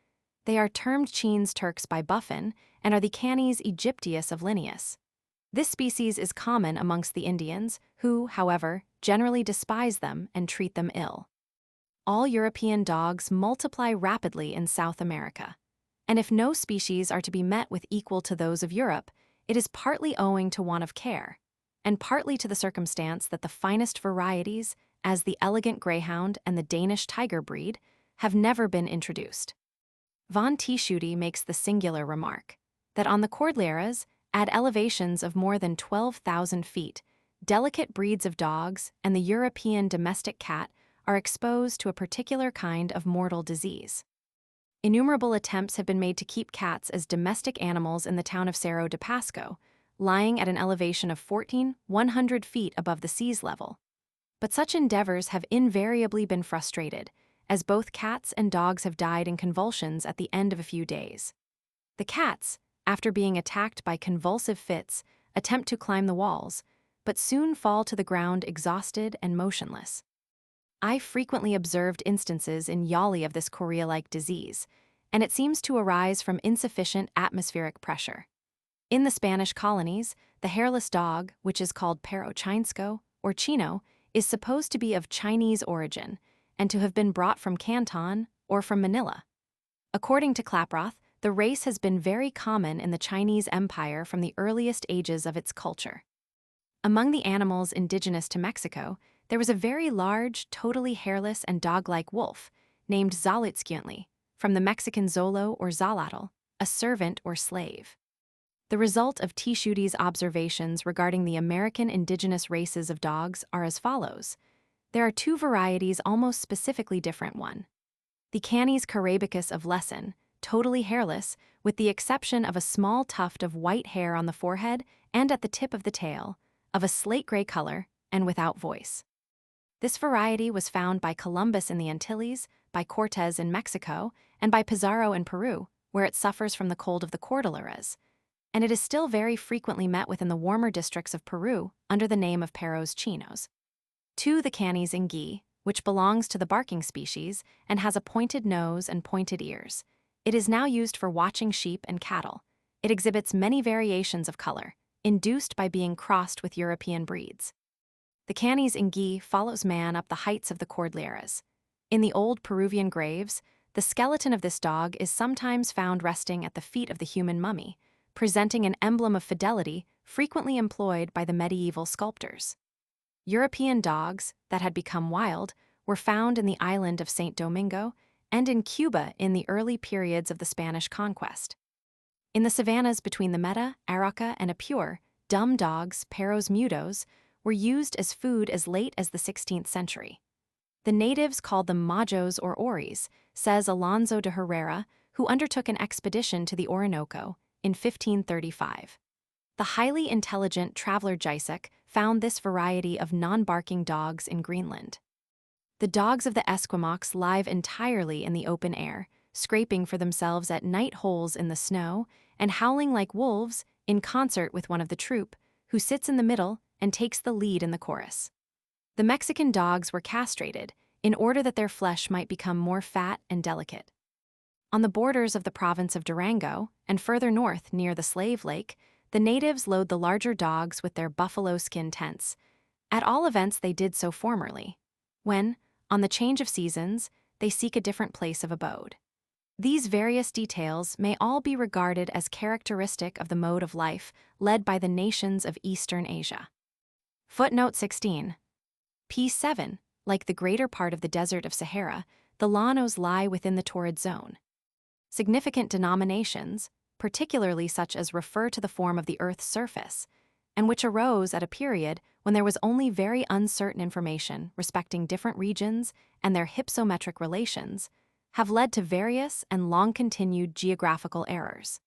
They are termed Chines Turks by Buffon, and are the Canis aegyptius of Linnaeus. This species is common amongst the Indians, who, however, generally despise them and treat them ill. All European dogs multiply rapidly in South America, and if no species are to be met with equal to those of Europe, it is partly owing to want of care, and partly to the circumstance that the finest varieties, as the elegant greyhound and the Danish tiger breed, have never been introduced. Von Tschudi makes the singular remark that on the Cordilleras, at elevations of more than 12,000 feet, delicate breeds of dogs and the European domestic cat are exposed to a particular kind of mortal disease. Innumerable attempts have been made to keep cats as domestic animals in the town of Cerro de Pasco, lying at an elevation of 1,400 feet above the sea's level. But such endeavors have invariably been frustrated, as both cats and dogs have died in convulsions at the end of a few days. The cats, after being attacked by convulsive fits, attempt to climb the walls, but soon fall to the ground exhausted and motionless. I frequently observed instances in Yali of this chorea-like disease, and it seems to arise from insufficient atmospheric pressure. In the Spanish colonies, the hairless dog, which is called perro chinesco or chino, is supposed to be of Chinese origin and to have been brought from Canton or from Manila. According to Klaproth, the race has been very common in the Chinese Empire from the earliest ages of its culture. Among the animals indigenous to Mexico, there was a very large, totally hairless and dog-like wolf, named Xalitzcuintli, from the Mexican Zolo or Xalotl, a servant or slave. The result of Tschudi's observations regarding the American indigenous races of dogs are as follows. There are two varieties almost specifically different. One, the Canis carabicus of Lesson, totally hairless, with the exception of a small tuft of white hair on the forehead and at the tip of the tail, of a slate-gray color, and without voice. This variety was found by Columbus in the Antilles, by Cortes in Mexico, and by Pizarro in Peru, where it suffers from the cold of the Cordilleras, and it is still very frequently met with in the warmer districts of Peru under the name of perros chinos. 2. The Canis ingui, which belongs to the barking species and has a pointed nose and pointed ears. It is now used for watching sheep and cattle. It exhibits many variations of color, induced by being crossed with European breeds. The Canis ingui follows man up the heights of the Cordilleras. In the old Peruvian graves, the skeleton of this dog is sometimes found resting at the feet of the human mummy, presenting an emblem of fidelity frequently employed by the medieval sculptors. European dogs that had become wild were found in the island of Saint Domingo and in Cuba in the early periods of the Spanish conquest. In the savannas between the Meta, Arauca, and Apure, dumb dogs, perros mudos, were used as food as late as the 16th century. The natives called them majos or oris, says Alonso de Herrera, who undertook an expedition to the Orinoco in 1535. The highly intelligent traveler Gysek found this variety of non-barking dogs in Greenland. The dogs of the Esquimaux live entirely in the open air, scraping for themselves at night holes in the snow and howling like wolves in concert with one of the troop, who sits in the middle and takes the lead in the chorus. The Mexican dogs were castrated in order that their flesh might become more fat and delicate. On the borders of the province of Durango, and further north near the Slave Lake, the natives load the larger dogs with their buffalo skin tents. At all events they did so formerly, when, on the change of seasons, they seek a different place of abode. These various details may all be regarded as characteristic of the mode of life led by the nations of Eastern Asia. Footnote 16. P7. Like the greater part of the desert of Sahara, the Llanos lie within the torrid zone. Significant denominations, particularly such as refer to the form of the Earth's surface, and which arose at a period when there was only very uncertain information respecting different regions and their hypsometric relations, have led to various and long-continued geographical errors.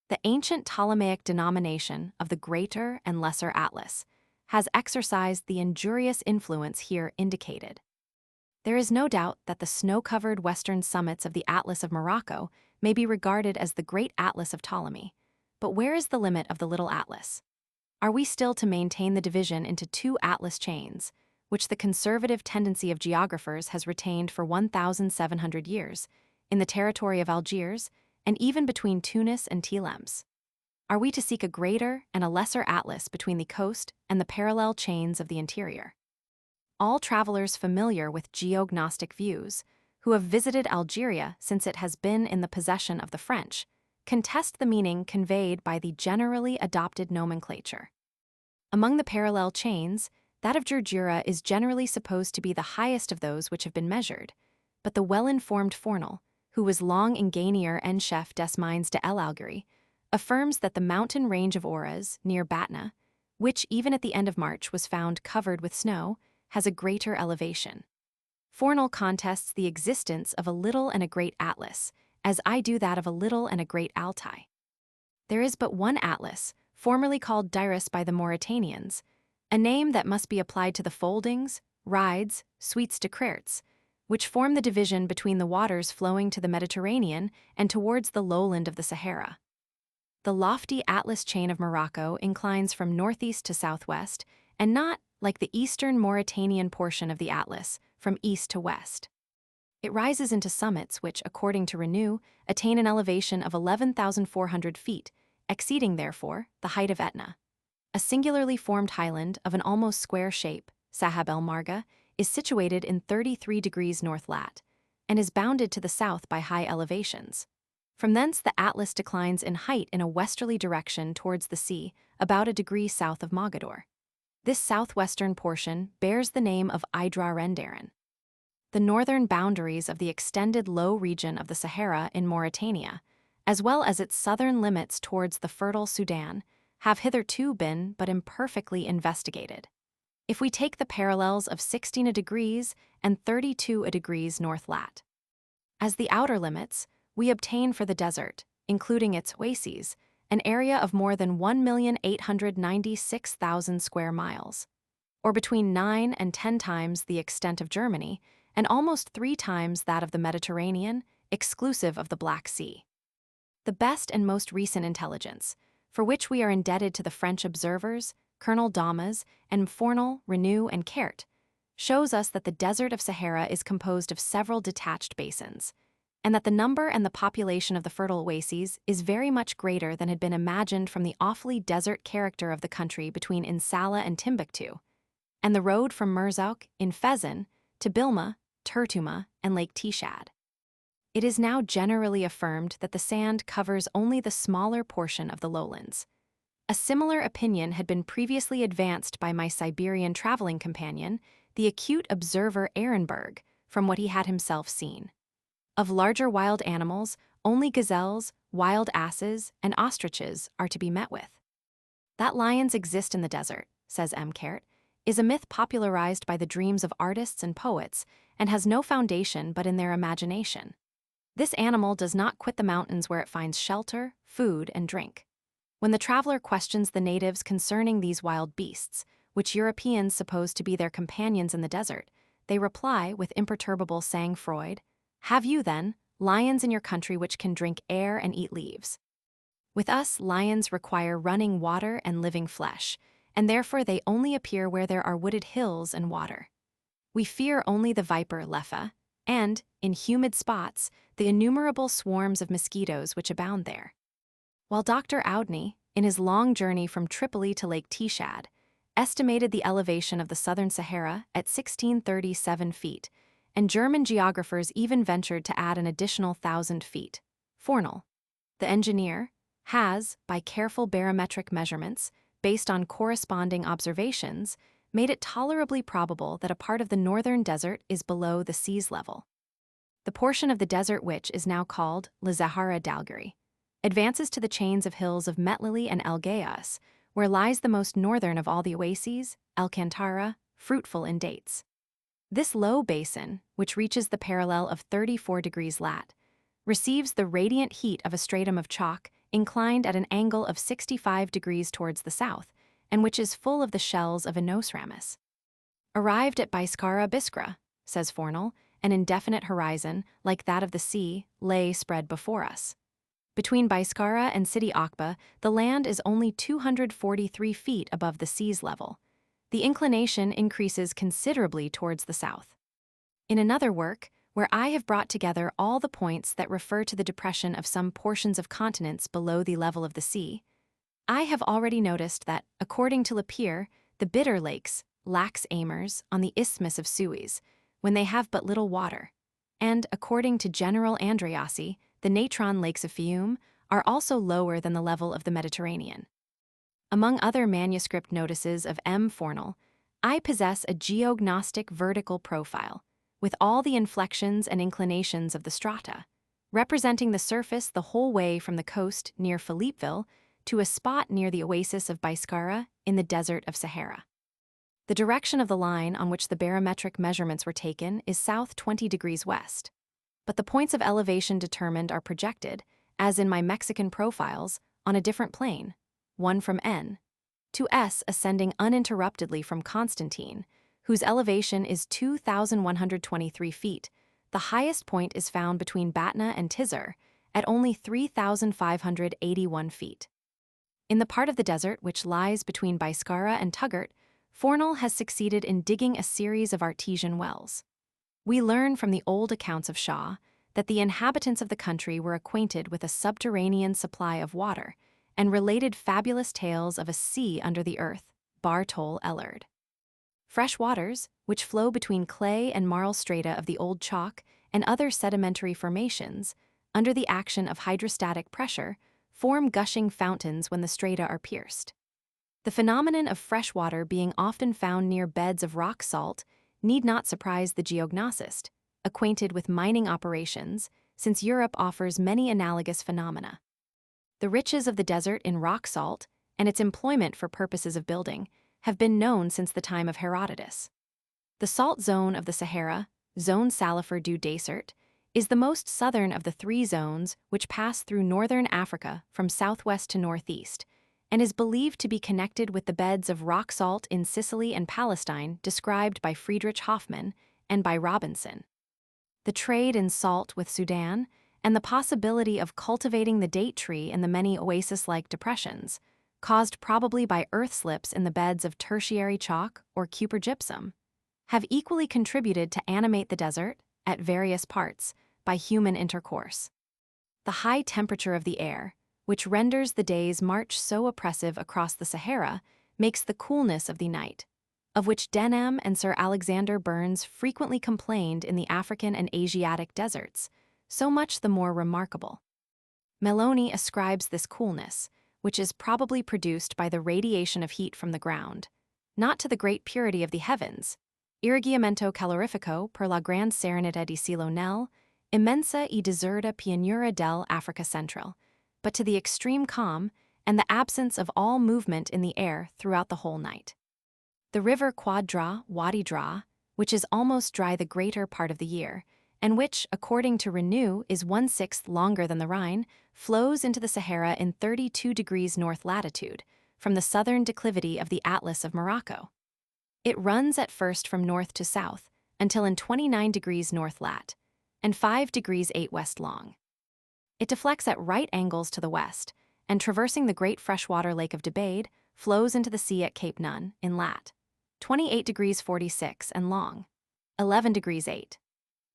The ancient Ptolemaic denomination of the Greater and Lesser Atlas has exercised the injurious influence here indicated. There is no doubt that the snow-covered western summits of the Atlas of Morocco may be regarded as the Great Atlas of Ptolemy, but where is the limit of the Little Atlas? Are we still to maintain the division into two atlas chains, which the conservative tendency of geographers has retained for 1,700 years, in the territory of Algiers, and even between Tunis and Tlemcen? Are we to seek a greater and a lesser atlas between the coast and the parallel chains of the interior? All travelers familiar with geognostic views, who have visited Algeria since it has been in the possession of the French, contest the meaning conveyed by the generally adopted nomenclature. Among the parallel chains, that of Jurjura is generally supposed to be the highest of those which have been measured, but the well-informed Fornal, who was long Ingenieur and chef des mines de l'Algerie, affirms that the mountain range of Auras, near Batna, which even at the end of March was found covered with snow, has a greater elevation. Fournel contests the existence of a little and a great Atlas, as I do that of a little and a great Altai. There is but one Atlas, formerly called Dirus by the Mauritanians, a name that must be applied to the foldings, rides, suites de crêtes, which form the division between the waters flowing to the Mediterranean and towards the lowland of the Sahara. The lofty Atlas chain of Morocco inclines from northeast to southwest, and not, like the eastern Mauritanian portion of the Atlas, from east to west. It rises into summits which, according to Renew, attain an elevation of 11,400 feet, exceeding, therefore, the height of Etna. A singularly formed highland of an almost square shape, Sahab el Marga, is situated in 33 degrees north lat, and is bounded to the south by high elevations. From thence the Atlas declines in height in a westerly direction towards the sea, about a degree south of Mogador. This southwestern portion bears the name of Idra Rendaren. The northern boundaries of the extended low region of the Sahara in Mauritania, as well as its southern limits towards the fertile Sudan, have hitherto been but imperfectly investigated. If we take the parallels of 16 degrees and 32 degrees north lat as the outer limits, we obtain for the desert, including its oases, an area of more than 1,896,000 square miles, or between 9 and 10 times the extent of Germany, and almost 3 times that of the Mediterranean, exclusive of the Black Sea. The best and most recent intelligence, for which we are indebted to the French observers, Colonel Damas, and Fournel, Renew, and Kert, shows us that the desert of Sahara is composed of several detached basins, and that the number and the population of the fertile oases is very much greater than had been imagined from the awfully desert character of the country between Insala and Timbuktu, and the road from Merzouk, in Fezzan, to Bilma, Turtuma, and Lake Tishad. It is now generally affirmed that the sand covers only the smaller portion of the lowlands. A similar opinion had been previously advanced by my Siberian traveling companion, the acute observer Ehrenberg, from what he had himself seen. Of larger wild animals, only gazelles, wild asses, and ostriches are to be met with. That lions exist in the desert, says M. Kert, is a myth popularized by the dreams of artists and poets and has no foundation but in their imagination. This animal does not quit the mountains where it finds shelter, food, and drink. When the traveler questions the natives concerning these wild beasts, which Europeans suppose to be their companions in the desert, they reply with imperturbable sang-froid, "Have you, then, lions in your country which can drink air and eat leaves? With us, lions require running water and living flesh, and therefore they only appear where there are wooded hills and water. We fear only the viper Lepha, and, in humid spots, the innumerable swarms of mosquitoes which abound there." While Dr. Oudney, in his long journey from Tripoli to Lake Tishad, estimated the elevation of the southern Sahara at 1637 feet, and German geographers even ventured to add an additional 1,000 feet. Fournel, the engineer, has, by careful barometric measurements, based on corresponding observations, made it tolerably probable that a part of the northern desert is below the sea's level. The portion of the desert which is now called La Zahara d'Algerie advances to the chains of hills of Metlili and El Gayas, where lies the most northern of all the oases, El Kantara, fruitful in dates. This low basin, which reaches the parallel of 34 degrees lat, receives the radiant heat of a stratum of chalk inclined at an angle of 65 degrees towards the south, and which is full of the shells of Inosramus. Arrived at Biskra Biskra, says Fournel, an indefinite horizon, like that of the sea, lay spread before us. Between Biskra and Sidi Akba, the land is only 243 feet above the sea's level. The inclination increases considerably towards the south. In another work, where I have brought together all the points that refer to the depression of some portions of continents below the level of the sea, I have already noticed that, according to Lapierre, the bitter lakes, lax Amers, on the Isthmus of Suez, when they have but little water, and, according to General Andreassi, the natron lakes of Fiume, are also lower than the level of the Mediterranean. Among other manuscript notices of M. Fournel, I possess a geognostic vertical profile, with all the inflections and inclinations of the strata, representing the surface the whole way from the coast near Philippeville to a spot near the oasis of Baiscara in the desert of Sahara. The direction of the line on which the barometric measurements were taken is south 20 degrees west, but the points of elevation determined are projected, as in my Mexican profiles, on a different plane, one from N to S, ascending uninterruptedly from Constantine, whose elevation is 2,123 feet. The highest point is found between Batna and Tizar, at only 3,581 feet. In the part of the desert which lies between Baiscara and Tuggart, Fornal has succeeded in digging a series of artesian wells. We learn from the old accounts of Shah that the inhabitants of the country were acquainted with a subterranean supply of water and related fabulous tales of a sea under the earth, Bar Tol Ellard. Fresh waters, which flow between clay and marl strata of the old chalk and other sedimentary formations, under the action of hydrostatic pressure, form gushing fountains when the strata are pierced. The phenomenon of fresh water being often found near beds of rock salt need not surprise the geognosist, acquainted with mining operations, since Europe offers many analogous phenomena. The riches of the desert in rock salt, and its employment for purposes of building, have been known since the time of Herodotus. The salt zone of the Sahara, Zone Salifert du Désert, is the most southern of the three zones which pass through northern Africa from southwest to northeast, and is believed to be connected with the beds of rock salt in Sicily and Palestine described by Friedrich Hoffmann and by Robinson. The trade in salt with Sudan, and the possibility of cultivating the date tree in the many oasis-like depressions, caused probably by earth slips in the beds of tertiary chalk or Cooper gypsum, have equally contributed to animate the desert, at various parts, by human intercourse. The high temperature of the air, which renders the day's march so oppressive across the Sahara, makes the coolness of the night, of which Denham and Sir Alexander Burns frequently complained in the African and Asiatic deserts, so much the more remarkable. Melloni ascribes this coolness, which is probably produced by the radiation of heat from the ground, not to the great purity of the heavens, irrigiamento calorifico per la grande serenità di cielo nel immensa e deserta pianura del Africa Central, but to the extreme calm and the absence of all movement in the air throughout the whole night. The river Quadra, Wadi Dra, which is almost dry the greater part of the year, and which, according to Renew, is 1/6 longer than the Rhine, flows into the Sahara in 32 degrees north latitude, from the southern declivity of the Atlas of Morocco. It runs at first from north to south, until in 29 degrees north lat, and 5 degrees 8 west long. It deflects at right angles to the west, and traversing the great freshwater lake of Debade, flows into the sea at Cape Nun, in lat. 28 degrees 46 and long, 11 degrees 8.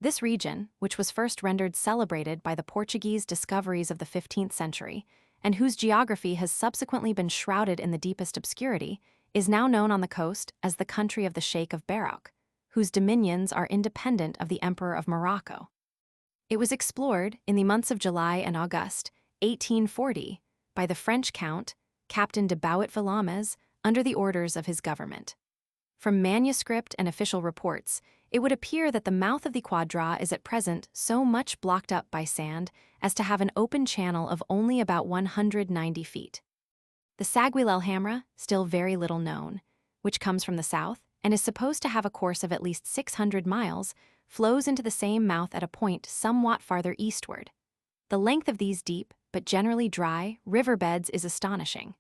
This region, which was first rendered celebrated by the Portuguese discoveries of the 15th century, and whose geography has subsequently been shrouded in the deepest obscurity, is now known on the coast as the country of the Sheikh of Barak, whose dominions are independent of the Emperor of Morocco. It was explored in the months of July and August, 1840, by the French Count, Captain de Bouet-Villames, under the orders of his government. From manuscript and official reports, it would appear that the mouth of the Quadra is at present so much blocked up by sand as to have an open channel of only about 190 feet. The Saguilelhamra, still very little known, which comes from the south and is supposed to have a course of at least 600 miles, flows into the same mouth at a point somewhat farther eastward. The length of these deep, but generally dry, riverbeds is astonishing.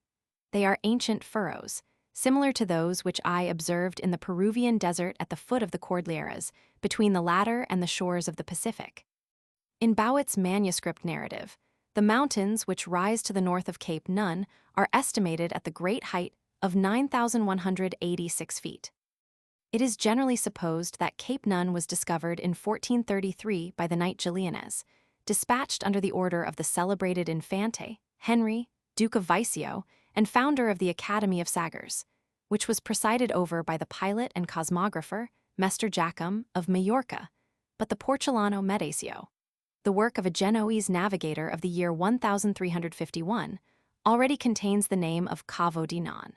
They are ancient furrows, similar to those which I observed in the Peruvian desert at the foot of the Cordilleras, between the latter and the shores of the Pacific. In Bowet's manuscript narrative, the mountains which rise to the north of Cape Nun are estimated at the great height of 9,186 feet. It is generally supposed that Cape Nun was discovered in 1433 by the Knight Julianez, dispatched under the order of the celebrated Infante, Henry, Duke of Visio, and founder of the Academy of Sagres, which was presided over by the pilot and cosmographer, Mester Jacome, of Majorca, but the Porcelano Medesio, the work of a Genoese navigator of the year 1351, already contains the name of Cavo di Non.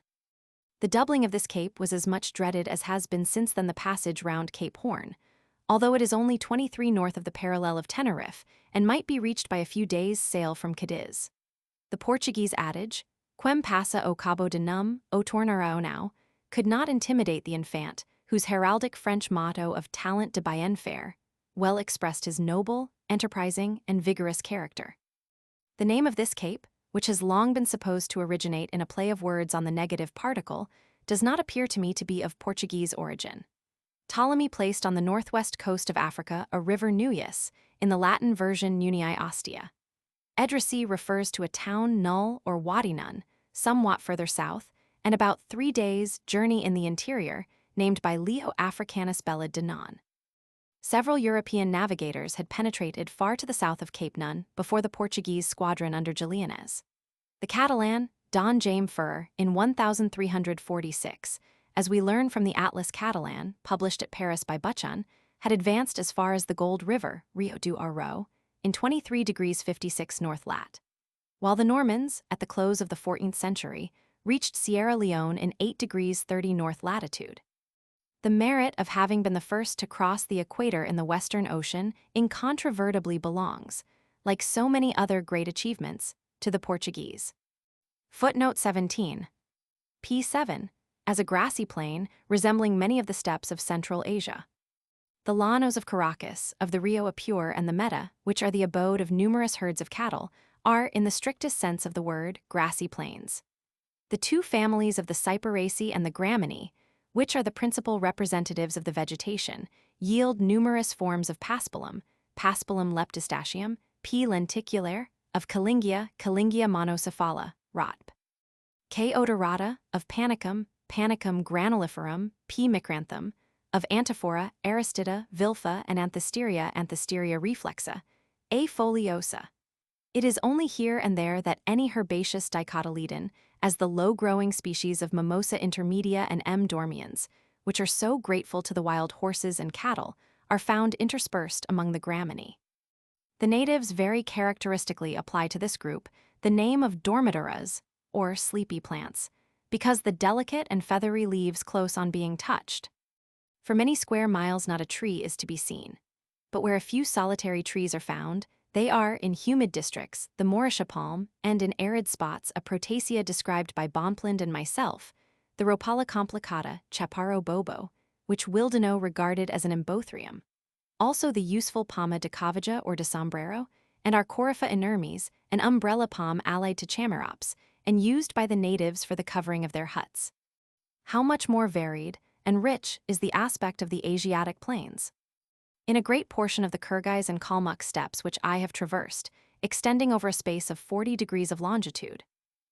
The doubling of this cape was as much dreaded as has been since then the passage round Cape Horn, although it is only 23 north of the parallel of Tenerife and might be reached by a few days' sail from Cadiz. The Portuguese adage, "Quem passa ao cabo de num, o tornará now," could not intimidate the infant, whose heraldic French motto of talent de bien faire well expressed his noble, enterprising, and vigorous character. The name of this cape, which has long been supposed to originate in a play of words on the negative particle, does not appear to me to be of Portuguese origin. Ptolemy placed on the northwest coast of Africa a river Nuyus, in the Latin version Nunii Ostia. Edrisi refers to a town Null or Wadi Nun, somewhat further south, and about 3 days' journey in the interior, named by Leo Africanus Belid de Non. Several European navigators had penetrated far to the south of Cape Nun before the Portuguese squadron under Julianez. The Catalan, Don Jaime Fer, in 1346, as we learn from the Atlas Catalan, published at Paris by Buchan, had advanced as far as the Gold River, Rio do Aro, in 23 degrees 56 north lat. While the Normans, at the close of the 14th century, reached Sierra Leone in 8 degrees 30 north latitude. The merit of having been the first to cross the equator in the Western Ocean incontrovertibly belongs, like so many other great achievements, to the Portuguese. Footnote 17. P7, as a grassy plain resembling many of the steppes of Central Asia. The llanos of Caracas, of the Rio Apure and the Meta, which are the abode of numerous herds of cattle, are, in the strictest sense of the word, grassy plains. The two families of the Cyperaceae and the Graminea, which are the principal representatives of the vegetation, yield numerous forms of paspalum, Paspalum leptostachium, P. lenticulare, of Kalingia, Kalingia monocephala, Rotp. K. odorata, of Panicum, Panicum granuliferum, P. micranthum, of Antiphora, Aristida, Vilfa, and Anthisteria, Anthisteria reflexa, A. foliosa. It is only here and there that any herbaceous dicotyledon, as the low-growing species of Mimosa intermedia and M. dormiens, which are so grateful to the wild horses and cattle, are found interspersed among the Graminea. The natives very characteristically apply to this group the name of dormitoras, or sleepy plants, because the delicate and feathery leaves close on being touched. For many square miles not a tree is to be seen, but where a few solitary trees are found, they are, in humid districts, the Mauritia palm, and in arid spots a protaceae described by Bonpland and myself, the Rhopala complicata, Chaparro bobo, which Willdenow regarded as an embothrium. Also the useful Palma de Cavaja or de Sombrero, and our Corypha inermes, an umbrella palm allied to Chamaerops, and used by the natives for the covering of their huts. How much more varied and rich is the aspect of the Asiatic plains! In a great portion of the Kyrgyz and Kalmuk steppes which I have traversed, extending over a space of 40 degrees of longitude,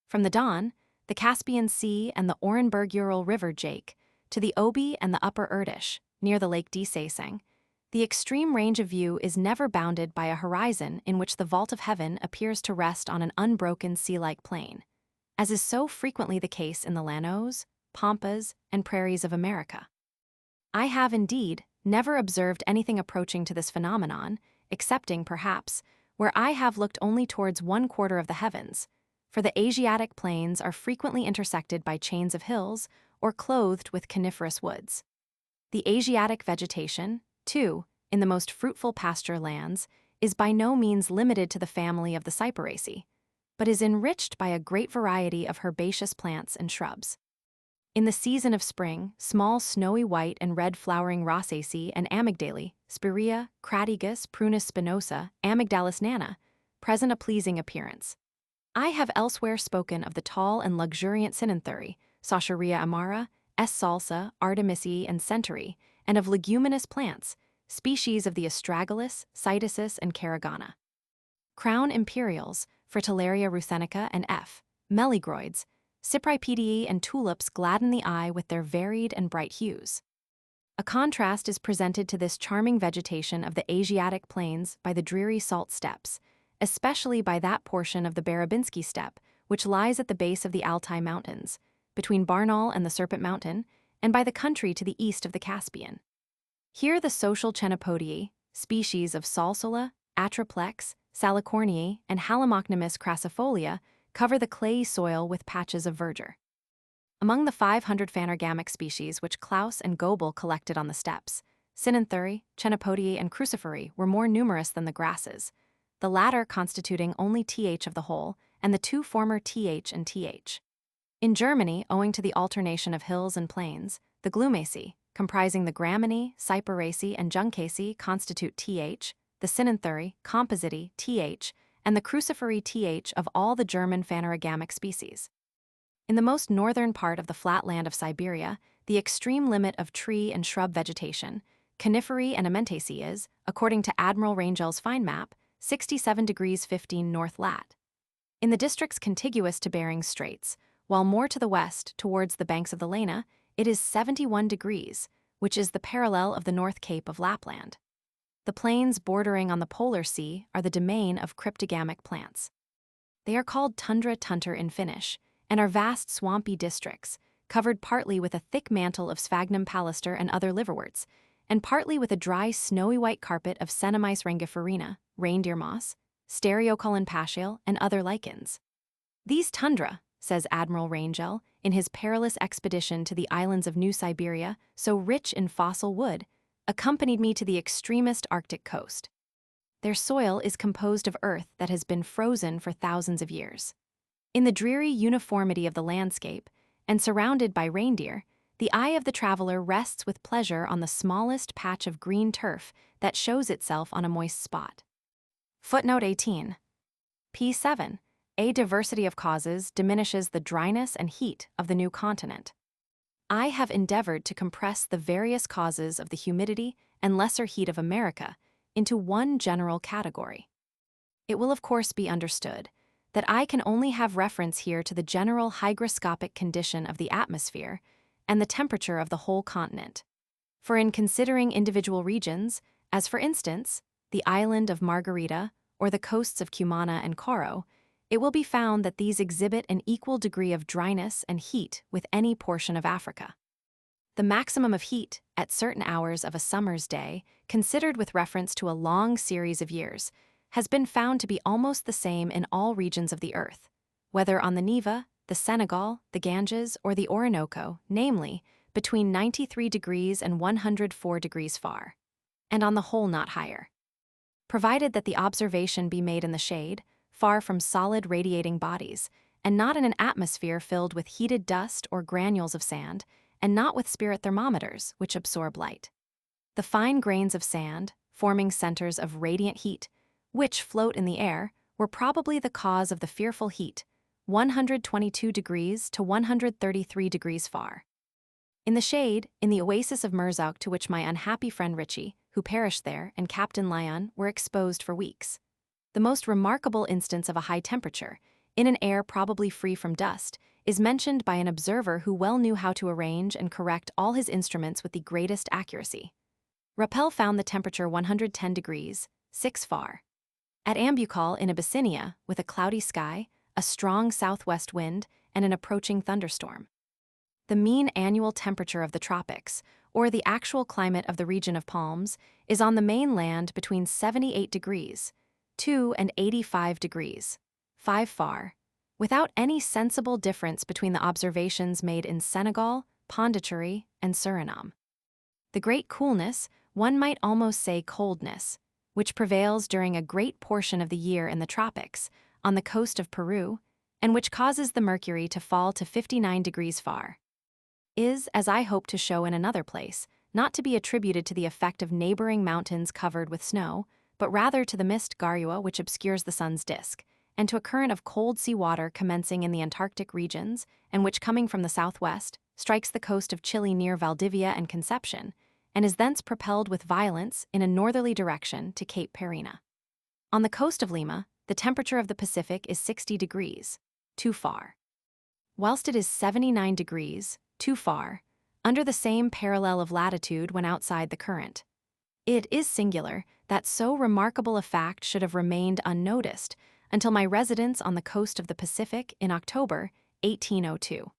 from the Don, the Caspian Sea and the Orenburg-Ural River Jake, to the Obi and the Upper Irtish, near the Lake Disasang, the extreme range of view is never bounded by a horizon in which the vault of heaven appears to rest on an unbroken sea-like plain, as is so frequently the case in the llanos, pampas, and prairies of America. I have, indeed, never observed anything approaching to this phenomenon, excepting, perhaps, where I have looked only towards 1/4 of the heavens, for the Asiatic plains are frequently intersected by chains of hills or clothed with coniferous woods. The Asiatic vegetation, too, in the most fruitful pasture lands, is by no means limited to the family of the Cyperaceae, but is enriched by a great variety of herbaceous plants and shrubs. In the season of spring, small snowy white and red flowering Rosaceae and Amygdalae, Spirea, Crataegus, Prunus spinosa, Amygdalus nana, present a pleasing appearance. I have elsewhere spoken of the tall and luxuriant Cinanthuri, Saucheria amara, S. salsa, Artemisiae, and Centaury, and of leguminous plants, species of the astragalus, cytisus, and caragana. Crown imperials, Fritillaria ruthenica and F. meligroids, Cypripediae and tulips gladden the eye with their varied and bright hues. A contrast is presented to this charming vegetation of the Asiatic plains by the dreary salt steppes, especially by that portion of the Barabinsky steppe which lies at the base of the Altai Mountains, between Barnaul and the Serpent Mountain, and by the country to the east of the Caspian. Here the social Chenopodiae, species of Salsola, Atriplex, Salicorniae, and Halomochnus crassifolia, cover the clayey soil with patches of verdure. Among the 500 phanergamic species which Klaus and Goebel collected on the steppes, Cynantherae, Chenopodii, and Cruciferae were more numerous than the grasses, the latter constituting only Th of the whole, and the two former Th and Th. In Germany, owing to the alternation of hills and plains, the Glumaceae, comprising the Gramineae, Cyperaceae, and Juncaceae, constitute Th, the Cynantherae, Compositae, Th, and the Cruciferae Th of all the German phanerogamic species. In the most northern part of the flat land of Siberia, the extreme limit of tree and shrub vegetation, Coniferae and Amentaceae is, according to Admiral Rangel's fine map, 67 degrees 15 north lat. In the districts contiguous to Bering Straits, while more to the west, towards the banks of the Lena, it is 71 degrees, which is the parallel of the North Cape of Lapland. The plains bordering on the Polar Sea are the domain of cryptogamic plants. They are called tundra tunter in Finnish, and are vast swampy districts, covered partly with a thick mantle of Sphagnum pallister and other liverworts, and partly with a dry snowy white carpet of Cenomyce rangiferina, reindeer moss, Stereoculin paschal, and other lichens. These tundra, says Admiral Rangel, in his perilous expedition to the islands of New Siberia, so rich in fossil wood, accompanied me to the extremest Arctic coast. Their soil is composed of earth that has been frozen for thousands of years. In the dreary uniformity of the landscape, and surrounded by reindeer, the eye of the traveler rests with pleasure on the smallest patch of green turf that shows itself on a moist spot. Footnote 18. P7. A diversity of causes diminishes the dryness and heat of the new continent. I have endeavored to compress the various causes of the humidity and lesser heat of America into one general category. It will of course be understood that I can only have reference here to the general hygroscopic condition of the atmosphere and the temperature of the whole continent. For in considering individual regions, as for instance, the island of Margarita or the coasts of Cumana and Coro, it will be found that these exhibit an equal degree of dryness and heat with any portion of Africa. The maximum of heat at certain hours of a summer's day, considered with reference to a long series of years, has been found to be almost the same in all regions of the earth, whether on the Neva, the Senegal, the Ganges, or the Orinoco, namely, between 93 degrees and 104 degrees far, and on the whole not higher. Provided that the observation be made in the shade, far from solid radiating bodies, and not in an atmosphere filled with heated dust or granules of sand, and not with spirit thermometers, which absorb light. The fine grains of sand, forming centers of radiant heat, which float in the air, were probably the cause of the fearful heat, 122 degrees to 133 degrees far. In the shade, in the oasis of Merzouch to which my unhappy friend Ritchie, who perished there, and Captain Lyon were exposed for weeks. The most remarkable instance of a high temperature, in an air probably free from dust, is mentioned by an observer who well knew how to arrange and correct all his instruments with the greatest accuracy. Rappel found the temperature 110 degrees, 6 far. At Ambucol in Abyssinia, with a cloudy sky, a strong southwest wind, and an approaching thunderstorm. The mean annual temperature of the tropics, or the actual climate of the region of palms, is on the mainland between 78 degrees, 2 and 85 degrees, 5 far, without any sensible difference between the observations made in Senegal, Pondicherry, and Suriname. The great coolness, one might almost say coldness, which prevails during a great portion of the year in the tropics, on the coast of Peru, and which causes the mercury to fall to 59 degrees far, is, as I hope to show in another place, not to be attributed to the effect of neighboring mountains covered with snow, but rather to the mist garua which obscures the sun's disk, and to a current of cold sea water commencing in the Antarctic regions, and which, coming from the southwest, strikes the coast of Chile near Valdivia and Conception, and is thence propelled with violence in a northerly direction to Cape Parina. On the coast of Lima, the temperature of the Pacific is 60 degrees, 2 far, whilst it is 79 degrees, 2 far, under the same parallel of latitude when outside the current. It is singular that so remarkable a fact should have remained unnoticed until my residence on the coast of the Pacific in October 1802.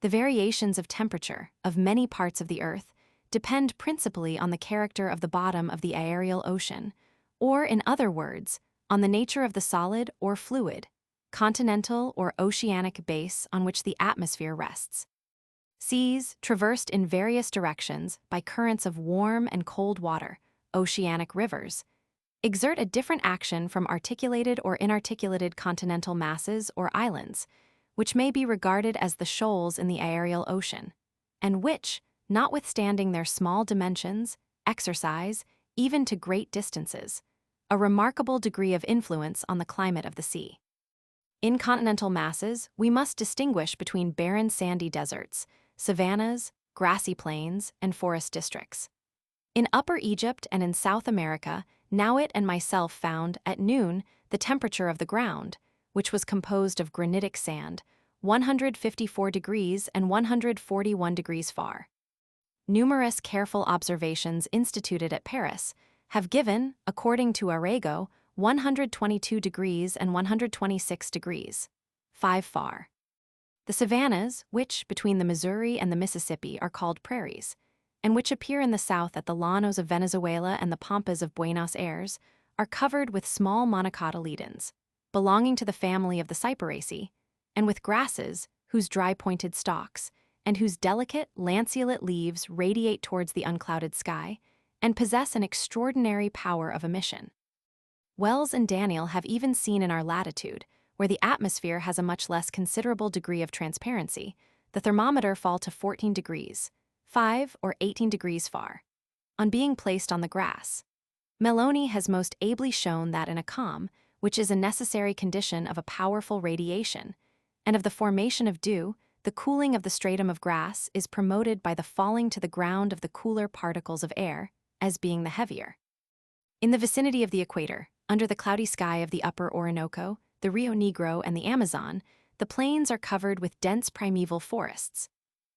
The variations of temperature of many parts of the earth depend principally on the character of the bottom of the aerial ocean, or in other words, on the nature of the solid or fluid, continental or oceanic base on which the atmosphere rests. Seas, traversed in various directions by currents of warm and cold water, oceanic rivers, exert a different action from articulated or inarticulated continental masses or islands, which may be regarded as the shoals in the aerial ocean, and which, notwithstanding their small dimensions, exercise, even to great distances, a remarkable degree of influence on the climate of the sea. In continental masses, we must distinguish between barren sandy deserts, savannas, grassy plains, and forest districts. In Upper Egypt and in South America, Nowit and myself found, at noon, the temperature of the ground, which was composed of granitic sand, 154 degrees and 141 degrees far. Numerous careful observations instituted at Paris have given, according to Arago, 122 degrees and 126 degrees, 5 far. The savannas, which, between the Missouri and the Mississippi, are called prairies, and which appear in the south at the llanos of Venezuela and the pampas of Buenos Aires, are covered with small monocotyledons, belonging to the family of the Cyperaceae, and with grasses whose dry-pointed stalks and whose delicate, lanceolate leaves radiate towards the unclouded sky and possess an extraordinary power of emission. Wells and Daniel have even seen in our latitude, where the atmosphere has a much less considerable degree of transparency, the thermometer fall to 14 degrees, 5 or 18 degrees far, on being placed on the grass. Melloni has most ably shown that in a calm, which is a necessary condition of a powerful radiation, and of the formation of dew, the cooling of the stratum of grass is promoted by the falling to the ground of the cooler particles of air, as being the heavier. In the vicinity of the equator, under the cloudy sky of the upper Orinoco, the Rio Negro, and the Amazon, the plains are covered with dense primeval forests.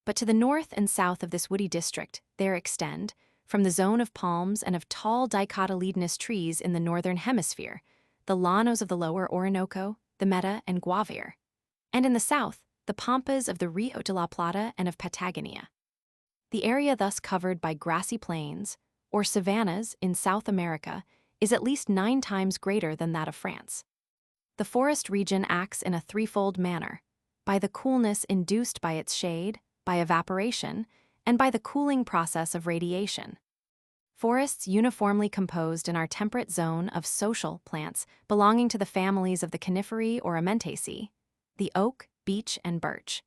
But to the north and south of this woody district, there extend, from the zone of palms and of tall dicotyledonous trees in the northern hemisphere, the llanos of the lower Orinoco, the Meta, and Guaviare, and in the south, the pampas of the Rio de la Plata and of Patagonia. The area thus covered by grassy plains, or savannas in South America, is at least 9 times greater than that of France. The forest region acts in a threefold manner: by the coolness induced by its shade, by evaporation, and by the cooling process of radiation. Forests uniformly composed in our temperate zone of social plants belonging to the families of the coniferae or amentaceae, the oak, beech, and birch,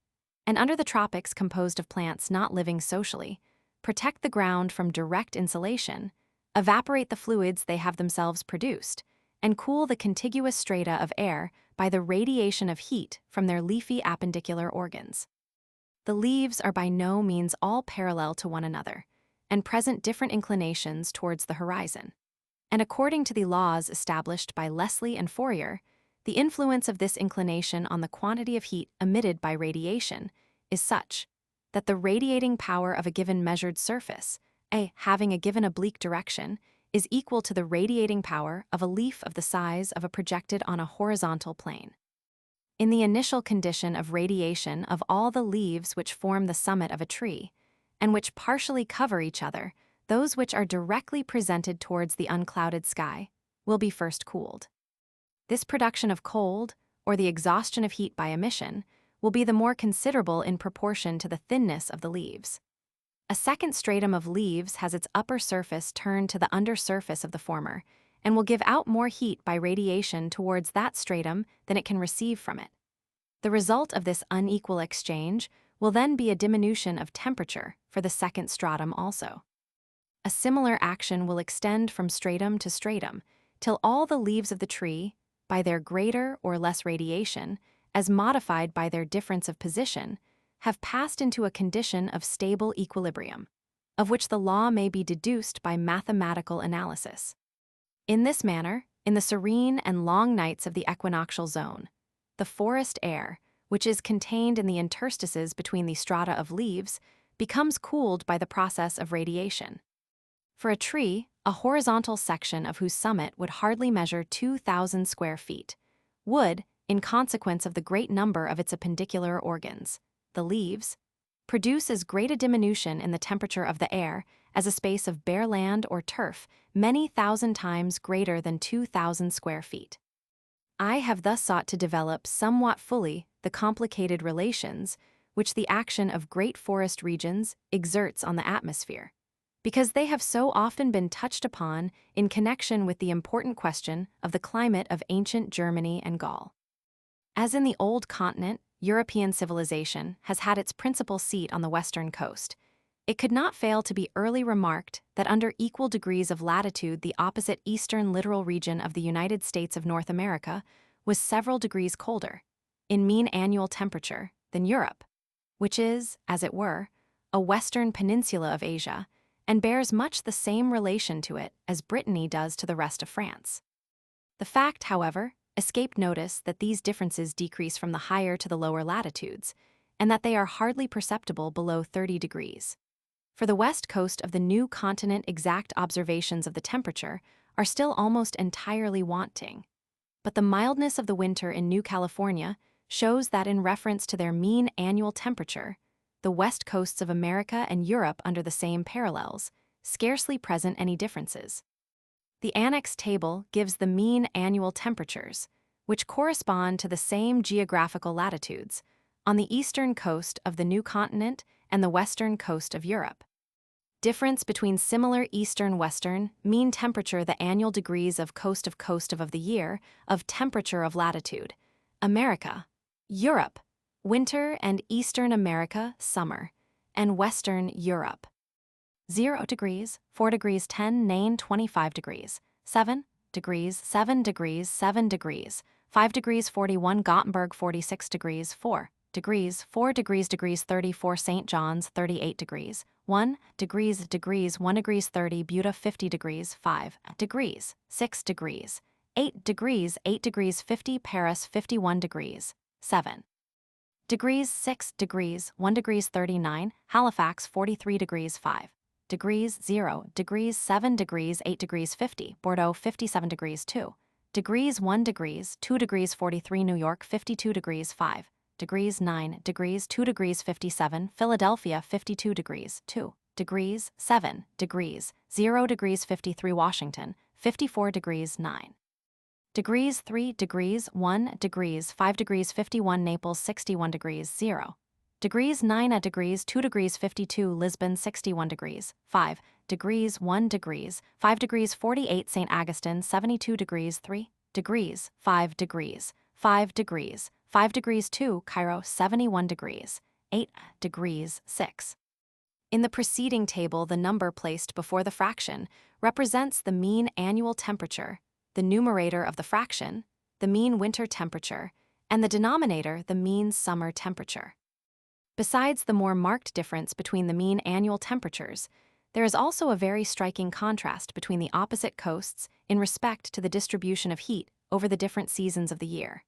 and under the tropics composed of plants not living socially, protect the ground from direct insolation, evaporate the fluids they have themselves produced, and cool the contiguous strata of air by the radiation of heat from their leafy appendicular organs. The leaves are by no means all parallel to one another, and present different inclinations towards the horizon. And according to the laws established by Leslie and Fourier, the influence of this inclination on the quantity of heat emitted by radiation is such that the radiating power of a given measured surface, having a given oblique direction, is equal to the radiating power of a leaf of the size of a projected on a horizontal plane. In the initial condition of radiation of all the leaves which form the summit of a tree, and which partially cover each other, those which are directly presented towards the unclouded sky, will be first cooled. This production of cold, or the exhaustion of heat by emission, will be the more considerable in proportion to the thinness of the leaves. A second stratum of leaves has its upper surface turned to the under surface of the former, and will give out more heat by radiation towards that stratum than it can receive from it. The result of this unequal exchange will then be a diminution of temperature for the second stratum also. A similar action will extend from stratum to stratum, till all the leaves of the tree, by their greater or less radiation, as modified by their difference of position, have passed into a condition of stable equilibrium, of which the law may be deduced by mathematical analysis. In this manner, in the serene and long nights of the equinoctial zone, the forest air, which is contained in the interstices between the strata of leaves, becomes cooled by the process of radiation. For a tree, a horizontal section of whose summit would hardly measure 2,000 square feet, would, in consequence of the great number of its appendicular organs, the leaves, produce as great a diminution in the temperature of the air as a space of bare land or turf many thousand times greater than 2,000 square feet. I have thus sought to develop somewhat fully the complicated relations which the action of great forest regions exerts on the atmosphere, because they have so often been touched upon in connection with the important question of the climate of ancient Germany and Gaul. As in the Old Continent, European civilization has had its principal seat on the western coast. It could not fail to be early remarked that under equal degrees of latitude the opposite eastern littoral region of the United States of North America was several degrees colder, in mean annual temperature, than Europe, which is, as it were, a western peninsula of Asia, and bears much the same relation to it as Brittany does to the rest of France. The fact, however, escaped notice that these differences decrease from the higher to the lower latitudes, and that they are hardly perceptible below 30 degrees. For the west coast of the new continent, exact observations of the temperature are still almost entirely wanting. But the mildness of the winter in New California shows that in reference to their mean annual temperature, the west coasts of America and Europe under the same parallels scarcely present any differences. The annex table gives the mean annual temperatures, which correspond to the same geographical latitudes, on the eastern coast of the new continent and the western coast of Europe. Difference between similar eastern-western, mean temperature, the annual degrees of coast of the year, of temperature of latitude, America, Europe, winter, and Eastern America, summer, and Western Europe. 0 degrees, 4 degrees 10, 9, 25 degrees, 7 degrees, 7 degrees, 7 degrees, 5 degrees 41, Gothenburg 46 degrees, 4 degrees, 4 degrees, degrees 34, St. John's 38 degrees, 1 degrees, 1 degrees 30, Buda 50 degrees, 5 degrees, 6 degrees, 8 degrees 50, Paris 51 degrees, 7 degrees, 6 degrees, 1 degrees 39, Halifax 43 degrees, 5 degrees, 0 degrees, 7 degrees, 8 degrees 50, Bordeaux 57 degrees, 2 degrees, 1 degrees, 2 degrees 43, New York 52 degrees, 5 degrees, 9 degrees, 2 degrees 57, Philadelphia 52 degrees, 2 degrees, 7 degrees, 0 degrees 53, Washington 54 degrees, 9 degrees, 3 degrees, 1 degrees, 5 degrees 51, Naples 61 degrees, 0 degrees, 9 degrees, 2 degrees 52, Lisbon 61 degrees, 5 degrees, 1 degrees, 5 degrees 48, St. Augustine 72 degrees, 3 degrees, 5 degrees, 5 degrees, 5 degrees 2, Cairo 71 degrees, 8 degrees, 6. In the preceding table, the number placed before the fraction represents the mean annual temperature, the numerator of the fraction, the mean winter temperature, and the denominator, the mean summer temperature. Besides the more marked difference between the mean annual temperatures, there is also a very striking contrast between the opposite coasts in respect to the distribution of heat over the different seasons of the year.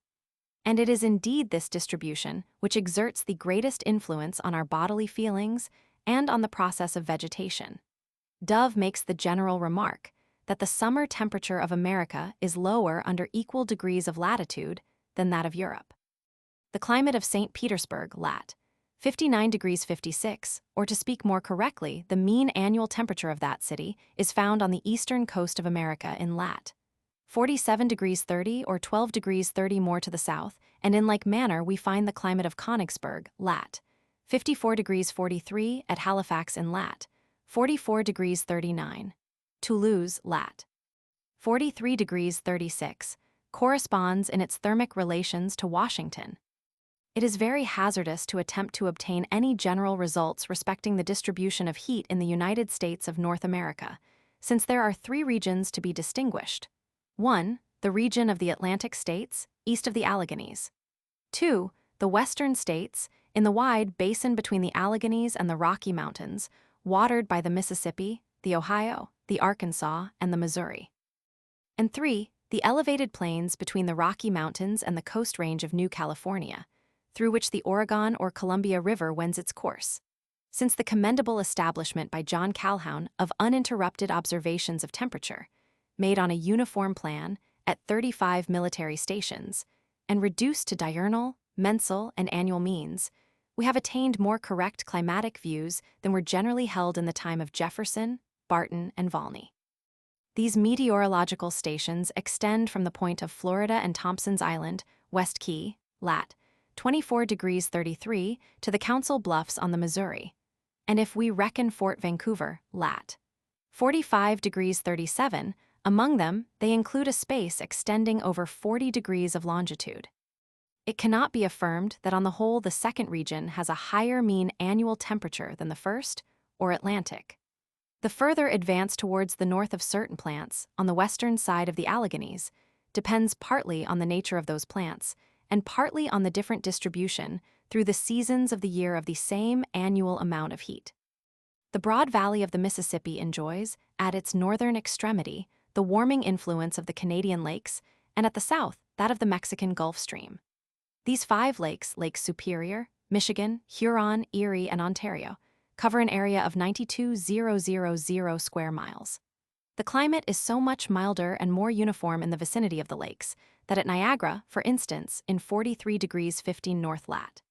And it is indeed this distribution which exerts the greatest influence on our bodily feelings and on the process of vegetation. Dove makes the general remark that the summer temperature of America is lower under equal degrees of latitude than that of Europe. The climate of St. Petersburg, lat. 59 degrees 56, or to speak more correctly, the mean annual temperature of that city is found on the eastern coast of America in lat. 47 degrees 30 or 12 degrees 30 more to the south, and in like manner we find the climate of Königsberg, lat. 54 degrees 43 at Halifax in lat. 44 degrees 39. Toulouse, lat. 43 degrees 36, corresponds in its thermic relations to Washington. It is very hazardous to attempt to obtain any general results respecting the distribution of heat in the United States of North America, since there are 3 regions to be distinguished. 1. The region of the Atlantic states, east of the Alleghenies. 2. The western states, in the wide basin between the Alleghenies and the Rocky Mountains, watered by the Mississippi, the Ohio, the Arkansas, and the Missouri. And 3. The elevated plains between the Rocky Mountains and the Coast Range of New California, through which the Oregon or Columbia River wends its course. Since the commendable establishment by John Calhoun of uninterrupted observations of temperature, made on a uniform plan at 35 military stations, and reduced to diurnal, mensal, and annual means, we have attained more correct climatic views than were generally held in the time of Jefferson, Barton, and Volney. These meteorological stations extend from the point of Florida and Thompson's Island, West Key, lat. 24 degrees 33 to the Council Bluffs on the Missouri. And if we reckon Fort Vancouver, lat. 45 degrees 37, among them, they include a space extending over 40 degrees of longitude. It cannot be affirmed that on the whole the second region has a higher mean annual temperature than the first, or Atlantic. The further advance towards the north of certain plants, on the western side of the Alleghenies, depends partly on the nature of those plants, and partly on the different distribution through the seasons of the year of the same annual amount of heat. The broad valley of the Mississippi enjoys, at its northern extremity, the warming influence of the Canadian lakes, and at the south, that of the Mexican Gulf Stream. These 5 lakes, Lakes Superior, Michigan, Huron, Erie, and Ontario, cover an area of 92,000 square miles. The climate is so much milder and more uniform in the vicinity of the lakes that at Niagara, for instance, in 43 degrees 15 north lat.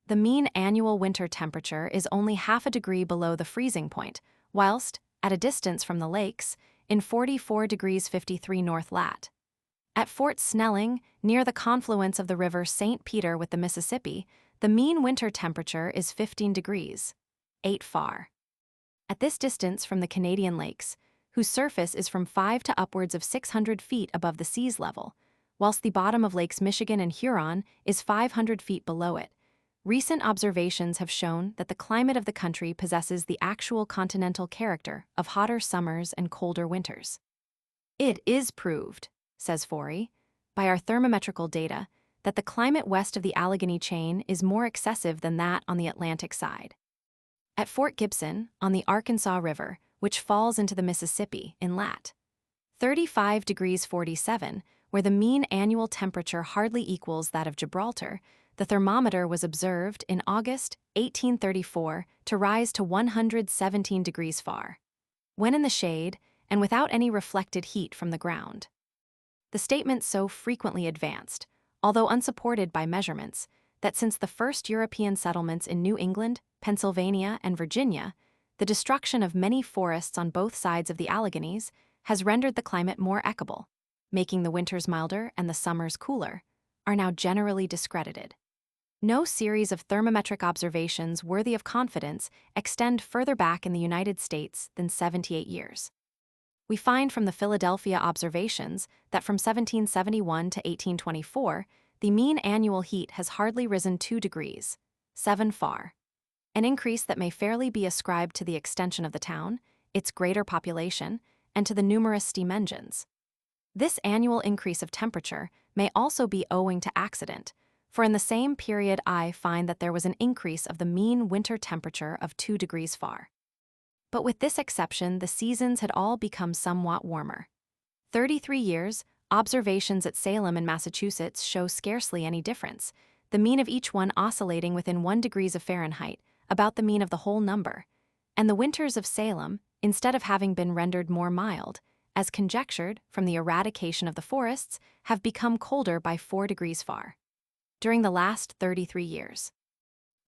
The mean annual winter temperature is only half a degree below the freezing point, whilst, at a distance from the lakes, in 44 degrees 53 north lat. At Fort Snelling, near the confluence of the river St. Peter with the Mississippi, the mean winter temperature is 15 degrees 8 far. At this distance from the Canadian lakes, whose surface is from 5 to upwards of 600 feet above the sea's level, whilst the bottom of Lakes Michigan and Huron is 500 feet below it, recent observations have shown that the climate of the country possesses the actual continental character of hotter summers and colder winters. It is proved, says Forey, by our thermometrical data, that the climate west of the Allegheny chain is more excessive than that on the Atlantic side. At Fort Gibson, on the Arkansas River, which falls into the Mississippi, in lat. 35 degrees 47, where the mean annual temperature hardly equals that of Gibraltar, the thermometer was observed in August 1834 to rise to 117 degrees far, when in the shade and without any reflected heat from the ground. The statement so frequently advanced, although unsupported by measurements, that since the first European settlements in New England, Pennsylvania, and Virginia, the destruction of many forests on both sides of the Alleghenies has rendered the climate more equable, making the winters milder and the summers cooler, are now generally discredited. No series of thermometric observations worthy of confidence extend further back in the United States than 78 years. We find from the Philadelphia observations that from 1771 to 1824, the mean annual heat has hardly risen 2 degrees 7 far, an increase that may fairly be ascribed to the extension of the town, its greater population, and to the numerous steam engines. This annual increase of temperature may also be owing to accident, for in the same period I find that there was an increase of the mean winter temperature of 2 degrees far. But with this exception, the seasons had all become somewhat warmer. 33 years, observations at Salem in Massachusetts show scarcely any difference, the mean of each one oscillating within 1 degrees of Fahrenheit, about the mean of the whole number, and the winters of Salem, instead of having been rendered more mild, as conjectured from the eradication of the forests, have become colder by 4 degrees far during the last 33 years.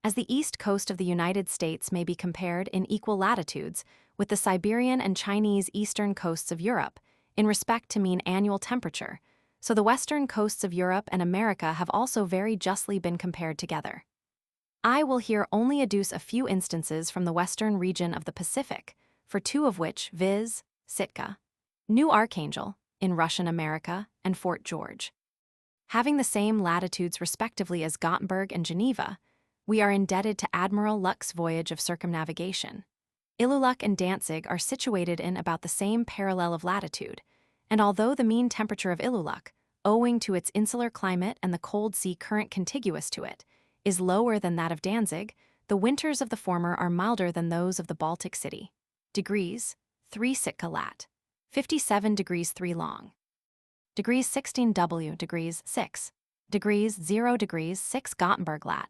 As the east coast of the United States may be compared in equal latitudes with the Siberian and Chinese eastern coasts of Europe in respect to mean annual temperature, so the western coasts of Europe and America have also very justly been compared together. I will here only adduce a few instances from the western region of the Pacific, for 2 of which, viz., Sitka, New Archangel, in Russian America, and Fort George, having the same latitudes respectively as Gothenburg and Geneva, we are indebted to Admiral Luck's voyage of circumnavigation. Iluluk and Danzig are situated in about the same parallel of latitude, and although the mean temperature of Iluluk, owing to its insular climate and the cold sea current contiguous to it, is lower than that of Danzig, the winters of the former are milder than those of the Baltic City. Degrees 3 Sitka lat. 57 degrees 3 long. Degrees 16 W degrees 6. Degrees 0 degrees 6 Gothenburg lat.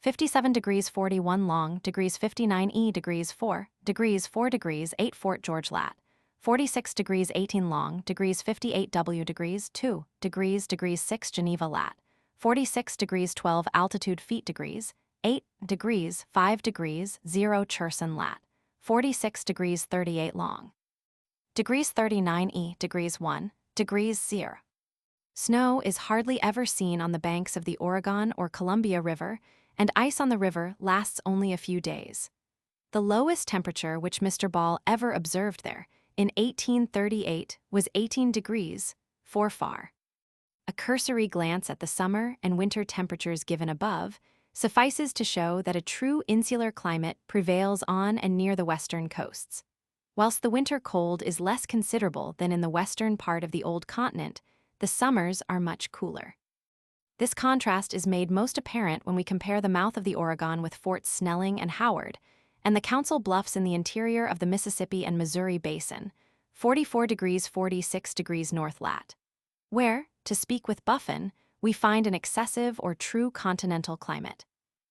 57 degrees 41 long, degrees 59 E degrees 4 degrees 8 Fort George lat. 46 degrees 18 long, degrees 58 W degrees 2 degrees 6 Geneva lat. 46 degrees 12 altitude feet degrees, 8 degrees 5 degrees 0 Cherson lat. 46 degrees 38 long. Degrees 39 E degrees 1 degrees 0. Snow is hardly ever seen on the banks of the Oregon or Columbia River, and ice on the river lasts only a few days. The lowest temperature which Mr. Ball ever observed there, in 1838, was 18 degrees, 4 Fahr. A cursory glance at the summer and winter temperatures given above suffices to show that a true insular climate prevails on and near the western coasts. Whilst the winter cold is less considerable than in the western part of the old continent, the summers are much cooler. This contrast is made most apparent when we compare the mouth of the Oregon with Forts Snelling and Howard, and the Council Bluffs in the interior of the Mississippi and Missouri Basin, 44 degrees 46 degrees north lat. Where, to speak with Buffon, we find an excessive or true continental climate,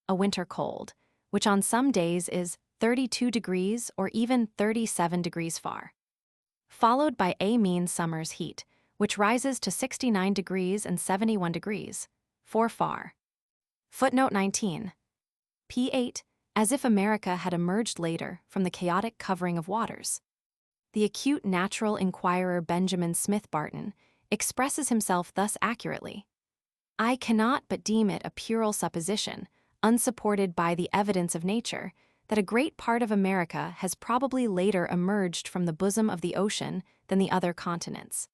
a winter cold, which on some days is 32 degrees or even 37 degrees Fahr. Followed by a mean summer's heat, which rises to 69 degrees and 71 degrees, 4 Fahr. Footnote 19. P8, as if America had emerged later from the chaotic covering of waters. The acute natural inquirer Benjamin Smith Barton expresses himself thus accurately. I cannot but deem it a puerile supposition, unsupported by the evidence of nature, that a great part of America has probably later emerged from the bosom of the ocean than the other continents.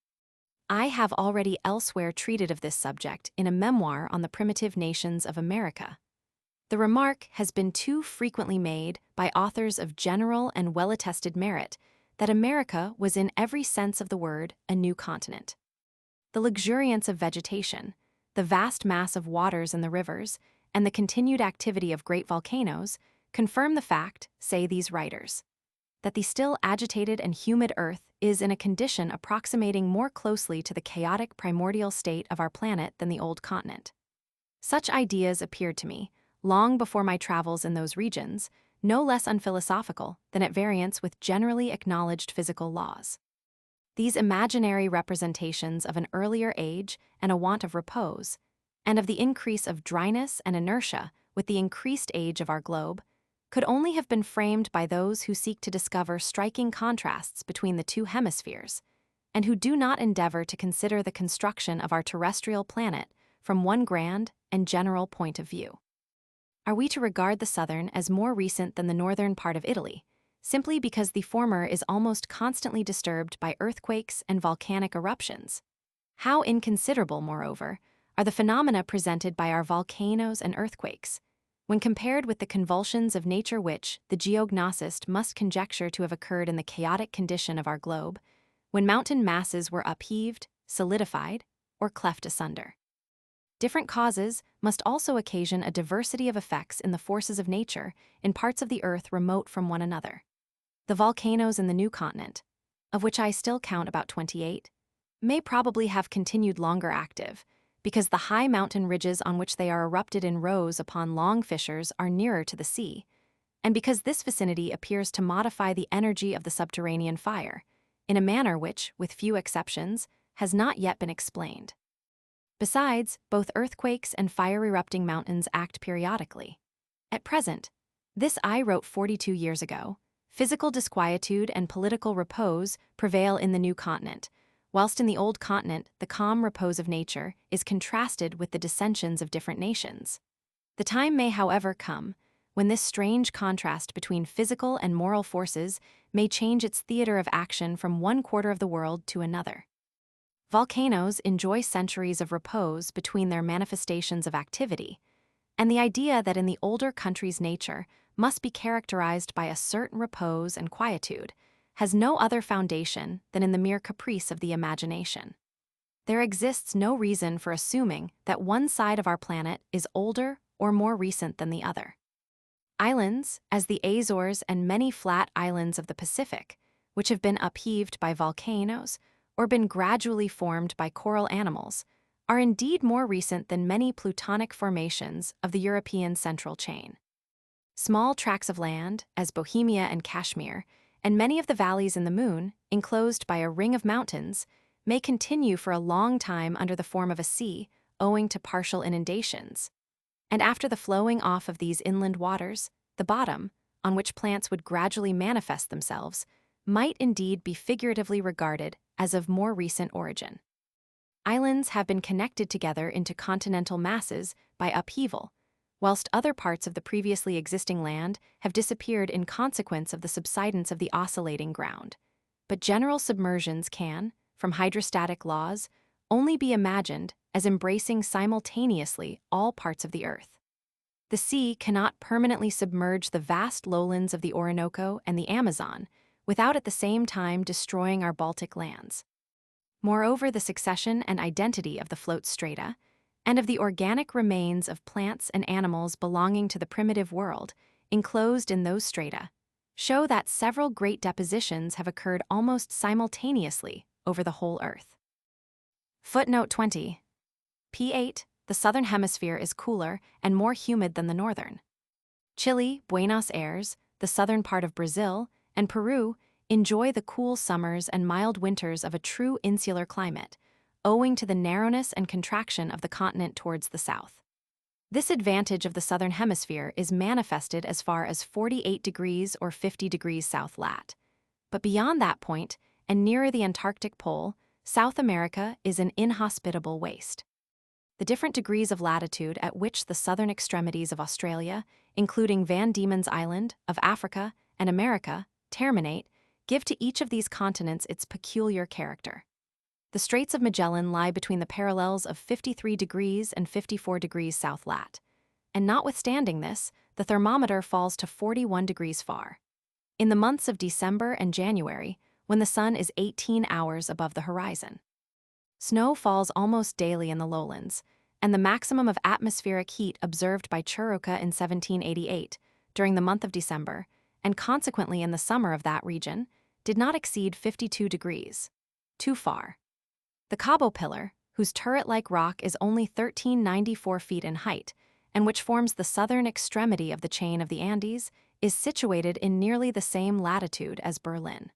I have already elsewhere treated of this subject in a memoir on the primitive nations of America. The remark has been too frequently made by authors of general and well-attested merit that America was in every sense of the word a new continent. The luxuriance of vegetation, the vast mass of waters in the rivers, and the continued activity of great volcanoes confirm the fact, say these writers, that the still agitated and humid earth is in a condition approximating more closely to the chaotic primordial state of our planet than the old continent. Such ideas appeared to me, long before my travels in those regions, no less unphilosophical than at variance with generally acknowledged physical laws. These imaginary representations of an earlier age and a want of repose, and of the increase of dryness and inertia with the increased age of our globe, could only have been framed by those who seek to discover striking contrasts between the two hemispheres, and who do not endeavor to consider the construction of our terrestrial planet from one grand and general point of view. Are we to regard the southern as more recent than the northern part of Italy, simply because the former is almost constantly disturbed by earthquakes and volcanic eruptions? How inconsiderable, moreover, are the phenomena presented by our volcanoes and earthquakes, when compared with the convulsions of nature which the geognosist must conjecture to have occurred in the chaotic condition of our globe, when mountain masses were upheaved, solidified, or cleft asunder. Different causes must also occasion a diversity of effects in the forces of nature in parts of the earth remote from one another. The volcanoes in the new continent, of which I still count about 28, may probably have continued longer active, because the high mountain ridges on which they are erupted in rows upon long fissures are nearer to the sea, and because this vicinity appears to modify the energy of the subterranean fire, in a manner which, with few exceptions, has not yet been explained. Besides, both earthquakes and fire-erupting mountains act periodically. At present, this I wrote 42 years ago, physical disquietude and political repose prevail in the new continent, whilst in the old continent the calm repose of nature is contrasted with the dissensions of different nations. The time may, however, come when this strange contrast between physical and moral forces may change its theater of action from one quarter of the world to another. Volcanoes enjoy centuries of repose between their manifestations of activity, and the idea that in the older country's nature must be characterized by a certain repose and quietude has no other foundation than in the mere caprice of the imagination. There exists no reason for assuming that one side of our planet is older or more recent than the other. Islands, as the Azores and many flat islands of the Pacific, which have been upheaved by volcanoes or been gradually formed by coral animals, are indeed more recent than many plutonic formations of the European central chain. Small tracts of land, as Bohemia and Kashmir, and many of the valleys in the moon, enclosed by a ring of mountains, may continue for a long time under the form of a sea, owing to partial inundations. And after the flowing off of these inland waters, the bottom, on which plants would gradually manifest themselves, might indeed be figuratively regarded as of more recent origin. islands have been connected together into continental masses by upheaval, whilst other parts of the previously existing land have disappeared in consequence of the subsidence of the oscillating ground. But general submersions can, from hydrostatic laws, only be imagined as embracing simultaneously all parts of the Earth. The sea cannot permanently submerge the vast lowlands of the Orinoco and the Amazon without at the same time destroying our Baltic lands. Moreover, the succession and identity of the float strata, and of the organic remains of plants and animals belonging to the primitive world, enclosed in those strata, show that several great depositions have occurred almost simultaneously over the whole Earth. Footnote 20. P8. The southern hemisphere is cooler and more humid than the northern. Chile, Buenos Aires, the southern part of Brazil, and Peru enjoy the cool summers and mild winters of a true insular climate, owing to the narrowness and contraction of the continent towards the south. This advantage of the southern hemisphere is manifested as far as 48 degrees or 50 degrees south lat. But beyond that point, and nearer the Antarctic pole, South America is an inhospitable waste. The different degrees of latitude at which the southern extremities of Australia, including Van Diemen's Island, of Africa, and America, terminate, give to each of these continents its peculiar character. The Straits of Magellan lie between the parallels of 53 degrees and 54 degrees south lat, and notwithstanding this, the thermometer falls to 41 degrees far. In the months of December and January, when the sun is 18 hours above the horizon. Snow falls almost daily in the lowlands, and the maximum of atmospheric heat observed by Churuca in 1788, during the month of December, and consequently in the summer of that region, did not exceed 52 degrees. Too far. The Cabo Pillar, whose turret-like rock is only 1394 feet in height, and which forms the southern extremity of the chain of the Andes, is situated in nearly the same latitude as Berlin.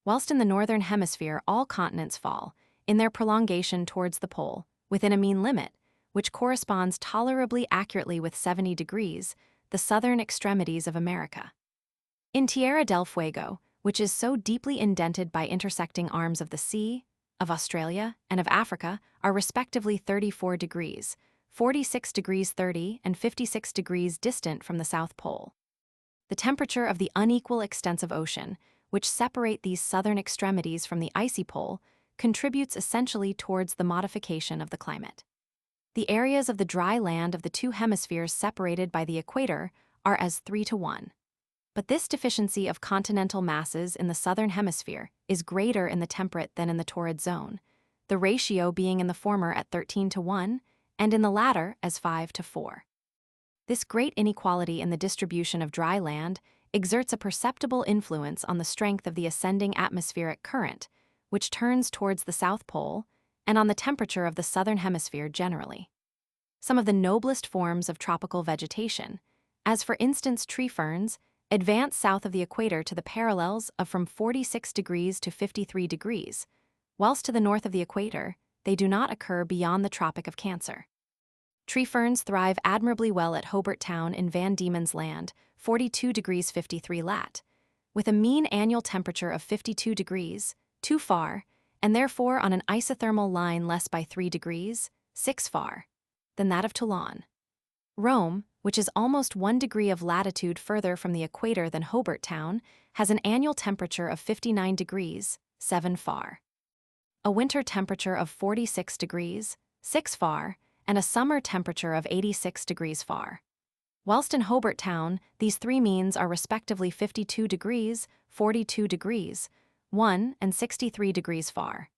Whilst in the northern hemisphere all continents fall, in their prolongation towards the pole, within a mean limit, which corresponds tolerably accurately with 70 degrees, the southern extremities of America. In Tierra del Fuego, which is so deeply indented by intersecting arms of the sea, of Australia, and of Africa, are respectively 34 degrees, 46 degrees 30, and 56 degrees distant from the South Pole. The temperature of the unequal extents of ocean, which separate these southern extremities from the icy pole, contributes essentially towards the modification of the climate. The areas of the dry land of the two hemispheres separated by the equator are as 3-to-1. But this deficiency of continental masses in the southern hemisphere is greater in the temperate than in the torrid zone, the ratio being in the former at 13-to-1 and in the latter as 5-to-4. This great inequality in the distribution of dry land exerts a perceptible influence on the strength of the ascending atmospheric current, which turns towards the South Pole, and on the temperature of the southern hemisphere generally. Some of the noblest forms of tropical vegetation, as for instance tree ferns, advance south of the equator to the parallels of from 46 degrees to 53 degrees, whilst to the north of the equator, they do not occur beyond the Tropic of Cancer. Tree ferns thrive admirably well at Hobart Town in Van Diemen's Land, 42 degrees 53 lat, with a mean annual temperature of 52 degrees, too far, and therefore on an isothermal line less by 3 degrees, 6 far, than that of Toulon. Rome, which is almost 1 degree of latitude further from the equator than Hobart Town, has an annual temperature of 59 degrees, 7 far. A winter temperature of 46 degrees, 6 far, and a summer temperature of 86 degrees far. Whilst in Hobart Town, these three means are respectively 52 degrees, 42 degrees, 1 and 63 degrees far.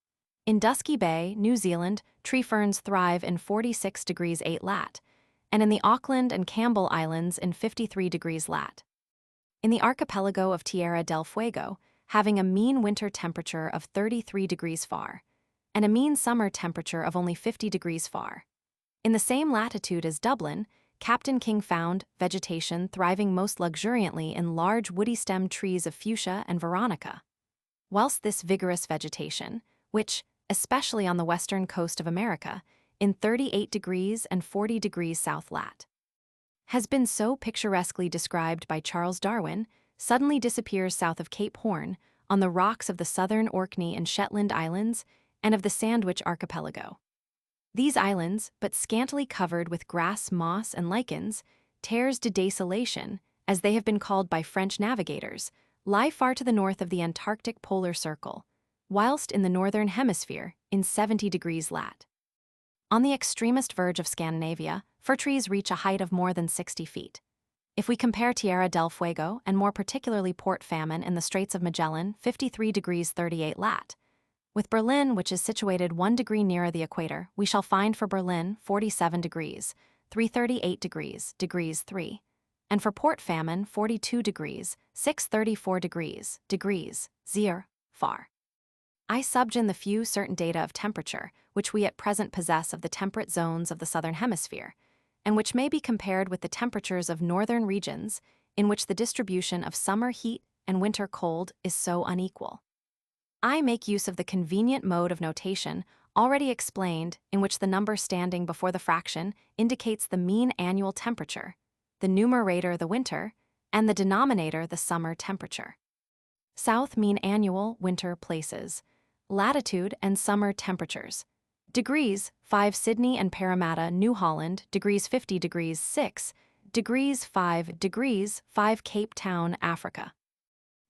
In Dusky Bay, New Zealand, tree ferns thrive in 46 degrees 8 lat, and in the Auckland and Campbell Islands in 53 degrees lat. In the archipelago of Tierra del Fuego, having a mean winter temperature of 33 degrees far, and a mean summer temperature of only 50 degrees far. In the same latitude as Dublin, Captain King found vegetation thriving most luxuriantly in large woody-stemmed trees of fuchsia and veronica. Whilst this vigorous vegetation, which, especially on the western coast of America, in 38 degrees and 40 degrees south lat, has been so picturesquely described by Charles Darwin, suddenly disappears south of Cape Horn, on the rocks of the southern Orkney and Shetland Islands, and of the Sandwich Archipelago. These islands, but scantily covered with grass, moss, and lichens, terres de desolation, as they have been called by French navigators, lie far to the north of the Antarctic polar circle, whilst in the northern hemisphere, in 70 degrees lat. On the extremest verge of Scandinavia, fir trees reach a height of more than 60 feet. If we compare Tierra del Fuego, and more particularly Port Famine in the Straits of Magellan, 53 degrees 38 lat, with Berlin, which is situated 1 degree nearer the equator, we shall find for Berlin 47 degrees, 338 degrees 3, and for Port Famine 42 degrees, 634 degrees 0, far. I subjoin the few certain data of temperature, which we at present possess of the temperate zones of the southern hemisphere, and which may be compared with the temperatures of northern regions, in which the distribution of summer heat and winter cold is so unequal. I make use of the convenient mode of notation already explained, in which the number standing before the fraction indicates the mean annual temperature, the numerator the winter, and the denominator the summer temperature. South mean annual winter places, latitude and summer temperatures. Degrees, 5 Sydney and Parramatta, New Holland, degrees 50 degrees 6, degrees 5 Cape Town, Africa.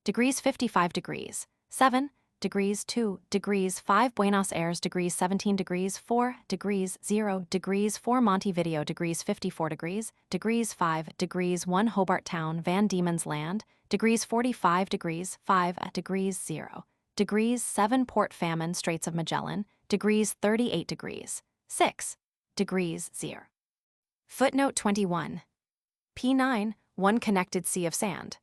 Degrees 55 degrees 7, degrees 2, degrees 5 Buenos Aires, degrees 17 degrees 4, degrees 0, degrees 4 Montevideo, degrees 54 degrees 5, degrees 1 Hobart Town, Van Diemen's Land, degrees 45 degrees 5, degrees 0, degrees 7 Port Famine, Straits of Magellan, degrees 38 degrees 6, degrees 0. Footnote 21. P9, one connected sea of sand.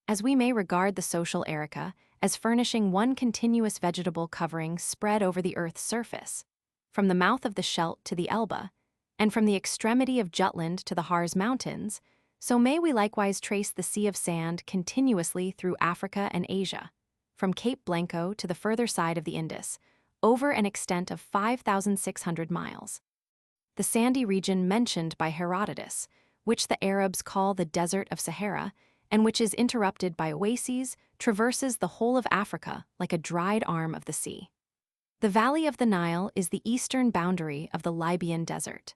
As we may regard the social erica as furnishing one continuous vegetable covering spread over the Earth's surface, from the mouth of the Scheldt to the Elbe, and from the extremity of Jutland to the Harz Mountains, so may we likewise trace the sea of sand continuously through Africa and Asia, from Cape Blanco to the further side of the Indus, over an extent of 5,600 miles. The sandy region mentioned by Herodotus, which the Arabs call the Desert of Sahara, and which is interrupted by oases, traverses the whole of Africa like a dried arm of the sea. The valley of the Nile is the eastern boundary of the Libyan Desert.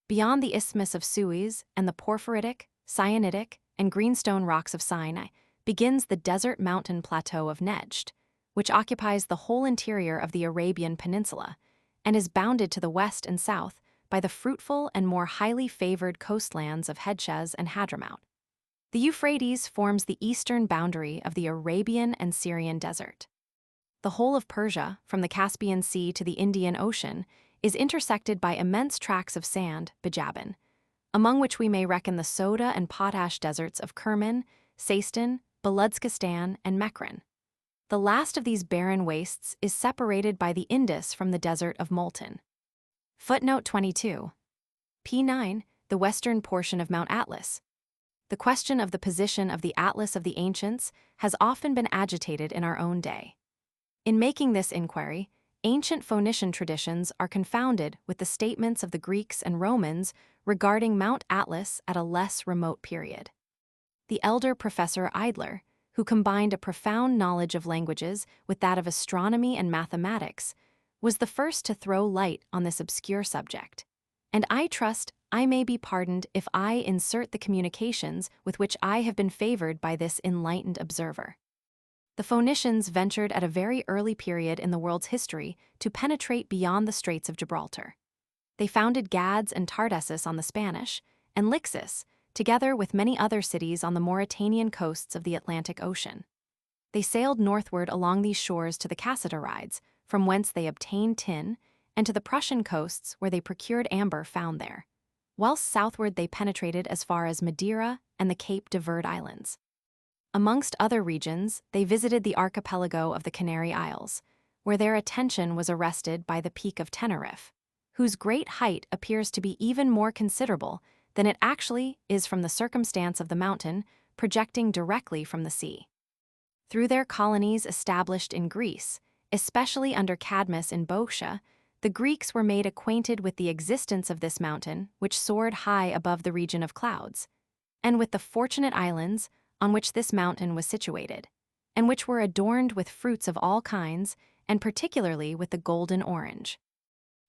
Beyond the Isthmus of Suez and the porphyritic, cyanitic, and greenstone rocks of Sinai begins the desert mountain plateau of Nejd, which occupies the whole interior of the Arabian Peninsula and is bounded to the west and south by the fruitful and more highly favored coastlands of Hedjaz and Hadramaut. The Euphrates forms the eastern boundary of the Arabian and Syrian desert. The whole of Persia, from the Caspian Sea to the Indian Ocean, is intersected by immense tracts of sand, Bajabin, among which we may reckon the soda and potash deserts of Kerman, Seistan, Baludzkistan, and Mekran. The last of these barren wastes is separated by the Indus from the desert of Molten. Footnote 22. P9, the western portion of Mount Atlas. The question of the position of the Atlas of the ancients has often been agitated in our own day. In making this inquiry, ancient Phoenician traditions are confounded with the statements of the Greeks and Romans regarding Mount Atlas at a less remote period. The elder Professor Eidler, who combined a profound knowledge of languages with that of astronomy and mathematics, was the first to throw light on this obscure subject, and I trust I may be pardoned if I insert the communications with which I have been favored by this enlightened observer. The Phoenicians ventured at a very early period in the world's history to penetrate beyond the Straits of Gibraltar. They founded Gades and Tardessus on the Spanish, and Lixus, together with many other cities on the Mauritanian coasts of the Atlantic Ocean. They sailed northward along these shores to the CATARACTS, from whence they obtained tin, and to the Prussian coasts where they procured amber found there, whilst southward they penetrated as far as Madeira and the Cape de Verde Islands. Amongst other regions, they visited the archipelago of the Canary Isles, where their attention was arrested by the Peak of Tenerife, whose great height appears to be even more considerable than it actually is from the circumstance of the mountain projecting directly from the sea. Through their colonies established in Greece, especially under Cadmus in Boeotia, the Greeks were made acquainted with the existence of this mountain, which soared high above the region of clouds, and with the fortunate islands on which this mountain was situated, and which were adorned with fruits of all kinds and particularly with the golden orange.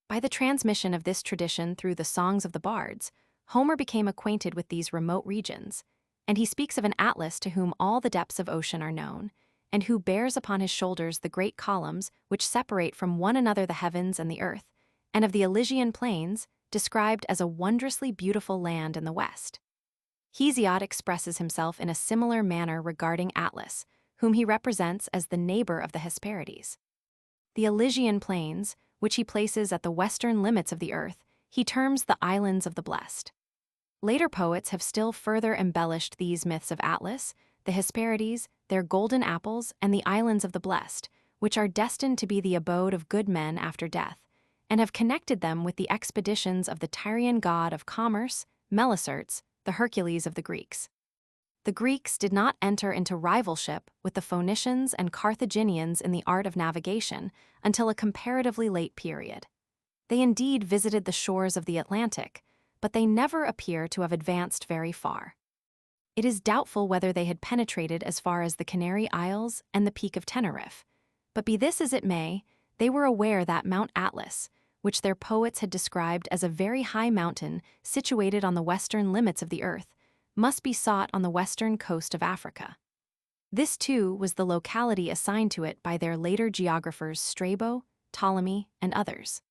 By the transmission of this tradition through the songs of the bards, Homer became acquainted with these remote regions, and he speaks of an Atlas to whom all the depths of ocean are known, and who bears upon his shoulders the great columns which separate from one another the heavens and the earth, and of the Elysian plains, described as a wondrously beautiful land in the west. Hesiod expresses himself in a similar manner regarding Atlas, whom he represents as the neighbor of the Hesperides. The Elysian plains, which he places at the western limits of the earth, he terms the islands of the blessed. Later poets have still further embellished these myths of Atlas, the Hesperides, their golden apples, and the islands of the blessed, which are destined to be the abode of good men after death, and have connected them with the expeditions of the Tyrian god of commerce, Melicertes, the Hercules of the Greeks. The Greeks did not enter into rivalship with the Phoenicians and Carthaginians in the art of navigation until a comparatively late period. They indeed visited the shores of the Atlantic, but they never appear to have advanced very far. It is doubtful whether they had penetrated as far as the Canary Isles and the Peak of Teneriffe, but be this as it may, they were aware that Mount Atlas, which their poets had described as a very high mountain situated on the western limits of the earth, must be sought on the western coast of Africa. This, too, was the locality assigned to it by their later geographers Strabo, Ptolemy, and others.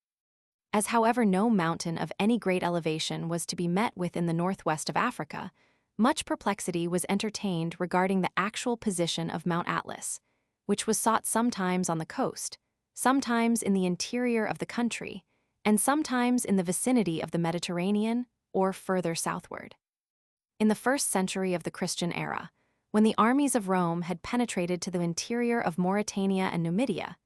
As however no mountain of any great elevation was to be met with in the northwest of Africa, much perplexity was entertained regarding the actual position of Mount Atlas, which was sought sometimes on the coast, sometimes in the interior of the country, and sometimes in the vicinity of the Mediterranean or further southward. In the 1st century of the Christian era, when the armies of Rome had penetrated to the interior of Mauritania and Numidia,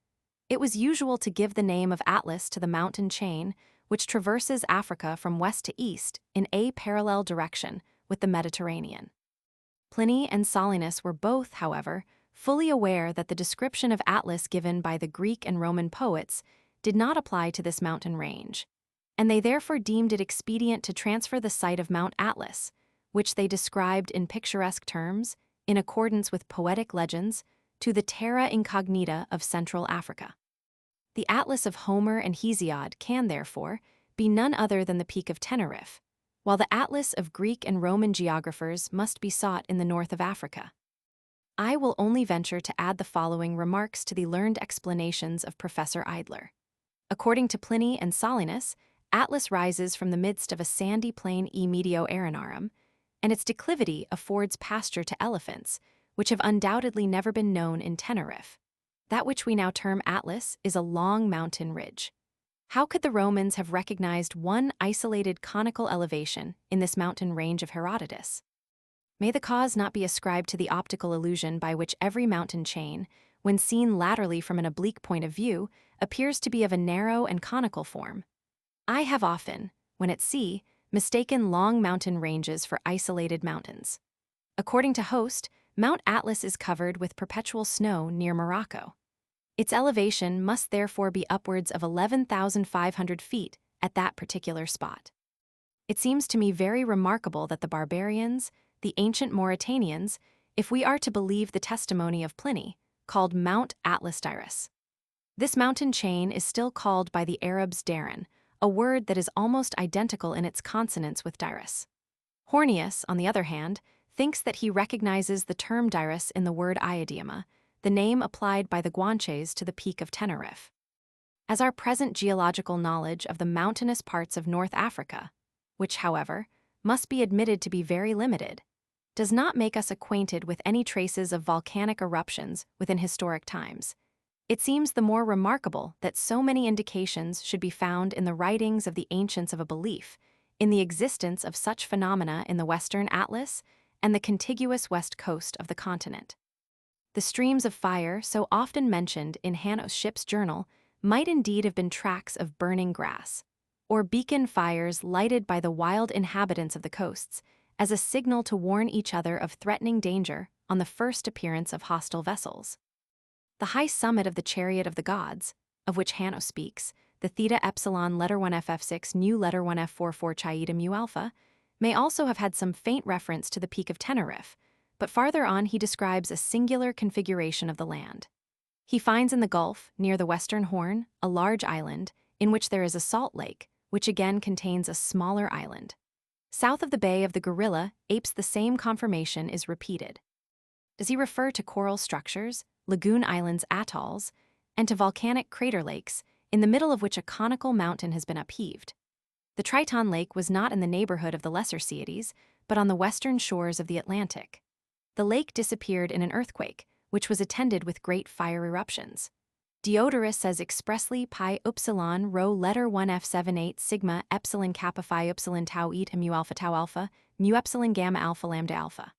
it was usual to give the name of Atlas to the mountain chain which traverses Africa from west to east in a parallel direction with the Mediterranean. Pliny and Solinus were both, however, fully aware that the description of Atlas given by the Greek and Roman poets did not apply to this mountain range, and they therefore deemed it expedient to transfer the site of Mount Atlas, which they described in picturesque terms, in accordance with poetic legends, to the terra incognita of Central Africa. The Atlas of Homer and Hesiod can, therefore, be none other than the Peak of Teneriffe, while the Atlas of Greek and Roman geographers must be sought in the north of Africa. I will only venture to add the following remarks to the learned explanations of Professor Idler. According to Pliny and Solinus, Atlas rises from the midst of a sandy plain medio arenarum, and its declivity affords pasture to elephants, which have undoubtedly never been known in Teneriffe. That which we now term Atlas is a long mountain ridge. How could the Romans have recognized one isolated conical elevation in this mountain range of Herodotus? May the cause not be ascribed to the optical illusion by which every mountain chain, when seen laterally from an oblique point of view, appears to be of a narrow and conical form? I have often, when at sea, mistaken long mountain ranges for isolated mountains. According to Host, Mount Atlas is covered with perpetual snow near Morocco. Its elevation must therefore be upwards of 11,500 feet at that particular spot. It seems to me very remarkable that the barbarians, the ancient Mauritanians, if we are to believe the testimony of Pliny, called Mount Atlas Dyrus. This mountain chain is still called by the Arabs Darren, a word that is almost identical in its consonants with Dyrus. Hornius, on the other hand, thinks that he recognizes the term Dyrus in the word Iadioma, the name applied by the Guanches to the Peak of Teneriffe. As our present geological knowledge of the mountainous parts of North Africa, which, however, must be admitted to be very limited, does not make us acquainted with any traces of volcanic eruptions within historic times, it seems the more remarkable that so many indications should be found in the writings of the ancients of a belief in the existence of such phenomena in the Western Atlas and the contiguous west coast of the continent. The streams of fire so often mentioned in Hanno's ship's journal might indeed have been tracks of burning grass, or beacon fires lighted by the wild inhabitants of the coasts as a signal to warn each other of threatening danger on the first appearance of hostile vessels. The high summit of the chariot of the gods, of which Hanno speaks, the theta epsilon letter 1ff6 nu letter 1f44 chi eta mu alpha, may also have had some faint reference to the Peak of Teneriffe, but farther on he describes a singular configuration of the land. He finds in the Gulf, near the Western Horn, a large island, in which there is a salt lake, which again contains a smaller island. South of the Bay of the Gorilla, apes the same conformation is repeated. Does he refer to coral structures, lagoon islands, atolls, and to volcanic crater lakes, in the middle of which a conical mountain has been upheaved? The Triton Lake was not in the neighborhood of the Lesser Pleiades, but on the western shores of the Atlantic. The lake disappeared in an earthquake, which was attended with great fire eruptions. Diodorus says expressly pi upsilon rho letter 1f78 sigma epsilon kappa phi upsilon tau eta mu alpha mu epsilon gamma alpha lambda alpha.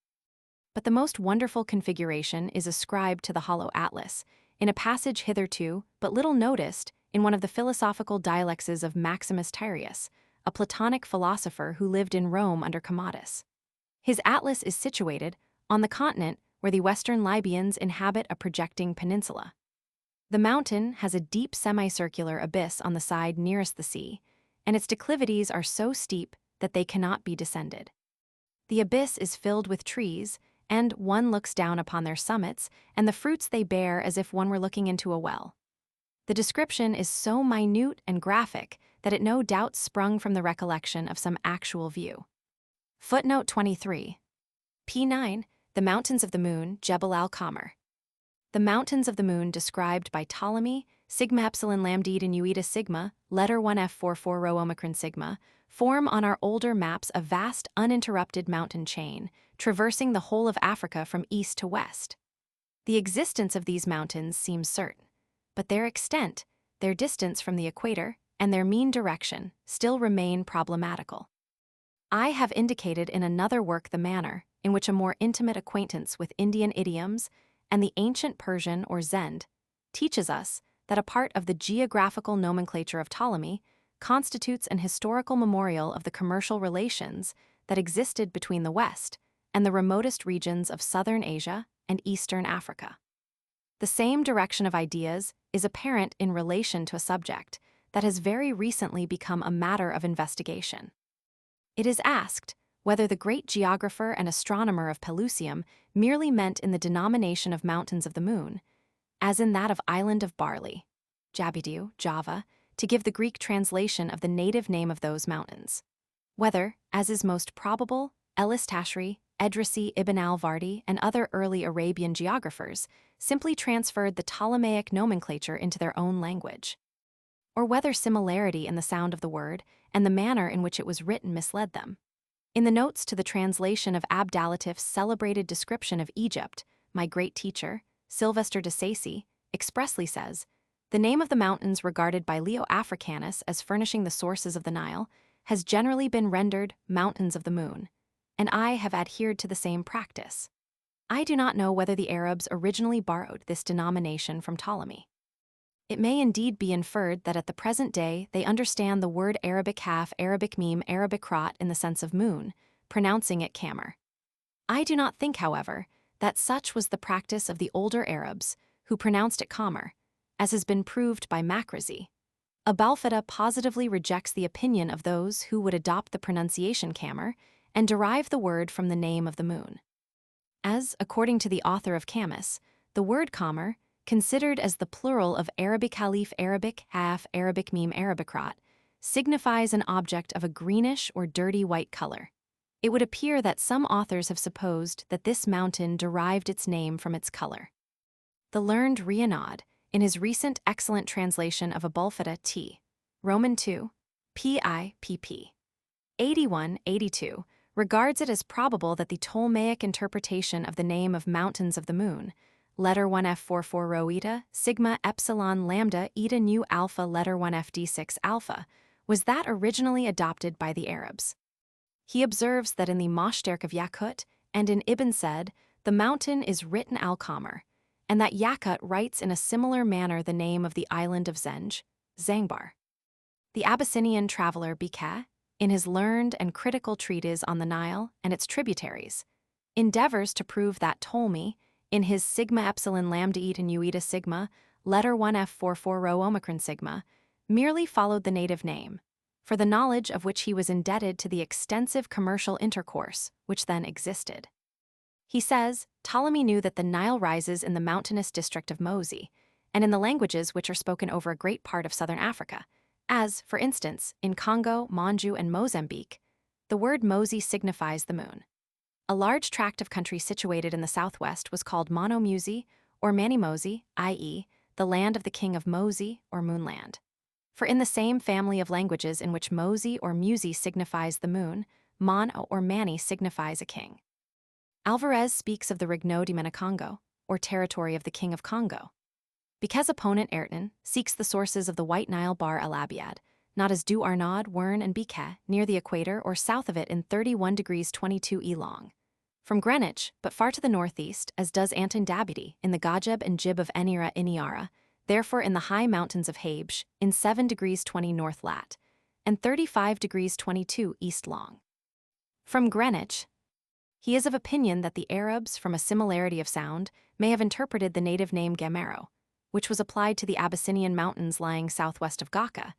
But the most wonderful configuration is ascribed to the Hollow Atlas, in a passage hitherto but little noticed in one of the philosophical dialects of Maximus Tyrius, a Platonic philosopher who lived in Rome under Commodus. His atlas is situated on the continent where the Western Libyans inhabit a projecting peninsula. The mountain has a deep semicircular abyss on the side nearest the sea, and its declivities are so steep that they cannot be descended. The abyss is filled with trees, and one looks down upon their summits and the fruits they bear as if one were looking into a well. The description is so minute and graphic that it no doubt sprung from the recollection of some actual view. Footnote 23. P9. The Mountains of the Moon, Jebel al-Qamar. The Mountains of the Moon described by Ptolemy, sigma epsilon lambda eta nu eta sigma, letter 1f44 rho omicron sigma, form on our older maps a vast uninterrupted mountain chain, traversing the whole of Africa from east to west. The existence of these mountains seems certain, but their extent, their distance from the equator, and their mean direction still remain problematical. I have indicated in another work the manner in which a more intimate acquaintance with Indian idioms and the ancient Persian or Zend teaches us that a part of the geographical nomenclature of Ptolemy constitutes an historical memorial of the commercial relations that existed between the West and the remotest regions of southern Asia and eastern Africa. The same direction of ideas is apparent in relation to a subject that has very recently become a matter of investigation. It is asked whether the great geographer and astronomer of Pelusium merely meant in the denomination of mountains of the moon, as in that of Island of Barley, Jabidu, Java, to give the Greek translation of the native name of those mountains. Whether, as is most probable, Elis Tashri, Edrisi ibn al-Vardi, and other early Arabian geographers simply transferred the Ptolemaic nomenclature into their own language. Or whether similarity in the sound of the word and the manner in which it was written misled them. In the notes to the translation of Abdalatif's celebrated description of Egypt, my great teacher, Sylvester de Sacy, expressly says, "The name of the mountains regarded by Leo Africanus as furnishing the sources of the Nile has generally been rendered mountains of the moon, and I have adhered to the same practice." I do not know whether the Arabs originally borrowed this denomination from Ptolemy. It may indeed be inferred that at the present day they understand the word Arabic half, Arabic meme, Arabic rot in the sense of moon, pronouncing it Qamar. I do not think, however, that such was the practice of the older Arabs, who pronounced it Qamar, as has been proved by Makrizi. Abalfida positively rejects the opinion of those who would adopt the pronunciation Qamar and derive the word from the name of the moon. As, according to the author of Camus, the word Qamar, considered as the plural of Arabic halif, Arabic half, Arabic meme, Arabic rot, signifies an object of a greenish or dirty white color. It would appear that some authors have supposed that this mountain derived its name from its color. The learned Rienaud, in his recent excellent translation of Abulfeda T. Roman 2, pp. 81-82, regards it as probable that the Ptolemaic interpretation of the name of mountains of the moon, letter 1f44 rho eta, sigma epsilon lambda eta nu alpha letter 1fd6 alpha, was that originally adopted by the Arabs. He observes that in the Moshterk of Yakut and in Ibn Said, the mountain is written al-Qamar, and that Yakut writes in a similar manner the name of the island of Zenj, Zangbar. The Abyssinian traveler Bika, in his learned and critical treatise on the Nile and its tributaries, endeavors to prove that Ptolemy, in his sigma epsilon lambda eta nu eta sigma, letter 1f44 rho omicron sigma, merely followed the native name, for the knowledge of which he was indebted to the extensive commercial intercourse which then existed. He says, Ptolemy knew that the Nile rises in the mountainous district of Mosi, and in the languages which are spoken over a great part of southern Africa, as, for instance, in Congo, Manju, and Mozambique, the word Mosi signifies the moon. A large tract of country situated in the southwest was called Mono-Musi or Manimosi, i.e., the land of the king of Mosi or Moonland. For in the same family of languages in which Mosi or Musi signifies the moon, Mon or Mani signifies a king. Alvarez speaks of the Regno de Menicongo, or territory of the king of Congo. Because opponent Ayrton seeks the sources of the White Nile Bahr el Abiad, not as do Arnaud, Wern, and Biquet, near the equator or south of it in 31 degrees 22 E long. From Greenwich, but far to the northeast, as does Anton Dabidi, in the Gajeb and Jib of Enira Iniara, therefore in the high mountains of Habj, in 7 degrees 20 north lat, and 35 degrees 22 east long. From Greenwich, he is of opinion that the Arabs, from a similarity of sound, may have interpreted the native name Gamero, which was applied to the Abyssinian mountains lying southwest of Gaka,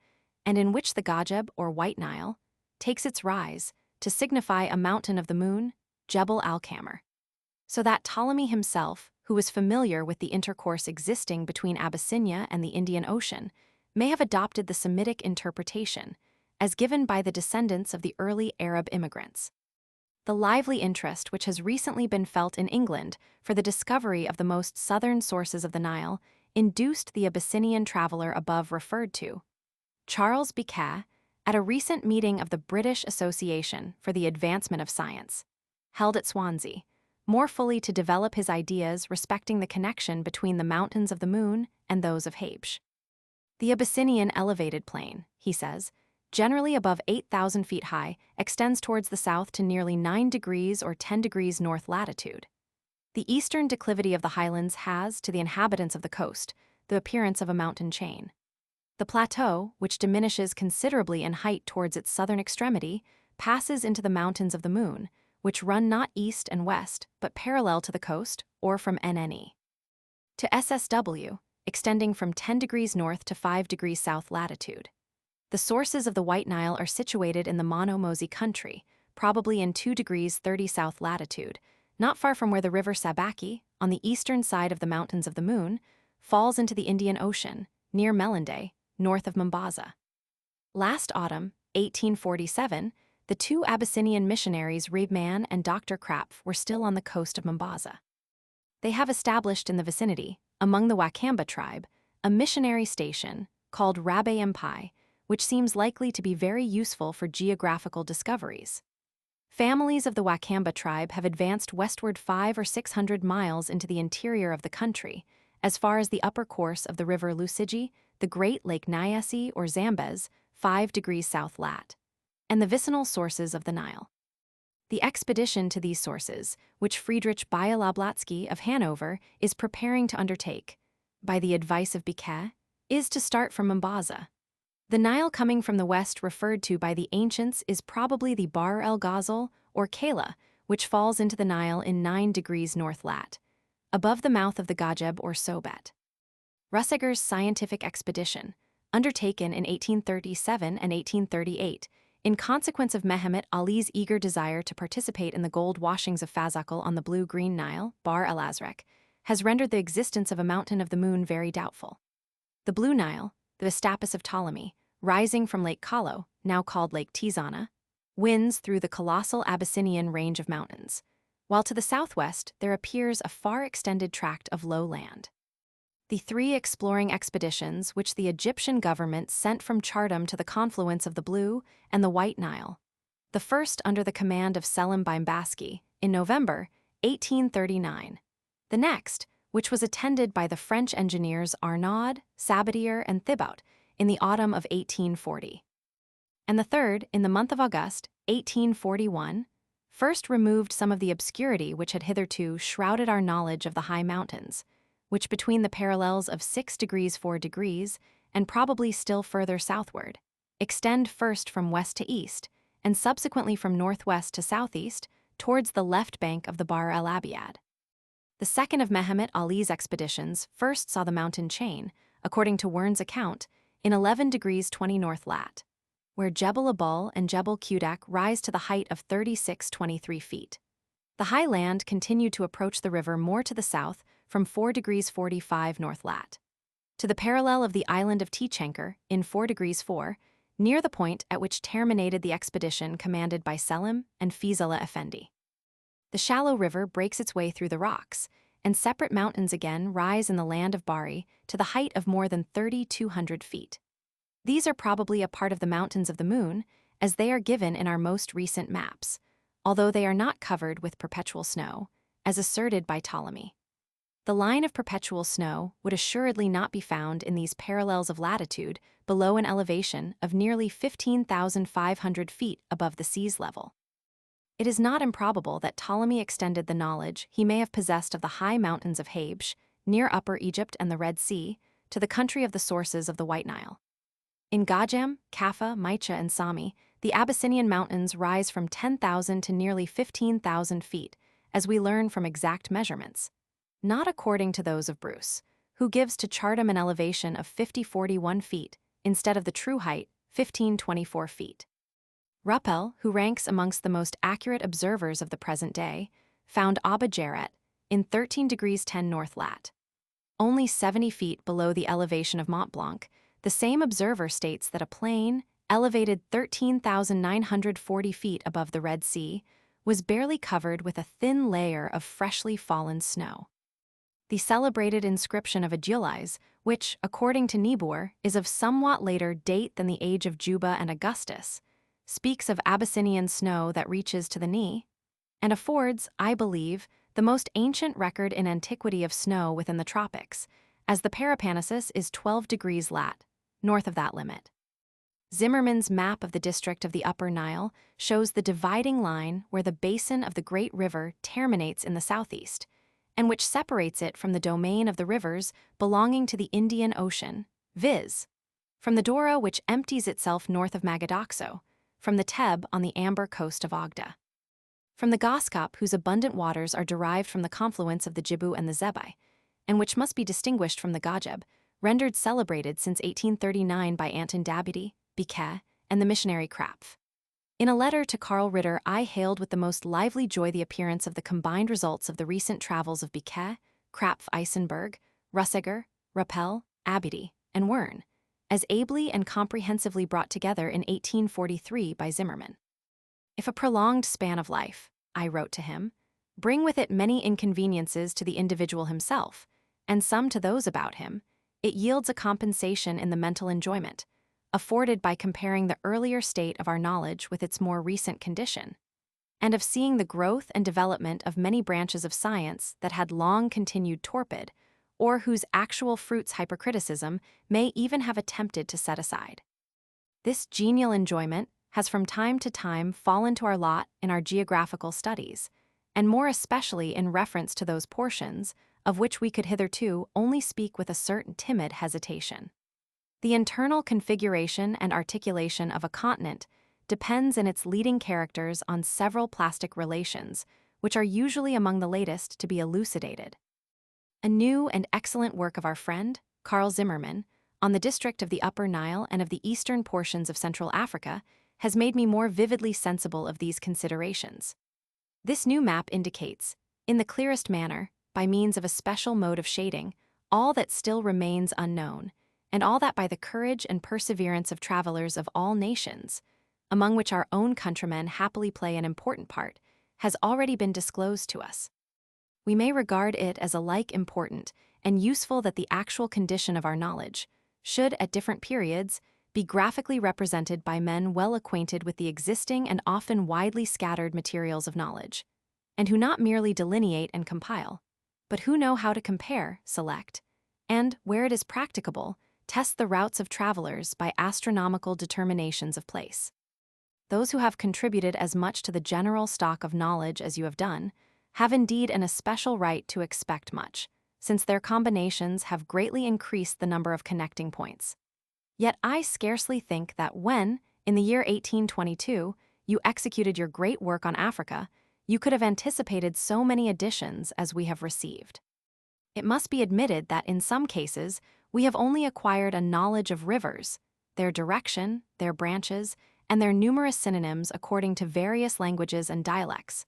and in which the Gajeb, or White Nile, takes its rise, to signify a mountain of the moon, Jebel al-Kamar. So that Ptolemy himself, who was familiar with the intercourse existing between Abyssinia and the Indian Ocean, may have adopted the Semitic interpretation, as given by the descendants of the early Arab immigrants. The lively interest which has recently been felt in England for the discovery of the most southern sources of the Nile induced the Abyssinian traveler above referred to, Charles Biquet, at a recent meeting of the British Association for the Advancement of Science, held at Swansea, more fully to develop his ideas respecting the connection between the mountains of the moon and those of Habj. The Abyssinian elevated plain, he says, generally above 8,000 feet high, extends towards the south to nearly 9 degrees or 10 degrees north latitude. The eastern declivity of the highlands has, to the inhabitants of the coast, the appearance of a mountain chain. The plateau, which diminishes considerably in height towards its southern extremity, passes into the mountains of the moon, which run not east and west, but parallel to the coast, or from NNE to SSW, extending from 10 degrees north to 5 degrees south latitude. The sources of the White Nile are situated in the Mono-Mosi country, probably in 2 degrees 30 south latitude, not far from where the river Sabaki, on the eastern side of the Mountains of the Moon, falls into the Indian Ocean, near Melinde, north of Mombasa. Last autumn, 1847, the two Abyssinian missionaries Rebman and Dr. Krapf were still on the coast of Mombasa. They have established in the vicinity, among the Wakamba tribe, a missionary station called Rabe Mpai, which seems likely to be very useful for geographical discoveries. Families of the Wakamba tribe have advanced westward 500 or 600 miles into the interior of the country, as far as the upper course of the river Lusiji, the Great Lake Nyasa or Zambez, 5 degrees south lat, and the vicinal sources of the Nile. The expedition to these sources, which Friedrich Bialoblatsky of Hanover is preparing to undertake, by the advice of Biquet, is to start from Mombasa. The Nile coming from the west referred to by the ancients is probably the Bahr el Ghazal, or Kela, which falls into the Nile in 9 degrees north lat, above the mouth of the Gajeb or Sobet. Russeger's scientific expedition, undertaken in 1837 and 1838, in consequence of Mehemet Ali's eager desire to participate in the gold washings of Fazakal on the blue-green Nile, Bahr el Azraq, has rendered the existence of a mountain of the moon very doubtful. The Blue Nile, the Vistapus of Ptolemy, rising from Lake Kalo, now called Lake Tizana, winds through the colossal Abyssinian range of mountains, while to the southwest there appears a far-extended tract of low land. The 3 exploring expeditions which the Egyptian government sent from Chartum to the confluence of the Blue and the White Nile, the first under the command of Selim Bimbaski, in November 1839, the next, which was attended by the French engineers Arnaud, Sabatier, and Thibaut, in the autumn of 1840, and the third, in the month of August 1841, first removed some of the obscurity which had hitherto shrouded our knowledge of the high mountains, which between the parallels of 6 degrees 4 degrees, and probably still further southward, extend first from west to east, and subsequently from northwest to southeast, towards the left bank of the Bahr el Abiad. The second of Mehemet Ali's expeditions first saw the mountain chain, according to Wern's account, in 11 degrees 20 north lat, where Jebel Abul and Jebel Qudak rise to the height of 36-23 feet. The high land continued to approach the river more to the south from 4 degrees 45 north lat. to the parallel of the island of Tichenker in 4 degrees 4, near the point at which terminated the expedition commanded by Selim and Fizela Effendi. The shallow river breaks its way through the rocks, and separate mountains again rise in the land of Bari to the height of more than 3,200 feet. These are probably a part of the Mountains of the Moon, as they are given in our most recent maps, although they are not covered with perpetual snow, as asserted by Ptolemy. The line of perpetual snow would assuredly not be found in these parallels of latitude below an elevation of nearly 15,500 feet above the sea's level. It is not improbable that Ptolemy extended the knowledge he may have possessed of the high mountains of Habsh, near Upper Egypt and the Red Sea, to the country of the sources of the White Nile. In Gajam, Kaffa, Maicha, and Sami, the Abyssinian mountains rise from 10,000 to nearly 15,000 feet, as we learn from exact measurements, not according to those of Bruce, who gives to Chartum an elevation of 5041 feet, instead of the true height, 1524 feet. Ruppel, who ranks amongst the most accurate observers of the present day, found Abba Jarret in 13 degrees 10 north lat. Only 70 feet below the elevation of Mont Blanc, the same observer states that a plain, elevated 13,940 feet above the Red Sea, was barely covered with a thin layer of freshly fallen snow. The celebrated inscription of Adulies, which, according to Niebuhr, is of somewhat later date than the age of Juba and Augustus, speaks of Abyssinian snow that reaches to the knee, and affords, I believe, the most ancient record in antiquity of snow within the tropics, as the Parapanesus is 12 degrees lat, north of that limit. Zimmermann's map of the district of the Upper Nile shows the dividing line where the basin of the great river terminates in the southeast, and which separates it from the domain of the rivers belonging to the Indian Ocean, viz., from the Dora, which empties itself north of Magadoxo, from the Teb on the amber coast of Agda, from the Goskop, whose abundant waters are derived from the confluence of the Jibu and the Zebai, and which must be distinguished from the Gajeb, rendered celebrated since 1839 by Anton Dabidi, Biquet, and the missionary Krapf. In a letter to Karl Ritter, I hailed with the most lively joy the appearance of the combined results of the recent travels of Biquet, Krapf Eisenberg, Russegger, Rappel, Abidi, and Wern, as ably and comprehensively brought together in 1843 by Zimmermann. If a prolonged span of life, I wrote to him, bring with it many inconveniences to the individual himself, and some to those about him, it yields a compensation in the mental enjoyment, afforded by comparing the earlier state of our knowledge with its more recent condition, and of seeing the growth and development of many branches of science that had long continued torpid, or whose actual fruits hypercriticism may even have attempted to set aside. This genial enjoyment has from time to time fallen to our lot in our geographical studies, and more especially in reference to those portions of which we could hitherto only speak with a certain timid hesitation. The internal configuration and articulation of a continent depends in its leading characters on several plastic relations, which are usually among the latest to be elucidated. A new and excellent work of our friend, Karl Zimmermann, on the district of the Upper Nile and of the eastern portions of Central Africa has made me more vividly sensible of these considerations. This new map indicates, in the clearest manner, by means of a special mode of shading, all that still remains unknown, and all that by the courage and perseverance of travelers of all nations, among which our own countrymen happily play an important part, has already been disclosed to us. We may regard it as alike important and useful that the actual condition of our knowledge should, at different periods, be graphically represented by men well acquainted with the existing and often widely scattered materials of knowledge, and who not merely delineate and compile, but who know how to compare, select, and, where it is practicable, test the routes of travelers by astronomical determinations of place. Those who have contributed as much to the general stock of knowledge as you have done have indeed an especial right to expect much, since their combinations have greatly increased the number of connecting points. Yet I scarcely think that when, in the year 1822, you executed your great work on Africa, you could have anticipated so many additions as we have received. It must be admitted that in some cases we have only acquired a knowledge of rivers, their direction, their branches, and their numerous synonyms according to various languages and dialects.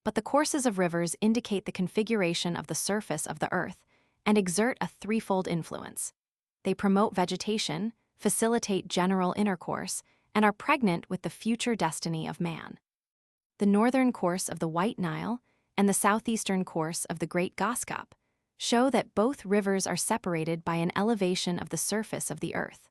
But the courses of rivers indicate the configuration of the surface of the earth and exert a threefold influence. They promote vegetation, facilitate general intercourse, and are pregnant with the future destiny of man. The northern course of the White Nile and the southeastern course of the Great Goskop show that both rivers are separated by an elevation of the surface of the earth.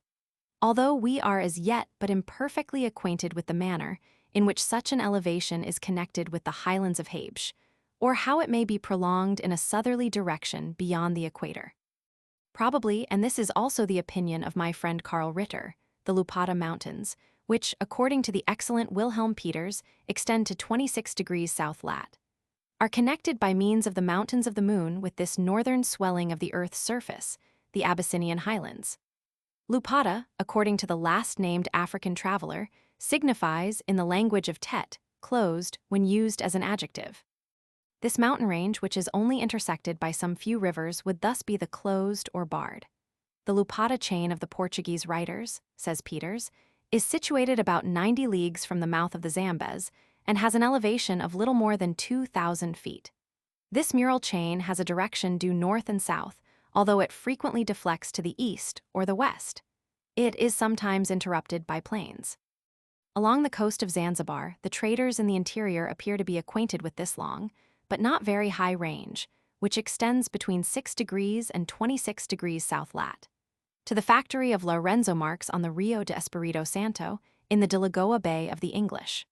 Although we are as yet but imperfectly acquainted with the manner in which such an elevation is connected with the highlands of Habshe, or how it may be prolonged in a southerly direction beyond the equator. Probably, and this is also the opinion of my friend Karl Ritter, the Lupata Mountains, which, according to the excellent Wilhelm Peters, extend to 26 degrees south lat, are connected by means of the mountains of the moon with this northern swelling of the Earth's surface, the Abyssinian highlands. Lupata, according to the last-named African traveler, signifies, in the language of Tet, closed when used as an adjective. This mountain range, which is only intersected by some few rivers, would thus be the closed or barred. The Lupata chain of the Portuguese writers, says Peters, is situated about 90 leagues from the mouth of the Zambeze and has an elevation of little more than 2,000 feet. This mural chain has a direction due north and south, although it frequently deflects to the east or the west. It is sometimes interrupted by plains. Along the coast of Zanzibar, the traders in the interior appear to be acquainted with this long, but not very high range, which extends between 6 degrees and 26 degrees south lat. To the factory of Lorenzo Marx on the Rio de Espirito Santo, in the De Lagoa Bay of the English.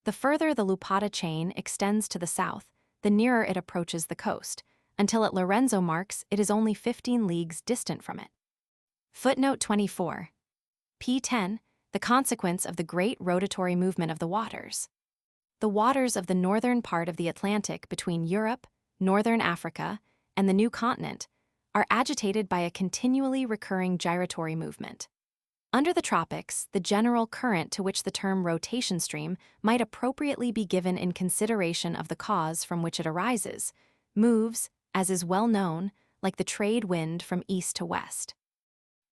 The further the Lupata chain extends to the south, the nearer it approaches the coast, until at Lorenzo Marx it is only 15 leagues distant from it. Footnote 24. P10. The consequence of the great rotatory movement of the waters. The waters of the northern part of the Atlantic between Europe, northern Africa, and the new continent are agitated by a continually recurring gyratory movement. Under the tropics, the general current to which the term rotation stream might appropriately be given in consideration of the cause from which it arises, moves, as is well known, like the trade wind from east to west.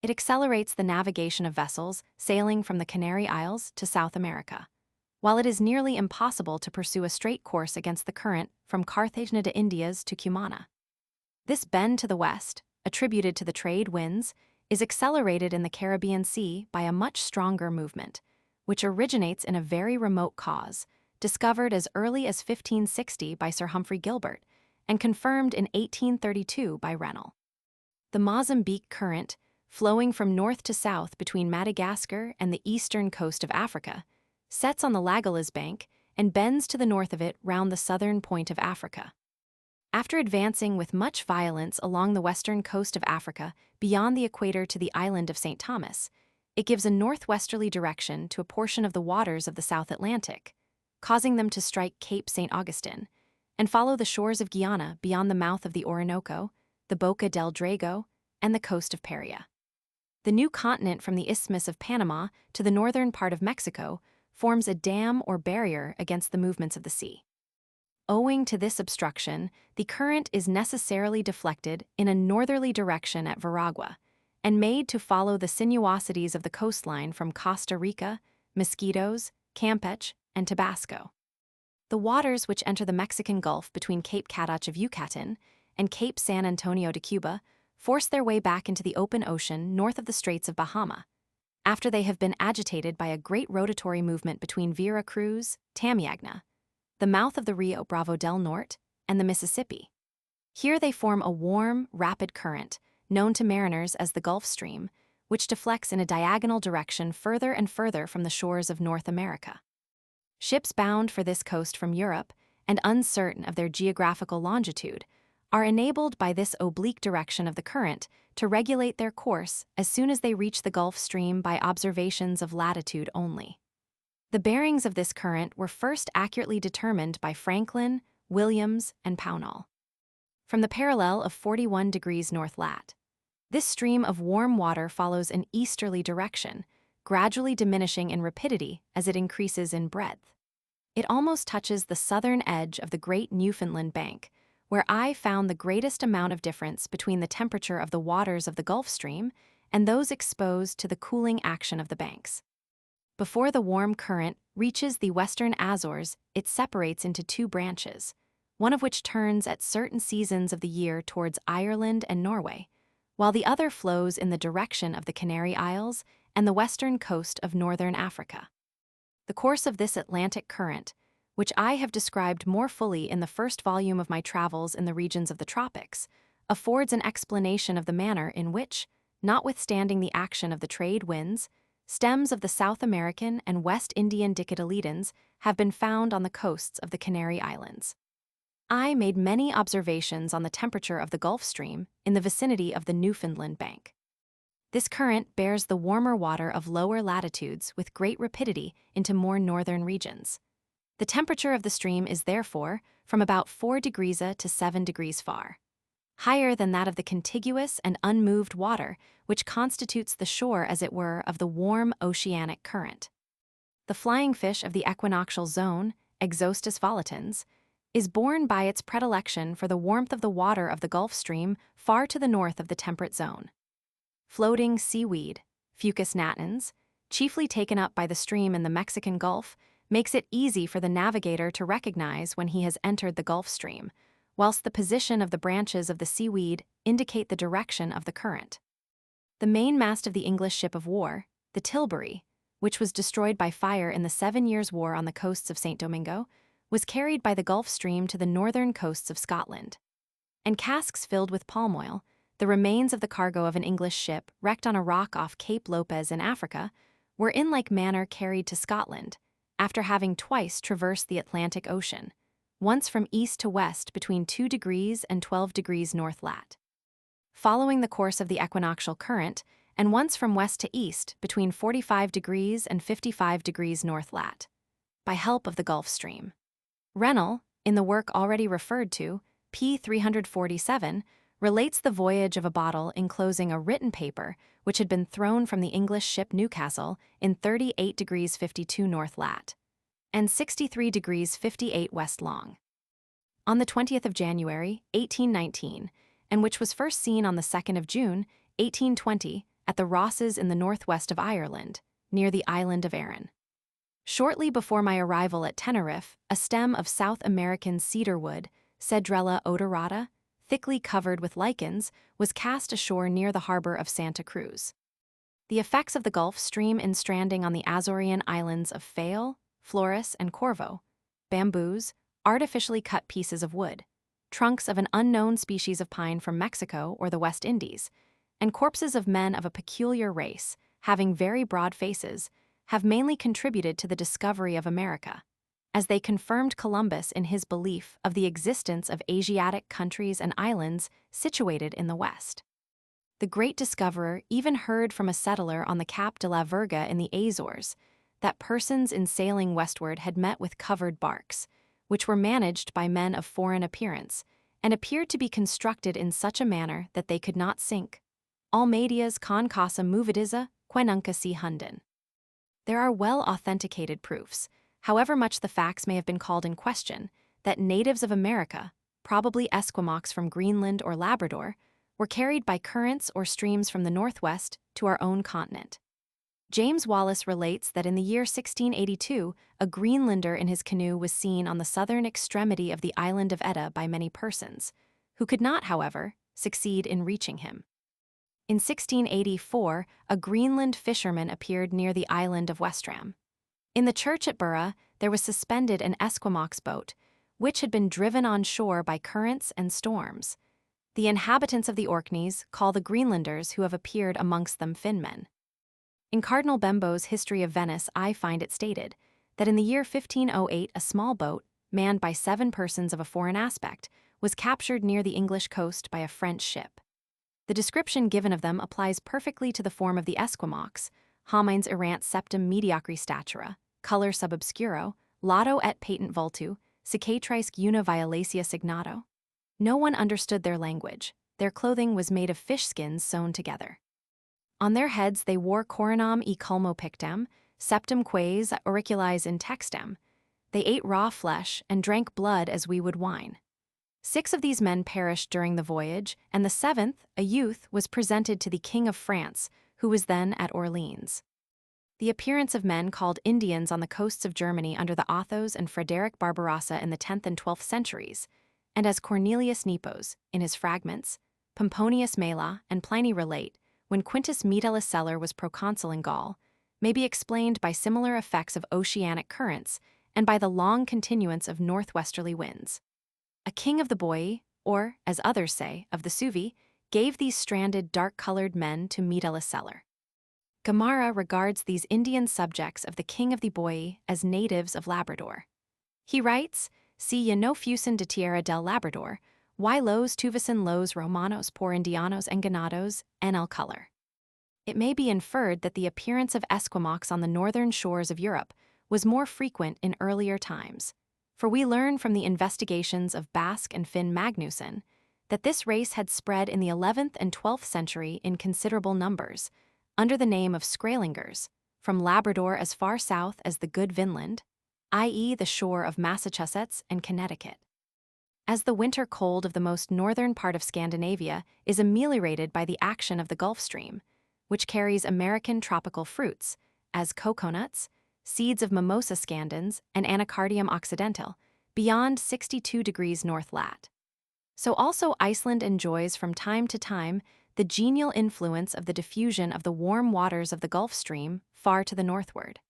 It accelerates the navigation of vessels sailing from the Canary Isles to South America, while it is nearly impossible to pursue a straight course against the current from Cartagena de Indias to Cumana. This bend to the west, attributed to the trade winds, is accelerated in the Caribbean Sea by a much stronger movement, which originates in a very remote cause, discovered as early as 1560 by Sir Humphrey Gilbert, and confirmed in 1832 by Rennell. The Mozambique current, flowing from north to south between Madagascar and the eastern coast of Africa, sets on the Lagollas Bank and bends to the north of it round the southern point of Africa. After advancing with much violence along the western coast of Africa beyond the equator to the island of St. Thomas, it gives a northwesterly direction to a portion of the waters of the South Atlantic, causing them to strike Cape St. Augustine, and follow the shores of Guyana beyond the mouth of the Orinoco, the Boca del Drago, and the coast of Paria. The new continent from the Isthmus of Panama to the northern part of Mexico forms a dam or barrier against the movements of the sea. Owing to this obstruction, the current is necessarily deflected in a northerly direction at Veragua, and made to follow the sinuosities of the coastline from Costa Rica, Mosquitos, Campeche, and Tabasco. The waters which enter the Mexican Gulf between Cape Catach of Yucatan and Cape San Antonio de Cuba force their way back into the open ocean north of the Straits of Bahama, after they have been agitated by a great rotatory movement between Vera Cruz, Tamiagna, the mouth of the Rio Bravo del Norte, and the Mississippi. Here they form a warm, rapid current, known to mariners as the Gulf Stream, which deflects in a diagonal direction further and further from the shores of North America. Ships bound for this coast from Europe, and uncertain of their geographical longitude, are enabled by this oblique direction of the current to regulate their course as soon as they reach the Gulf Stream by observations of latitude only. The bearings of this current were first accurately determined by Franklin, Williams, and Pownall. From the parallel of 41 degrees north lat. This stream of warm water follows an easterly direction, gradually diminishing in rapidity as it increases in breadth. It almost touches the southern edge of the Great Newfoundland Bank, where I found the greatest amount of difference between the temperature of the waters of the Gulf Stream and those exposed to the cooling action of the banks. Before the warm current reaches the western Azores, it separates into two branches, one of which turns at certain seasons of the year towards Ireland and Norway, while the other flows in the direction of the Canary Isles and the western coast of northern Africa. The course of this Atlantic current, which I have described more fully in the first volume of my travels in the regions of the tropics, affords an explanation of the manner in which, notwithstanding the action of the trade winds, stems of the South American and West Indian dicotyledons have been found on the coasts of the Canary Islands. I made many observations on the temperature of the Gulf Stream in the vicinity of the Newfoundland bank. This current bears the warmer water of lower latitudes with great rapidity into more northern regions. The temperature of the stream is therefore from about 4 degrees to 7 degrees far, higher than that of the contiguous and unmoved water which constitutes the shore, as it were, of the warm oceanic current. The flying fish of the equinoctial zone, Exostis volitans, is borne by its predilection for the warmth of the water of the Gulf Stream far to the north of the temperate zone. Floating seaweed, Fucus natans, chiefly taken up by the stream in the Mexican Gulf, makes it easy for the navigator to recognize when he has entered the Gulf Stream, whilst the position of the branches of the seaweed indicate the direction of the current. The mainmast of the English ship of war, the Tilbury, which was destroyed by fire in the 7 Years' War on the coasts of St. Domingo, was carried by the Gulf Stream to the northern coasts of Scotland. And casks filled with palm oil, the remains of the cargo of an English ship wrecked on a rock off Cape Lopez in Africa, were in like manner carried to Scotland, after having twice traversed the Atlantic Ocean, once from east to west between 2 degrees and 12 degrees north lat, following the course of the equinoctial current, and once from west to east between 45 degrees and 55 degrees north lat, by help of the Gulf Stream. Rennell, in the work already referred to, p. 347, relates the voyage of a bottle enclosing a written paper which had been thrown from the English ship Newcastle in 38 degrees 52 north lat, and 63 degrees 58 west long, on the 20th of January, 1819, and which was first seen on the 2nd of June, 1820, at the Rosses in the northwest of Ireland, near the island of Arran. Shortly before my arrival at Tenerife, a stem of South American cedar wood, Cedrela odorata, thickly covered with lichens, was cast ashore near the harbor of Santa Cruz. The effects of the Gulf Stream in stranding on the Azorian islands of Fayal, Flores, and Corvo, bamboos, artificially cut pieces of wood, trunks of an unknown species of pine from Mexico or the West Indies, and corpses of men of a peculiar race, having very broad faces, have mainly contributed to the discovery of America, as they confirmed Columbus in his belief of the existence of Asiatic countries and islands situated in the West. The great discoverer even heard from a settler on the Cap de la Verga in the Azores that persons in sailing westward had met with covered barks, which were managed by men of foreign appearance, and appeared to be constructed in such a manner that they could not sink. Almadias con casa movediza, que nunca se hunden. There are well-authenticated proofs, however much the facts may have been called in question, that natives of America, probably Esquimaux from Greenland or Labrador, were carried by currents or streams from the northwest to our own continent. James Wallace relates that in the year 1682, a Greenlander in his canoe was seen on the southern extremity of the island of Edda by many persons, who could not, however, succeed in reaching him. In 1684, a Greenland fisherman appeared near the island of Westram. In the church at Burra, there was suspended an Esquimaux boat, which had been driven on shore by currents and storms. The inhabitants of the Orkneys call the Greenlanders who have appeared amongst them Finmen. In Cardinal Bembo's History of Venice, I find it stated that in the year 1508 a small boat, manned by 7 persons of a foreign aspect, was captured near the English coast by a French ship. The description given of them applies perfectly to the form of the Esquimaux, homines errant septem mediocri statura, color sub obscuro, lato et patent vultu, cicatrice una violacia signato. No one understood their language. Their clothing was made of fish skins sewn together. On their heads they wore coronam e culmo pictam, septem quaes auriculis in textem. They ate raw flesh and drank blood as we would wine. 6 of these men perished during the voyage, and the 7th, a youth, was presented to the King of France, who was then at Orleans. The appearance of men called Indians on the coasts of Germany under the Athos and Frederick Barbarossa in the 10th and 12th centuries, and as Cornelius Nepos, in his fragments, Pomponius Mela and Pliny relate, when Quintus Metellus Celer was proconsul in Gaul, may be explained by similar effects of oceanic currents and by the long continuance of northwesterly winds. A king of the Boii, or, as others say, of the Suvi, gave these stranded, dark-colored men to Metellus Celer. Gamarra regards these Indian subjects of the king of the Boii as natives of Labrador. He writes, "Si ya no fuesen de tierra del Labrador, y los tuviesen los romanos por indianos enganados en el color." It may be inferred that the appearance of Esquimaux on the northern shores of Europe was more frequent in earlier times, for we learn from the investigations of Basque and Finn Magnusson that this race had spread in the 11th and 12th century in considerable numbers, under the name of Skrælingers, from Labrador as far south as the Good Vinland, i.e. the shore of Massachusetts and Connecticut. As the winter cold of the most northern part of Scandinavia is ameliorated by the action of the Gulf Stream, which carries American tropical fruits, as coconuts, seeds of Mimosa scandens, and Anacardium occidental, beyond 62 degrees north lat. So also Iceland enjoys from time to time the genial influence of the diffusion of the warm waters of the Gulf Stream far to the northward.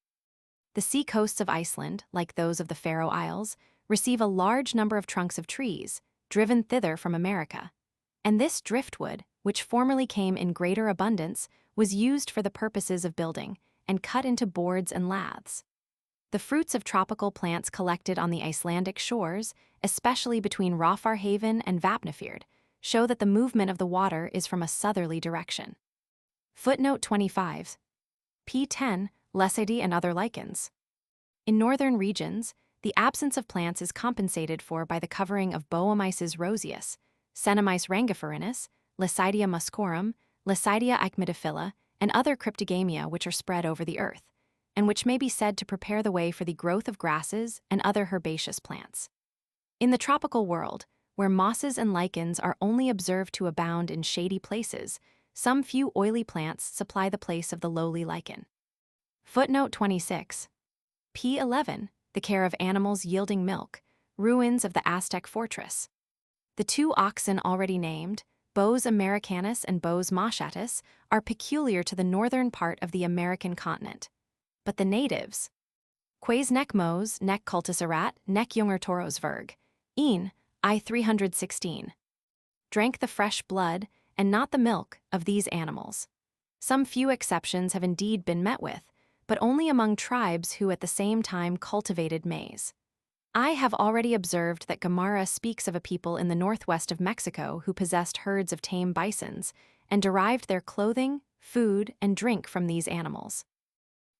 The sea coasts of Iceland, like those of the Faroe Isles, receive a large number of trunks of trees, driven thither from America, and this driftwood, which formerly came in greater abundance, was used for the purposes of building, and cut into boards and laths. The fruits of tropical plants collected on the Icelandic shores, especially between Rafarhaven and Vapnafjord, show that the movement of the water is from a southerly direction. Footnote 25. P10, Lesedi and other lichens. In northern regions, the absence of plants is compensated for by the covering of Boomyces roseus, Cenomyce rangiferinus, Lecidea muscorum, Lecidea aechmedophylla, and other cryptogamia which are spread over the earth, and which may be said to prepare the way for the growth of grasses and other herbaceous plants. In the tropical world, where mosses and lichens are only observed to abound in shady places, some few oily plants supply the place of the lowly lichen. Footnote 26. P11, the care of animals yielding milk, ruins of the Aztec fortress. The two oxen already named, Bos americanus and Bos machatus, are peculiar to the northern part of the American continent. But the natives, Quaes neck mos, neck cultus erat, neck junger toros verg, I 316, drank the fresh blood, and not the milk, of these animals. Some few exceptions have indeed been met with, but only among tribes who at the same time cultivated maize. I have already observed that Gamarra speaks of a people in the northwest of Mexico who possessed herds of tame bisons and derived their clothing, food, and drink from these animals.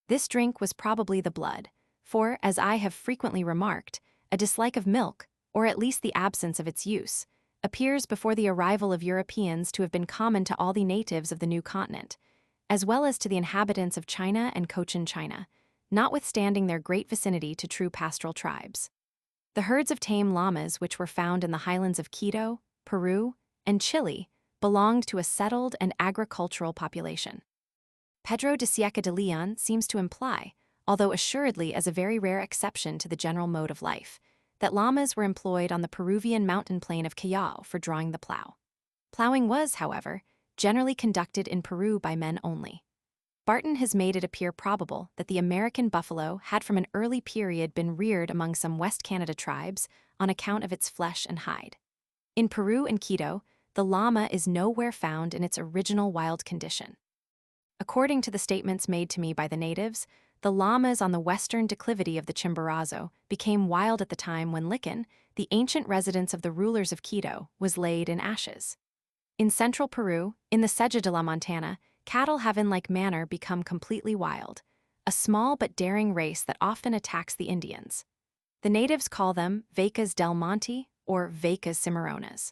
This drink was probably the blood, for, as I have frequently remarked, a dislike of milk, or at least the absence of its use, appears before the arrival of Europeans to have been common to all the natives of the new continent, as well as to the inhabitants of China and Cochin China, notwithstanding their great vicinity to true pastoral tribes. The herds of tame llamas which were found in the highlands of Quito, Peru, and Chile belonged to a settled and agricultural population. Pedro de Sieca de Leon seems to imply, although assuredly as a very rare exception to the general mode of life, that llamas were employed on the Peruvian mountain plain of Callao for drawing the plow. Plowing was, however, generally conducted in Peru by men only. Barton has made it appear probable that the American buffalo had from an early period been reared among some West Canada tribes on account of its flesh and hide. In Peru and Quito, the llama is nowhere found in its original wild condition. According to the statements made to me by the natives, the llamas on the western declivity of the Chimborazo became wild at the time when Liccan, the ancient residence of the rulers of Quito, was laid in ashes. In central Peru, in the Ceja de la Montana, cattle have in like manner become completely wild, a small but daring race that often attacks the Indians. The natives call them vacas del monte or vacas cimarronas.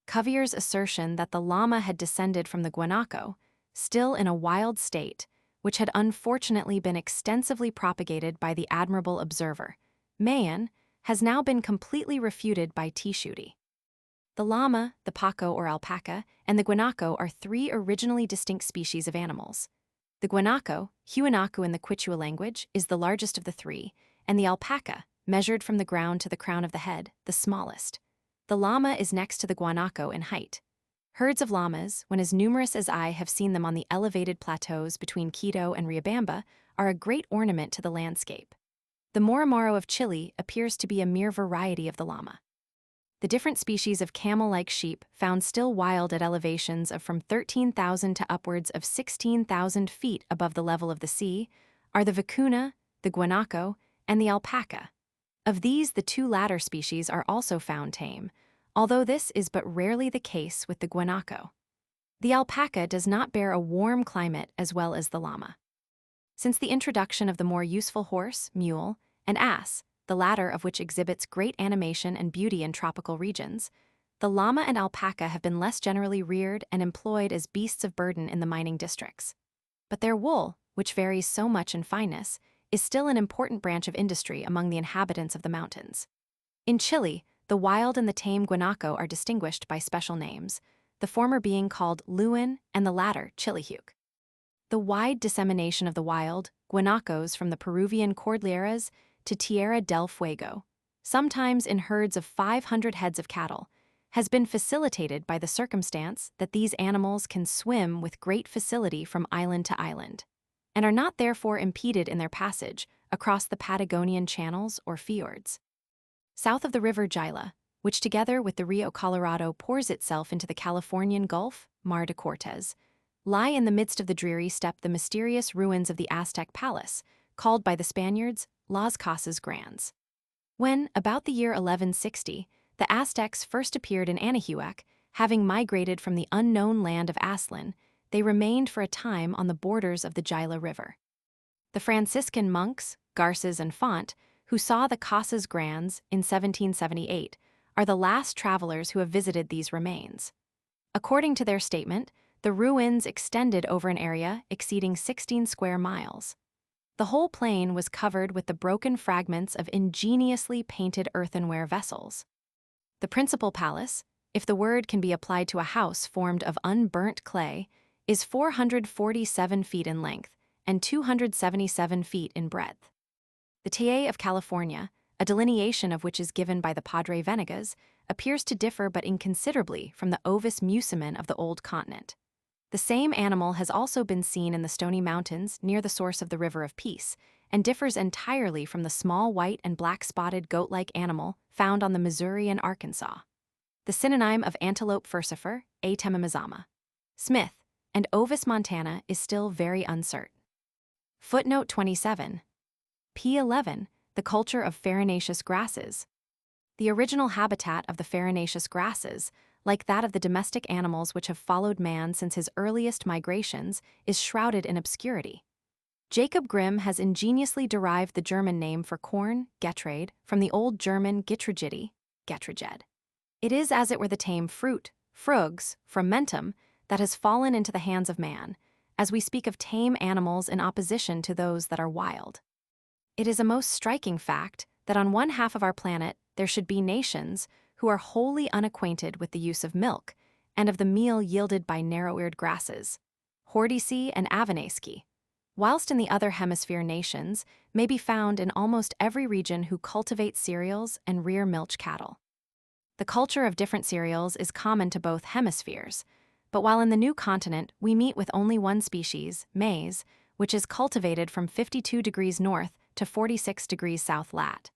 Cuvier's assertion that the llama had descended from the guanaco, still in a wild state, which had unfortunately been extensively propagated by the admirable observer, Mayen, has now been completely refuted by Tishuti. The llama, the paco or alpaca, and the guanaco are three originally distinct species of animals. The guanaco, Huanaco in the Quichua language, is the largest of the three, and the alpaca, measured from the ground to the crown of the head, the smallest. The llama is next to the guanaco in height. Herds of llamas, when as numerous as I have seen them on the elevated plateaus between Quito and Riobamba, are a great ornament to the landscape. The Moramaro of Chile appears to be a mere variety of the llama. The different species of camel-like sheep found still wild at elevations of from 13,000 to upwards of 16,000 feet above the level of the sea are the vicuna, the guanaco, and the alpaca. Of these, the two latter species are also found tame, although this is but rarely the case with the guanaco. The alpaca does not bear a warm climate as well as the llama. Since the introduction of the more useful horse, mule, and ass, the latter of which exhibits great animation and beauty in tropical regions, the llama and alpaca have been less generally reared and employed as beasts of burden in the mining districts. But their wool, which varies so much in fineness, is still an important branch of industry among the inhabitants of the mountains. In Chile, the wild and the tame guanaco are distinguished by special names, the former being called luin and the latter chilihuque. The wide dissemination of the wild guanacos from the Peruvian Cordilleras to Tierra del Fuego, sometimes in herds of 500 heads of cattle, has been facilitated by the circumstance that these animals can swim with great facility from island to island, and are not therefore impeded in their passage across the Patagonian channels or fjords. South of the river Gila, which together with the Rio Colorado pours itself into the Californian Gulf, Mar de Cortez, lie in the midst of the dreary steppe the mysterious ruins of the Aztec palace, called by the Spaniards Las Casas Grandes. When, about the year 1160, the Aztecs first appeared in Anahuac, having migrated from the unknown land of Aztlan, they remained for a time on the borders of the Gila River. The Franciscan monks, Garces and Font, who saw the Casas Grandes in 1778, are the last travelers who have visited these remains. According to their statement, the ruins extended over an area exceeding 16 square miles. The whole plain was covered with the broken fragments of ingeniously painted earthenware vessels. The principal palace, if the word can be applied to a house formed of unburnt clay, is 447 feet in length and 277 feet in breadth. The Tiye of California, a delineation of which is given by the Padre Venegas, appears to differ but inconsiderably from the Ovis musimen of the Old Continent. The same animal has also been seen in the Stony Mountains near the source of the River of Peace, and differs entirely from the small white and black-spotted goat-like animal found on the Missouri and Arkansas. The synonym of antelope furcifer, A. temimizama, Smith, and Ovis montana is still very uncertain. Footnote 27. P11. The culture of farinaceous grasses. The original habitat of the farinaceous grasses, like that of the domestic animals which have followed man since his earliest migrations, is shrouded in obscurity. Jacob Grimm has ingeniously derived the German name for corn, Getreide, from the Old German Getrigide, Getriged. It is as it were the tame fruit, frugs, from mentum, that has fallen into the hands of man, as we speak of tame animals in opposition to those that are wild. It is a most striking fact that on one half of our planet there should be nations who are wholly unacquainted with the use of milk and of the meal yielded by narrow-eared grasses, Hordeaceae and Avanaceae, whilst in the other hemisphere nations may be found in almost every region who cultivate cereals and rear milch cattle. The culture of different cereals is common to both hemispheres, but while in the new continent we meet with only one species, maize, which is cultivated from 52 degrees north to 46 degrees south lat.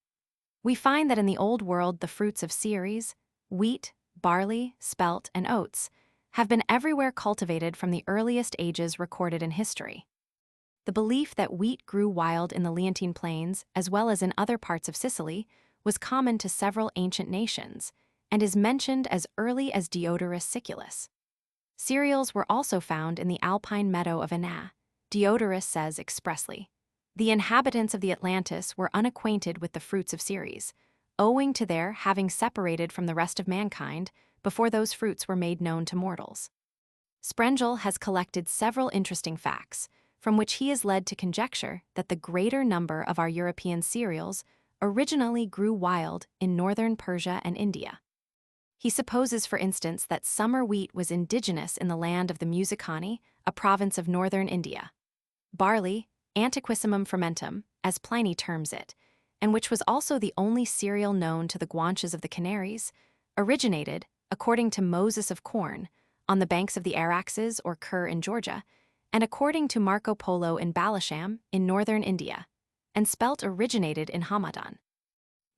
We find that in the Old World the fruits of cereals, wheat, barley, spelt, and oats, have been everywhere cultivated from the earliest ages recorded in history. The belief that wheat grew wild in the Leontine Plains, as well as in other parts of Sicily, was common to several ancient nations, and is mentioned as early as Diodorus Siculus. Cereals were also found in the alpine meadow of Anna. Diodorus says expressly, "The inhabitants of the Atlantis were unacquainted with the fruits of cereals, owing to their having separated from the rest of mankind before those fruits were made known to mortals." Sprengel has collected several interesting facts, from which he is led to conjecture that the greater number of our European cereals originally grew wild in northern Persia and India. He supposes, for instance, that summer wheat was indigenous in the land of the Musicani, a province of northern India. Barley, Antiquissimum fermentum, as Pliny terms it, and which was also the only cereal known to the Guanches of the Canaries, originated, according to Moses of Corn, on the banks of the Araxes or Kur in Georgia, and according to Marco Polo in Balasham in northern India, and spelt originated in Hamadan.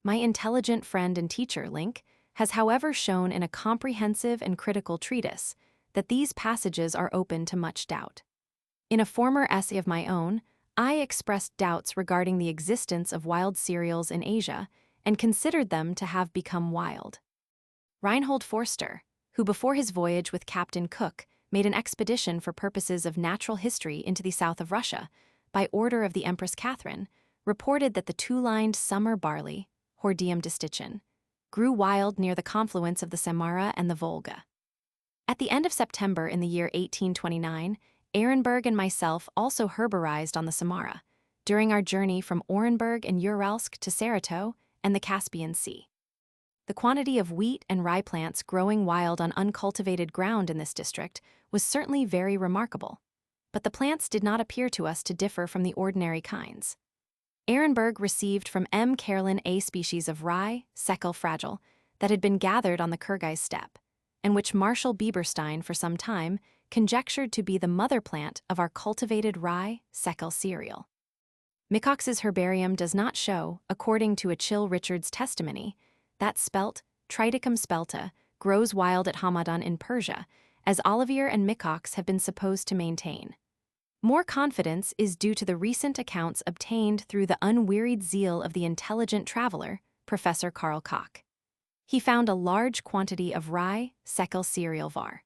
My intelligent friend and teacher, Link, has however shown in a comprehensive and critical treatise that these passages are open to much doubt. In a former essay of my own, I expressed doubts regarding the existence of wild cereals in Asia and considered them to have become wild. Reinhold Forster, who before his voyage with Captain Cook made an expedition for purposes of natural history into the south of Russia, by order of the Empress Catherine, reported that the two-lined summer barley, Hordeum distichon, grew wild near the confluence of the Samara and the Volga. At the end of September in the year 1829, Ehrenberg and myself also herborized on the Samara, during our journey from Orenburg and Uralsk to Saratov and the Caspian Sea. The quantity of wheat and rye plants growing wild on uncultivated ground in this district was certainly very remarkable, but the plants did not appear to us to differ from the ordinary kinds. Ehrenberg received from M. Carlin a species of rye, Seckel fragile, that had been gathered on the Kyrgyz steppe, and which Marshall Bieberstein for some time conjectured to be the mother plant of our cultivated rye, Seckel cereal. Micox's herbarium does not show, according to Achille Richard's testimony, that spelt, Triticum spelta, grows wild at Hamadan in Persia, as Olivier and Micox have been supposed to maintain. More confidence is due to the recent accounts obtained through the unwearied zeal of the intelligent traveler, Professor Karl Koch. He found a large quantity of rye, Seckel cereal var.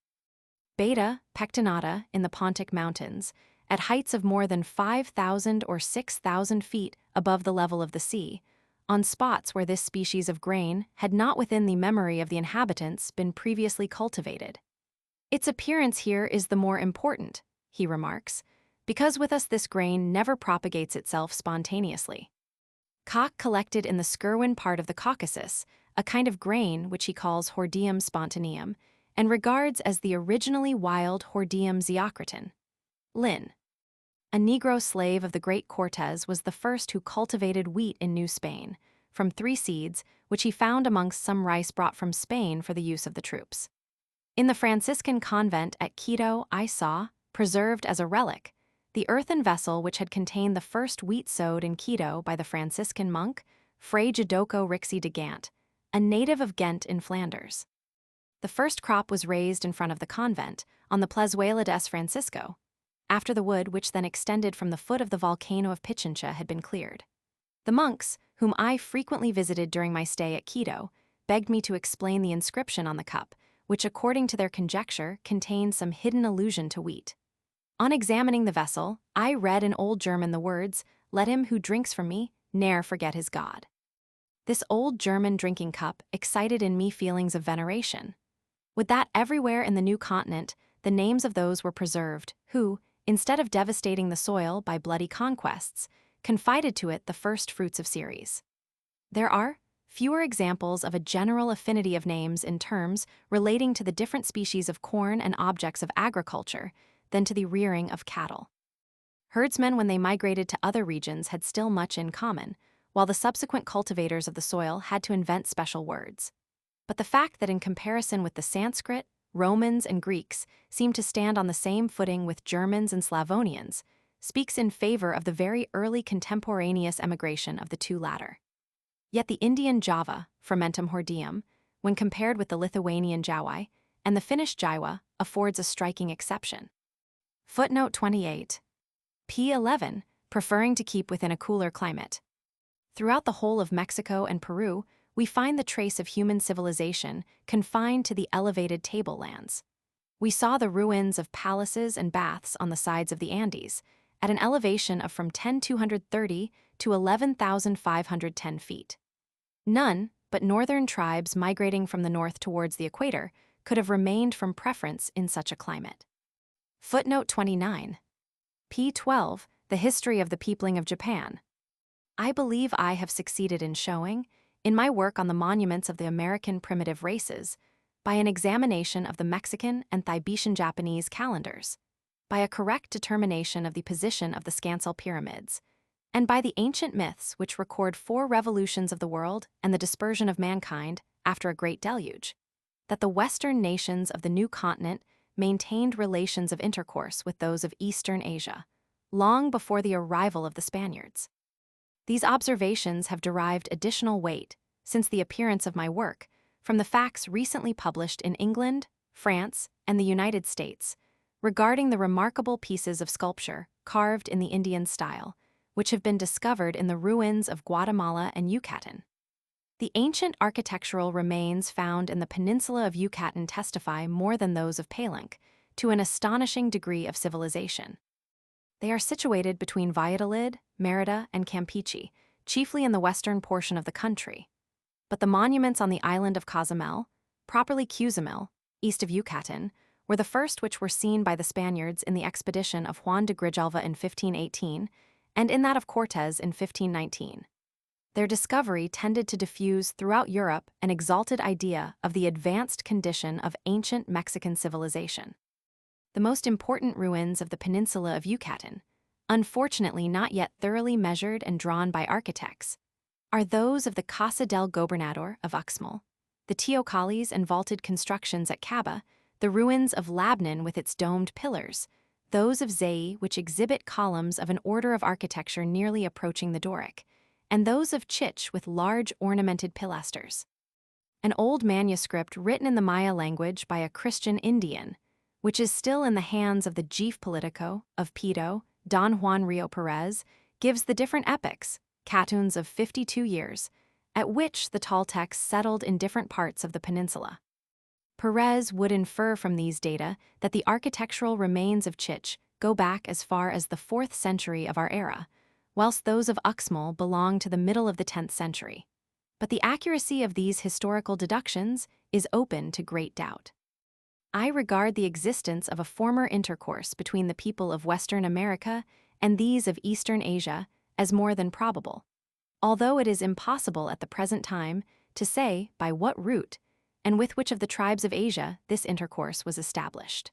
Beta pectinata in the Pontic Mountains, at heights of more than 5,000 or 6,000 feet above the level of the sea, on spots where this species of grain had not within the memory of the inhabitants been previously cultivated. Its appearance here is the more important, he remarks, because with us this grain never propagates itself spontaneously. Koch collected in the Skirwin part of the Caucasus a kind of grain which he calls Hordeum spontaneum, and regards as the originally wild Hordeum zeocriton. Lin. A Negro slave of the great Cortes was the first who cultivated wheat in New Spain, from 3 seeds, which he found amongst some rice brought from Spain for the use of the troops. In the Franciscan convent at Quito I saw, preserved as a relic, the earthen vessel which had contained the first wheat sowed in Quito by the Franciscan monk, Fray Jadoco Rixi de Gant, a native of Ghent in Flanders. The first crop was raised in front of the convent, on the Plazuela de S. Francisco, after the wood which then extended from the foot of the volcano of Pichincha had been cleared. The monks, whom I frequently visited during my stay at Quito, begged me to explain the inscription on the cup, which according to their conjecture contained some hidden allusion to wheat. On examining the vessel, I read in Old German the words, "Let him who drinks from me ne'er forget his God." This old German drinking cup excited in me feelings of veneration. Would that everywhere in the new continent the names of those were preserved who, instead of devastating the soil by bloody conquests, confided to it the first fruits of Ceres. There are fewer examples of a general affinity of names in terms relating to the different species of corn and objects of agriculture than to the rearing of cattle. Herdsmen when they migrated to other regions had still much in common, while the subsequent cultivators of the soil had to invent special words. But the fact that in comparison with the Sanskrit, Romans and Greeks seem to stand on the same footing with Germans and Slavonians speaks in favor of the very early contemporaneous emigration of the two latter. Yet the Indian Java, Fermentum hordeum, when compared with the Lithuanian Jawai and the Finnish Jaiwa, affords a striking exception. Footnote 28. P11, preferring to keep within a cooler climate. Throughout the whole of Mexico and Peru, we find the trace of human civilization confined to the elevated tablelands. We saw the ruins of palaces and baths on the sides of the Andes, at an elevation of from 10,230 to 11,510 feet. None but northern tribes migrating from the north towards the equator could have remained from preference in such a climate. Footnote 29. P12, the history of the peopling of Japan. I believe I have succeeded in showing, in my work on the monuments of the American primitive races, by an examination of the Mexican and Thibetian Japanese calendars, by a correct determination of the position of the Scansell pyramids, and by the ancient myths which record 4 revolutions of the world and the dispersion of mankind after a great deluge, that the western nations of the new continent maintained relations of intercourse with those of Eastern Asia, long before the arrival of the Spaniards. These observations have derived additional weight, since the appearance of my work, from the facts recently published in England, France, and the United States, regarding the remarkable pieces of sculpture carved in the Indian style, which have been discovered in the ruins of Guatemala and Yucatan. The ancient architectural remains found in the peninsula of Yucatan testify more than those of Palenque to an astonishing degree of civilization. They are situated between Valladolid, Mérida, and Campeche, chiefly in the western portion of the country. But the monuments on the island of Cozumel, properly Cuzumel, east of Yucatan, were the first which were seen by the Spaniards in the expedition of Juan de Grijalva in 1518 and in that of Cortés in 1519. Their discovery tended to diffuse throughout Europe an exalted idea of the advanced condition of ancient Mexican civilization. The most important ruins of the peninsula of Yucatan, unfortunately not yet thoroughly measured and drawn by architects, are those of the Casa del Gobernador of Uxmal, the teocallis and vaulted constructions at Caba, the ruins of Labnan with its domed pillars, those of Zai which exhibit columns of an order of architecture nearly approaching the Doric, and those of Chich with large ornamented pilasters. An old manuscript written in the Maya language by a Christian Indian, which is still in the hands of the Chief Politico of Pito, Don Juan Rio Perez, gives the different epochs, catuns of 52 years, at which the Toltecs settled in different parts of the peninsula. Perez would infer from these data that the architectural remains of Chich go back as far as the 4th century of our era, whilst those of Uxmal belong to the middle of the 10th century. But the accuracy of these historical deductions is open to great doubt. I regard the existence of a former intercourse between the people of Western America and these of Eastern Asia as more than probable, although it is impossible at the present time to say by what route and with which of the tribes of Asia this intercourse was established.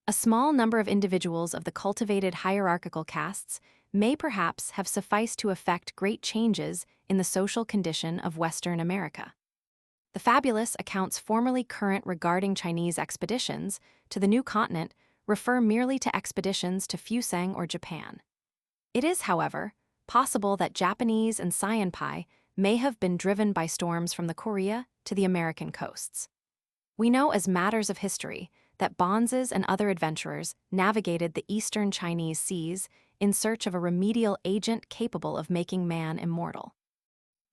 A small number of individuals of the cultivated hierarchical castes may perhaps have sufficed to effect great changes in the social condition of Western America. The fabulous accounts formerly current regarding Chinese expeditions to the new continent refer merely to expeditions to Fusang or Japan. It is, however, possible that Japanese and Saiyanpai may have been driven by storms from the Korea to the American coasts. We know as matters of history that bonzes and other adventurers navigated the eastern Chinese seas in search of a remedial agent capable of making man immortal.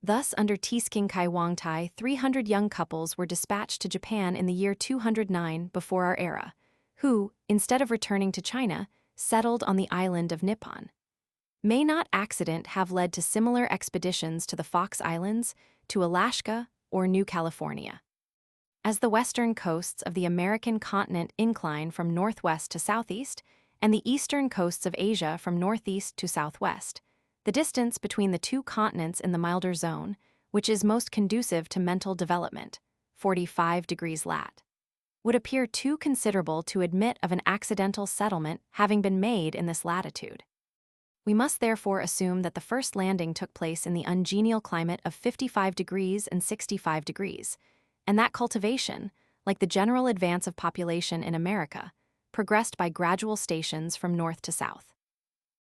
Thus, under Tisking Kai Wangtai, 300 young couples were dispatched to Japan in the year 209 before our era, who, instead of returning to China, settled on the island of Nippon. May not accident have led to similar expeditions to the Fox Islands, to Alaska, or New California? As the western coasts of the American continent incline from northwest to southeast, and the eastern coasts of Asia from northeast to southwest, the distance between the two continents in the milder zone, which is most conducive to mental development, 45 degrees lat, would appear too considerable to admit of an accidental settlement having been made in this latitude. We must therefore assume that the first landing took place in the ungenial climate of 55 degrees and 65 degrees, and that cultivation, like the general advance of population in America, progressed by gradual stations from north to south.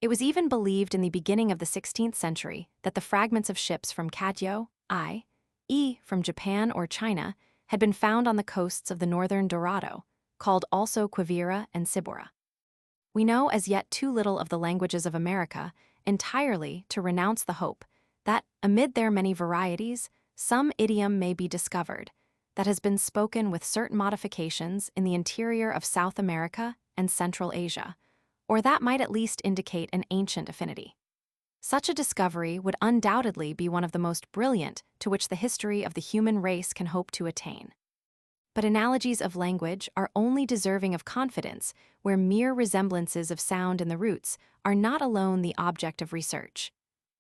It was even believed in the beginning of the 16th century that the fragments of ships from Katyō, i.e. from Japan or China, had been found on the coasts of the northern Dorado, called also Quivira and Ciboura. We know as yet too little of the languages of America entirely to renounce the hope that, amid their many varieties, some idiom may be discovered that has been spoken with certain modifications in the interior of South America and Central Asia, or that might at least indicate an ancient affinity. Such a discovery would undoubtedly be one of the most brilliant to which the history of the human race can hope to attain. But analogies of language are only deserving of confidence where mere resemblances of sound in the roots are not alone the object of research.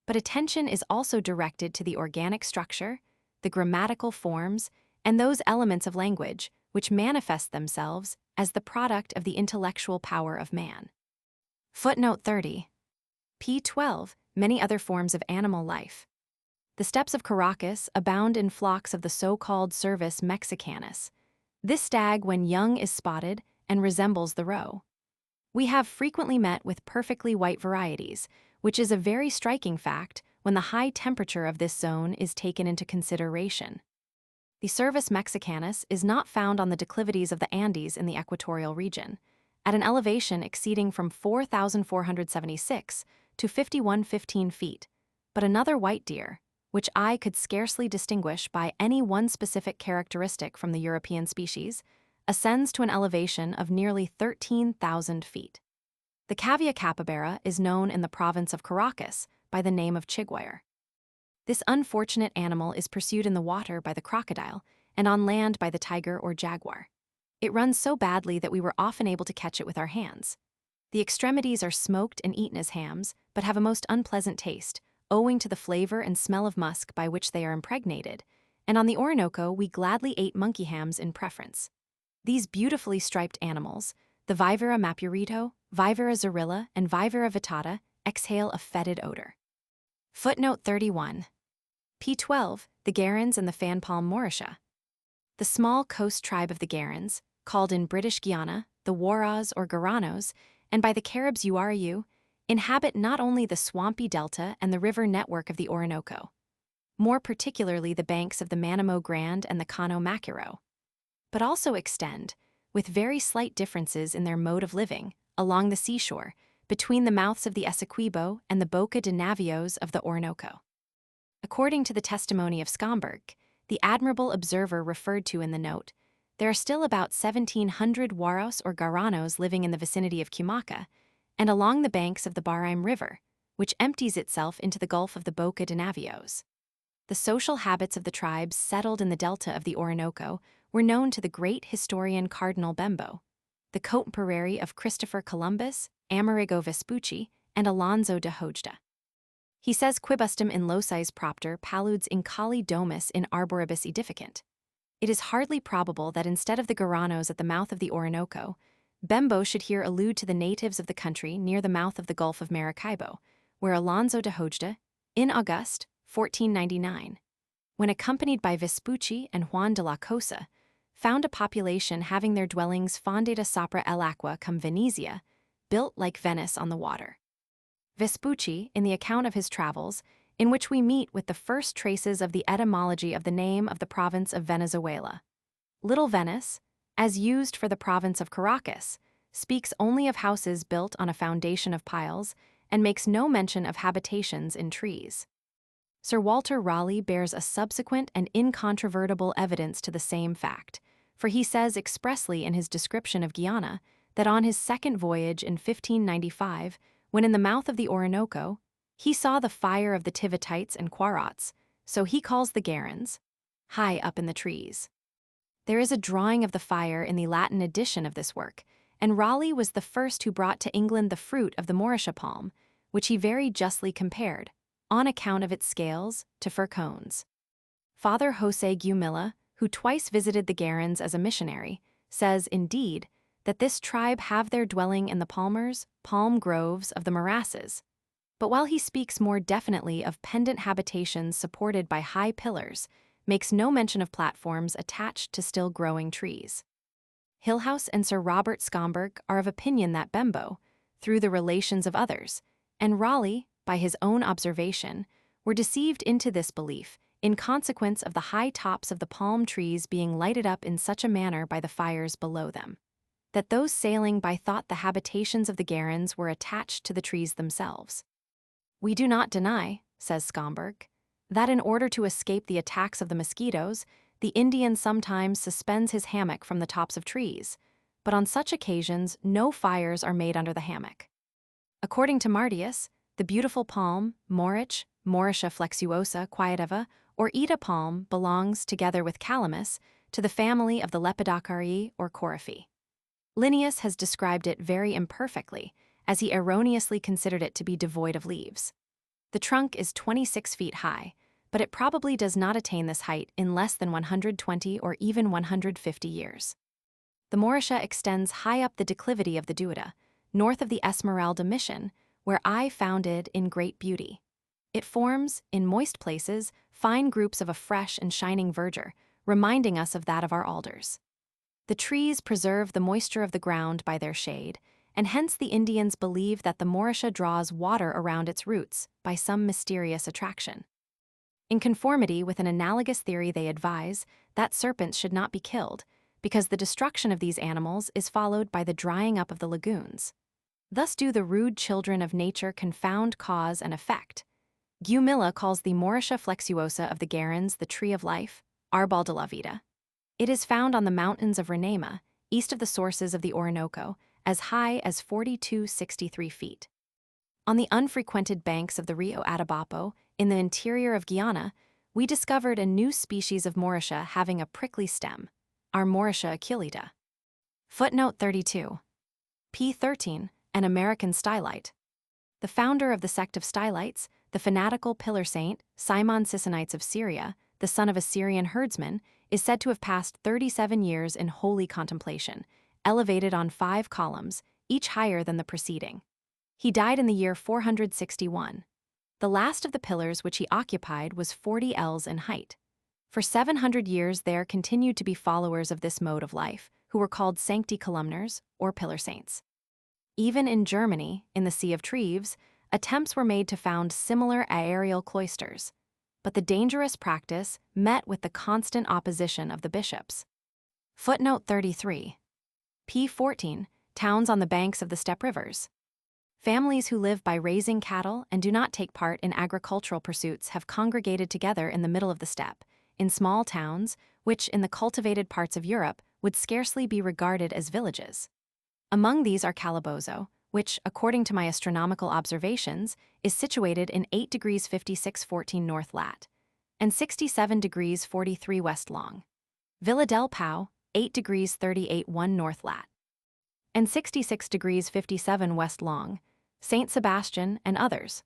But attention is also directed to the organic structure, the grammatical forms, and those elements of language which manifest themselves as the product of the intellectual power of man. Footnote 30. p. 12. Many other forms of animal life. The steppes of Caracas abound in flocks of the so-called Cervus mexicanus. This stag, when young, is spotted and resembles the roe. We have frequently met with perfectly white varieties, which is a very striking fact when the high temperature of this zone is taken into consideration. The Cervus mexicanus is not found on the declivities of the Andes in the equatorial region, at an elevation exceeding from 4,476 to 5,115 feet, but another white deer, which I could scarcely distinguish by any one specific characteristic from the European species, ascends to an elevation of nearly 13,000 feet. The cavia capybara is known in the province of Caracas by the name of chigwire. This unfortunate animal is pursued in the water by the crocodile and on land by the tiger or jaguar. It runs so badly that we were often able to catch it with our hands. The extremities are smoked and eaten as hams, but have a most unpleasant taste, owing to the flavor and smell of musk by which they are impregnated, and on the Orinoco we gladly ate monkey hams in preference. These beautifully striped animals, the Vivera mapurito, Vivera zorilla, and Vivera vittata, exhale a fetid odor. Footnote 31. P12, the Garans and the fan palm mauritia. The small coast tribe of the Garans, called in British Guiana the Waras or Guaranos, and by the Caribs Uarayu, inhabit not only the swampy delta and the river network of the Orinoco, more particularly the banks of the Manamo Grande and the Cano Macuro, but also extend, with very slight differences in their mode of living, along the seashore, between the mouths of the Essequibo and the Boca de Navios of the Orinoco. According to the testimony of Schomburg, the admirable observer referred to in the note, there are still about 1,700 Waros or Guaranos living in the vicinity of Cumaca and along the banks of the Barrenness River, which empties itself into the Gulf of the Boca de Navios. The social habits of the tribes settled in the delta of the Orinoco were known to the great historian Cardinal Bembo, the contemporary of Christopher Columbus, Amerigo Vespucci, and Alonso de Ojeda. He says quibustum in locis propter paludes in cali domus in arboribus edificant. It is hardly probable that instead of the Guaranos at the mouth of the Orinoco, Bembo should here allude to the natives of the country near the mouth of the Gulf of Maracaibo, where Alonso de Ojeda, in August 1499, when accompanied by Vespucci and Juan de la Cosa, found a population having their dwellings fondata sopra el aqua cum Venezia, built like Venice on the water. Vespucci, in the account of his travels, in which we meet with the first traces of the etymology of the name of the province of Venezuela. Little Venice, as used for the province of Caracas, speaks only of houses built on a foundation of piles and makes no mention of habitations in trees. Sir Walter Raleigh bears a subsequent and incontrovertible evidence to the same fact, for he says expressly in his description of Guiana that on his second voyage in 1595, when in the mouth of the Orinoco, he saw the fire of the Tivitites and Quarots, so he calls the Garans, high up in the trees. There is a drawing of the fire in the Latin edition of this work, and Raleigh was the first who brought to England the fruit of the Mauritia palm, which he very justly compared, on account of its scales, to fir cones. Father José Gumilla, who twice visited the Garans as a missionary, says, indeed, that this tribe have their dwelling in the palm groves of the morasses. But while he speaks more definitely of pendant habitations supported by high pillars, makes no mention of platforms attached to still growing trees. Hillhouse and Sir Robert Schomburg are of opinion that Bembo, through the relations of others, and Raleigh, by his own observation, were deceived into this belief in consequence of the high tops of the palm trees being lighted up in such a manner by the fires below them, that those sailing by thought the habitations of the Garans were attached to the trees themselves. We do not deny, says Schomburg, that in order to escape the attacks of the mosquitoes, the Indian sometimes suspends his hammock from the tops of trees, but on such occasions no fires are made under the hammock. According to Martius, the beautiful palm, Mauritia flexuosa quieteva, or Ida palm, belongs, together with calamus, to the family of the Lepidocariae or Coryphae. Linnaeus has described it very imperfectly, as he erroneously considered it to be devoid of leaves. The trunk is 26 feet high, but it probably does not attain this height in less than 120 or even 150 years. The Mauritia extends high up the declivity of the Duida, north of the Esmeralda Mission, where I found it in great beauty. It forms, in moist places, fine groups of a fresh and shining verdure, reminding us of that of our alders. The trees preserve the moisture of the ground by their shade, and hence the Indians believe that the Mauritia draws water around its roots by some mysterious attraction. In conformity with an analogous theory, they advise that serpents should not be killed, because the destruction of these animals is followed by the drying up of the lagoons. Thus do the rude children of nature confound cause and effect. Guimilla calls the Mauritia flexuosa of the Garens the tree of life, Arbol de la Vida. It is found on the mountains of Roraima, east of the sources of the Orinoco, as high as 4263 feet. On the unfrequented banks of the Rio Atabapo, in the interior of Guyana, we discovered a new species of Mauritia having a prickly stem, our Mauritia aculeata. Footnote 32. P13, an American stylite. The founder of the sect of stylites, the fanatical pillar saint, Simon Sisonites of Syria, the son of a Syrian herdsman, is said to have passed 37 years in holy contemplation, elevated on 5 columns, each higher than the preceding. He died in the year 461. The last of the pillars which he occupied was 40 ells in height. For 700 years there continued to be followers of this mode of life, who were called sancti columnars, or pillar saints. Even in Germany, in the See of Treves, attempts were made to found similar aerial cloisters, but the dangerous practice met with the constant opposition of the bishops. Footnote 33. P14, towns on the banks of the steppe rivers. Families who live by raising cattle and do not take part in agricultural pursuits have congregated together in the middle of the steppe, in small towns, which in the cultivated parts of Europe would scarcely be regarded as villages. Among these are Calabozo, which, according to my astronomical observations, is situated in 8 degrees 56' north lat. and 67 degrees 43' west long. Villa del Pau, 8 degrees 38' north lat. and 66 degrees 57' west long, St. Sebastian, and others.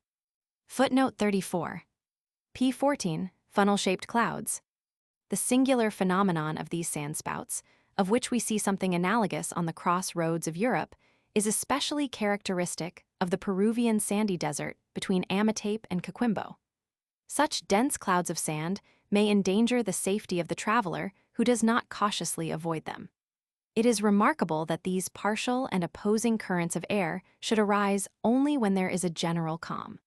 Footnote 34. P14, funnel-shaped clouds. The singular phenomenon of these sandspouts, of which we see something analogous on the crossroads of Europe, is especially characteristic of the Peruvian sandy desert between Amatape and Coquimbo. Such dense clouds of sand may endanger the safety of the traveler who does not cautiously avoid them. It is remarkable that these partial and opposing currents of air should arise only when there is a general calm.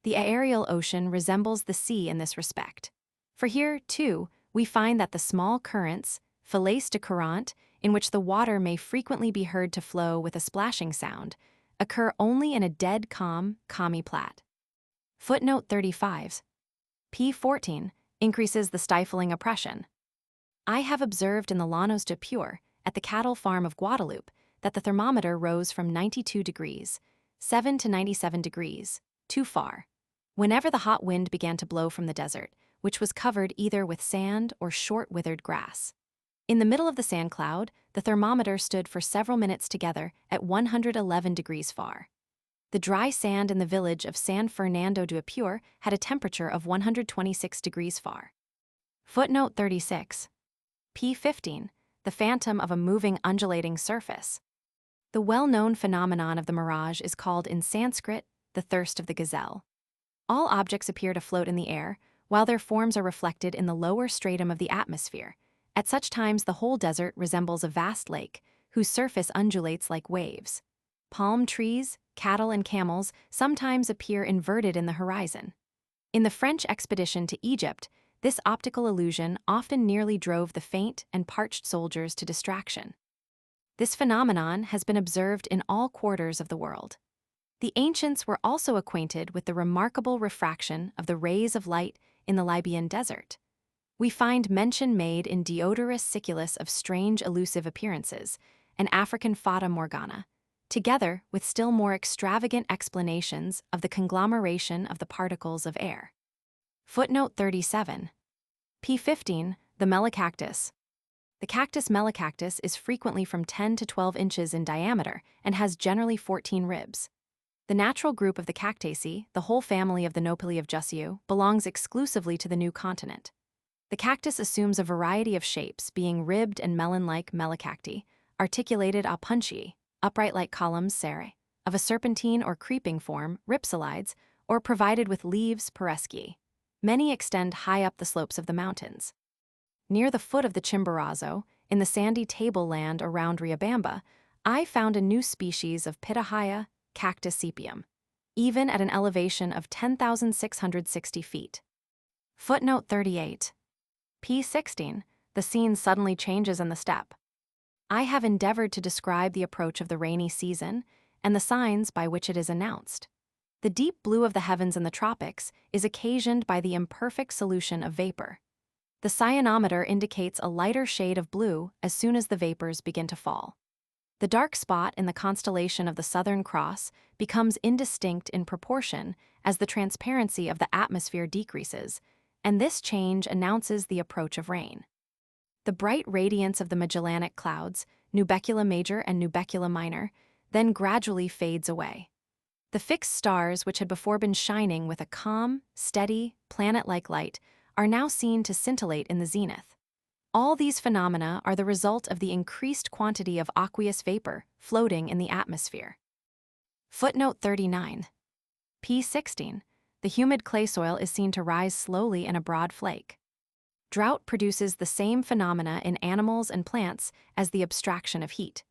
The aerial ocean resembles the sea in this respect, for here, too, we find that the small currents, filets de courant, in which the water may frequently be heard to flow with a splashing sound, occur only in a dead calm, calmy plat. Footnote 35. P14 increases the stifling oppression. I have observed in the Llanos de Pure, at the cattle farm of Guadalupe, that the thermometer rose from 92 degrees, 7 to 97 degrees, too far, whenever the hot wind began to blow from the desert, which was covered either with sand or short withered grass. In the middle of the sand cloud, the thermometer stood for several minutes together at 111 degrees far. The dry sand in the village of San Fernando de Apure had a temperature of 126 degrees far. Footnote 36. P15, the phantom of a moving undulating surface. The well-known phenomenon of the mirage is called in Sanskrit the thirst of the gazelle. All objects appear to float in the air, while their forms are reflected in the lower stratum of the atmosphere. At such times the whole desert resembles a vast lake, whose surface undulates like waves. Palm trees, cattle, and camels sometimes appear inverted in the horizon. In the French expedition to Egypt, this optical illusion often nearly drove the faint and parched soldiers to distraction. This phenomenon has been observed in all quarters of the world. The ancients were also acquainted with the remarkable refraction of the rays of light in the Libyan desert. We find mention made in Diodorus Siculus of strange elusive appearances, and African Fata Morgana, together with still more extravagant explanations of the conglomeration of the particles of air. Footnote 37. P15, the melocactus. The cactus melocactus is frequently from 10 to 12 inches in diameter and has generally 14 ribs. The natural group of the Cactaceae, the whole family of the Nopali of Jussieu, belongs exclusively to the New Continent. The cactus assumes a variety of shapes, being ribbed and melon-like melocacti, articulated a punchy, upright like columns serrae, of a serpentine or creeping form, rhipsolides, or provided with leaves peresci. Many extend high up the slopes of the mountains. Near the foot of the Chimborazo, in the sandy tableland around Riobamba, I found a new species of Pitahaya, Cactus sepium, even at an elevation of 10,660 feet. Footnote 38. P16. The scene suddenly changes in the steppe. I have endeavored to describe the approach of the rainy season and the signs by which it is announced. The deep blue of the heavens in the tropics is occasioned by the imperfect solution of vapor. The cyanometer indicates a lighter shade of blue as soon as the vapors begin to fall. The dark spot in the constellation of the Southern Cross becomes indistinct in proportion as the transparency of the atmosphere decreases, and this change announces the approach of rain. The bright radiance of the Magellanic clouds, Nubecula Major and Nubecula Minor, then gradually fades away. The fixed stars, which had before been shining with a calm, steady, planet-like light, are now seen to scintillate in the zenith. All these phenomena are the result of the increased quantity of aqueous vapor floating in the atmosphere. Footnote 39. P16. The humid clay soil is seen to rise slowly in a broad flake. Drought produces the same phenomena in animals and plants as the abstraction of heat.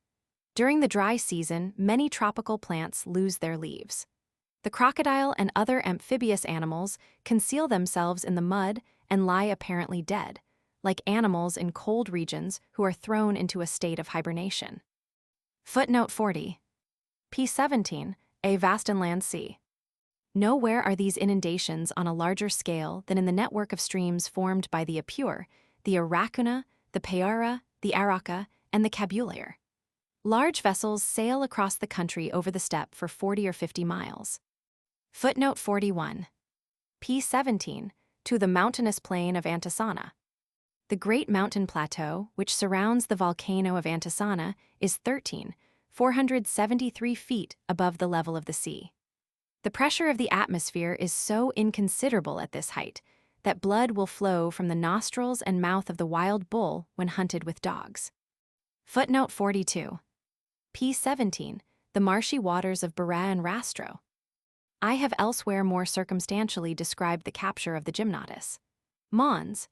During the dry season, many tropical plants lose their leaves. The crocodile and other amphibious animals conceal themselves in the mud and lie apparently dead, like animals in cold regions who are thrown into a state of hibernation. Footnote 40. P17. A vast inland sea. Nowhere are these inundations on a larger scale than in the network of streams formed by the Apure, the Aracuna, the Payara, the Araca, and the Cabulaire. Large vessels sail across the country over the steppe for 40 or 50 miles. Footnote 41. P17. To the mountainous plain of Antisana. The great mountain plateau, which surrounds the volcano of Antisana, is 13,473 feet above the level of the sea. The pressure of the atmosphere is so inconsiderable at this height that blood will flow from the nostrils and mouth of the wild bull when hunted with dogs. Footnote 42. P17. The marshy waters of Barra and Rastro. I have elsewhere more circumstantially described the capture of the gymnotus. Mons,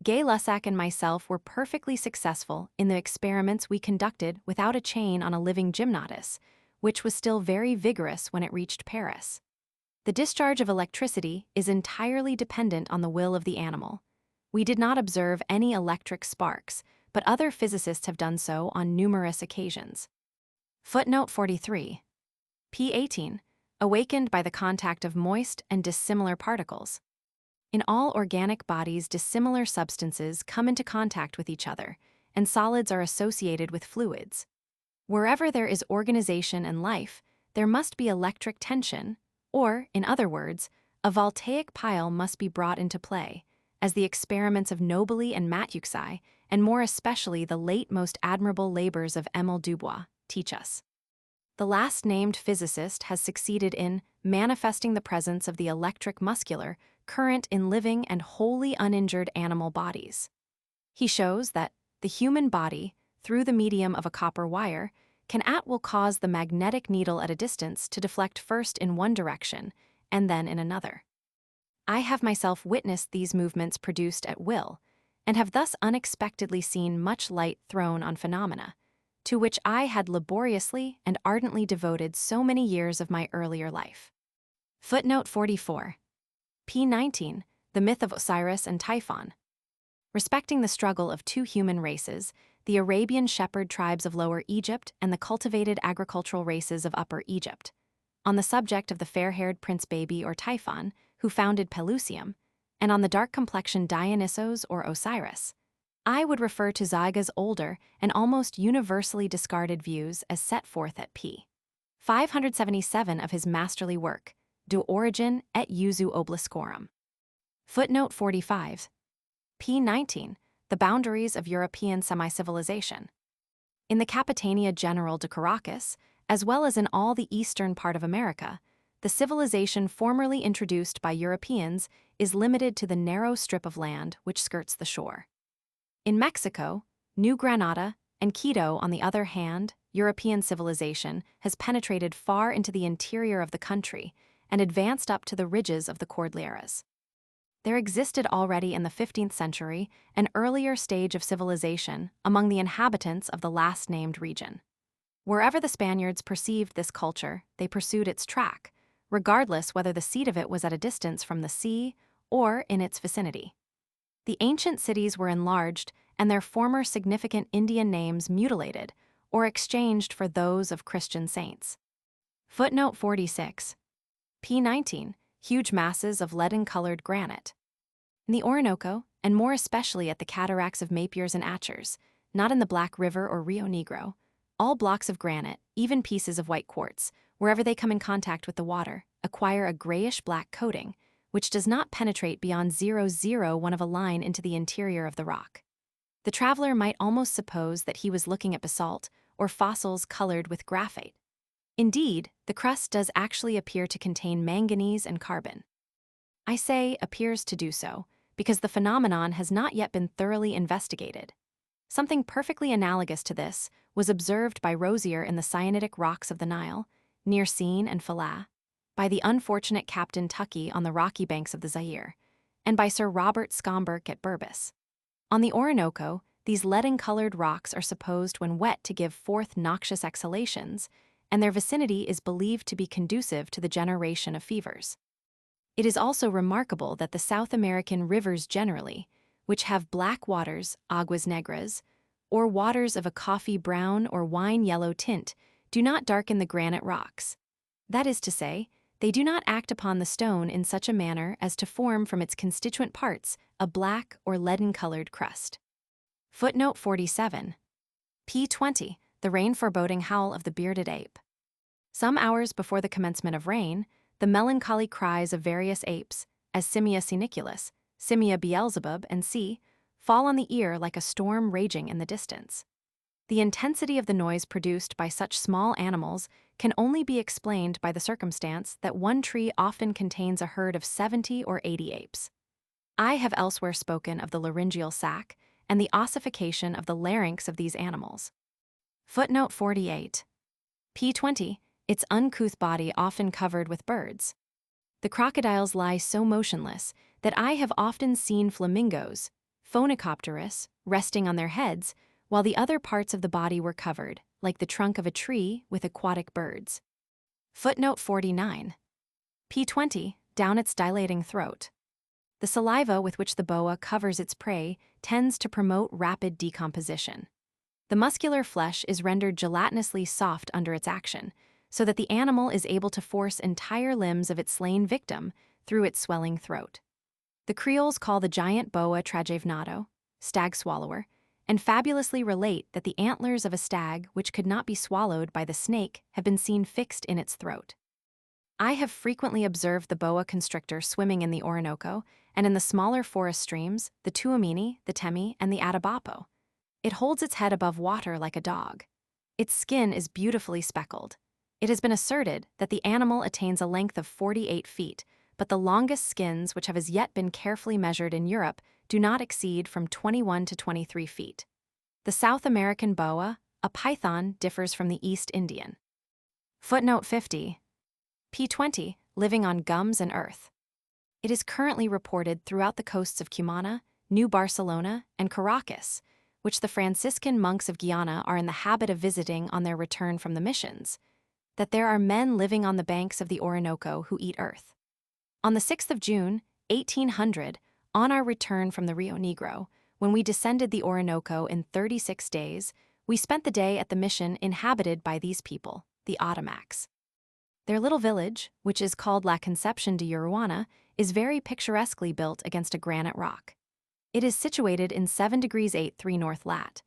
Gay-Lussac and myself were perfectly successful in the experiments we conducted without a chain on a living gymnotus, which was still very vigorous when it reached Paris. The discharge of electricity is entirely dependent on the will of the animal. We did not observe any electric sparks, but other physicists have done so on numerous occasions. Footnote 43. P18. Awakened by the contact of moist and dissimilar particles. In all organic bodies, dissimilar substances come into contact with each other, and solids are associated with fluids. Wherever there is organization and life, there must be electric tension, or, in other words, a voltaic pile must be brought into play, as the experiments of Nobili and Mateuxi, and more especially the late most admirable labors of Émile Dubois, teach us. The last-named physicist has succeeded in manifesting the presence of the electric muscular current in living and wholly uninjured animal bodies. He shows that the human body, through the medium of a copper wire, can at will cause the magnetic needle at a distance to deflect first in one direction and then in another. I have myself witnessed these movements produced at will, and have thus unexpectedly seen much light thrown on phenomena, to which I had laboriously and ardently devoted so many years of my earlier life. Footnote 44. P19. The myth of Osiris and Typhon. Respecting the struggle of two human races, the Arabian shepherd tribes of Lower Egypt and the cultivated agricultural races of Upper Egypt, on the subject of the fair-haired prince baby or Typhon, who founded Pelusium, and on the dark-complexioned Dionysos or Osiris, I would refer to Zyga's older and almost universally discarded views as set forth at p. 577 of his masterly work, De Origine et Usu Obliscorum. Footnote 45. P19. The boundaries of European semi-civilization. In the Capitania General de Caracas, as well as in all the eastern part of America, the civilization formerly introduced by Europeans is limited to the narrow strip of land which skirts the shore. In Mexico, New Granada, and Quito, on the other hand, European civilization has penetrated far into the interior of the country and advanced up to the ridges of the Cordilleras. There existed already in the 15th century an earlier stage of civilization among the inhabitants of the last-named region. Wherever the Spaniards perceived this culture, they pursued its track, regardless whether the seat of it was at a distance from the sea or in its vicinity. The ancient cities were enlarged and their former significant Indian names mutilated or exchanged for those of Christian saints. Footnote 46. P19. Huge masses of leaden-colored granite. In the Orinoco, and more especially at the cataracts of Mapiers and Achers, not in the Black River or Rio Negro, all blocks of granite, even pieces of white quartz, wherever they come in contact with the water, acquire a grayish-black coating, which does not penetrate beyond 0.01 of a line into the interior of the rock. The traveler might almost suppose that he was looking at basalt or fossils colored with graphite. Indeed, the crust does actually appear to contain manganese and carbon. I say appears to do so because the phenomenon has not yet been thoroughly investigated. Something perfectly analogous to this was observed by Rosier in the cyanitic rocks of the Nile, near Sine and Falah, by the unfortunate Captain Tuckey on the rocky banks of the Zaire, and by Sir Robert Schomburgk at Berbice. On the Orinoco, these leaden-colored rocks are supposed when wet to give forth noxious exhalations, and their vicinity is believed to be conducive to the generation of fevers. It is also remarkable that the South American rivers generally, which have black waters, aguas negras, or waters of a coffee brown or wine yellow tint, do not darken the granite rocks. That is to say, they do not act upon the stone in such a manner as to form from its constituent parts a black or leaden-colored crust. Footnote 47. P20. The rain-foreboding howl of the bearded ape. Some hours before the commencement of rain, the melancholy cries of various apes, as Simia seniculus, Simia Beelzebub, and C, fall on the ear like a storm raging in the distance. The intensity of the noise produced by such small animals can only be explained by the circumstance that one tree often contains a herd of 70 or 80 apes. I have elsewhere spoken of the laryngeal sac and the ossification of the larynx of these animals. Footnote 48. P20. Its uncouth body often covered with birds. The crocodiles lie so motionless that I have often seen flamingos, Phoenicopterus, resting on their heads, while the other parts of the body were covered, like the trunk of a tree, with aquatic birds. Footnote 49. P20. Down its dilating throat. The saliva with which the boa covers its prey tends to promote rapid decomposition. The muscular flesh is rendered gelatinously soft under its action, so that the animal is able to force entire limbs of its slain victim through its swelling throat. The Creoles call the giant boa tragavnado, stag swallower, and fabulously relate that the antlers of a stag which could not be swallowed by the snake have been seen fixed in its throat. I have frequently observed the boa constrictor swimming in the Orinoco and in the smaller forest streams, the Tuamini, the Temi, and the Atabapo. It holds its head above water like a dog. Its skin is beautifully speckled. It has been asserted that the animal attains a length of 48 feet, but the longest skins which have as yet been carefully measured in Europe do not exceed from 21 to 23 feet. The South American boa, a python, differs from the East Indian. Footnote 50. P20. Living on gums and earth. It is currently reported throughout the coasts of Cumana, New Barcelona, and Caracas, which the Franciscan monks of Guyana are in the habit of visiting on their return from the missions, that there are men living on the banks of the Orinoco who eat earth. On the 6th of June, 1800, on our return from the Rio Negro, when we descended the Orinoco in 36 days, we spent the day at the mission inhabited by these people, the Ottomacs. Their little village, which is called La Conception de Uruana, is very picturesquely built against a granite rock. It is situated in 7 degrees 8' north lat,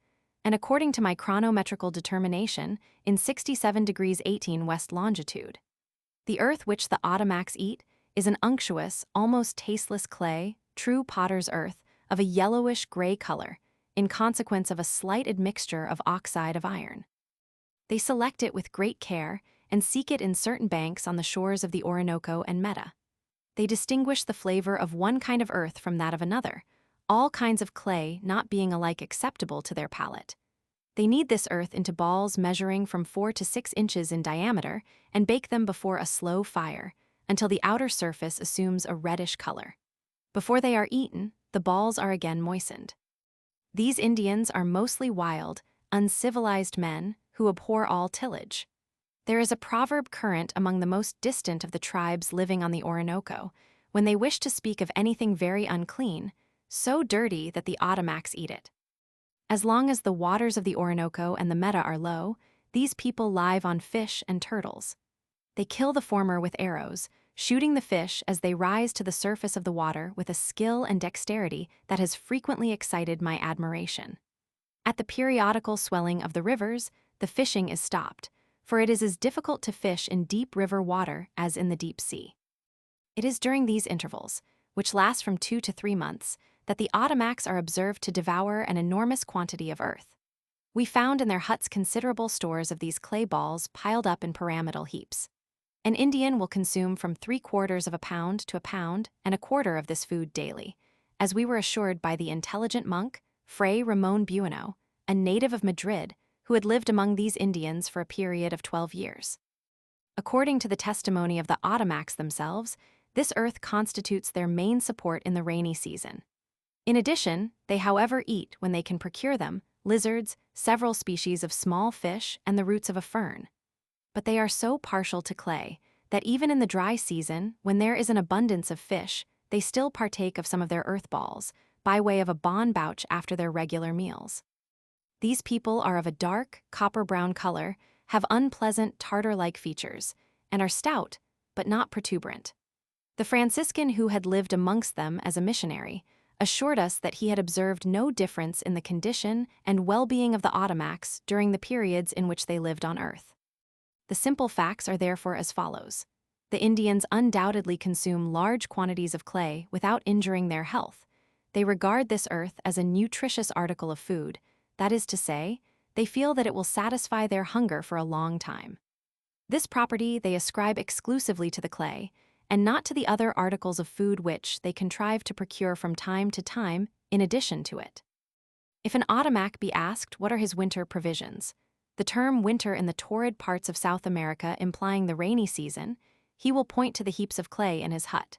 and according to my chronometrical determination, in 67 degrees 18 west longitude. The earth which the Ottomacs eat is an unctuous, almost tasteless clay, true potter's earth, of a yellowish-gray color, in consequence of a slight admixture of oxide of iron. They select it with great care and seek it in certain banks on the shores of the Orinoco and Meta. They distinguish the flavor of one kind of earth from that of another, all kinds of clay not being alike acceptable to their palate. They knead this earth into balls measuring from 4 to 6 inches in diameter and bake them before a slow fire, until the outer surface assumes a reddish color. Before they are eaten, the balls are again moistened. These Indians are mostly wild, uncivilized men who abhor all tillage. There is a proverb current among the most distant of the tribes living on the Orinoco, when they wish to speak of anything very unclean, so dirty that the Ottomacs eat it. As long as the waters of the Orinoco and the Meta are low, these people live on fish and turtles. They kill the former with arrows, shooting the fish as they rise to the surface of the water with a skill and dexterity that has frequently excited my admiration. At the periodical swelling of the rivers, the fishing is stopped, for it is as difficult to fish in deep river water as in the deep sea. It is during these intervals, which last from 2 to 3 months, that the Ottomacs are observed to devour an enormous quantity of earth. We found in their huts considerable stores of these clay balls piled up in pyramidal heaps. An Indian will consume from 3/4 pound to 1.25 pounds of this food daily, as we were assured by the intelligent monk, Fray Ramon Bueno, a native of Madrid, who had lived among these Indians for a period of 12 years. According to the testimony of the Ottomacs themselves, this earth constitutes their main support in the rainy season. In addition, they however eat, when they can procure them, lizards, several species of small fish, and the roots of a fern. But they are so partial to clay that even in the dry season, when there is an abundance of fish, they still partake of some of their earth balls, by way of a bon bouche after their regular meals. These people are of a dark, copper-brown color, have unpleasant tartar-like features, and are stout, but not protuberant. The Franciscan who had lived amongst them as a missionary assured us that he had observed no difference in the condition and well-being of the Ottomacs during the periods in which they lived on earth. The simple facts are therefore as follows. The Indians undoubtedly consume large quantities of clay without injuring their health. They regard this earth as a nutritious article of food, that is to say, they feel that it will satisfy their hunger for a long time. This property they ascribe exclusively to the clay, and not to the other articles of food which they contrive to procure from time to time in addition to it. If an Ottomac be asked what are his winter provisions, the term winter in the torrid parts of South America implying the rainy season, he will point to the heaps of clay in his hut.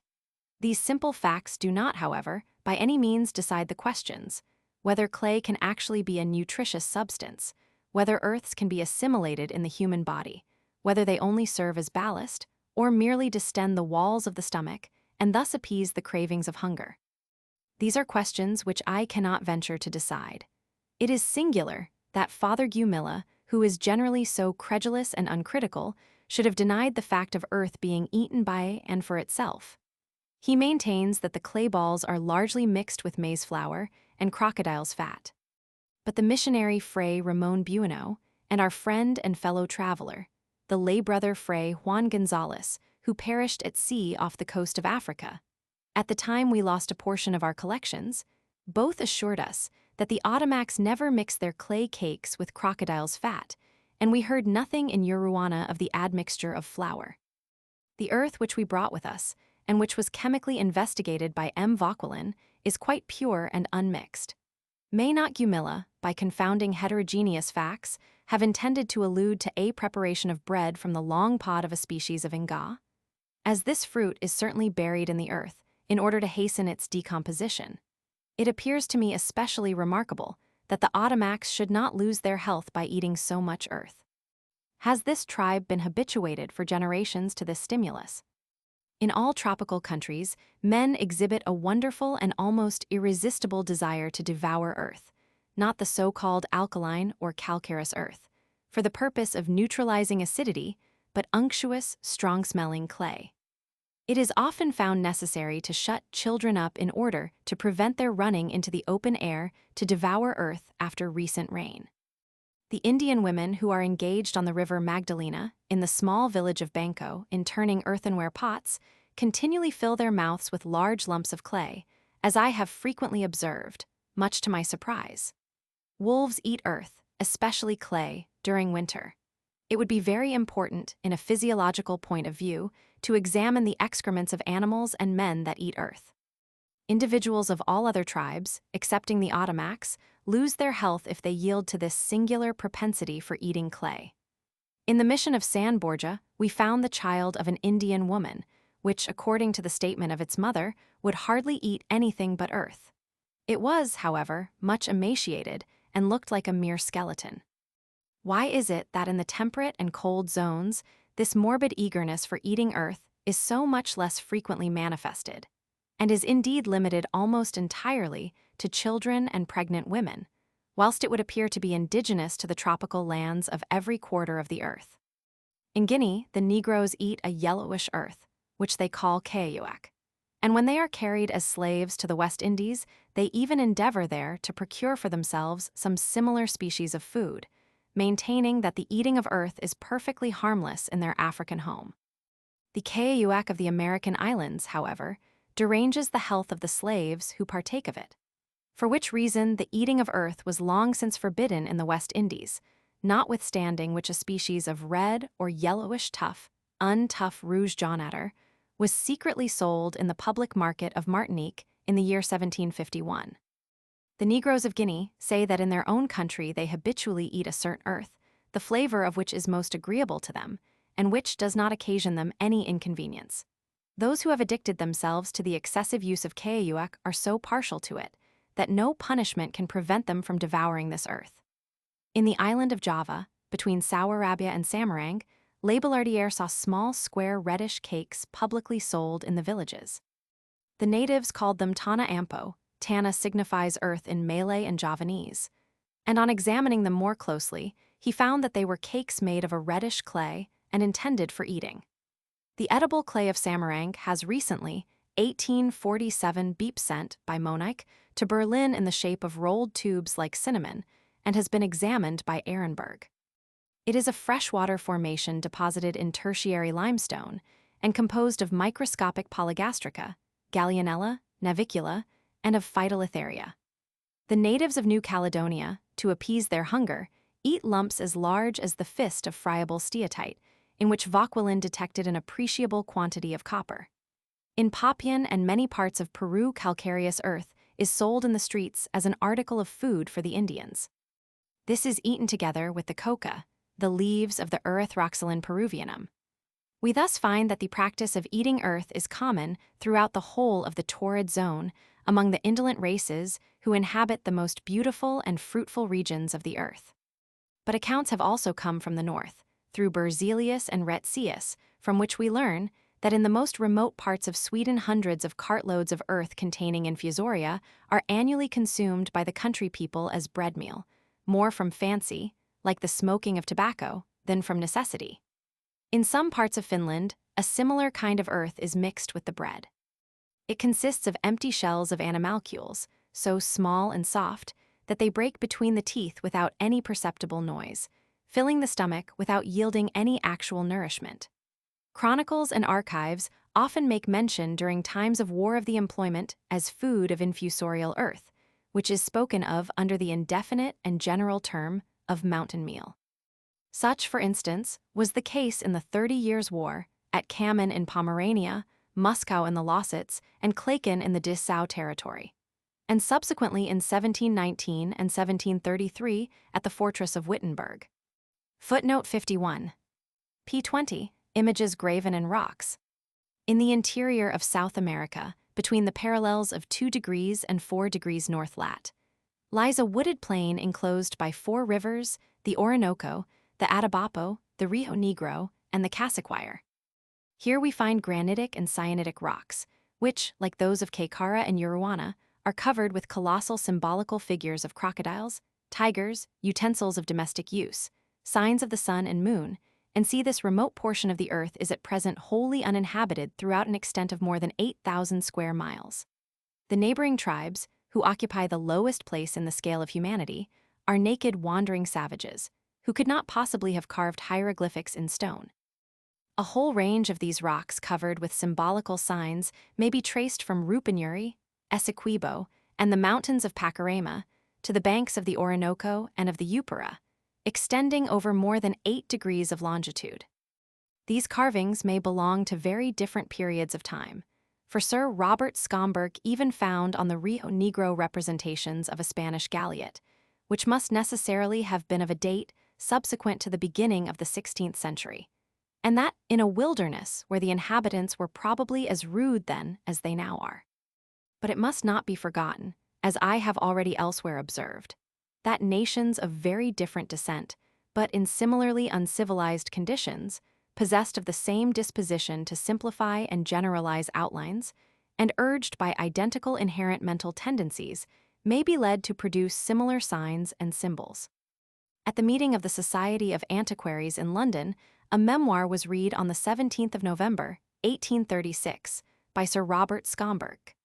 These simple facts do not, however, by any means decide the questions: whether clay can actually be a nutritious substance, whether earths can be assimilated in the human body, whether they only serve as ballast, or merely distend the walls of the stomach and thus appease the cravings of hunger. These are questions which I cannot venture to decide. It is singular that Father Gumilla, who is generally so credulous and uncritical, should have denied the fact of earth being eaten by and for itself. He maintains that the clay balls are largely mixed with maize flour and crocodile's fat. But the missionary Fray Ramon Bueno and our friend and fellow traveler, the lay brother Fray Juan Gonzalez, who perished at sea off the coast of Africa, at the time we lost a portion of our collections, both assured us that the Ottomacs never mixed their clay cakes with crocodile's fat, and we heard nothing in Uruana of the admixture of flour. The earth which we brought with us, and which was chemically investigated by M. Vauquelin, is quite pure and unmixed. May not Gumilla, by confounding heterogeneous facts, have intended to allude to a preparation of bread from the long pod of a species of ingá? As this fruit is certainly buried in the earth, in order to hasten its decomposition, it appears to me especially remarkable that the Ottomacs should not lose their health by eating so much earth. Has this tribe been habituated for generations to this stimulus? In all tropical countries, men exhibit a wonderful and almost irresistible desire to devour earth, not the so-called alkaline or calcareous earth, for the purpose of neutralizing acidity, but unctuous, strong-smelling clay. It is often found necessary to shut children up in order to prevent their running into the open air to devour earth after recent rain. The Indian women who are engaged on the river Magdalena, in the small village of Banco, in turning earthenware pots, continually fill their mouths with large lumps of clay, as I have frequently observed, much to my surprise. Wolves eat earth, especially clay, during winter. It would be very important, in a physiological point of view, to examine the excrements of animals and men that eat earth. Individuals of all other tribes, excepting the Ottomacs, lose their health if they yield to this singular propensity for eating clay. In the mission of San Borja, we found the child of an Indian woman, which, according to the statement of its mother, would hardly eat anything but earth. It was, however, much emaciated and looked like a mere skeleton. Why is it that in the temperate and cold zones, this morbid eagerness for eating earth is so much less frequently manifested, and is indeed limited almost entirely to children and pregnant women, whilst it would appear to be indigenous to the tropical lands of every quarter of the earth? In Guinea, the Negroes eat a yellowish earth, which they call caoutchouc, and when they are carried as slaves to the West Indies, they even endeavor there to procure for themselves some similar species of food, maintaining that the eating of earth is perfectly harmless in their African home. The caoutchouc of the American islands, however, deranges the health of the slaves who partake of it, for which reason the eating of earth was long since forbidden in the West Indies, notwithstanding which a species of red or yellowish tough, untough rouge-jaune adder, was secretly sold in the public market of Martinique in the year 1751. The Negroes of Guinea say that in their own country they habitually eat a certain earth, the flavor of which is most agreeable to them, and which does not occasion them any inconvenience. Those who have addicted themselves to the excessive use of caoutchouc are so partial to it, that no punishment can prevent them from devouring this earth. In the island of Java, between Sourabia and Samarang, Les Billardières saw small square reddish cakes publicly sold in the villages. The natives called them Tana Ampo. Tana signifies earth in Malay and Javanese, and on examining them more closely, he found that they were cakes made of a reddish clay and intended for eating. The edible clay of Samarang has recently, 1847, been sent by Monique to Berlin in the shape of rolled tubes like cinnamon, and has been examined by Ehrenberg. It is a freshwater formation deposited in tertiary limestone and composed of microscopic polygastrica, Gallionella, Navicula, and of Phytolitharia. The natives of New Caledonia, to appease their hunger, eat lumps as large as the fist of friable steatite, in which Vauquelin detected an appreciable quantity of copper. In Papuan and many parts of Peru, calcareous earth is sold in the streets as an article of food for the Indians. This is eaten together with the coca, the leaves of the Erythroxylon peruvianum. We thus find that the practice of eating earth is common throughout the whole of the torrid zone among the indolent races who inhabit the most beautiful and fruitful regions of the earth. But accounts have also come from the north, through Berzelius and Retzius, from which we learn that in the most remote parts of Sweden hundreds of cartloads of earth containing infusoria are annually consumed by the country people as bread meal, more from fancy, like the smoking of tobacco, than from necessity. In some parts of Finland, a similar kind of earth is mixed with the bread. It consists of empty shells of animalcules, so small and soft that they break between the teeth without any perceptible noise, filling the stomach without yielding any actual nourishment. Chronicles and archives often make mention during times of war of the employment as food of infusorial earth, which is spoken of under the indefinite and general term of mountain meal. Such, for instance, was the case in the 30 Years' War, at Kamen in Pomerania, Muskau in the Lositz, and Klaken in the Dessau territory, and subsequently in 1719 and 1733 at the fortress of Wittenberg. Footnote 51. p. 20. Images graven in rocks. In the interior of South America, between the parallels of 2 degrees and 4 degrees north lat, lies a wooded plain enclosed by 4 rivers, the Orinoco, the Atabapo, the Rio Negro, and the Cassiquire. Here we find granitic and syenitic rocks, which, like those of Caycara and Uruana, are covered with colossal symbolical figures of crocodiles, tigers, utensils of domestic use, signs of the sun and moon, and see this remote portion of the earth is at present wholly uninhabited throughout an extent of more than 8,000 square miles. The neighboring tribes, who occupy the lowest place in the scale of humanity, are naked wandering savages, who could not possibly have carved hieroglyphics in stone. A whole range of these rocks covered with symbolical signs may be traced from Rupanyuri, Essequibo, and the mountains of Pacarema to the banks of the Orinoco and of the Yupara, extending over more than 8 degrees of longitude. These carvings may belong to very different periods of time, for Sir Robert Schomburgk even found on the Rio Negro representations of a Spanish galleot, which must necessarily have been of a date subsequent to the beginning of the 16th century. and that in a wilderness where the inhabitants were probably as rude then as they now are. But it must not be forgotten, as I have already elsewhere observed, that nations of very different descent, but in similarly uncivilized conditions, possessed of the same disposition to simplify and generalize outlines, and urged by identical inherent mental tendencies, may be led to produce similar signs and symbols. At the meeting of the Society of Antiquaries in London, a memoir was read on the 17th of November, 1836, by Sir Robert Schomburgk,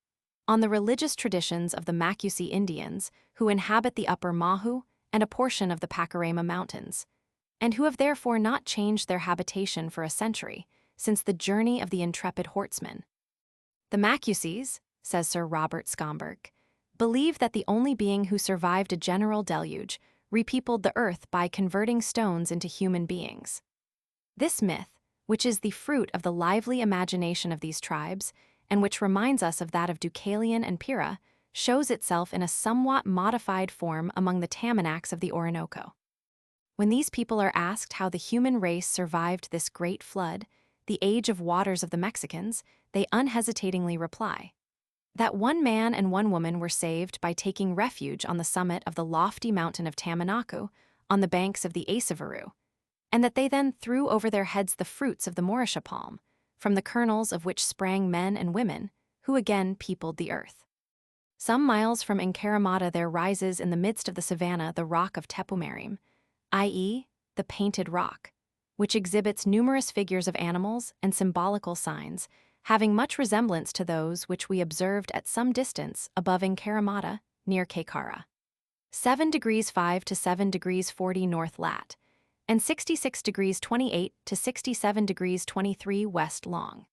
on the religious traditions of the Macusi Indians who inhabit the upper Mahu and a portion of the Pacorama Mountains, and who have therefore not changed their habitation for a century, since the journey of the intrepid Hortsman. The Macusis, says Sir Robert Schomburgk, believe that the only being who survived a general deluge repeopled the earth by converting stones into human beings. This myth, which is the fruit of the lively imagination of these tribes, and which reminds us of that of Deucalion and Pyrrha, shows itself in a somewhat modified form among the Tamanacs of the Orinoco. When these people are asked how the human race survived this great flood, the age of waters of the Mexicans, they unhesitatingly reply that one man and one woman were saved by taking refuge on the summit of the lofty mountain of Tamanacu on the banks of the Asavaroo, and that they then threw over their heads the fruits of the Mauritia palm, from the kernels of which sprang men and women, who again peopled the earth. Some miles from Encaramada there rises in the midst of the savanna the rock of Tepumarim, i.e., the painted rock, which exhibits numerous figures of animals and symbolical signs, having much resemblance to those which we observed at some distance above Encaramada, near Caycara. 7 degrees 5 to 7 degrees 40 north lat, and 66 degrees 28 to 67 degrees 23 west long.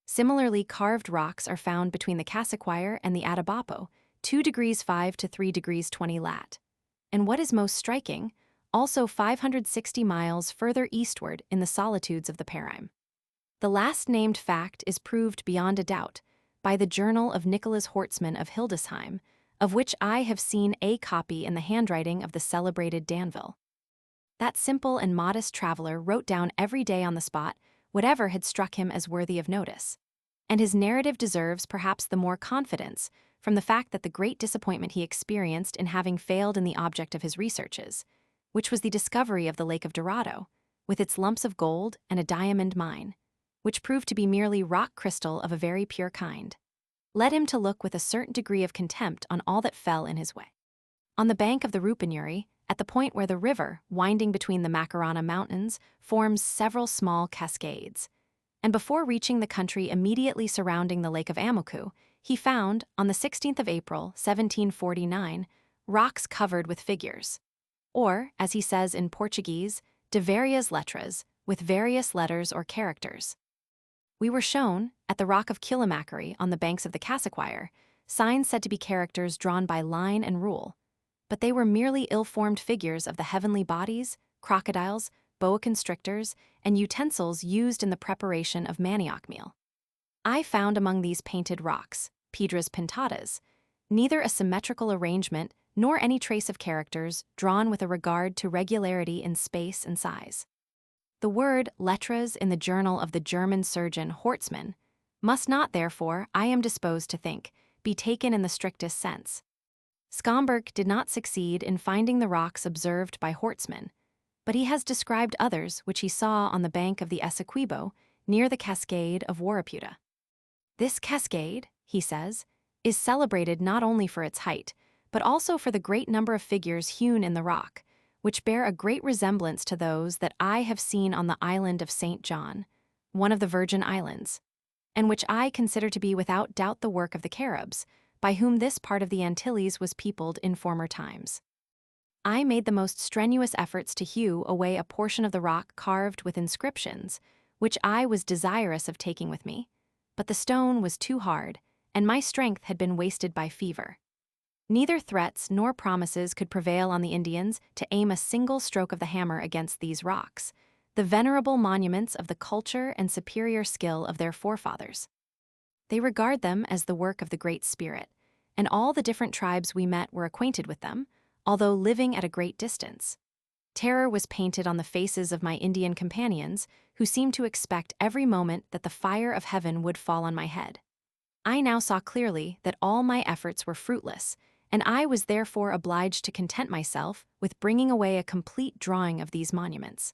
Similarly carved rocks are found between the Cassiquire and the Atabapo, 2 degrees 5 to 3 degrees 20 lat. And what is most striking, also 560 miles further eastward in the solitudes of the Paraim. The last named fact is proved beyond a doubt by the journal of Nicholas Hortsman of Hildesheim, of which I have seen a copy in the handwriting of the celebrated Danville. That simple and modest traveler wrote down every day on the spot whatever had struck him as worthy of notice, and his narrative deserves perhaps the more confidence from the fact that the great disappointment he experienced in having failed in the object of his researches, which was the discovery of the Lake of Dorado, with its lumps of gold and a diamond mine, which proved to be merely rock crystal of a very pure kind, led him to look with a certain degree of contempt on all that fell in his way. On the bank of the Rupunuri, at the point where the river, winding between the Macarana Mountains, forms several small cascades, and before reaching the country immediately surrounding the Lake of Amoku, he found, on the 16th of April, 1749, rocks covered with figures, or, as he says in Portuguese, de varias letras, with various letters or characters. We were shown, at the rock of Killimacary on the banks of the Cassiquire, signs said to be characters drawn by line and rule, but they were merely ill-formed figures of the heavenly bodies, crocodiles, boa constrictors, and utensils used in the preparation of manioc meal. I found among these painted rocks, piedras pintadas, neither a symmetrical arrangement nor any trace of characters drawn with a regard to regularity in space and size. The word lettres in the journal of the German surgeon Hortsman must not, therefore, I am disposed to think, be taken in the strictest sense. Schomburgk did not succeed in finding the rocks observed by Hortsman, but he has described others which he saw on the bank of the Essequibo near the cascade of Warraputa. This cascade, he says, is celebrated not only for its height, but also for the great number of figures hewn in the rock, which bear a great resemblance to those that I have seen on the island of St. John, one of the Virgin Islands, and which I consider to be without doubt the work of the Caribs, by whom this part of the Antilles was peopled in former times. I made the most strenuous efforts to hew away a portion of the rock carved with inscriptions, which I was desirous of taking with me, but the stone was too hard, and my strength had been wasted by fever. Neither threats nor promises could prevail on the Indians to aim a single stroke of the hammer against these rocks, the venerable monuments of the culture and superior skill of their forefathers. They regard them as the work of the Great Spirit, and all the different tribes we met were acquainted with them, although living at a great distance. Terror was painted on the faces of my Indian companions, who seemed to expect every moment that the fire of heaven would fall on my head. I now saw clearly that all my efforts were fruitless, and I was therefore obliged to content myself with bringing away a complete drawing of these monuments.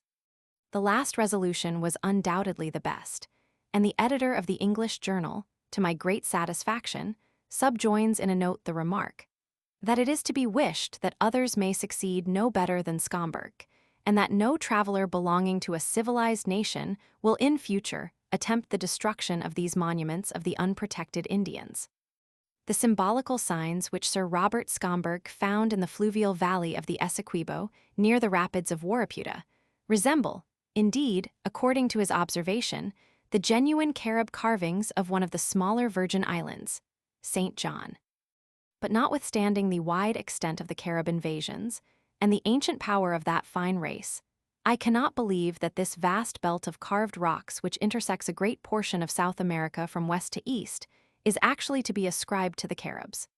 The last resolution was undoubtedly the best, and the editor of the English journal, to my great satisfaction, subjoins in a note the remark that it is to be wished that others may succeed no better than Schomburg, and that no traveler belonging to a civilized nation will in future attempt the destruction of these monuments of the unprotected Indians. The symbolical signs which Sir Robert Schomburg found in the fluvial valley of the Essequibo, near the rapids of Warraputa, resemble, indeed, according to his observation, the genuine Carib carvings of one of the smaller Virgin Islands, St. John. But notwithstanding the wide extent of the Carib invasions, and the ancient power of that fine race, I cannot believe that this vast belt of carved rocks which intersects a great portion of South America from west to east is actually to be ascribed to the Caribs.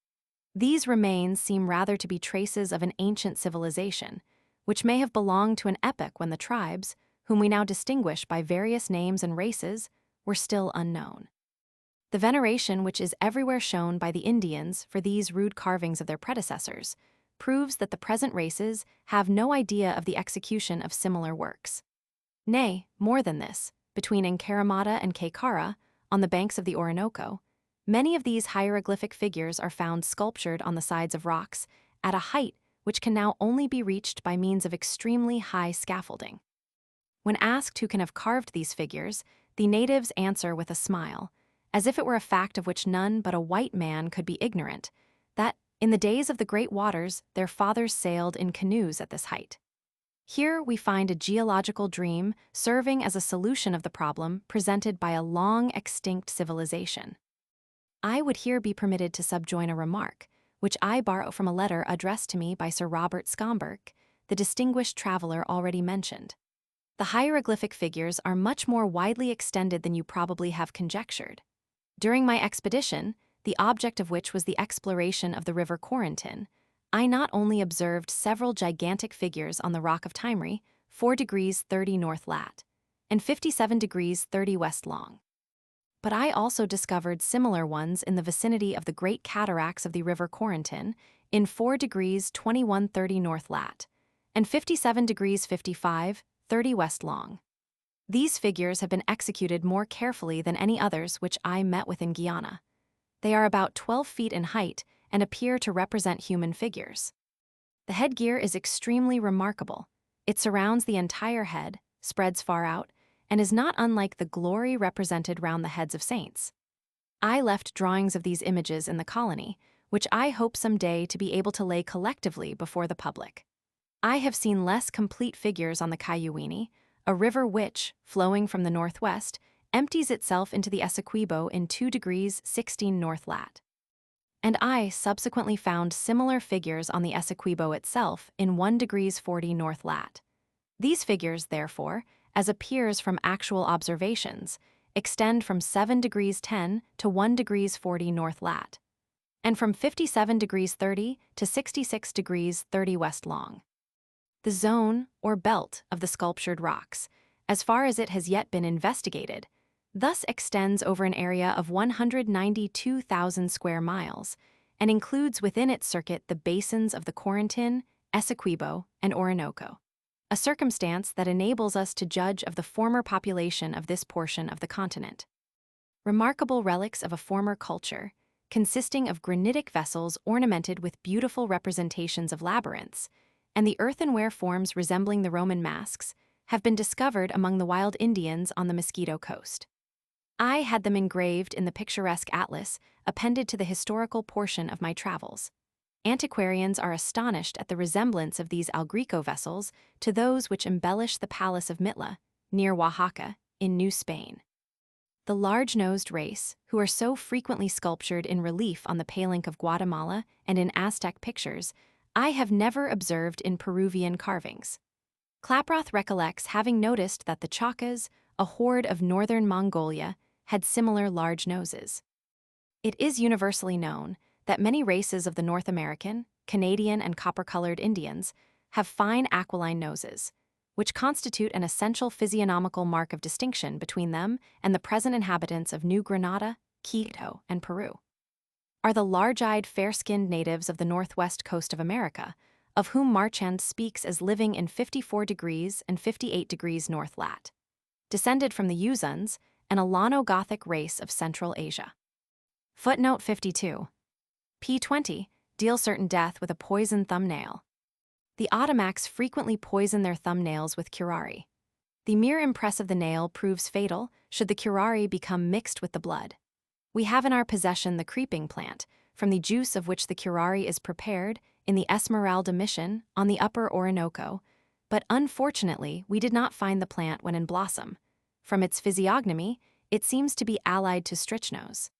These remains seem rather to be traces of an ancient civilization, which may have belonged to an epoch when the tribes, whom we now distinguish by various names and races, were still unknown. The veneration which is everywhere shown by the Indians for these rude carvings of their predecessors proves that the present races have no idea of the execution of similar works. Nay, more than this, between Encaramada and Caycara, on the banks of the Orinoco, many of these hieroglyphic figures are found sculptured on the sides of rocks at a height which can now only be reached by means of extremely high scaffolding. When asked who can have carved these figures, the natives answer with a smile, as if it were a fact of which none but a white man could be ignorant, that, in the days of the great waters, their fathers sailed in canoes at this height. Here we find a geological dream serving as a solution of the problem presented by a long-extinct civilization. I would here be permitted to subjoin a remark, which I borrow from a letter addressed to me by Sir Robert Schomburg, the distinguished traveler already mentioned. The hieroglyphic figures are much more widely extended than you probably have conjectured. During my expedition, the object of which was the exploration of the river Corentin, I not only observed several gigantic figures on the rock of Timry, 4 degrees 30 north lat, and 57 degrees 30 west long, but I also discovered similar ones in the vicinity of the great cataracts of the river Corentin in 4 degrees 21-30 north lat, and 57 degrees 55-30 west long. These figures have been executed more carefully than any others which I met with in Guyana. They are about 12 feet in height and appear to represent human figures. The headgear is extremely remarkable. It surrounds the entire head, spreads far out, and is not unlike the glory represented round the heads of saints. I left drawings of these images in the colony, which I hope some day to be able to lay collectively before the public. I have seen less complete figures on the Cayuini, a river which, flowing from the northwest, empties itself into the Essequibo in 2 degrees 16 north lat. And I subsequently found similar figures on the Essequibo itself in 1 degrees 40 north lat. These figures, therefore, as appears from actual observations, extend from 7 degrees 10 to 1 degrees 40 north lat, and from 57 degrees 30 to 66 degrees 30 west long. The zone, or belt, of the sculptured rocks, as far as it has yet been investigated, thus extends over an area of 192,000 square miles, and includes within its circuit the basins of the Corentin, Essequibo, and Orinoco, a circumstance that enables us to judge of the former population of this portion of the continent. Remarkable relics of a former culture, consisting of granitic vessels ornamented with beautiful representations of labyrinths, and the earthenware forms resembling the Roman masks, have been discovered among the wild Indians on the Mosquito Coast. I had them engraved in the picturesque atlas appended to the historical portion of my travels. Antiquarians are astonished at the resemblance of these El Greco vessels to those which embellish the palace of Mitla, near Oaxaca, in New Spain. The large-nosed race, who are so frequently sculptured in relief on the palenque of Guatemala and in Aztec pictures, I have never observed in Peruvian carvings. Klaproth recollects having noticed that the Chacas, a horde of northern Mongolia, had similar large noses. It is universally known that many races of the North American, Canadian, and copper-colored Indians have fine aquiline noses, which constitute an essential physiognomical mark of distinction between them and the present inhabitants of New Granada, Quito, and Peru. Are the large-eyed, fair-skinned natives of the northwest coast of America, of whom Marchand speaks as living in 54 degrees and 58 degrees north lat. Descended from the Yuzuns, an Alano-Gothic race of Central Asia. Footnote 52. P20 deal certain death with a poisoned thumbnail. The Ottomacs frequently poison their thumbnails with curare. The mere impress of the nail proves fatal should the curare become mixed with the blood. We have in our possession the creeping plant, from the juice of which the curare is prepared in the Esmeralda Mission on the upper Orinoco, but unfortunately we did not find the plant when in blossom. From its physiognomy, it seems to be allied to strychnos.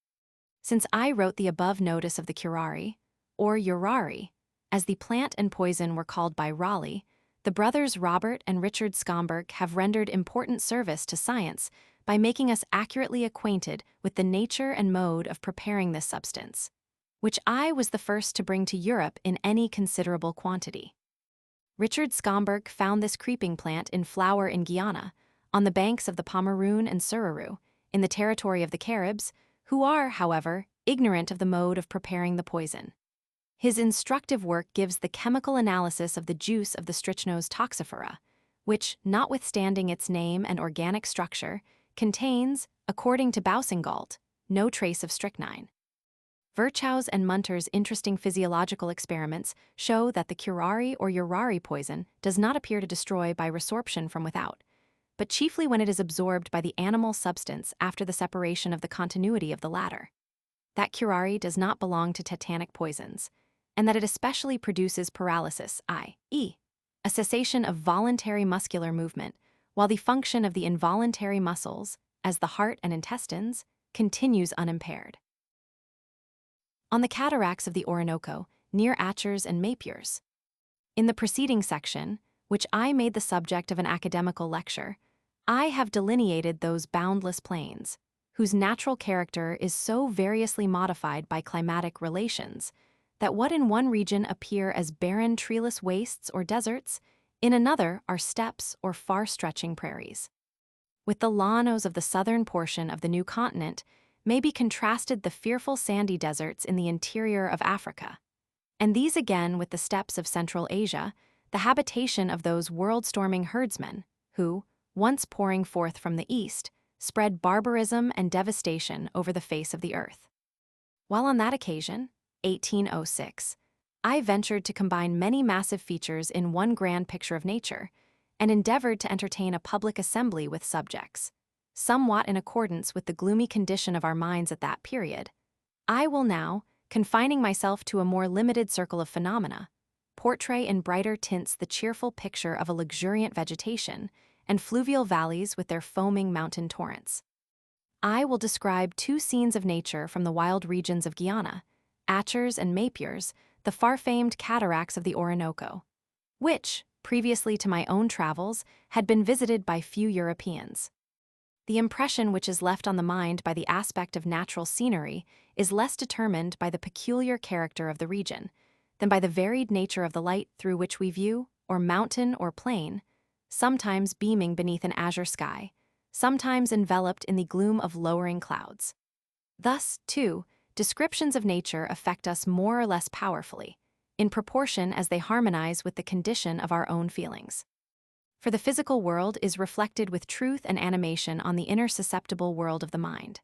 Since I wrote the above notice of the curare, or urari, as the plant and poison were called by Raleigh, the brothers Robert and Richard Schomburgk have rendered important service to science by making us accurately acquainted with the nature and mode of preparing this substance, which I was the first to bring to Europe in any considerable quantity. Richard Schomburgk found this creeping plant in flower in Guyana, on the banks of the Pomeroon and Sururu, in the territory of the Caribs, who are, however, ignorant of the mode of preparing the poison. His instructive work gives the chemical analysis of the juice of the strychnos toxifera, which, notwithstanding its name and organic structure, contains, according to Boussingault, no trace of strychnine. Virchow's and Munter's interesting physiological experiments show that the curare or urari poison does not appear to destroy by resorption from without, but chiefly when it is absorbed by the animal substance after the separation of the continuity of the latter. That curare does not belong to tetanic poisons, and that it especially produces paralysis, i.e., a cessation of voluntary muscular movement, while the function of the involuntary muscles, as the heart and intestines, continues unimpaired. On the cataracts of the Orinoco, near Achers and Mapiers. In the preceding section, which I made the subject of an academical lecture, I have delineated those boundless plains, whose natural character is so variously modified by climatic relations, that what in one region appear as barren treeless wastes or deserts, in another are steppes or far-stretching prairies. With the llanos of the southern portion of the new continent may be contrasted the fearful sandy deserts in the interior of Africa, and these again with the steppes of Central Asia, the habitation of those world-storming herdsmen, who, once pouring forth from the east, spread barbarism and devastation over the face of the earth. While on that occasion, 1806, I ventured to combine many massive features in one grand picture of nature, and endeavored to entertain a public assembly with subjects, somewhat in accordance with the gloomy condition of our minds at that period. I will now, confining myself to a more limited circle of phenomena, portray in brighter tints the cheerful picture of a luxuriant vegetation and fluvial valleys with their foaming mountain torrents. I will describe two scenes of nature from the wild regions of Guyana, Achers and Mapiers, the far-famed cataracts of the Orinoco, which, previously to my own travels, had been visited by few Europeans. The impression which is left on the mind by the aspect of natural scenery is less determined by the peculiar character of the region than by the varied nature of the light through which we view, or mountain or plain, sometimes beaming beneath an azure sky, sometimes enveloped in the gloom of lowering clouds. Thus, too, descriptions of nature affect us more or less powerfully, in proportion as they harmonize with the condition of our own feelings. For the physical world is reflected with truth and animation on the inner susceptible world of the mind.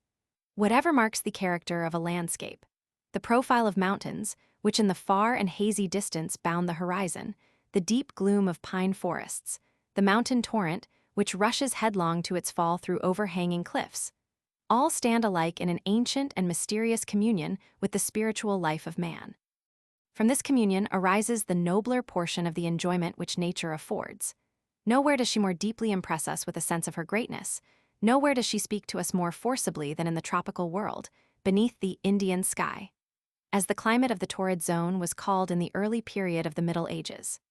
Whatever marks the character of a landscape, the profile of mountains, which in the far and hazy distance bound the horizon, the deep gloom of pine forests, the mountain torrent, which rushes headlong to its fall through overhanging cliffs, all stand alike in an ancient and mysterious communion with the spiritual life of man. From this communion arises the nobler portion of the enjoyment which nature affords. Nowhere does she more deeply impress us with a sense of her greatness. Nowhere does she speak to us more forcibly than in the tropical world, beneath the Indian sky, as the climate of the torrid zone was called in the early period of the Middle Ages.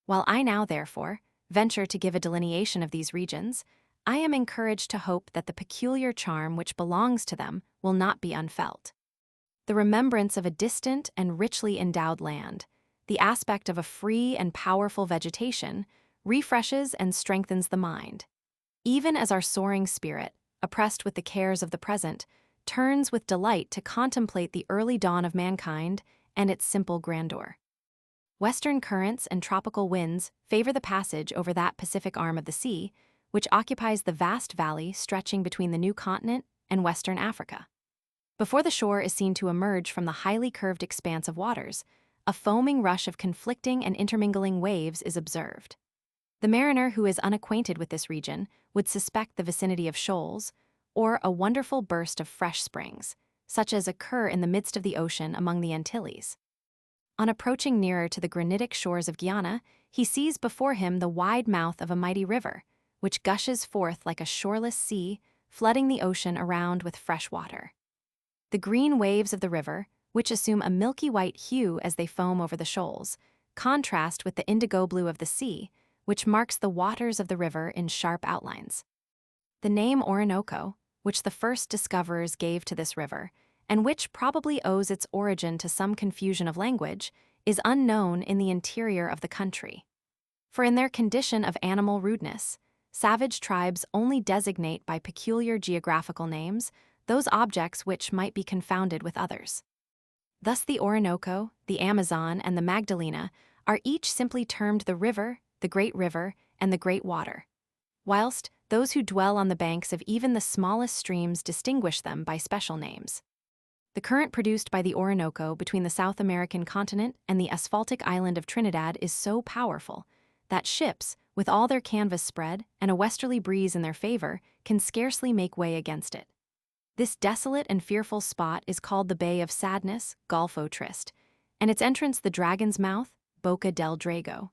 While I now, therefore, venture to give a delineation of these regions, I am encouraged to hope that the peculiar charm which belongs to them will not be unfelt. The remembrance of a distant and richly endowed land, the aspect of a free and powerful vegetation, refreshes and strengthens the mind. Even as our soaring spirit, oppressed with the cares of the present, turns with delight to contemplate the early dawn of mankind and its simple grandeur. Western currents and tropical winds favor the passage over that Pacific arm of the sea, which occupies the vast valley stretching between the new continent and Western Africa. Before the shore is seen to emerge from the highly curved expanse of waters, a foaming rush of conflicting and intermingling waves is observed. The mariner who is unacquainted with this region would suspect the vicinity of shoals, or a wonderful burst of fresh springs, such as occur in the midst of the ocean among the Antilles. On approaching nearer to the granitic shores of Guyana, he sees before him the wide mouth of a mighty river, which gushes forth like a shoreless sea, flooding the ocean around with fresh water. The green waves of the river, which assume a milky white hue as they foam over the shoals, contrast with the indigo blue of the sea, which marks the waters of the river in sharp outlines. The name Orinoco, which the first discoverers gave to this river, and which probably owes its origin to some confusion of language, is unknown in the interior of the country. For in their condition of animal rudeness, savage tribes only designate by peculiar geographical names those objects which might be confounded with others. Thus the Orinoco, the Amazon, and the Magdalena are each simply termed the river, the Great River, and the Great Water, whilst those who dwell on the banks of even the smallest streams distinguish them by special names. The current produced by the Orinoco between the South American continent and the asphaltic island of Trinidad is so powerful that ships, with all their canvas spread and a westerly breeze in their favor, can scarcely make way against it. This desolate and fearful spot is called the Bay of Sadness, Golfo Triste, and its entrance the Dragon's Mouth, Boca del Drago.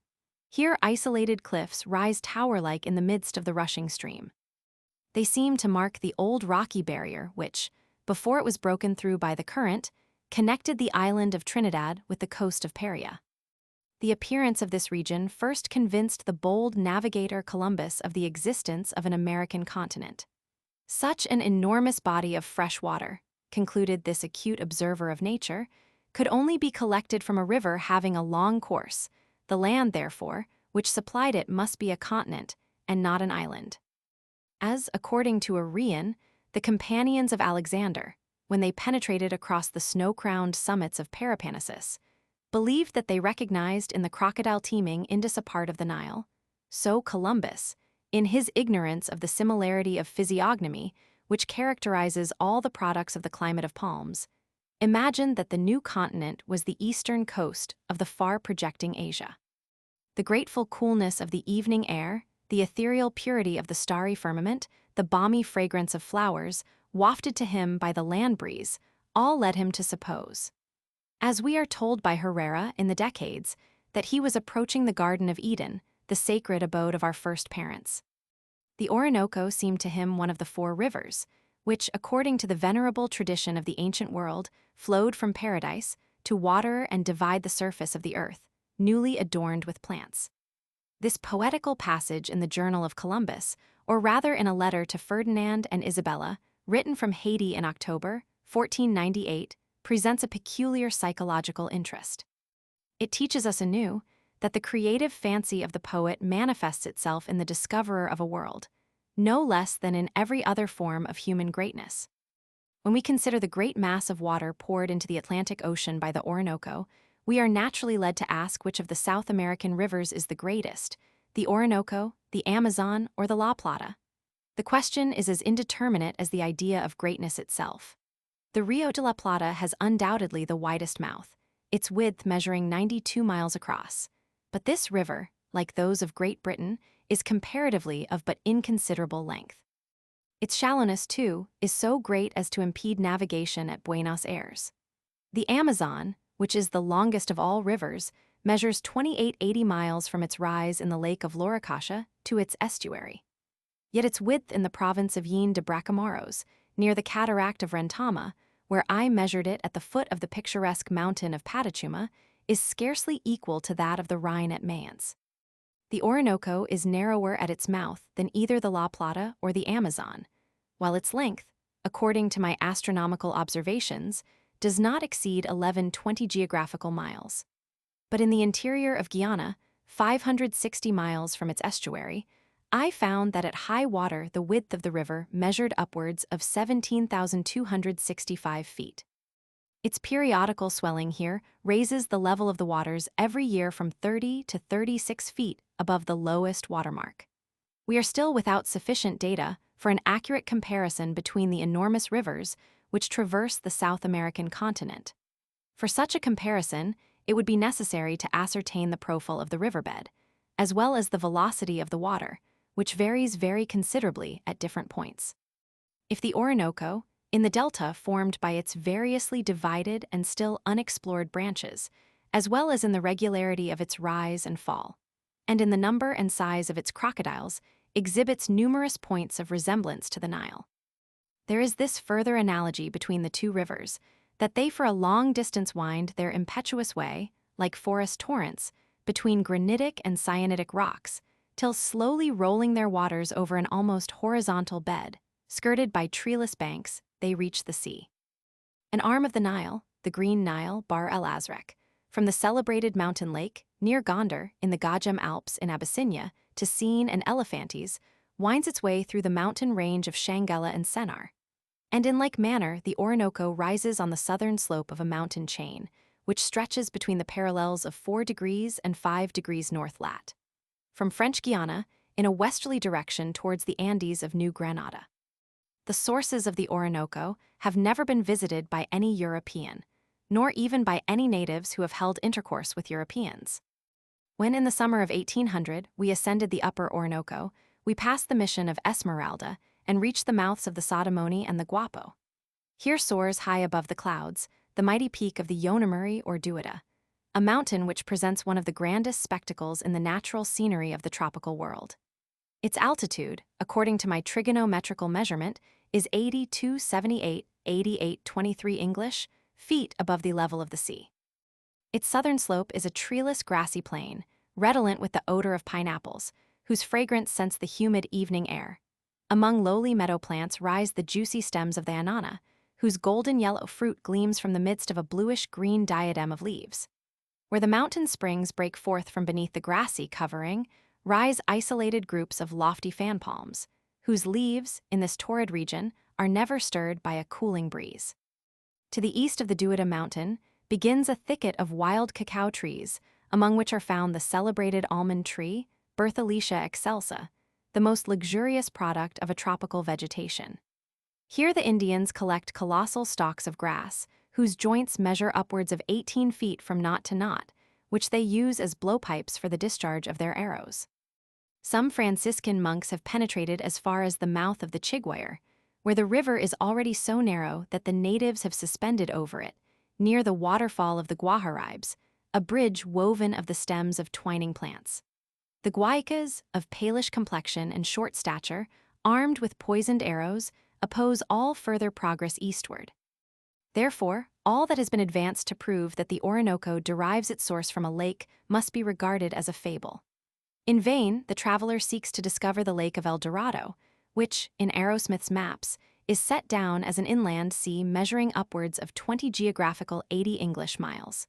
Here isolated cliffs rise tower-like in the midst of the rushing stream. They seem to mark the old rocky barrier which, before it was broken through by the current, connected the island of Trinidad with the coast of Paria. The appearance of this region first convinced the bold navigator Columbus of the existence of an American continent. Such an enormous body of fresh water, concluded this acute observer of nature, could only be collected from a river having a long course. The land, therefore, which supplied it must be a continent and not an island. As, according to Arrian, the companions of Alexander, when they penetrated across the snow-crowned summits of Peloponnesus, believed that they recognized in the crocodile-teeming Indus a part of the Nile, so Columbus, in his ignorance of the similarity of physiognomy which characterizes all the products of the climate of palms, imagined that the new continent was the eastern coast of the far-projecting Asia. The grateful coolness of the evening air, the ethereal purity of the starry firmament, the balmy fragrance of flowers, wafted to him by the land breeze, all led him to suppose, as we are told by Herrera in the Decades, that he was approaching the Garden of Eden, the sacred abode of our first parents. The Orinoco seemed to him one of the four rivers, which, according to the venerable tradition of the ancient world, flowed from paradise to water and divide the surface of the earth, newly adorned with plants. This poetical passage in the Journal of Columbus, or rather in a letter to Ferdinand and Isabella, written from Haiti in October 1498, presents a peculiar psychological interest. It teaches us anew that the creative fancy of the poet manifests itself in the discoverer of a world, no less than in every other form of human greatness. When we consider the great mass of water poured into the Atlantic Ocean by the Orinoco, we are naturally led to ask which of the South American rivers is the greatest, the Orinoco, the Amazon, or the La Plata. The question is as indeterminate as the idea of greatness itself. The Rio de la Plata has undoubtedly the widest mouth, its width measuring 92 miles across. But this river, like those of Great Britain, is comparatively of but inconsiderable length. Its shallowness, too, is so great as to impede navigation at Buenos Aires. The Amazon, which is the longest of all rivers, measures 2880 miles from its rise in the lake of Lauricacha to its estuary. Yet its width in the province of Jaén de Bracamoros, near the cataract of Rentama, where I measured it at the foot of the picturesque mountain of Patachuma, is scarcely equal to that of the Rhine at Mayence. The Orinoco is narrower at its mouth than either the La Plata or the Amazon, while its length, according to my astronomical observations, does not exceed 1120 geographical miles. But in the interior of Guyana, 560 miles from its estuary, I found that at high water the width of the river measured upwards of 17,265 feet. Its periodical swelling here raises the level of the waters every year from 30 to 36 feet above the lowest watermark. We are still without sufficient data for an accurate comparison between the enormous rivers which traverse the South American continent. For such a comparison, it would be necessary to ascertain the profile of the riverbed, as well as the velocity of the water, which varies very considerably at different points. If the Orinoco, in the delta formed by its variously divided and still unexplored branches, as well as in the regularity of its rise and fall, and in the number and size of its crocodiles, exhibits numerous points of resemblance to the Nile. There is this further analogy between the two rivers, that they for a long distance wind their impetuous way, like forest torrents, between granitic and syenitic rocks, till slowly rolling their waters over an almost horizontal bed, skirted by treeless banks, they reach the sea. An arm of the Nile, the Green Nile, Bahr el Azraq, from the celebrated mountain lake, near Gondar, in the Gajem Alps in Abyssinia, to Sine and Elephantes, winds its way through the mountain range of Shangela and Sennar. And in like manner, the Orinoco rises on the southern slope of a mountain chain, which stretches between the parallels of 4 degrees and 5 degrees north lat. From French Guiana, in a westerly direction towards the Andes of New Granada. The sources of the Orinoco have never been visited by any European, nor even by any natives who have held intercourse with Europeans. When in the summer of 1800 we ascended the upper Orinoco, we passed the mission of Esmeralda and reached the mouths of the Sodomoni and the Guapo. Here soars high above the clouds the mighty peak of the Yonemuri or Duida, a mountain which presents one of the grandest spectacles in the natural scenery of the tropical world. Its altitude, according to my trigonometrical measurement, is 8278, 8823 English, feet above the level of the sea. Its southern slope is a treeless grassy plain, redolent with the odor of pineapples, whose fragrance scents the humid evening air. Among lowly meadow plants rise the juicy stems of the anana, whose golden yellow fruit gleams from the midst of a bluish-green diadem of leaves. Where the mountain springs break forth from beneath the grassy covering, rise isolated groups of lofty fan palms, whose leaves, in this torrid region, are never stirred by a cooling breeze. To the east of the Duida mountain begins a thicket of wild cacao trees, among which are found the celebrated almond tree, Berthelicia excelsa, the most luxurious product of a tropical vegetation. Here the Indians collect colossal stalks of grass, whose joints measure upwards of 18 feet from knot to knot, which they use as blowpipes for the discharge of their arrows. Some Franciscan monks have penetrated as far as the mouth of the Chiguire, where the river is already so narrow that the natives have suspended over it, near the waterfall of the Guajaribes, a bridge woven of the stems of twining plants. The Guaicas, of palish complexion and short stature, armed with poisoned arrows, oppose all further progress eastward. Therefore, all that has been advanced to prove that the Orinoco derives its source from a lake must be regarded as a fable. In vain, the traveler seeks to discover the Lake of El Dorado, which, in Arrowsmith's maps, is set down as an inland sea measuring upwards of 20 geographical 80 English miles.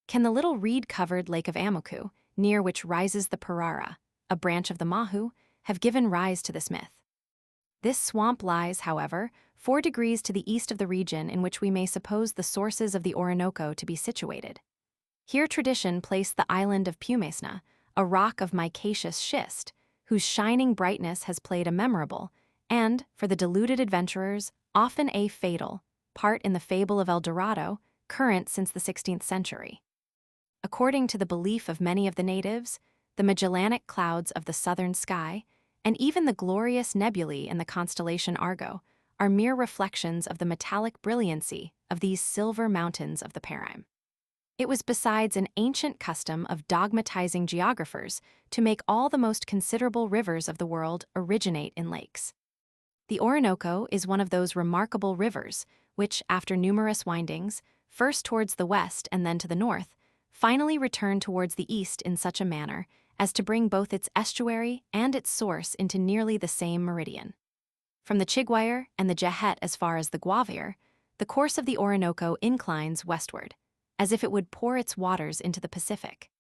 Can the little reed-covered Lake of Amoku, near which rises the Parara, a branch of the Mahu, have given rise to this myth? This swamp lies, however, 4 degrees to the east of the region in which we may suppose the sources of the Orinoco to be situated. Here tradition placed the island of Pumesna, a rock of micaceous schist, whose shining brightness has played a memorable, and, for the deluded adventurers, often a fatal, part in the fable of El Dorado, current since the 16th century. According to the belief of many of the natives, the Magellanic clouds of the southern sky, and even the glorious nebulae in the constellation Argo, are mere reflections of the metallic brilliancy of these silver mountains of the Parim. It was besides an ancient custom of dogmatizing geographers to make all the most considerable rivers of the world originate in lakes. The Orinoco is one of those remarkable rivers which, after numerous windings, first towards the west and then to the north, finally return towards the east in such a manner as to bring both its estuary and its source into nearly the same meridian. From the Chiguire and the Jehet as far as the Guaviare, the course of the Orinoco inclines westward, as if it would pour its waters into the Pacific.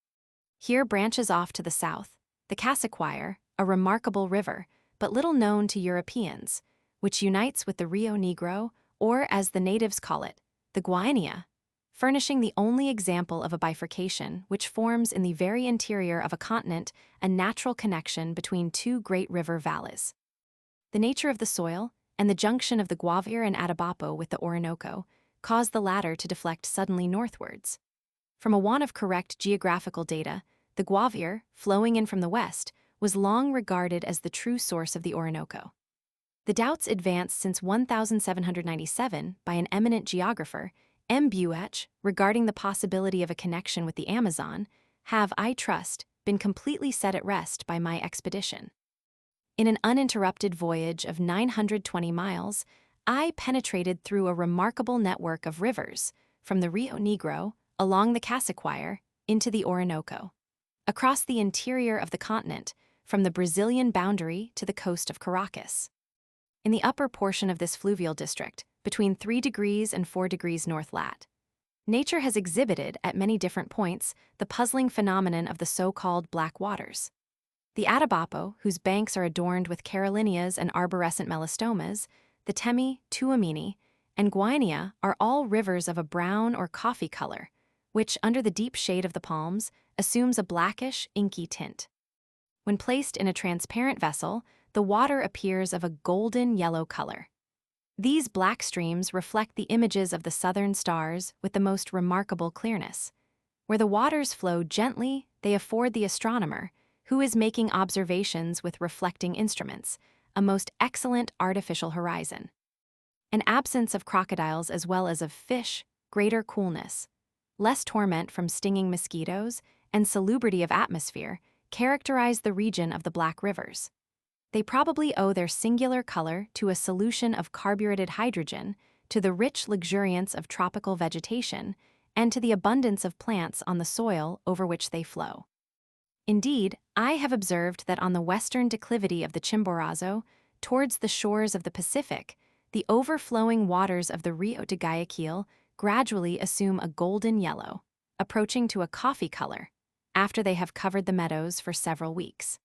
Here branches off to the south, the Cassiquiare, a remarkable river, but little known to Europeans, which unites with the Rio Negro, or as the natives call it, the Guaiana, furnishing the only example of a bifurcation which forms in the very interior of a continent a natural connection between two great river valleys. The nature of the soil and the junction of the Guaviare and Atabapo with the Orinoco caused the latter to deflect suddenly northwards. From a want of correct geographical data, the Guaviare, flowing in from the west, was long regarded as the true source of the Orinoco. The doubts advanced since 1797 by an eminent geographer, M. Buech, regarding the possibility of a connection with the Amazon, have, I trust, been completely set at rest by my expedition. In an uninterrupted voyage of 920 miles, I penetrated through a remarkable network of rivers, from the Rio Negro, along the Cassiquiare, into the Orinoco, across the interior of the continent, from the Brazilian boundary to the coast of Caracas. In the upper portion of this fluvial district, between 3 degrees and 4 degrees north lat, nature has exhibited at many different points the puzzling phenomenon of the so-called black waters. The Atabapo, whose banks are adorned with carolinias and arborescent melastomas, the Temi, Tuamini, and Guaiana are all rivers of a brown or coffee color, which, under the deep shade of the palms, assumes a blackish, inky tint. When placed in a transparent vessel, the water appears of a golden yellow color. These black streams reflect the images of the southern stars with the most remarkable clearness. Where the waters flow gently, they afford the astronomer, who is making observations with reflecting instruments, a most excellent artificial horizon. An absence of crocodiles as well as of fish, greater coolness, less torment from stinging mosquitoes, and salubrity of atmosphere characterize the region of the Black Rivers. They probably owe their singular color to a solution of carbureted hydrogen, to the rich luxuriance of tropical vegetation, and to the abundance of plants on the soil over which they flow. Indeed, I have observed that on the western declivity of the Chimborazo, towards the shores of the Pacific, the overflowing waters of the Rio de Guayaquil gradually assume a golden yellow, approaching to a coffee color, after they have covered the meadows for several weeks.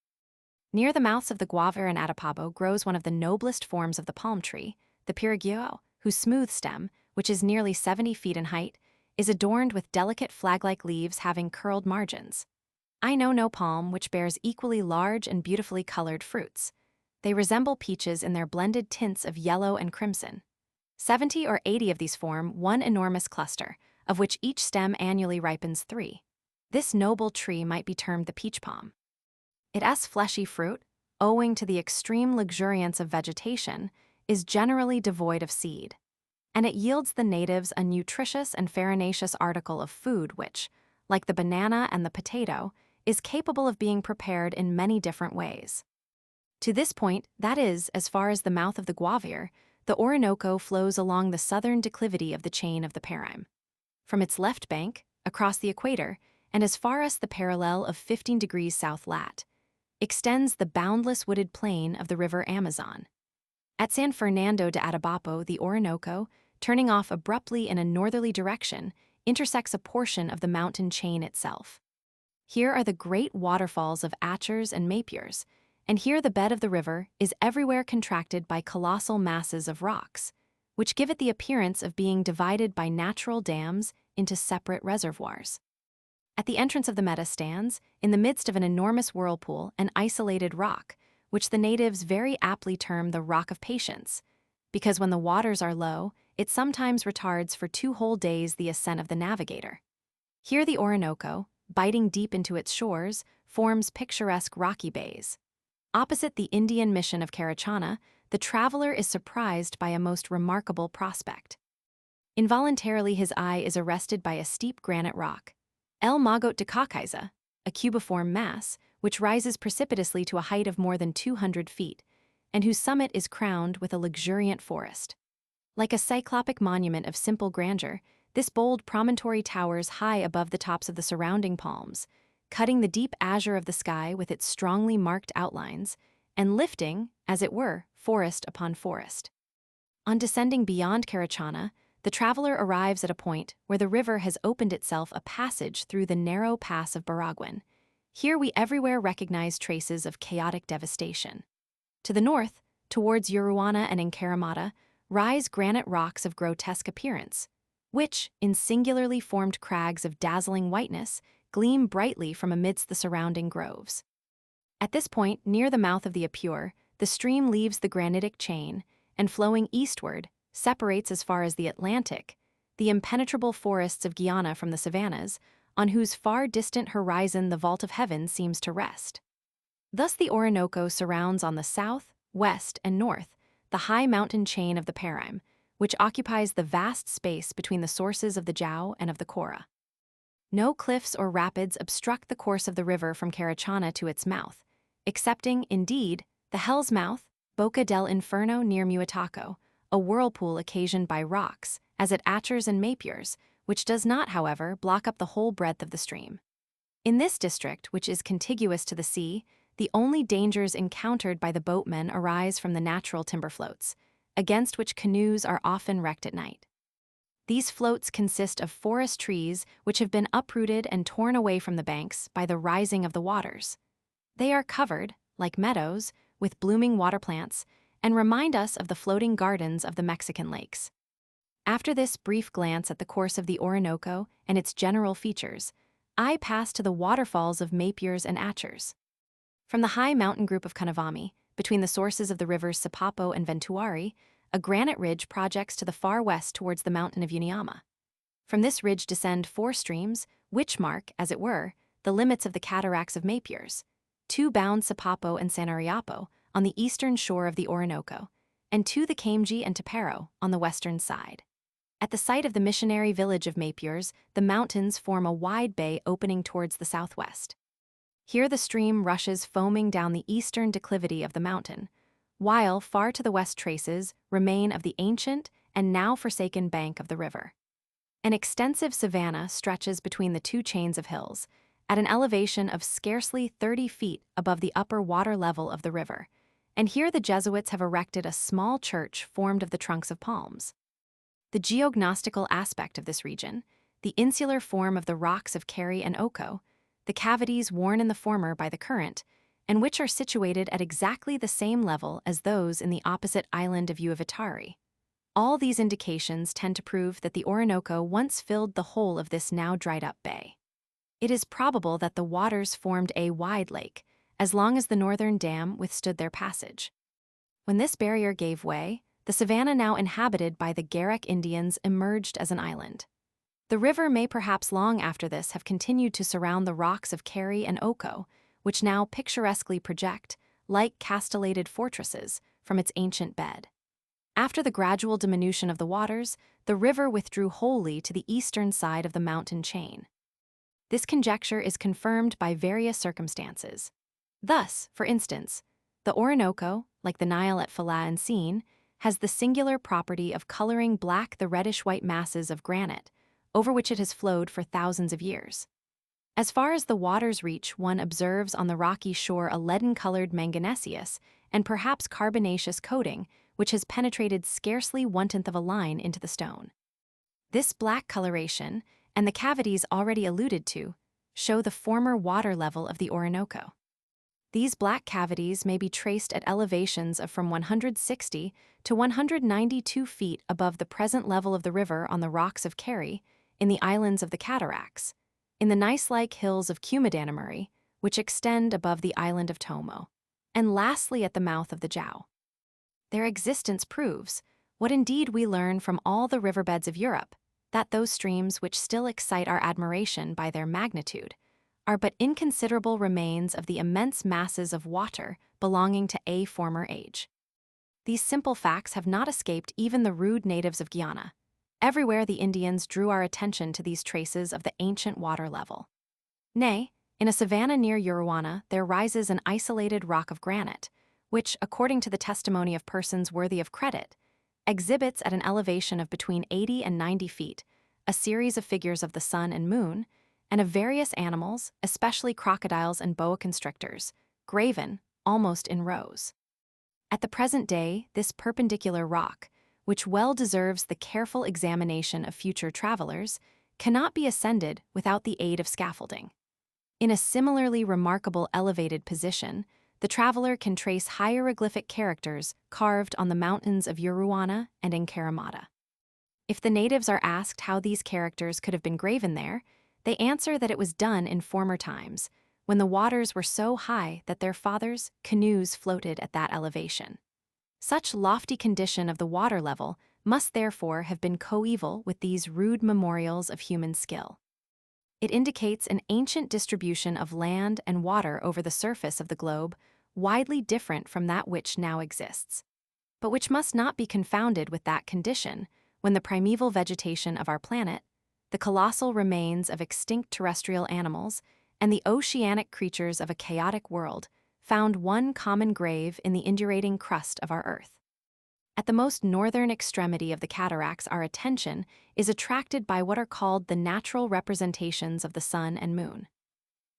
Near the mouths of the Guaviare and Atabapo grows one of the noblest forms of the palm tree, the piraguao, whose smooth stem, which is nearly 70 feet in height, is adorned with delicate flag-like leaves having curled margins. I know no palm which bears equally large and beautifully colored fruits. They resemble peaches in their blended tints of yellow and crimson. 70 or 80 of these form one enormous cluster, of which each stem annually ripens 3. This noble tree might be termed the peach palm. Its fleshy fruit, owing to the extreme luxuriance of vegetation, is generally devoid of seed, and it yields the natives a nutritious and farinaceous article of food which, like the banana and the potato, is capable of being prepared in many different ways. To this point, that is, as far as the mouth of the Guaviare, the Orinoco flows along the southern declivity of the chain of the Parime. From its left bank, across the equator, and as far as the parallel of 15 degrees south lat, extends the boundless wooded plain of the river Amazon. At San Fernando de Atabapo, the Orinoco, turning off abruptly in a northerly direction, intersects a portion of the mountain chain itself. Here are the great waterfalls of Achers and Mapiers, and here the bed of the river is everywhere contracted by colossal masses of rocks, which give it the appearance of being divided by natural dams into separate reservoirs. At the entrance of the meta stands, in the midst of an enormous whirlpool, an isolated rock, which the natives very aptly term the Rock of Patience, because when the waters are low, it sometimes retards for 2 whole days the ascent of the navigator. Here the Orinoco, biting deep into its shores, forms picturesque rocky bays. Opposite the Indian mission of Carachana, the traveler is surprised by a most remarkable prospect. Involuntarily his eye is arrested by a steep granite rock, El Magot de Caucaiza, a cubiform mass, which rises precipitously to a height of more than 200 feet, and whose summit is crowned with a luxuriant forest. Like a cyclopic monument of simple grandeur, this bold promontory towers high above the tops of the surrounding palms, cutting the deep azure of the sky with its strongly marked outlines, and lifting, as it were, forest upon forest. On descending beyond Carachana, the traveler arrives at a point where the river has opened itself a passage through the narrow pass of Baraguen. Here we everywhere recognize traces of chaotic devastation. To the north, towards Uruana and Encaramada, rise granite rocks of grotesque appearance, which, in singularly formed crags of dazzling whiteness, gleam brightly from amidst the surrounding groves. At this point, near the mouth of the Apure, the stream leaves the granitic chain and, flowing eastward, separates as far as the Atlantic, the impenetrable forests of Guyana from the savannas, on whose far distant horizon the vault of heaven seems to rest. Thus the Orinoco surrounds on the south, west, and north the high mountain chain of the Paraim, which occupies the vast space between the sources of the Jau and of the Cora. No cliffs or rapids obstruct the course of the river from Carachana to its mouth, excepting, indeed, the Hell's Mouth, Boca del Inferno near Muataco, a whirlpool occasioned by rocks, as at Achers and Mapiers, which does not, however, block up the whole breadth of the stream. In this district, which is contiguous to the sea, the only dangers encountered by the boatmen arise from the natural timber floats, against which canoes are often wrecked at night. These floats consist of forest trees which have been uprooted and torn away from the banks by the rising of the waters. They are covered, like meadows, with blooming water plants, and remind us of the floating gardens of the Mexican lakes. After this brief glance at the course of the Orinoco and its general features, I pass to the waterfalls of Mapiers and Achers. From the high mountain group of Canavami, between the sources of the rivers Sipapo and Ventuari, a granite ridge projects to the far west towards the mountain of Uniama. From this ridge descend 4 streams, which mark, as it were, the limits of the cataracts of Mapiers. 2 bound Sipapo and Sanariapo on the eastern shore of the Orinoco, and 2 the Camji and Tapero on the western side. At the site of the missionary village of Mapiers, the mountains form a wide bay opening towards the southwest. Here the stream rushes foaming down the eastern declivity of the mountain, while far to the west traces remain of the ancient and now forsaken bank of the river. An extensive savanna stretches between the 2 chains of hills, at an elevation of scarcely 30 feet above the upper water level of the river, and here the Jesuits have erected a small church formed of the trunks of palms. The geognostical aspect of this region, the insular form of the rocks of Keri and Oko, the cavities worn in the former by the current, and which are situated at exactly the same level as those in the opposite island of Uavatari. All these indications tend to prove that the Orinoco once filled the whole of this now dried-up bay. It is probable that the waters formed a wide lake, as long as the northern dam withstood their passage. When this barrier gave way, the savanna now inhabited by the Garek Indians emerged as an island. The river may perhaps long after this have continued to surround the rocks of Keri and Oko, which now picturesquely project, like castellated fortresses, from its ancient bed. After the gradual diminution of the waters, the river withdrew wholly to the eastern side of the mountain chain. This conjecture is confirmed by various circumstances. Thus, for instance, the Orinoco, like the Nile at Falah and Sine, has the singular property of coloring black the reddish-white masses of granite, over which it has flowed for thousands of years. As far as the waters reach, one observes on the rocky shore a leaden-colored manganeseous and perhaps carbonaceous coating, which has penetrated scarcely 1/10 of a line into the stone. This black coloration, and the cavities already alluded to, show the former water level of the Orinoco. These black cavities may be traced at elevations of from 160 to 192 feet above the present level of the river on the rocks of Keri, in the islands of the Cataracts, in the gneiss-like hills of Cumadanamuri, which extend above the island of Tomo, and lastly at the mouth of the Jau. Their existence proves, what indeed we learn from all the riverbeds of Europe, that those streams which still excite our admiration by their magnitude are but inconsiderable remains of the immense masses of water belonging to a former age. These simple facts have not escaped even the rude natives of Guyana. Everywhere the Indians drew our attention to these traces of the ancient water level. Nay, in a savanna near Uruana there rises an isolated rock of granite, which, according to the testimony of persons worthy of credit, exhibits at an elevation of between 80 and 90 feet a series of figures of the sun and moon, and of various animals, especially crocodiles and boa constrictors, graven almost in rows. At the present day, this perpendicular rock, which well deserves the careful examination of future travelers, cannot be ascended without the aid of scaffolding. In a similarly remarkable elevated position, the traveler can trace hieroglyphic characters carved on the mountains of Uruana and Encaramada. If the natives are asked how these characters could have been graven there, they answer that it was done in former times, when the waters were so high that their fathers' canoes floated at that elevation. Such lofty condition of the water level must therefore have been coeval with these rude memorials of human skill. It indicates an ancient distribution of land and water over the surface of the globe, widely different from that which now exists, but which must not be confounded with that condition when the primeval vegetation of our planet, the colossal remains of extinct terrestrial animals, and the oceanic creatures of a chaotic world found one common grave in the indurating crust of our Earth. At the most northern extremity of the cataracts, our attention is attracted by what are called the natural representations of the sun and moon.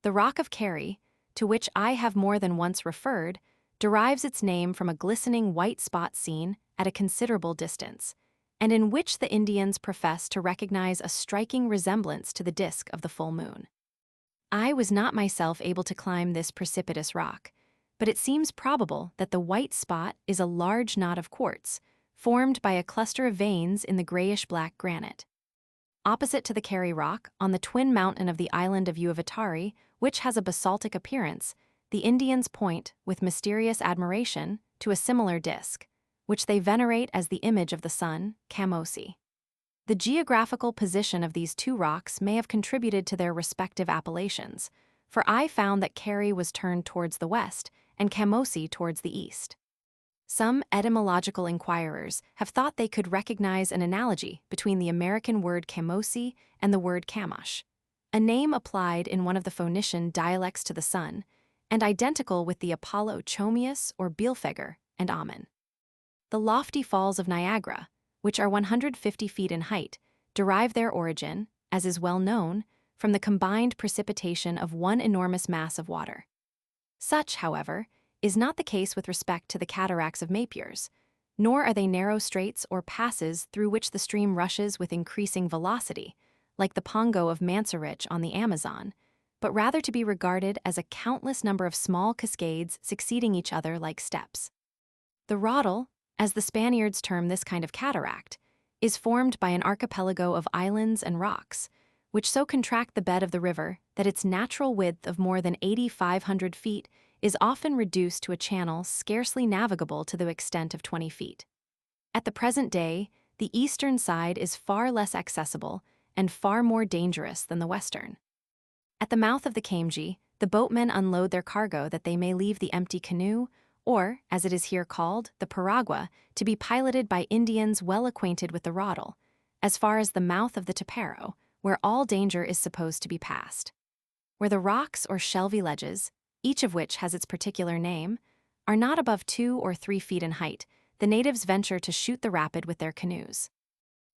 The Rock of Kerry, to which I have more than once referred, derives its name from a glistening white spot seen at a considerable distance, and in which the Indians profess to recognize a striking resemblance to the disk of the full moon. I was not myself able to climb this precipitous rock, but it seems probable that the white spot is a large knot of quartz, formed by a cluster of veins in the grayish-black granite. Opposite to the Kerry Rock, on the twin mountain of the island of Uavatari, which has a basaltic appearance, the Indians point, with mysterious admiration, to a similar disk, which they venerate as the image of the sun, Camosi. The geographical position of these two rocks may have contributed to their respective appellations, for I found that Kerry was turned towards the west and Camosi towards the east. Some etymological inquirers have thought they could recognize an analogy between the American word Camosi and the word Camash, a name applied in one of the Phoenician dialects to the sun, and identical with the Apollo Chomius or Bielfeger and Amen. The lofty falls of Niagara, which are 150 feet in height, derive their origin, as is well known, from the combined precipitation of one enormous mass of water. Such, however, is not the case with respect to the cataracts of Napiers, nor are they narrow straits or passes through which the stream rushes with increasing velocity, like the Pongo of Mansurich on the Amazon, but rather to be regarded as a countless number of small cascades succeeding each other like steps. The Roddel, as the Spaniards term this kind of cataract, is formed by an archipelago of islands and rocks, which so contract the bed of the river that its natural width of more than 8,500 feet is often reduced to a channel scarcely navigable to the extent of 20 feet. At the present day, the eastern side is far less accessible and far more dangerous than the western. At the mouth of the Kamji, the boatmen unload their cargo that they may leave the empty canoe, or, as it is here called, the piragua, to be piloted by Indians well acquainted with the Roddel, as far as the mouth of the Tapero, where all danger is supposed to be passed. Where the rocks or shelvy ledges, each of which has its particular name, are not above 2 or 3 feet in height, the natives venture to shoot the rapid with their canoes.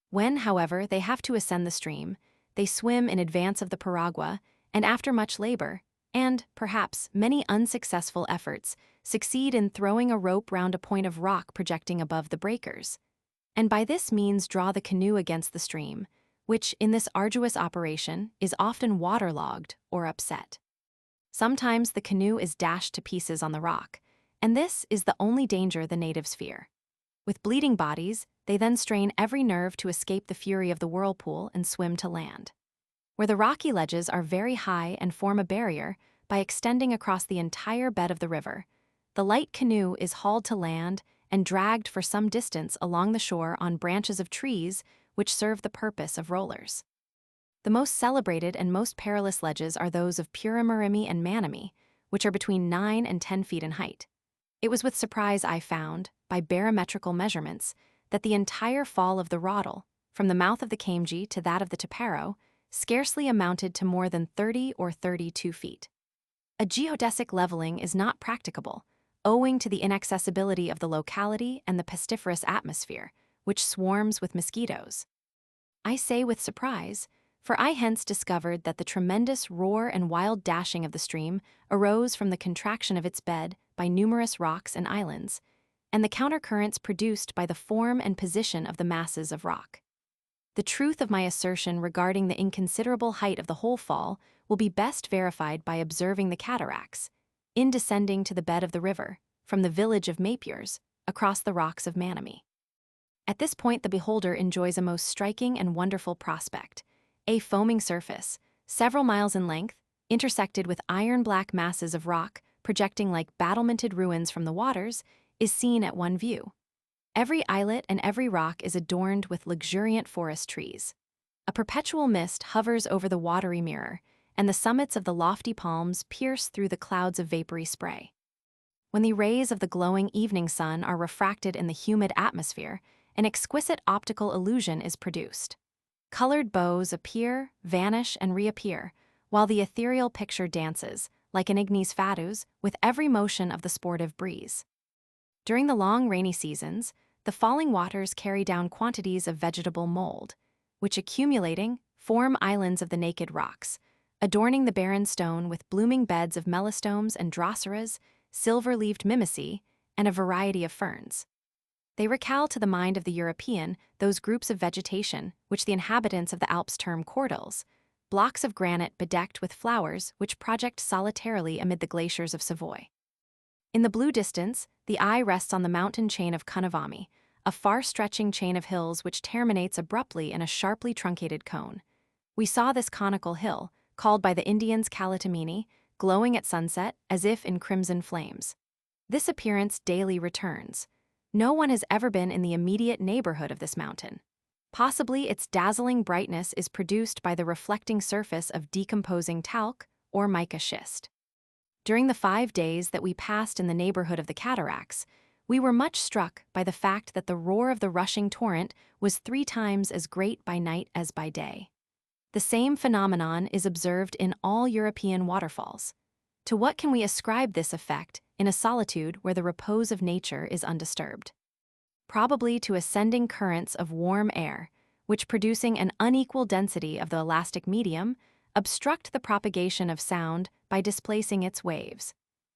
When, however, they have to ascend the stream, they swim in advance of the piragua, and after much labor, and, perhaps, many unsuccessful efforts, succeed in throwing a rope round a point of rock projecting above the breakers, and by this means draw the canoe against the stream, which, in this arduous operation, is often waterlogged or upset. Sometimes the canoe is dashed to pieces on the rock, and this is the only danger the natives fear. With bleeding bodies, they then strain every nerve to escape the fury of the whirlpool and swim to land. Where the rocky ledges are very high and form a barrier by extending across the entire bed of the river, the light canoe is hauled to land and dragged for some distance along the shore on branches of trees which serve the purpose of rollers. The most celebrated and most perilous ledges are those of Purimarimi and Manami, which are between 9 and 10 feet in height. It was with surprise I found, by barometrical measurements, that the entire fall of the Roddel, from the mouth of the Kamji to that of the Tapero, scarcely amounted to more than 30 or 32 feet. A geodesic leveling is not practicable, owing to the inaccessibility of the locality and the pestiferous atmosphere, which swarms with mosquitoes. I say with surprise, for I hence discovered that the tremendous roar and wild dashing of the stream arose from the contraction of its bed by numerous rocks and islands, and the countercurrents produced by the form and position of the masses of rock. The truth of my assertion regarding the inconsiderable height of the whole fall will be best verified by observing the cataracts, in descending to the bed of the river, from the village of Mapiers, across the rocks of Manami. At this point the beholder enjoys a most striking and wonderful prospect. A foaming surface, several miles in length, intersected with iron-black masses of rock projecting like battlemented ruins from the waters, is seen at one view. Every islet and every rock is adorned with luxuriant forest trees. A perpetual mist hovers over the watery mirror, and the summits of the lofty palms pierce through the clouds of vapory spray. When the rays of the glowing evening sun are refracted in the humid atmosphere, an exquisite optical illusion is produced. Colored bows appear, vanish, and reappear, while the ethereal picture dances, like an ignis fatuus, with every motion of the sportive breeze. During the long rainy seasons, the falling waters carry down quantities of vegetable mold, which accumulating, form islands of the naked rocks, adorning the barren stone with blooming beds of melastomes and droceras, silver-leaved mimicry, and a variety of ferns. They recall to the mind of the European those groups of vegetation which the inhabitants of the Alps term cordils, blocks of granite bedecked with flowers which project solitarily amid the glaciers of Savoy. In the blue distance, the eye rests on the mountain chain of Cunavami, a far-stretching chain of hills which terminates abruptly in a sharply truncated cone. We saw this conical hill, called by the Indians Calatamini, glowing at sunset as if in crimson flames. This appearance daily returns. No one has ever been in the immediate neighborhood of this mountain. Possibly its dazzling brightness is produced by the reflecting surface of decomposing talc or mica schist. During the 5 days that we passed in the neighborhood of the cataracts, we were much struck by the fact that the roar of the rushing torrent was 3 times as great by night as by day. The same phenomenon is observed in all European waterfalls. To what can we ascribe this effect in a solitude where the repose of nature is undisturbed? Probably to ascending currents of warm air, which, producing an unequal density of the elastic medium, obstruct the propagation of sound by displacing its waves,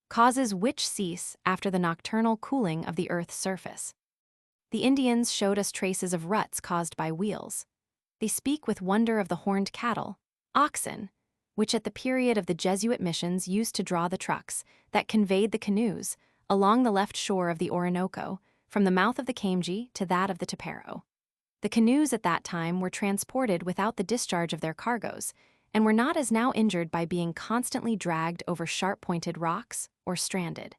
causes which cease after the nocturnal cooling of the Earth's surface. The Indians showed us traces of ruts caused by wheels. They speak with wonder of the horned cattle, oxen, which at the period of the Jesuit missions used to draw the trucks that conveyed the canoes along the left shore of the Orinoco, from the mouth of the Camji to that of the Tepero. The canoes at that time were transported without the discharge of their cargoes, and were not as now injured by being constantly dragged over sharp-pointed rocks or stranded.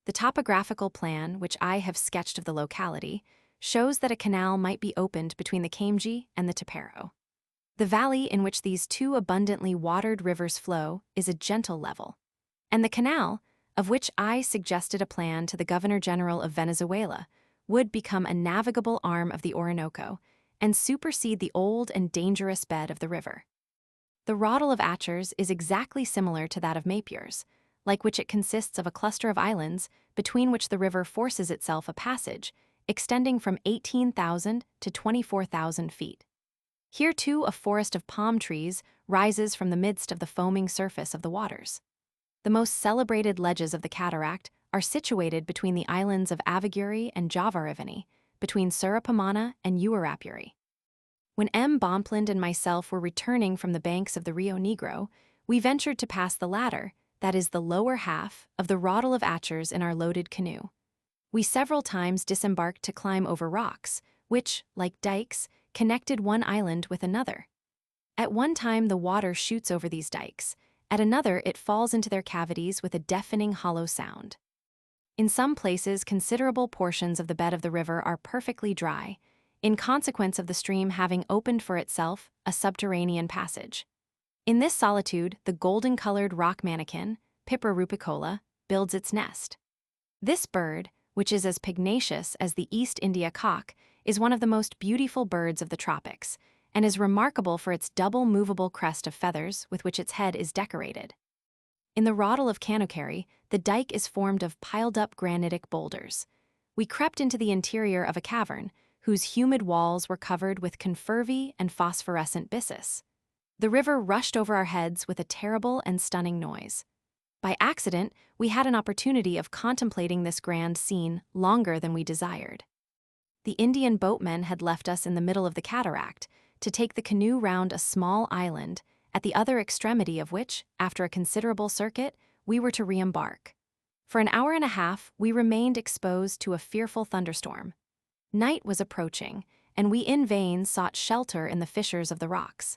The topographical plan which I have sketched of the locality shows that a canal might be opened between the Camji and the Tepero. The valley in which these 2 abundantly watered rivers flow is a gentle level, and the canal, of which I suggested a plan to the Governor-General of Venezuela, would become a navigable arm of the Orinoco and supersede the old and dangerous bed of the river. The Roddle of Achers is exactly similar to that of Mapiers, like which it consists of a cluster of islands between which the river forces itself a passage, extending from 18,000 to 24,000 feet. Here, too, a forest of palm trees rises from the midst of the foaming surface of the waters. The most celebrated ledges of the cataract are situated between the islands of Aviguri and Javarivani, between Surapamana and Uarapuri. When M. Bomplind and myself were returning from the banks of the Rio Negro, we ventured to pass the latter, that is the lower half, of the Roddle of Achers in our loaded canoe. We several times disembarked to climb over rocks, which, like dikes, connected one island with another. At one time the water shoots over these dikes, at another it falls into their cavities with a deafening hollow sound. In some places considerable portions of the bed of the river are perfectly dry, in consequence of the stream having opened for itself a subterranean passage. In this solitude, the golden-colored rock manakin, Pipra rupicola, builds its nest. This bird, which is as pugnacious as the East India cock, is one of the most beautiful birds of the tropics, and is remarkable for its double movable crest of feathers with which its head is decorated. In the Roddle of Canocari, the dike is formed of piled-up granitic boulders. We crept into the interior of a cavern, whose humid walls were covered with confervae and phosphorescent byssus. The river rushed over our heads with a terrible and stunning noise. By accident, we had an opportunity of contemplating this grand scene longer than we desired. The Indian boatmen had left us in the middle of the cataract to take the canoe round a small island, at the other extremity of which, after a considerable circuit, we were to re-embark. For an hour and a half, we remained exposed to a fearful thunderstorm. Night was approaching, and we in vain sought shelter in the fissures of the rocks.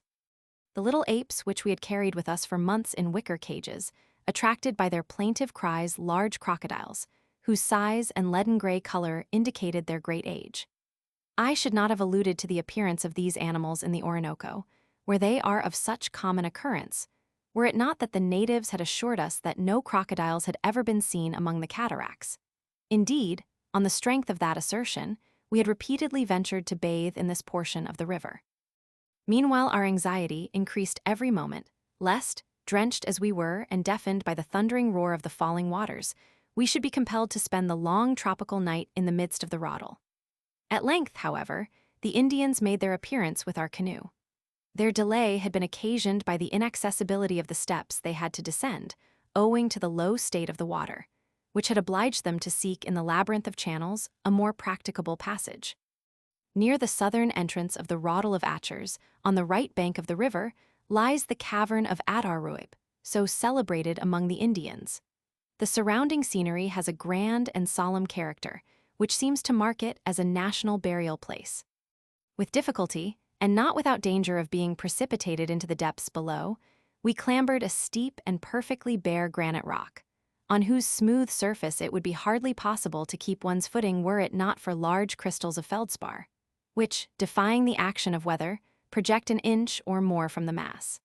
The little apes, which we had carried with us for months in wicker cages, attracted by their plaintive cries large crocodiles, whose size and leaden-gray color indicated their great age. I should not have alluded to the appearance of these animals in the Orinoco, where they are of such common occurrence, were it not that the natives had assured us that no crocodiles had ever been seen among the cataracts. Indeed, on the strength of that assertion, we had repeatedly ventured to bathe in this portion of the river. Meanwhile, our anxiety increased every moment, lest, drenched as we were and deafened by the thundering roar of the falling waters, we should be compelled to spend the long tropical night in the midst of the Roddle. At length, however, the Indians made their appearance with our canoe. Their delay had been occasioned by the inaccessibility of the steps they had to descend, owing to the low state of the water, which had obliged them to seek in the labyrinth of channels a more practicable passage. Near the southern entrance of the Roddle of Achers, on the right bank of the river, lies the cavern of Adarruib, so celebrated among the Indians. The surrounding scenery has a grand and solemn character, which seems to mark it as a national burial place. With difficulty, and not without danger of being precipitated into the depths below, we clambered a steep and perfectly bare granite rock, on whose smooth surface it would be hardly possible to keep one's footing were it not for large crystals of feldspar, which, defying the action of weather, project an inch or more from the mass.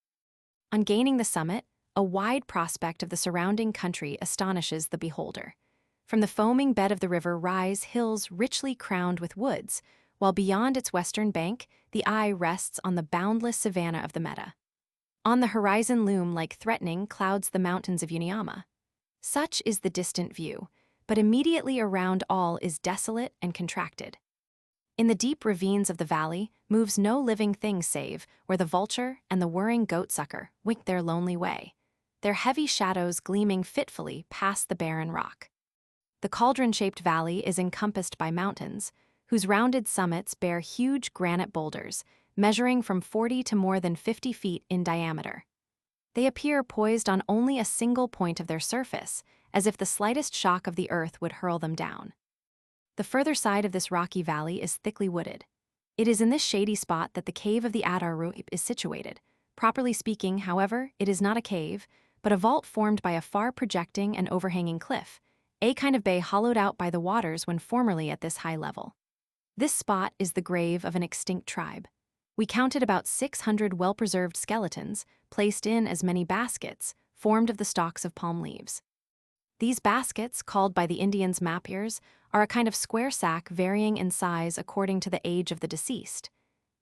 On gaining the summit, a wide prospect of the surrounding country astonishes the beholder. From the foaming bed of the river rise hills richly crowned with woods, while beyond its western bank, the eye rests on the boundless savanna of the Meta. On the horizon loom like threatening clouds the mountains of Uniama. Such is the distant view, but immediately around all is desolate and contracted. In the deep ravines of the valley moves no living thing save where the vulture and the whirring goatsucker wink their lonely way, their heavy shadows gleaming fitfully past the barren rock. The cauldron-shaped valley is encompassed by mountains, whose rounded summits bear huge granite boulders, measuring from 40 to more than 50 feet in diameter. They appear poised on only a single point of their surface, as if the slightest shock of the earth would hurl them down. The further side of this rocky valley is thickly wooded. It is in this shady spot that the cave of the Adarruib is situated. Properly speaking, however, it is not a cave, but a vault formed by a far projecting and overhanging cliff, a kind of bay hollowed out by the waters when formerly at this high level. This spot is the grave of an extinct tribe. We counted about 600 well-preserved skeletons, placed in as many baskets, formed of the stalks of palm leaves. These baskets, called by the Indians map-ears, are a kind of square sack varying in size according to the age of the deceased.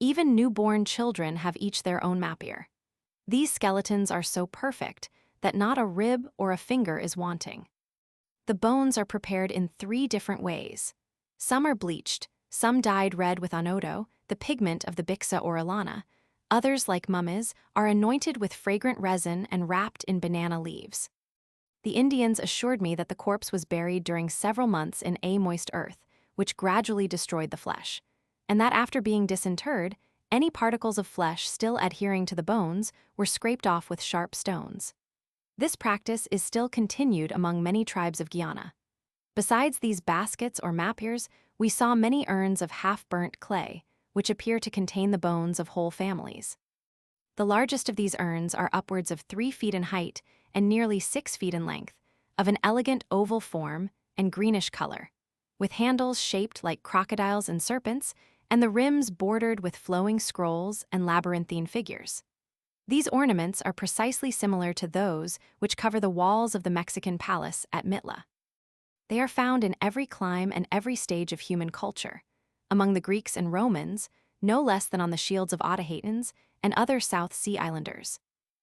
Even newborn children have each their own map-ear. These skeletons are so perfect that not a rib or a finger is wanting. The bones are prepared in 3 different ways. Some are bleached, some dyed red with onoto, the pigment of the Bixa orellana. Others, like mummies, are anointed with fragrant resin and wrapped in banana leaves. The Indians assured me that the corpse was buried during several months in moist earth, which gradually destroyed the flesh, and that after being disinterred, any particles of flesh still adhering to the bones were scraped off with sharp stones. This practice is still continued among many tribes of Guyana. Besides these baskets or map-ears, we saw many urns of half-burnt clay, which appear to contain the bones of whole families. The largest of these urns are upwards of 3 feet in height and nearly 6 feet in length, of an elegant oval form and greenish color, with handles shaped like crocodiles and serpents, and the rims bordered with flowing scrolls and labyrinthine figures. These ornaments are precisely similar to those which cover the walls of the Mexican palace at Mitla. They are found in every clime and every stage of human culture, among the Greeks and Romans, no less than on the shields of Otaheitans and other South Sea Islanders,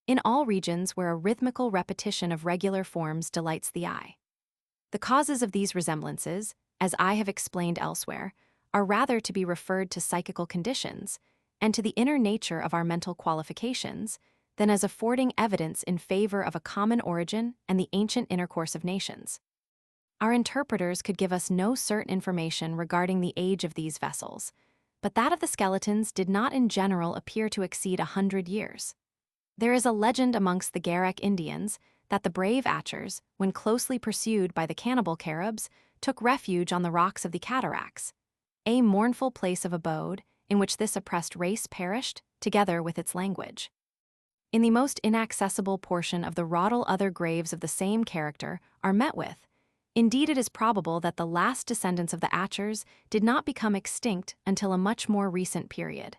in all regions where a rhythmical repetition of regular forms delights the eye. The causes of these resemblances, as I have explained elsewhere, are rather to be referred to psychical conditions and to the inner nature of our mental qualifications than as affording evidence in favor of a common origin and the ancient intercourse of nations. Our interpreters could give us no certain information regarding the age of these vessels, but that of the skeletons did not in general appear to exceed 100 years. There is a legend amongst the Garak Indians that the brave Atchers, when closely pursued by the cannibal Caribs, took refuge on the rocks of the CATARACTS, a mournful place of abode in which this oppressed race perished, together with its language. In the most inaccessible portion of the Roddle other graves of the same character are met with. Indeed, it is probable that the last descendants of the Atchers did not become extinct until a much more recent period.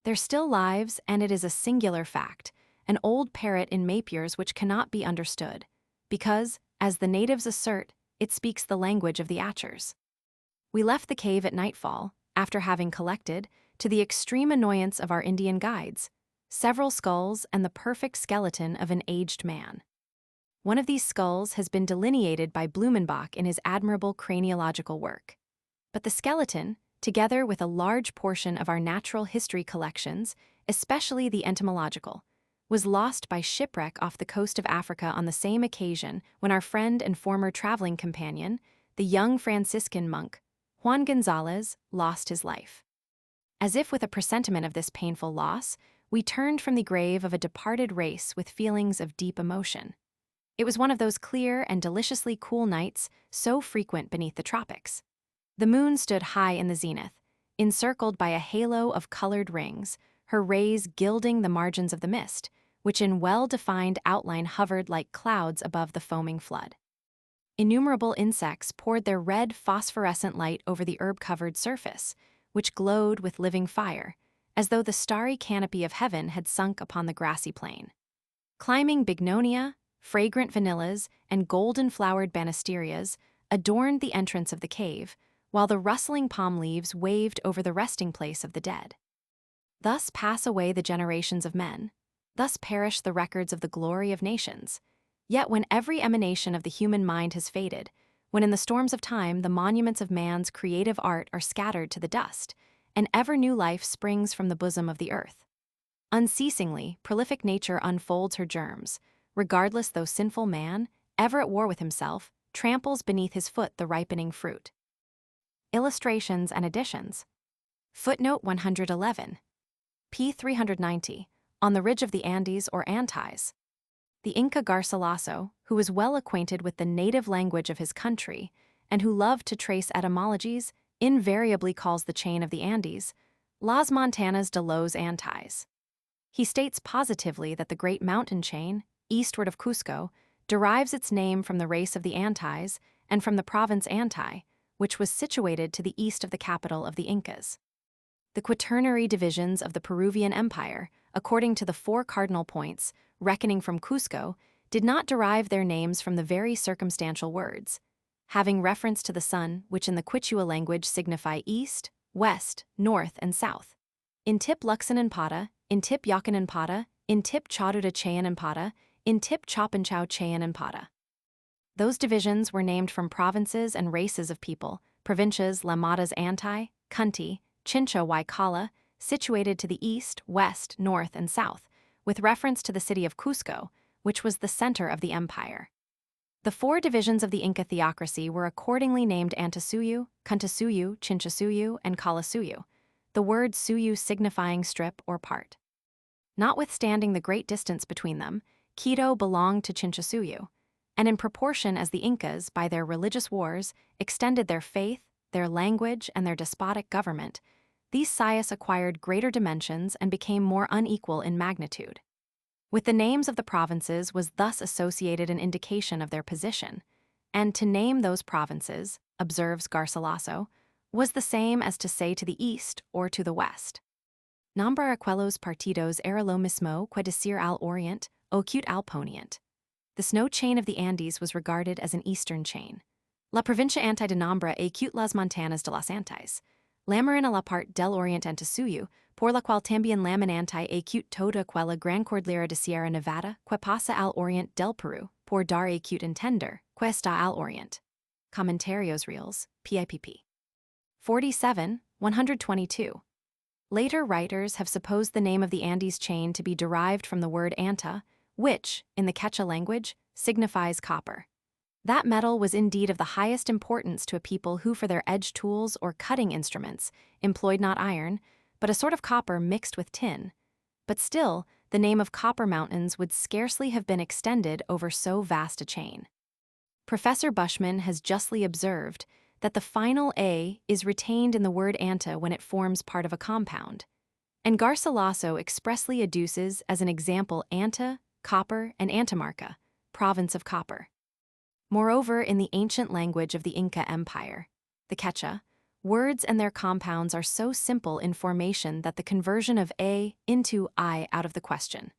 There still lives, and it is a singular fact, an old parrot in Mapiers which cannot be understood, because, as the natives assert, it speaks the language of the Atchers. We left the cave at nightfall, after having collected, to the extreme annoyance of our Indian guides, several skulls and the perfect skeleton of an aged man. One of these skulls has been delineated by Blumenbach in his admirable craniological work. But the skeleton, together with a large portion of our natural history collections, especially the entomological, was lost by shipwreck off the coast of Africa on the same occasion when our friend and former traveling companion, the young Franciscan monk, Juan Gonzalez, lost his life. As if with a presentiment of this painful loss, we turned from the grave of a departed race with feelings of deep emotion. It was one of those clear and deliciously cool nights so frequent beneath the tropics. The moon stood high in the zenith, encircled by a halo of colored rings, her rays gilding the margins of the mist, which in well-defined outline hovered like clouds above the foaming flood. Innumerable insects poured their red phosphorescent light over the herb-covered surface, which glowed with living fire, as though the starry canopy of heaven had sunk upon the grassy plain. Climbing bignonia, fragrant vanillas, and golden-flowered banisterias adorned the entrance of the cave, while the rustling palm leaves waved over the resting place of the dead. Thus pass away the generations of men, thus perish the records of the glory of nations. Yet when every emanation of the human mind has faded, when in the storms of time the monuments of man's creative art are scattered to the dust, an ever-new life springs from the bosom of the earth. Unceasingly, prolific nature unfolds her germs, regardless though sinful man, ever at war with himself, tramples beneath his foot the ripening fruit. Illustrations and additions. Footnote 111. p. 390. On the ridge of the Andes or Antis. The Inca Garcilaso, who was well acquainted with the native language of his country, and who loved to trace etymologies, invariably calls the chain of the Andes Las Montañas de los Antis. He states positively that the great mountain chain, eastward of Cusco, derives its name from the race of the Antis and from the province Anti, which was situated to the east of the capital of the Incas. The quaternary divisions of the Peruvian Empire, according to the 4 cardinal points, reckoning from Cusco, did not derive their names from the very circumstantial words, having reference to the sun, which in the Quichua language signify east, west, north, and south. Intip Luxananpada, Intip Yakananpada, Intip Chaduda Chayananpada, Intip Chopanchau Chayananpada. Those divisions were named from provinces and races of people, provincias Lamadas Anti, Kunti, Chincha Waikala, situated to the east, west, north, and south, with reference to the city of Cusco, which was the center of the empire. The 4 divisions of the Inca theocracy were accordingly named Antisuyu, Kuntasuyu, Chinchasuyu, and Kalasuyu, the word suyu signifying strip or part. Notwithstanding the great distance between them, Quito belonged to Chinchasuyu, and in proportion as the Incas, by their religious wars, extended their faith, their language, and their despotic government, these sayas acquired greater dimensions and became more unequal in magnitude. With the names of the provinces was thus associated an indication of their position, and to name those provinces, observes Garcilaso, was the same as to say to the east or to the west. Nombrar aquellos partidos era lo mismo que decir al orient o cute al ponient. The snow chain of the Andes was regarded as an eastern chain. La provincia anti de nombra e cute las montanas de los Antis. Lamarin a la part del oriente antisuyu, por la cual también laman anti e cute toda aquella gran cordillera de Sierra Nevada, que pasa al oriente del Peru, por dar e cute entender, que está al oriente. Comentarios reals, PIPP. 47, 122. Later writers have supposed the name of the Andes chain to be derived from the word anta, which, in the Quechua language, signifies copper. That metal was indeed of the highest importance to a people who, for their edge tools or cutting instruments, employed not iron, but a sort of copper mixed with tin. But still, the name of Copper Mountains would scarcely have been extended over so vast a chain. Professor Bushman has justly observed that the final A is retained in the word anta when it forms part of a compound. And Garcilaso expressly adduces as an example anta, copper, and Antamarca, province of copper. Moreover, in the ancient language of the Inca Empire, the Quechua, words and their compounds are so simple in formation that the conversion of A into I out of the question,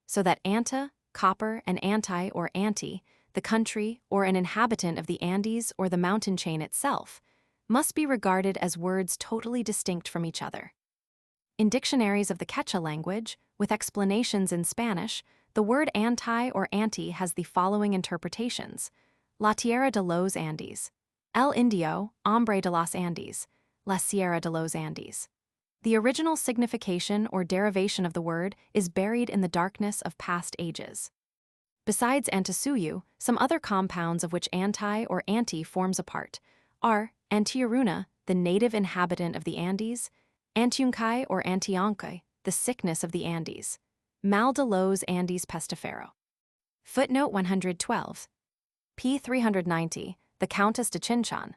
so that anta, copper, and anti or anti, the country or an inhabitant of the Andes or the mountain chain itself, must be regarded as words totally distinct from each other. In dictionaries of the Quechua language, with explanations in Spanish, the word anti or anti has the following interpretations: La Tierra de los Andes, El Indio, Hombre de los Andes, La Sierra de los Andes. The original signification or derivation of the word is buried in the darkness of past ages. Besides Antisuyu, some other compounds of which anti or anti forms a part are Antiaruna, the native inhabitant of the Andes, Antiunkai or Antionkai, the sickness of the Andes, Mal de los Andes pestifero. Footnote 112. p. 390, the Countess de Chinchon.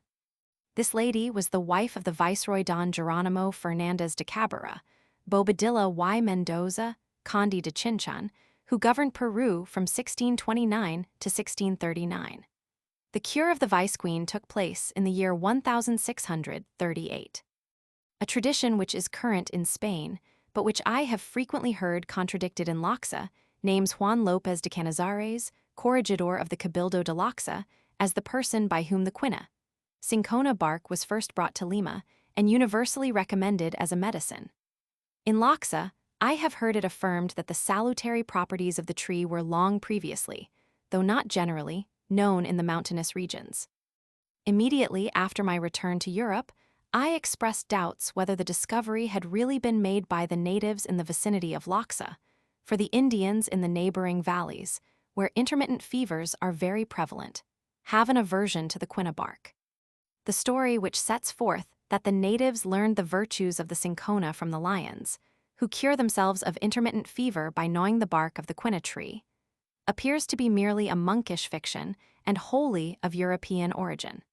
This lady was the wife of the Viceroy Don Geronimo Fernandez de Cabrera, Bobadilla y Mendoza, Conde de Chinchon, who governed Peru from 1629 to 1639. The cure of the vice-queen took place in the year 1638. A tradition which is current in Spain, but which I have frequently heard contradicted in Loxa, names Juan López de Canizares, corregidor of the Cabildo de Loxa, as the person by whom the quina, cinchona bark was first brought to Lima and universally recommended as a medicine. In Loxa, I have heard it affirmed that the salutary properties of the tree were long previously, though not generally, known in the mountainous regions. Immediately after my return to Europe, I expressed doubts whether the discovery had really been made by the natives in the vicinity of Loxa, for the Indians in the neighboring valleys, where intermittent fevers are very prevalent, have an aversion to the quina bark. The story which sets forth that the natives learned the virtues of the cinchona from the lions, who cure themselves of intermittent fever by gnawing the bark of the quina tree, appears to be merely a monkish fiction and wholly of European origin.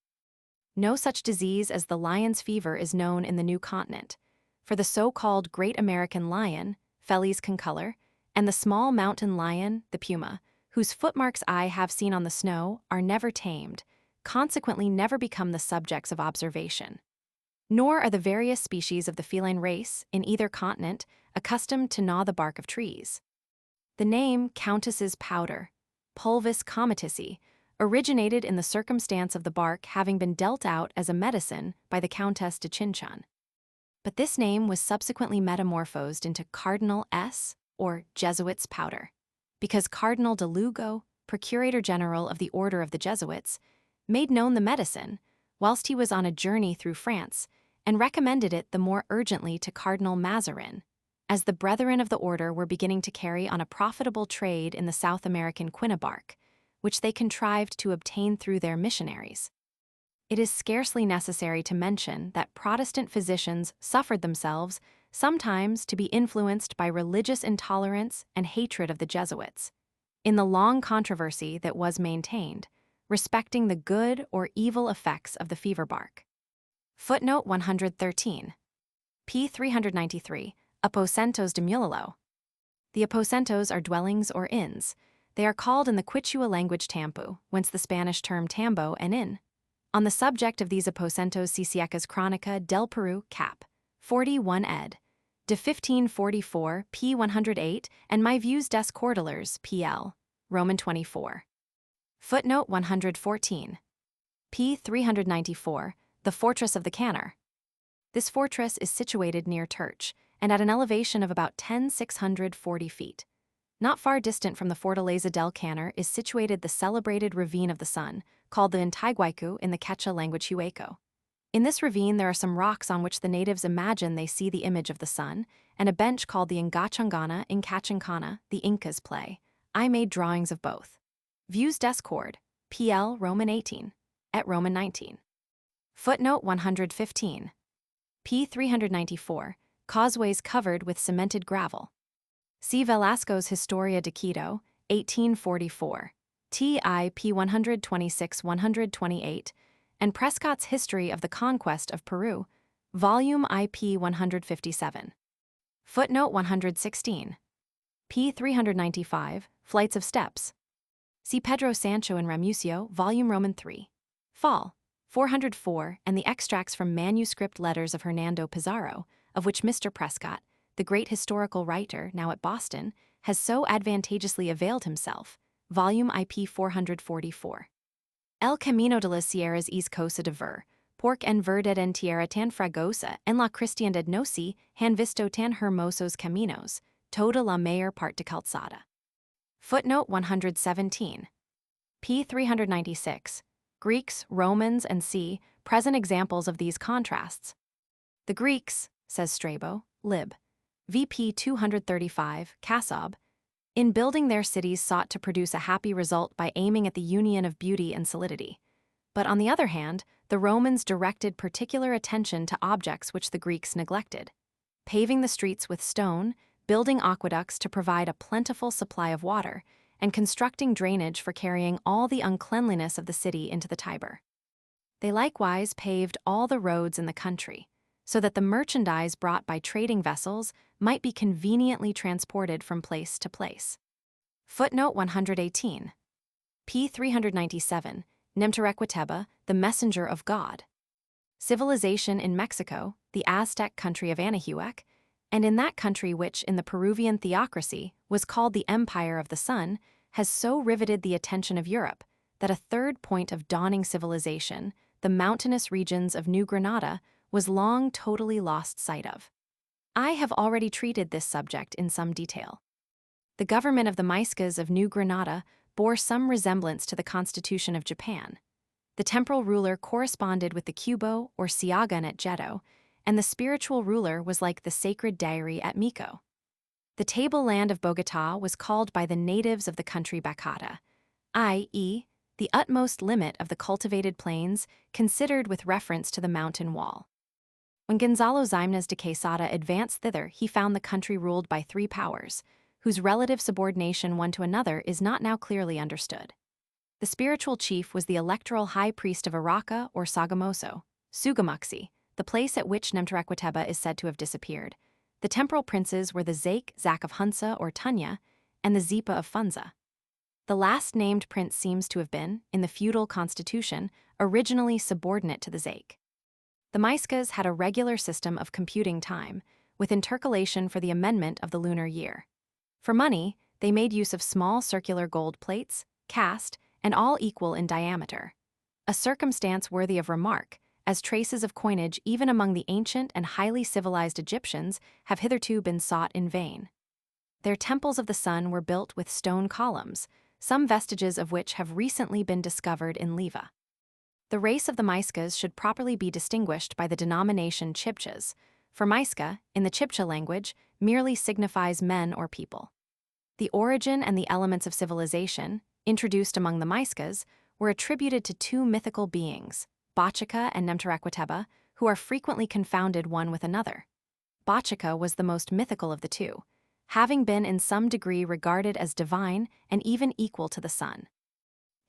No such disease as the lion's fever is known in the New Continent, for the so-called Great American Lion, Felis concolor, and the small mountain lion, the puma, whose footmarks I have seen on the snow, are never tamed, consequently never become the subjects of observation. Nor are the various species of the feline race, in either continent, accustomed to gnaw the bark of trees. The name Countess's powder, Pulvis comitici, originated in the circumstance of the bark having been dealt out as a medicine by the Countess de Chinchon. But this name was subsequently metamorphosed into Cardinal S, or Jesuit's powder, because Cardinal de Lugo, Procurator General of the Order of the Jesuits, made known the medicine whilst he was on a journey through France, and recommended it the more urgently to Cardinal Mazarin, as the brethren of the order were beginning to carry on a profitable trade in the South American quina bark, which they contrived to obtain through their missionaries. It is scarcely necessary to mention that Protestant physicians suffered themselves sometimes to be influenced by religious intolerance and hatred of the Jesuits, in the long controversy that was maintained respecting the good or evil effects of the fever bark. Footnote 113. p. 393, Aposentos de Mulilo. The aposentos are dwellings or inns. They are called in the Quichua language tampu, whence the Spanish term tambo and inn. On the subject of these aposentos see Sieca's Chronica del Peru, cap. 41 ed. de 1544, p. 108, and My Views des Cordillers, pl. Roman 24. Footnote 114. p. 394, the Fortress of the Canner. This fortress is situated near Turch, and at an elevation of about 10,640 feet. Not far distant from the Fortaleza del Canner is situated the celebrated Ravine of the Sun, called the Intiguaicu in the Quechua language Hueco. In this ravine there are some rocks on which the natives imagine they see the image of the sun, and a bench called the Ngachangana in Kachankana, the Incas play. I made drawings of both. Views Discord, PL Roman 18, et Roman 19. Footnote 115. P. 394, causeways covered with cemented gravel. See Velasco's Historia de Quito, 1844, TI P. 126-128, and Prescott's History of the Conquest of Peru, Volume IP 157. Footnote 116. P. 395, Flights of Steps. See Pedro Sancho and Ramusio, Volume Roman 3. Fall, 404, and the extracts from manuscript letters of Hernando Pizarro, of which Mr. Prescott, the great historical writer now at Boston, has so advantageously availed himself, Volume IP 444. El Camino de las Sierras y Cosa de Ver, porque en verdad en tierra tan fragosa en la cristiandad no se han visto tan hermosos caminos, toda la mayor parte calzada. Footnote 117. P. 396. Greeks, Romans, and c. present examples of these contrasts. The Greeks, says Strabo, lib. VP 235, Cassob, in building their cities sought to produce a happy result by aiming at the union of beauty and solidity. But on the other hand, the Romans directed particular attention to objects which the Greeks neglected, paving the streets with stone, building aqueducts to provide a plentiful supply of water, and constructing drainage for carrying all the uncleanliness of the city into the Tiber. They likewise paved all the roads in the country, so that the merchandise brought by trading vessels might be conveniently transported from place to place. Footnote 118. P. 397, Nemterequeteba, the messenger of God. Civilization in Mexico, the Aztec country of Anahuac, and in that country which, in the Peruvian theocracy, was called the Empire of the Sun, has so riveted the attention of Europe that a third point of dawning civilization, the mountainous regions of New Granada, was long totally lost sight of. I have already treated this subject in some detail. The government of the Muiscas of New Granada bore some resemblance to the Constitution of Japan. The temporal ruler corresponded with the Cubo or Siagan at Jeddo, and the spiritual ruler was like the sacred dairy at Miko. The tableland of Bogotá was called by the natives of the country Bacata, i.e., the utmost limit of the cultivated plains considered with reference to the mountain wall. When Gonzalo Ximenes de Quesada advanced thither, he found the country ruled by three powers, whose relative subordination one to another is not now clearly understood. The spiritual chief was the electoral high priest of Araca or Sogamoso, Sugamuxi, the place at which Nemterequeteba is said to have disappeared. The temporal princes were the Zak of Hunza or Tunya, and the Zipa of Funza. The last named prince seems to have been, in the feudal constitution, originally subordinate to the Zak. The Muiscas had a regular system of computing time, with intercalation for the amendment of the lunar year. For money, they made use of small circular gold plates, cast, and all equal in diameter. A circumstance worthy of remark, as traces of coinage even among the ancient and highly civilized Egyptians have hitherto been sought in vain. Their temples of the sun were built with stone columns, some vestiges of which have recently been discovered in Leva. The race of the Muiscas should properly be distinguished by the denomination Chibchas, for Muisca, in the Chibcha language, merely signifies men or people. The origin and the elements of civilization, introduced among the Muiscas, were attributed to two mythical beings, Bachika and Nemterequeteba, who are frequently confounded one with another. Bachika was the most mythical of the two, having been in some degree regarded as divine and even equal to the sun.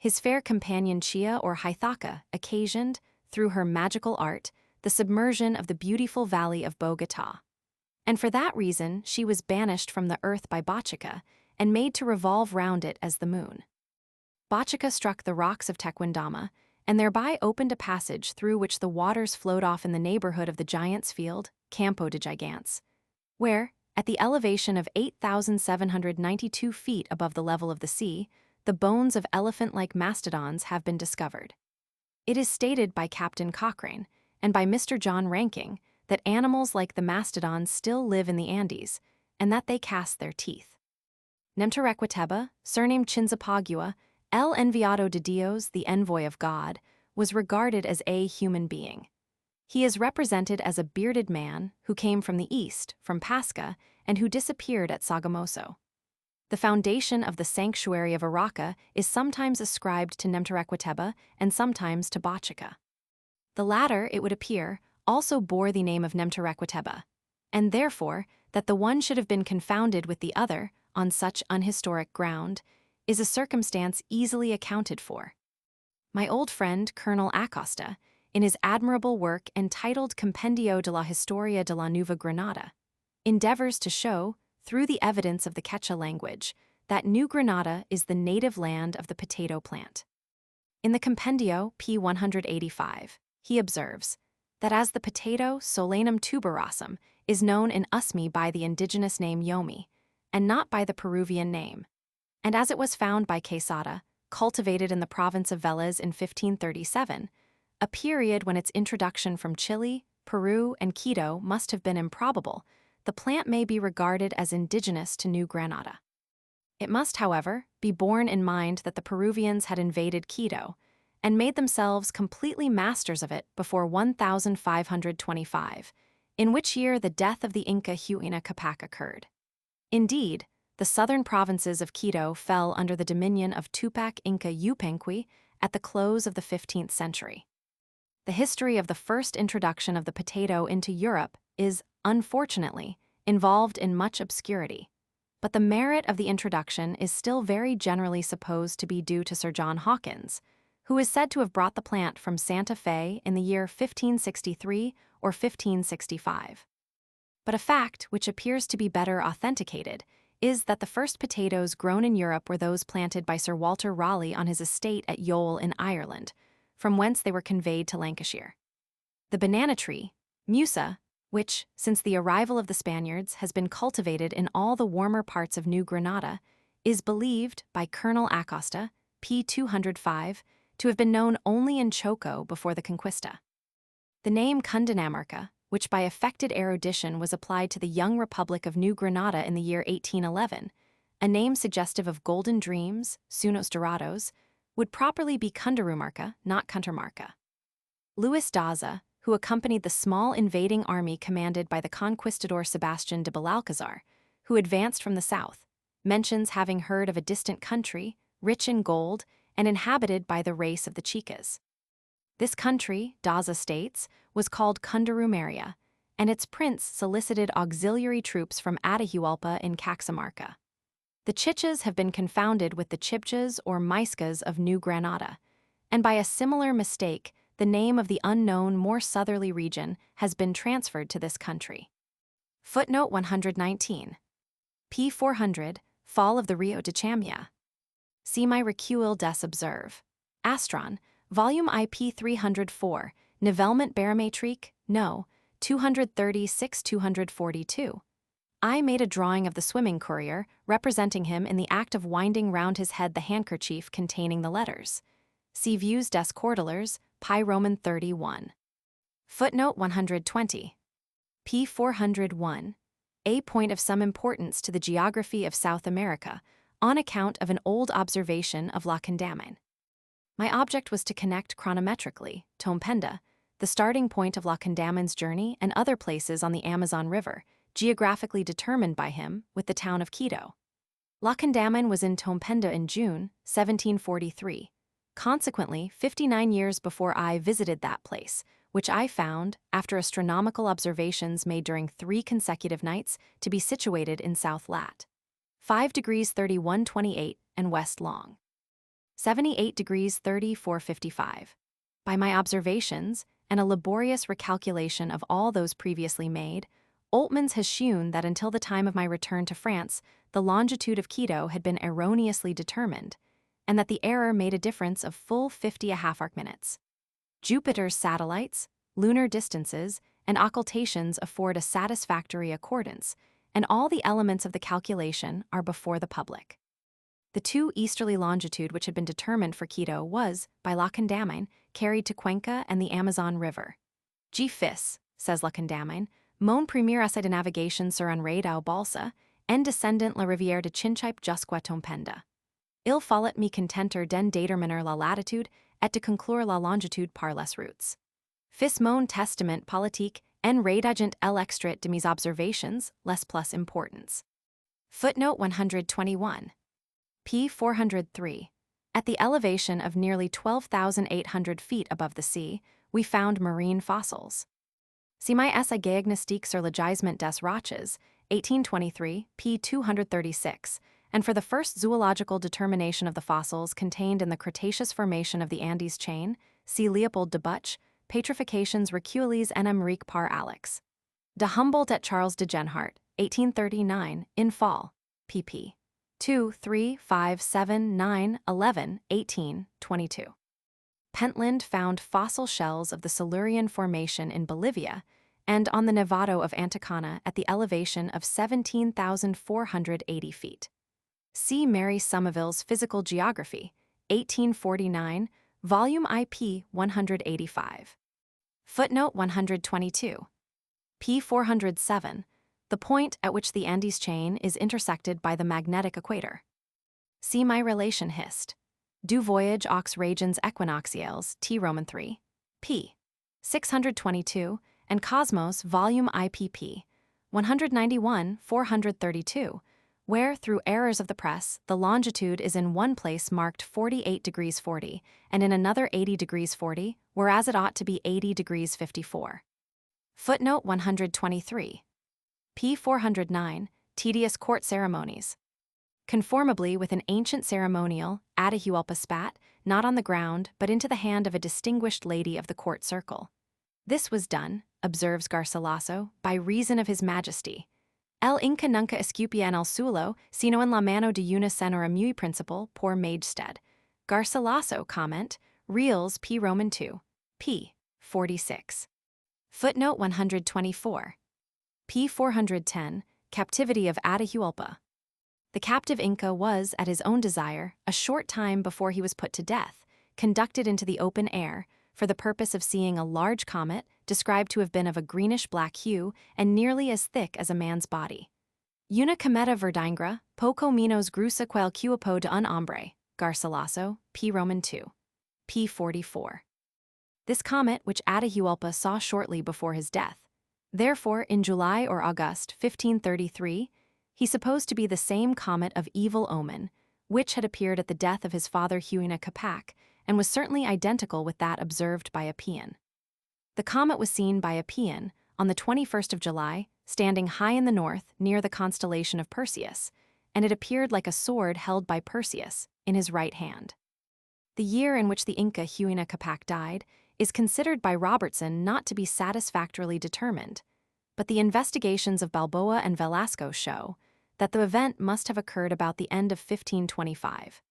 His fair companion Chia or Hythaka occasioned, through her magical art, the submersion of the beautiful valley of Bogotá. And for that reason she was banished from the earth by Bachika and made to revolve round it as the moon. Bachika struck the rocks of Tequendama, and thereby opened a passage through which the waters flowed off in the neighborhood of the Giants' Field, Campo de Gigantes, where, at the elevation of 8,792 feet above the level of the sea, the bones of elephant-like mastodons have been discovered. It is stated by Captain Cochrane and by Mr. John Ranking that animals like the mastodons still live in the Andes, and that they cast their teeth. Nemterequeteba, surnamed Chinzapagua, El Enviado de Dios, the envoy of God, was regarded as a human being. He is represented as a bearded man who came from the east, from Pasca, and who disappeared at Sogamoso. The foundation of the sanctuary of Araka is sometimes ascribed to Nemterekwateba and sometimes to Bachika. The latter, it would appear, also bore the name of Nemterekwateba, and therefore that the one should have been confounded with the other on such unhistoric ground is a circumstance easily accounted for. My old friend Colonel Acosta, in his admirable work entitled Compendio de la Historia de la Nueva Granada, endeavors to show, through the evidence of the Quechua language, that New Granada is the native land of the potato plant. In the Compendio, p. 185, he observes that as the potato Solanum tuberosum is known in Usme by the indigenous name Yomi, and not by the Peruvian name, and as it was found by Quesada, cultivated in the province of Vélez in 1537, a period when its introduction from Chile, Peru, and Quito must have been improbable, the plant may be regarded as indigenous to New Granada. It must, however, be borne in mind that the Peruvians had invaded Quito and made themselves completely masters of it before 1525, in which year the death of the Inca Huayna Capac occurred. Indeed, the southern provinces of Quito fell under the dominion of Tupac Inca Yupanqui at the close of the 15th century. The history of the first introduction of the potato into Europe is, unfortunately, involved in much obscurity, but the merit of the introduction is still very generally supposed to be due to Sir John Hawkins, who is said to have brought the plant from Santa Fe in the year 1563 or 1565. But a fact which appears to be better authenticated is that the first potatoes grown in Europe were those planted by Sir Walter Raleigh on his estate at Youghal in Ireland, from whence they were conveyed to Lancashire. The banana tree, Musa, which, since the arrival of the Spaniards, has been cultivated in all the warmer parts of New Granada, is believed by Colonel Acosta, p. 205, to have been known only in Choco before the Conquista. The name Cundinamarca, which by affected erudition was applied to the young Republic of New Granada in the year 1811, a name suggestive of golden dreams, sueños dorados, would properly be Cundarumarca, not Cuntermarca. Luis Daza, who accompanied the small invading army commanded by the conquistador Sebastian de Belalcazar, who advanced from the south, mentions having heard of a distant country, rich in gold, and inhabited by the race of the Chicas. This country, Daza states, was called Cundarumeria, and its prince solicited auxiliary troops from Atahualpa in Caxamarca. The Chichas have been confounded with the Chibchas or Maiscas of New Granada, and by a similar mistake, the name of the unknown, more southerly region has been transferred to this country. Footnote 119. p. 400, Fall of the Rio de Chamia. See my Recueil des Observes. Astron, Volume IP 304, Nivellement barométrique, No. 236-242. I made a drawing of the swimming courier, representing him in the act of winding round his head the handkerchief containing the letters. See Vues des Cordeliers, Pi Roman 31. Footnote 120. p. 401. A point of some importance to the geography of South America, on account of an old observation of La Condamine. My object was to connect chronometrically, Tompenda, the starting point of La Condamine's journey, and other places on the Amazon River, geographically determined by him, with the town of Quito. La Condamine was in Tompenda in June, 1743. Consequently, 59 years before I visited that place, which I found, after astronomical observations made during 3 consecutive nights, to be situated in South Lat. 5 degrees 31'28 and West Long. 78 degrees 34'55. By my observations, and a laborious recalculation of all those previously made, Oltmans has shewn that until the time of my return to France, the longitude of Quito had been erroneously determined, and that the error made a difference of full 50½ arc minutes. Jupiter's satellites, lunar distances, and occultations afford a satisfactory accordance, and all the elements of the calculation are before the public. The 2 easterly longitude which had been determined for Quito was, by La Condamine, carried to Cuenca and the Amazon River. G. Fis, says La Condamine, mon premier essai de navigation sur un raid au balsa, en descendant la rivière de Chinchipe jusqu'à Tompenda. Il fallut me contenter den déterminer la latitude et de conclure la longitude par les routes. Fis mon testament politique en rédagent l'extrait de mes observations, les plus importants. Footnote 121. p. 403. At the elevation of nearly 12,800 feet above the sea, we found marine fossils. See my essay Diagnostique sur le gisement des roches, 1823, p. 236, and for the first zoological determination of the fossils contained in the Cretaceous formation of the Andes chain, see Leopold de Buch, Petrifications Recueillies en Amérique par Alex. De Humboldt et Charles de Genhart, 1839, in Fall, pp. 2, 3, 5, 7, 9, 11, 18, 22. Pentland found fossil shells of the Silurian Formation in Bolivia and on the Nevado of Antacana at the elevation of 17,480 feet. See Mary Somerville's Physical Geography, 1849, Volume IP 185. Footnote 122. p. 407. The point at which the Andes chain is intersected by the magnetic equator. See my relation hist. Du voyage aux regions equinoxiales T Roman 3, p. 622, and Cosmos Volume IPP 191 432, where, through errors of the press, the longitude is in one place marked 48 degrees 40 and in another 80 degrees 40, whereas it ought to be 80 degrees 54. Footnote 123. p. 409, Tedious Court Ceremonies. Conformably with an ancient ceremonial, Atahualpa spat, not on the ground, but into the hand of a distinguished lady of the court circle. This was done, observes Garcilaso, by reason of his majesty. El Inca nunca escupía en el suelo, sino en la mano de una senora muy principal por Majested. Garcilaso comment, Reals P. Roman 2, p. 46. Footnote 124. p. 410, Captivity of Atahualpa. The captive Inca was, at his own desire, a short time before he was put to death, conducted into the open air, for the purpose of seeing a large comet, described to have been of a greenish-black hue and nearly as thick as a man's body. Una cometa verdingra, poco menos gruesa quel cuerpo de un hombre, Garcilaso, P. Roman 2. p. 44. This comet which Atahualpa saw shortly before his death. Therefore, in July or August 1533, he supposed to be the same comet of evil omen, which had appeared at the death of his father Huayna Capac, and was certainly identical with that observed by Appian. The comet was seen by Appian on the 21st of July, standing high in the north near the constellation of Perseus, and it appeared like a sword held by Perseus in his right hand. The year in which the Inca Huayna Capac died is considered by Robertson not to be satisfactorily determined, but the investigations of Balboa and Velasco show that the event must have occurred about the end of 1525.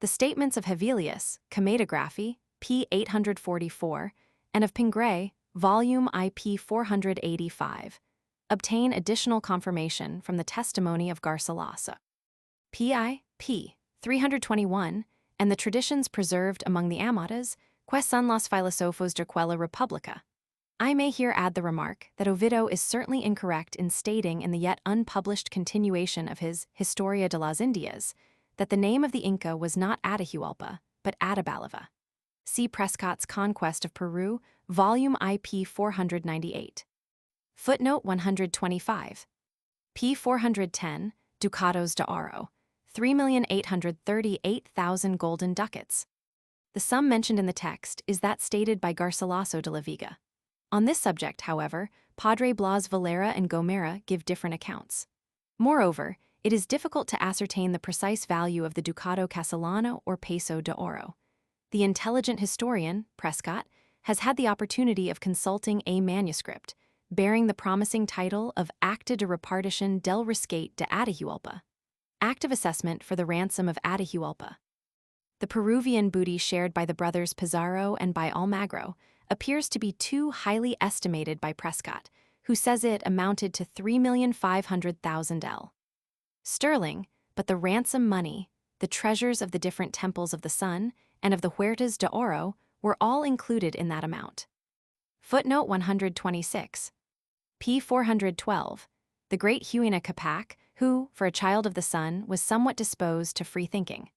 The statements of Hevelius, Cometography, p. 844, and of Pingré, volume IP 485, obtain additional confirmation from the testimony of Garcilaso. P. 321, and the traditions preserved among the Amadas, que son los filósofos de aquella república. I may here add the remark that Oviedo is certainly incorrect in stating in the yet unpublished continuation of his Historia de las Indias that the name of the Inca was not Atahualpa, but Atabalava. See Prescott's Conquest of Peru, volume IP 498. Footnote 125. p. 410, Ducados de Oro, 3,838,000 golden ducats. The sum mentioned in the text is that stated by Garcilaso de la Vega. On this subject, however, Padre Blas Valera and Gomera give different accounts. Moreover, it is difficult to ascertain the precise value of the Ducado Castellano or Peso de Oro. The intelligent historian, Prescott, has had the opportunity of consulting a manuscript bearing the promising title of Acta de Repartition del Rescate de Atahualpa, Act of Assessment for the Ransom of Atahualpa. The Peruvian booty shared by the brothers Pizarro and by Almagro appears to be too highly estimated by Prescott, who says it amounted to 3,500,000 L. sterling, but the ransom money, the treasures of the different temples of the sun, and of the Huertas de Oro were all included in that amount. Footnote 126. p. 412. The great Huayna Capac, who, for a child of the sun, was somewhat disposed to free thinking.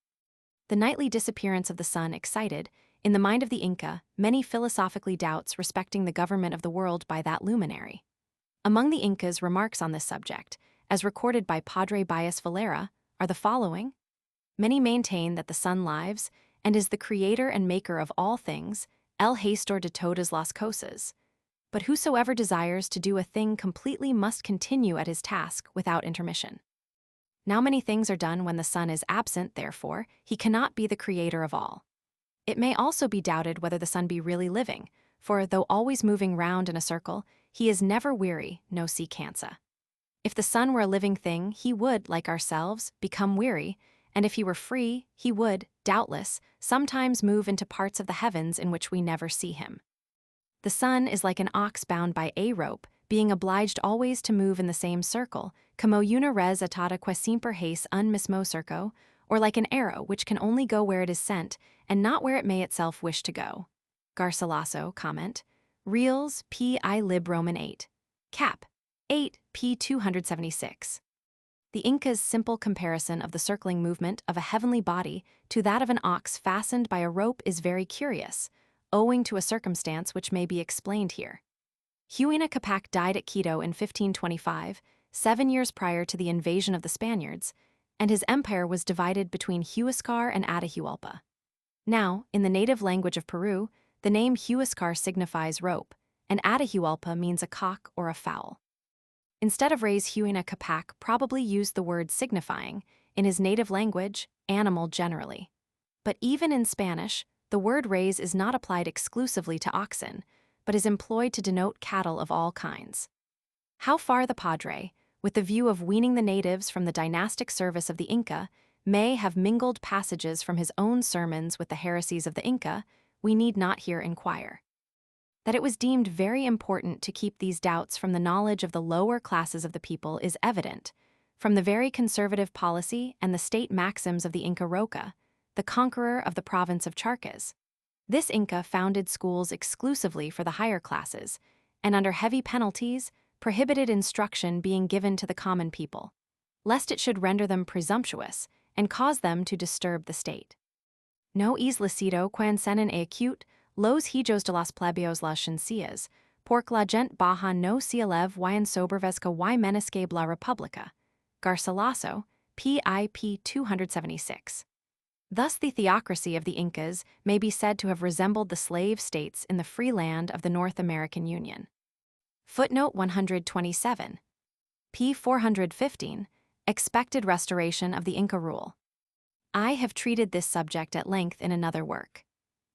The nightly disappearance of the sun excited, in the mind of the Inca, many philosophically doubts respecting the government of the world by that luminary. Among the Incas' remarks on this subject, as recorded by Padre Bias Valera, are the following. Many maintain that the sun lives and is the creator and maker of all things, el gestor de todas las cosas. But whosoever desires to do a thing completely must continue at his task without intermission. Now many things are done when the sun is absent, therefore, he cannot be the creator of all. It may also be doubted whether the sun be really living, for though always moving round in a circle, he is never weary, no si cansa. If the sun were a living thing, he would, like ourselves, become weary, and if he were free, he would, doubtless, sometimes move into parts of the heavens in which we never see him. The sun is like an ox bound by a rope, being obliged always to move in the same circle, como una res atada que semper hace un mismo circo, or like an arrow which can only go where it is sent, and not where it may itself wish to go. Garcilaso, comment, Reals, p. I. Lib. Roman 8. Cap. 8, p. 276. The Inca's simple comparison of the circling movement of a heavenly body to that of an ox fastened by a rope is very curious, owing to a circumstance which may be explained here. Huayna Capac died at Quito in 1525, 7 years prior to the invasion of the Spaniards, and his empire was divided between Huascar and Atahualpa. Now, in the native language of Peru, the name Huascar signifies rope, and Atahualpa means a cock or a fowl. Instead of Rey's Huayna Capac probably used the word signifying, in his native language, animal generally. But even in Spanish, the word Rey's is not applied exclusively to oxen, but is employed to denote cattle of all kinds. How far the Padre, with the view of weaning the natives from the dynastic service of the Inca, may have mingled passages from his own sermons with the heresies of the Inca, we need not here inquire. That it was deemed very important to keep these doubts from the knowledge of the lower classes of the people is evident, from the very conservative policy and the state maxims of the Inca Roca, the conqueror of the province of Charcas. This Inca founded schools exclusively for the higher classes, and under heavy penalties, prohibited instruction being given to the common people, lest it should render them presumptuous and cause them to disturb the state. No es lícito quan senen e acute los hijos de las plebeios las ciencias, porque la gente baja no se eleve y ensoberbezca y menoscabe la república. Garcilaso, PIP 276. Thus the theocracy of the Incas may be said to have resembled the slave states in the free land of the North American Union. Footnote 127. p. 415, Expected Restoration of the Inca Rule. I have treated this subject at length in another work.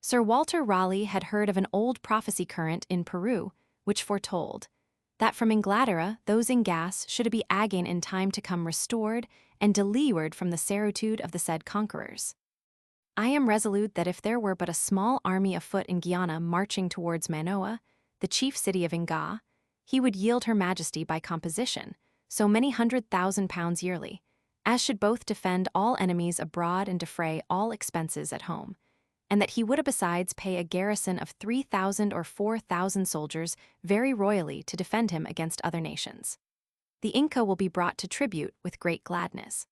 Sir Walter Raleigh had heard of an old prophecy current in Peru, which foretold that from Inglaterra those in gas should be again in time to come restored and delivered from the servitude of the said conquerors. I am resolute that if there were but a small army afoot in Guiana marching towards Manoa, the chief city of Inga, he would yield her majesty by composition, so many £100,000 yearly, as should both defend all enemies abroad and defray all expenses at home, and that he would besides pay a garrison of 3,000 or 4,000 soldiers very royally to defend him against other nations. The Inca will be brought to tribute with great gladness.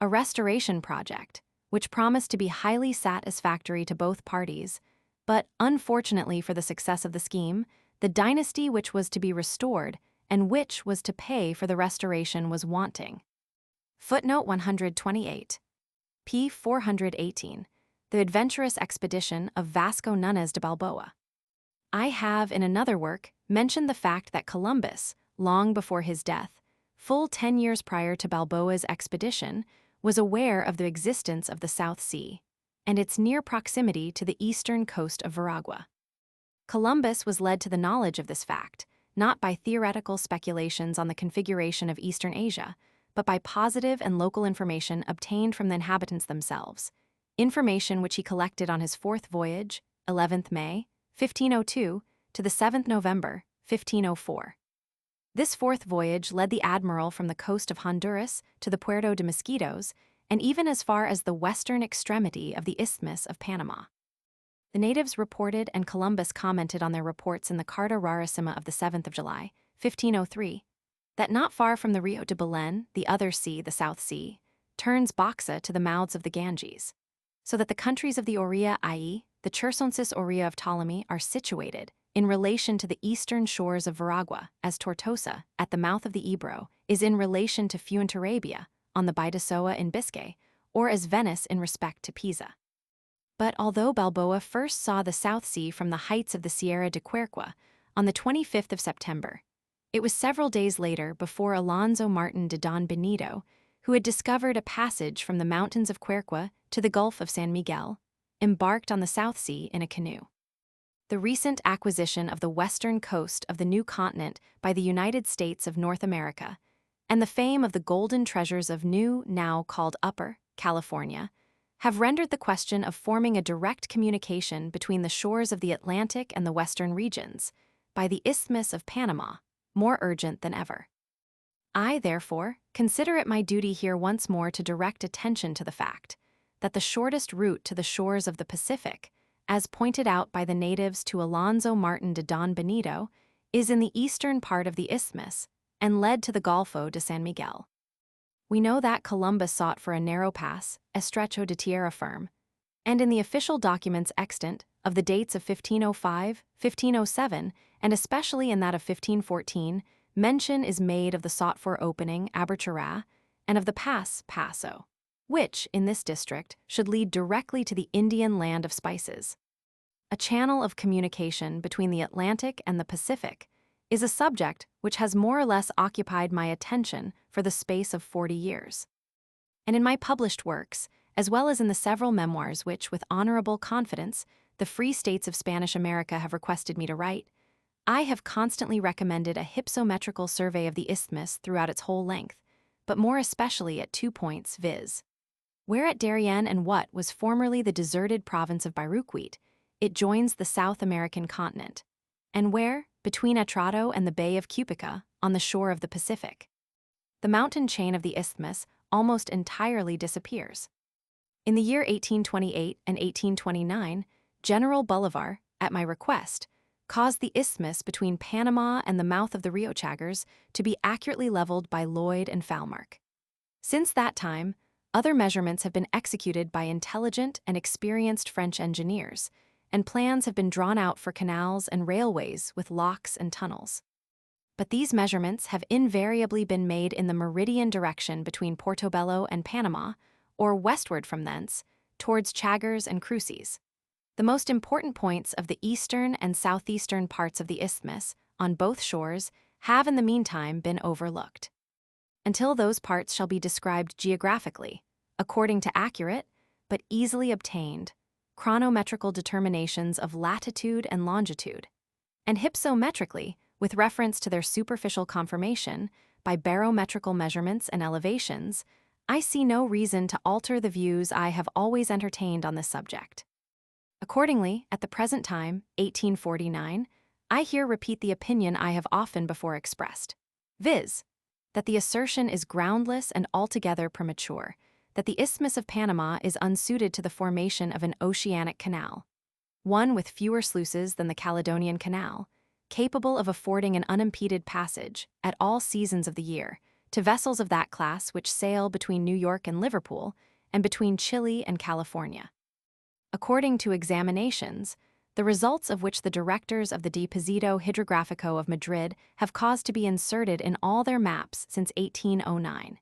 A restoration project, which promised to be highly satisfactory to both parties, but unfortunately for the success of the scheme, the dynasty which was to be restored and which was to pay for the restoration was wanting. Footnote 128. p. 418. The Adventurous Expedition of Vasco Nuñez de Balboa. I have, in another work, mentioned the fact that Columbus, long before his death, full 10 years prior to Balboa's expedition, was aware of the existence of the South Sea and its near proximity to the eastern coast of Veragua. Columbus was led to the knowledge of this fact, not by theoretical speculations on the configuration of Eastern Asia, but by positive and local information obtained from the inhabitants themselves, information which he collected on his fourth voyage, 11th May, 1502, to the 7th November, 1504. This fourth voyage led the admiral from the coast of Honduras to the Puerto de Mosquitos, and even as far as the western extremity of the Isthmus of Panama. The natives reported and Columbus commented on their reports in the Carta Rarissima of the 7th of July, 1503, that not far from the Rio de Belen, the other sea, the South Sea, turns Boxa to the mouths of the Ganges, so that the countries of the Oria, i.e., the Chersonesus aurea of Ptolemy are situated in relation to the eastern shores of Veragua, as Tortosa, at the mouth of the Ebro, is in relation to Fuenterrabia, on the Bidasoa in Biscay, or as Venice in respect to Pisa. But although Balboa first saw the South Sea from the heights of the Sierra de Quercua on the 25th of September, it was several days later before Alonso Martin de Don Benito, who had discovered a passage from the mountains of Quercua to the Gulf of San Miguel, embarked on the South Sea in a canoe. The recent acquisition of the western coast of the new continent by the United States of North America, and the fame of the golden treasures of New, now called Upper, California, have rendered the question of forming a direct communication between the shores of the Atlantic and the western regions, by the Isthmus of Panama, more urgent than ever. I, therefore, consider it my duty here once more to direct attention to the fact that the shortest route to the shores of the Pacific, as pointed out by the natives to Alonso Martin de Don Benito, is in the eastern part of the isthmus and led to the Golfo de San Miguel. We know that Columbus sought for a narrow pass, Estrecho de Tierra Firme, and in the official documents extant of the dates of 1505, 1507, and especially in that of 1514, mention is made of the sought-for opening, Abertura, and of the pass, Paso, which, in this district, should lead directly to the Indian land of spices. A channel of communication between the Atlantic and the Pacific is a subject which has more or less occupied my attention for the space of 40 years. And in my published works, as well as in the several memoirs which, with honorable confidence, the Free States of Spanish America have requested me to write, I have constantly recommended a hypsometrical survey of the isthmus throughout its whole length, but more especially at 2 points, viz. Where at Darien and what was formerly the deserted province of Biruquit, it joins the South American continent, and where, between Atrado and the Bay of Cupica, on the shore of the Pacific, the mountain chain of the isthmus almost entirely disappears. In the year 1828 and 1829, General Bolivar, at my request, caused the isthmus between Panama and the mouth of the Rio Chagres to be accurately leveled by Lloyd and Falmark. Since that time, other measurements have been executed by intelligent and experienced French engineers, and plans have been drawn out for canals and railways with locks and tunnels. But these measurements have invariably been made in the meridian direction between Portobello and Panama, or westward from thence, towards Chagres and Cruces. The most important points of the eastern and southeastern parts of the isthmus, on both shores, have in the meantime been overlooked. Until those parts shall be described geographically, according to accurate, but easily obtained, chronometrical determinations of latitude and longitude, and hypsometrically, with reference to their superficial conformation, by barometrical measurements and elevations, I see no reason to alter the views I have always entertained on this subject. Accordingly, at the present time, 1849, I here repeat the opinion I have often before expressed, viz., that the assertion is groundless and altogether premature, that the Isthmus of Panama is unsuited to the formation of an oceanic canal, one with fewer sluices than the Caledonian Canal, capable of affording an unimpeded passage, at all seasons of the year, to vessels of that class which sail between New York and Liverpool, and between Chile and California. According to examinations, the results of which the directors of the Deposito Hidrográfico of Madrid have caused to be inserted in all their maps since 1809,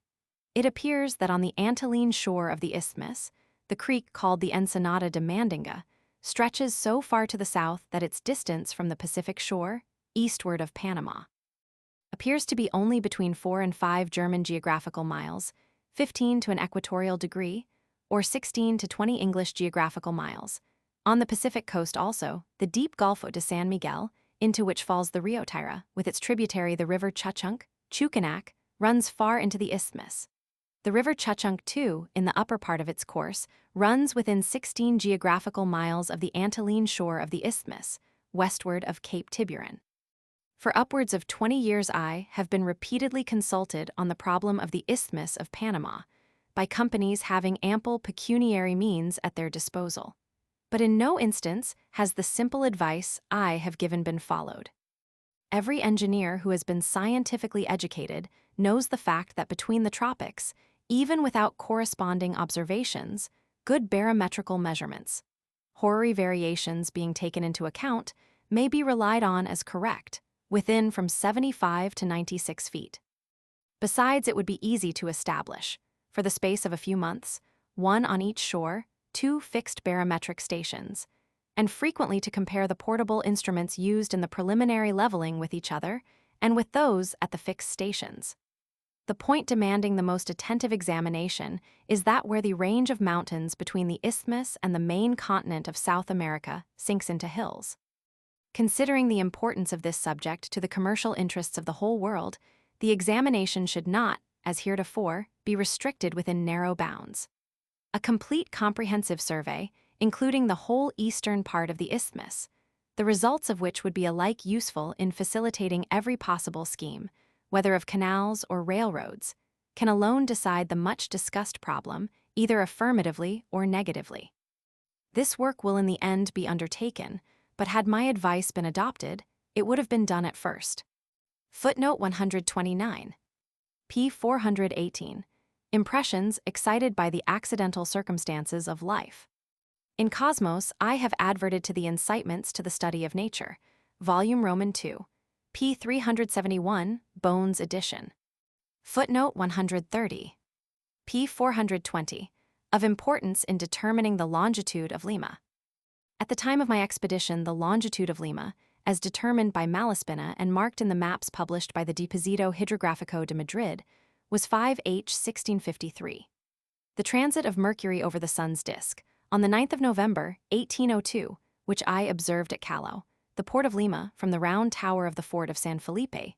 it appears that on the Antillean shore of the isthmus, the creek called the Ensenada de Mandinga stretches so far to the south that its distance from the Pacific shore, eastward of Panama, appears to be only between 4 and 5 German geographical miles, 15 to an equatorial degree, or 16 to 20 English geographical miles. On the Pacific coast also, the deep Golfo de San Miguel, into which falls the Rio Tira, with its tributary the river Chucanac, runs far into the isthmus. The river Chucunc, too, in the upper part of its course, runs within 16 geographical miles of the Antillean shore of the isthmus, westward of Cape Tiburon. For upwards of 20 years I have been repeatedly consulted on the problem of the Isthmus of Panama, by companies having ample pecuniary means at their disposal. But in no instance has the simple advice I have given been followed. Every engineer who has been scientifically educated knows the fact that between the tropics, even without corresponding observations, good barometrical measurements, horary variations being taken into account, may be relied on as correct, within from 75 to 96 feet. Besides, it would be easy to establish, for the space of a few months, one on each shore, 2 fixed barometric stations, and frequently to compare the portable instruments used in the preliminary leveling with each other and with those at the fixed stations. The point demanding the most attentive examination is that where the range of mountains between the isthmus and the main continent of South America sinks into hills. Considering the importance of this subject to the commercial interests of the whole world, the examination should not, as heretofore, be restricted within narrow bounds. A complete comprehensive survey, including the whole eastern part of the isthmus, the results of which would be alike useful in facilitating every possible scheme, whether of canals or railroads, can alone decide the much-discussed problem, either affirmatively or negatively. This work will in the end be undertaken, but had my advice been adopted, it would have been done at first. Footnote 129. p. 418. Impressions excited by the accidental circumstances of life. In Cosmos, I have adverted to the incitements to the study of nature, Volume Roman 2, p. 371, Bones edition. Footnote 130. p. 420. Of importance in determining the longitude of Lima. At the time of my expedition, the longitude of Lima, as determined by Malaspina and marked in the maps published by the Deposito Hidrográfico de Madrid, was 5H 1653. The transit of Mercury over the Sun's disk, on the 9th of November, 1802, which I observed at Callao, the port of Lima, from the round tower of the fort of San Felipe,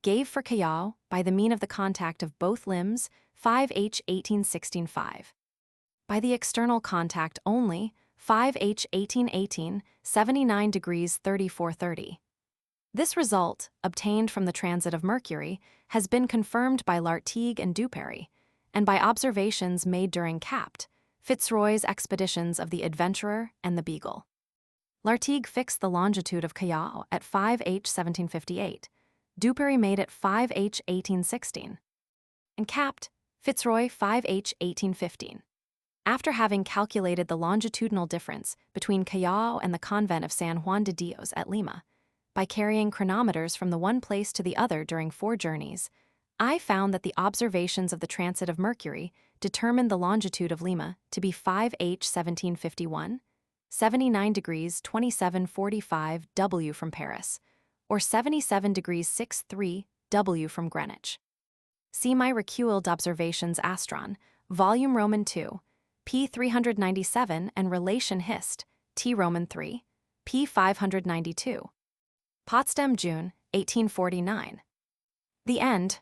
gave for Callao, by the mean of the contact of both limbs, 5H 1816.5. By the external contact only, 5H 1818, 79 degrees 34'30. This result, obtained from the transit of Mercury, has been confirmed by Lartigue and Duperrey, and by observations made during Capt. Fitzroy's expeditions of the Adventurer and the Beagle. Lartigue fixed the longitude of Callao at 5H 1758, Duperrey made it 5H 1816, and Capt. Fitzroy 5H 1815. After having calculated the longitudinal difference between Callao and the convent of San Juan de Dios at Lima, by carrying chronometers from the one place to the other during 4 journeys, I found that the observations of the transit of Mercury determined the longitude of Lima to be 5H 1751, 79 degrees 27'45 W from Paris, or 77 degrees 63 W from Greenwich. See my Recueiled Observations Astron, Volume Roman 2, p. 397 and Relation Hist, T. Roman 3, p. 592. Potsdam, June, 1849. The end.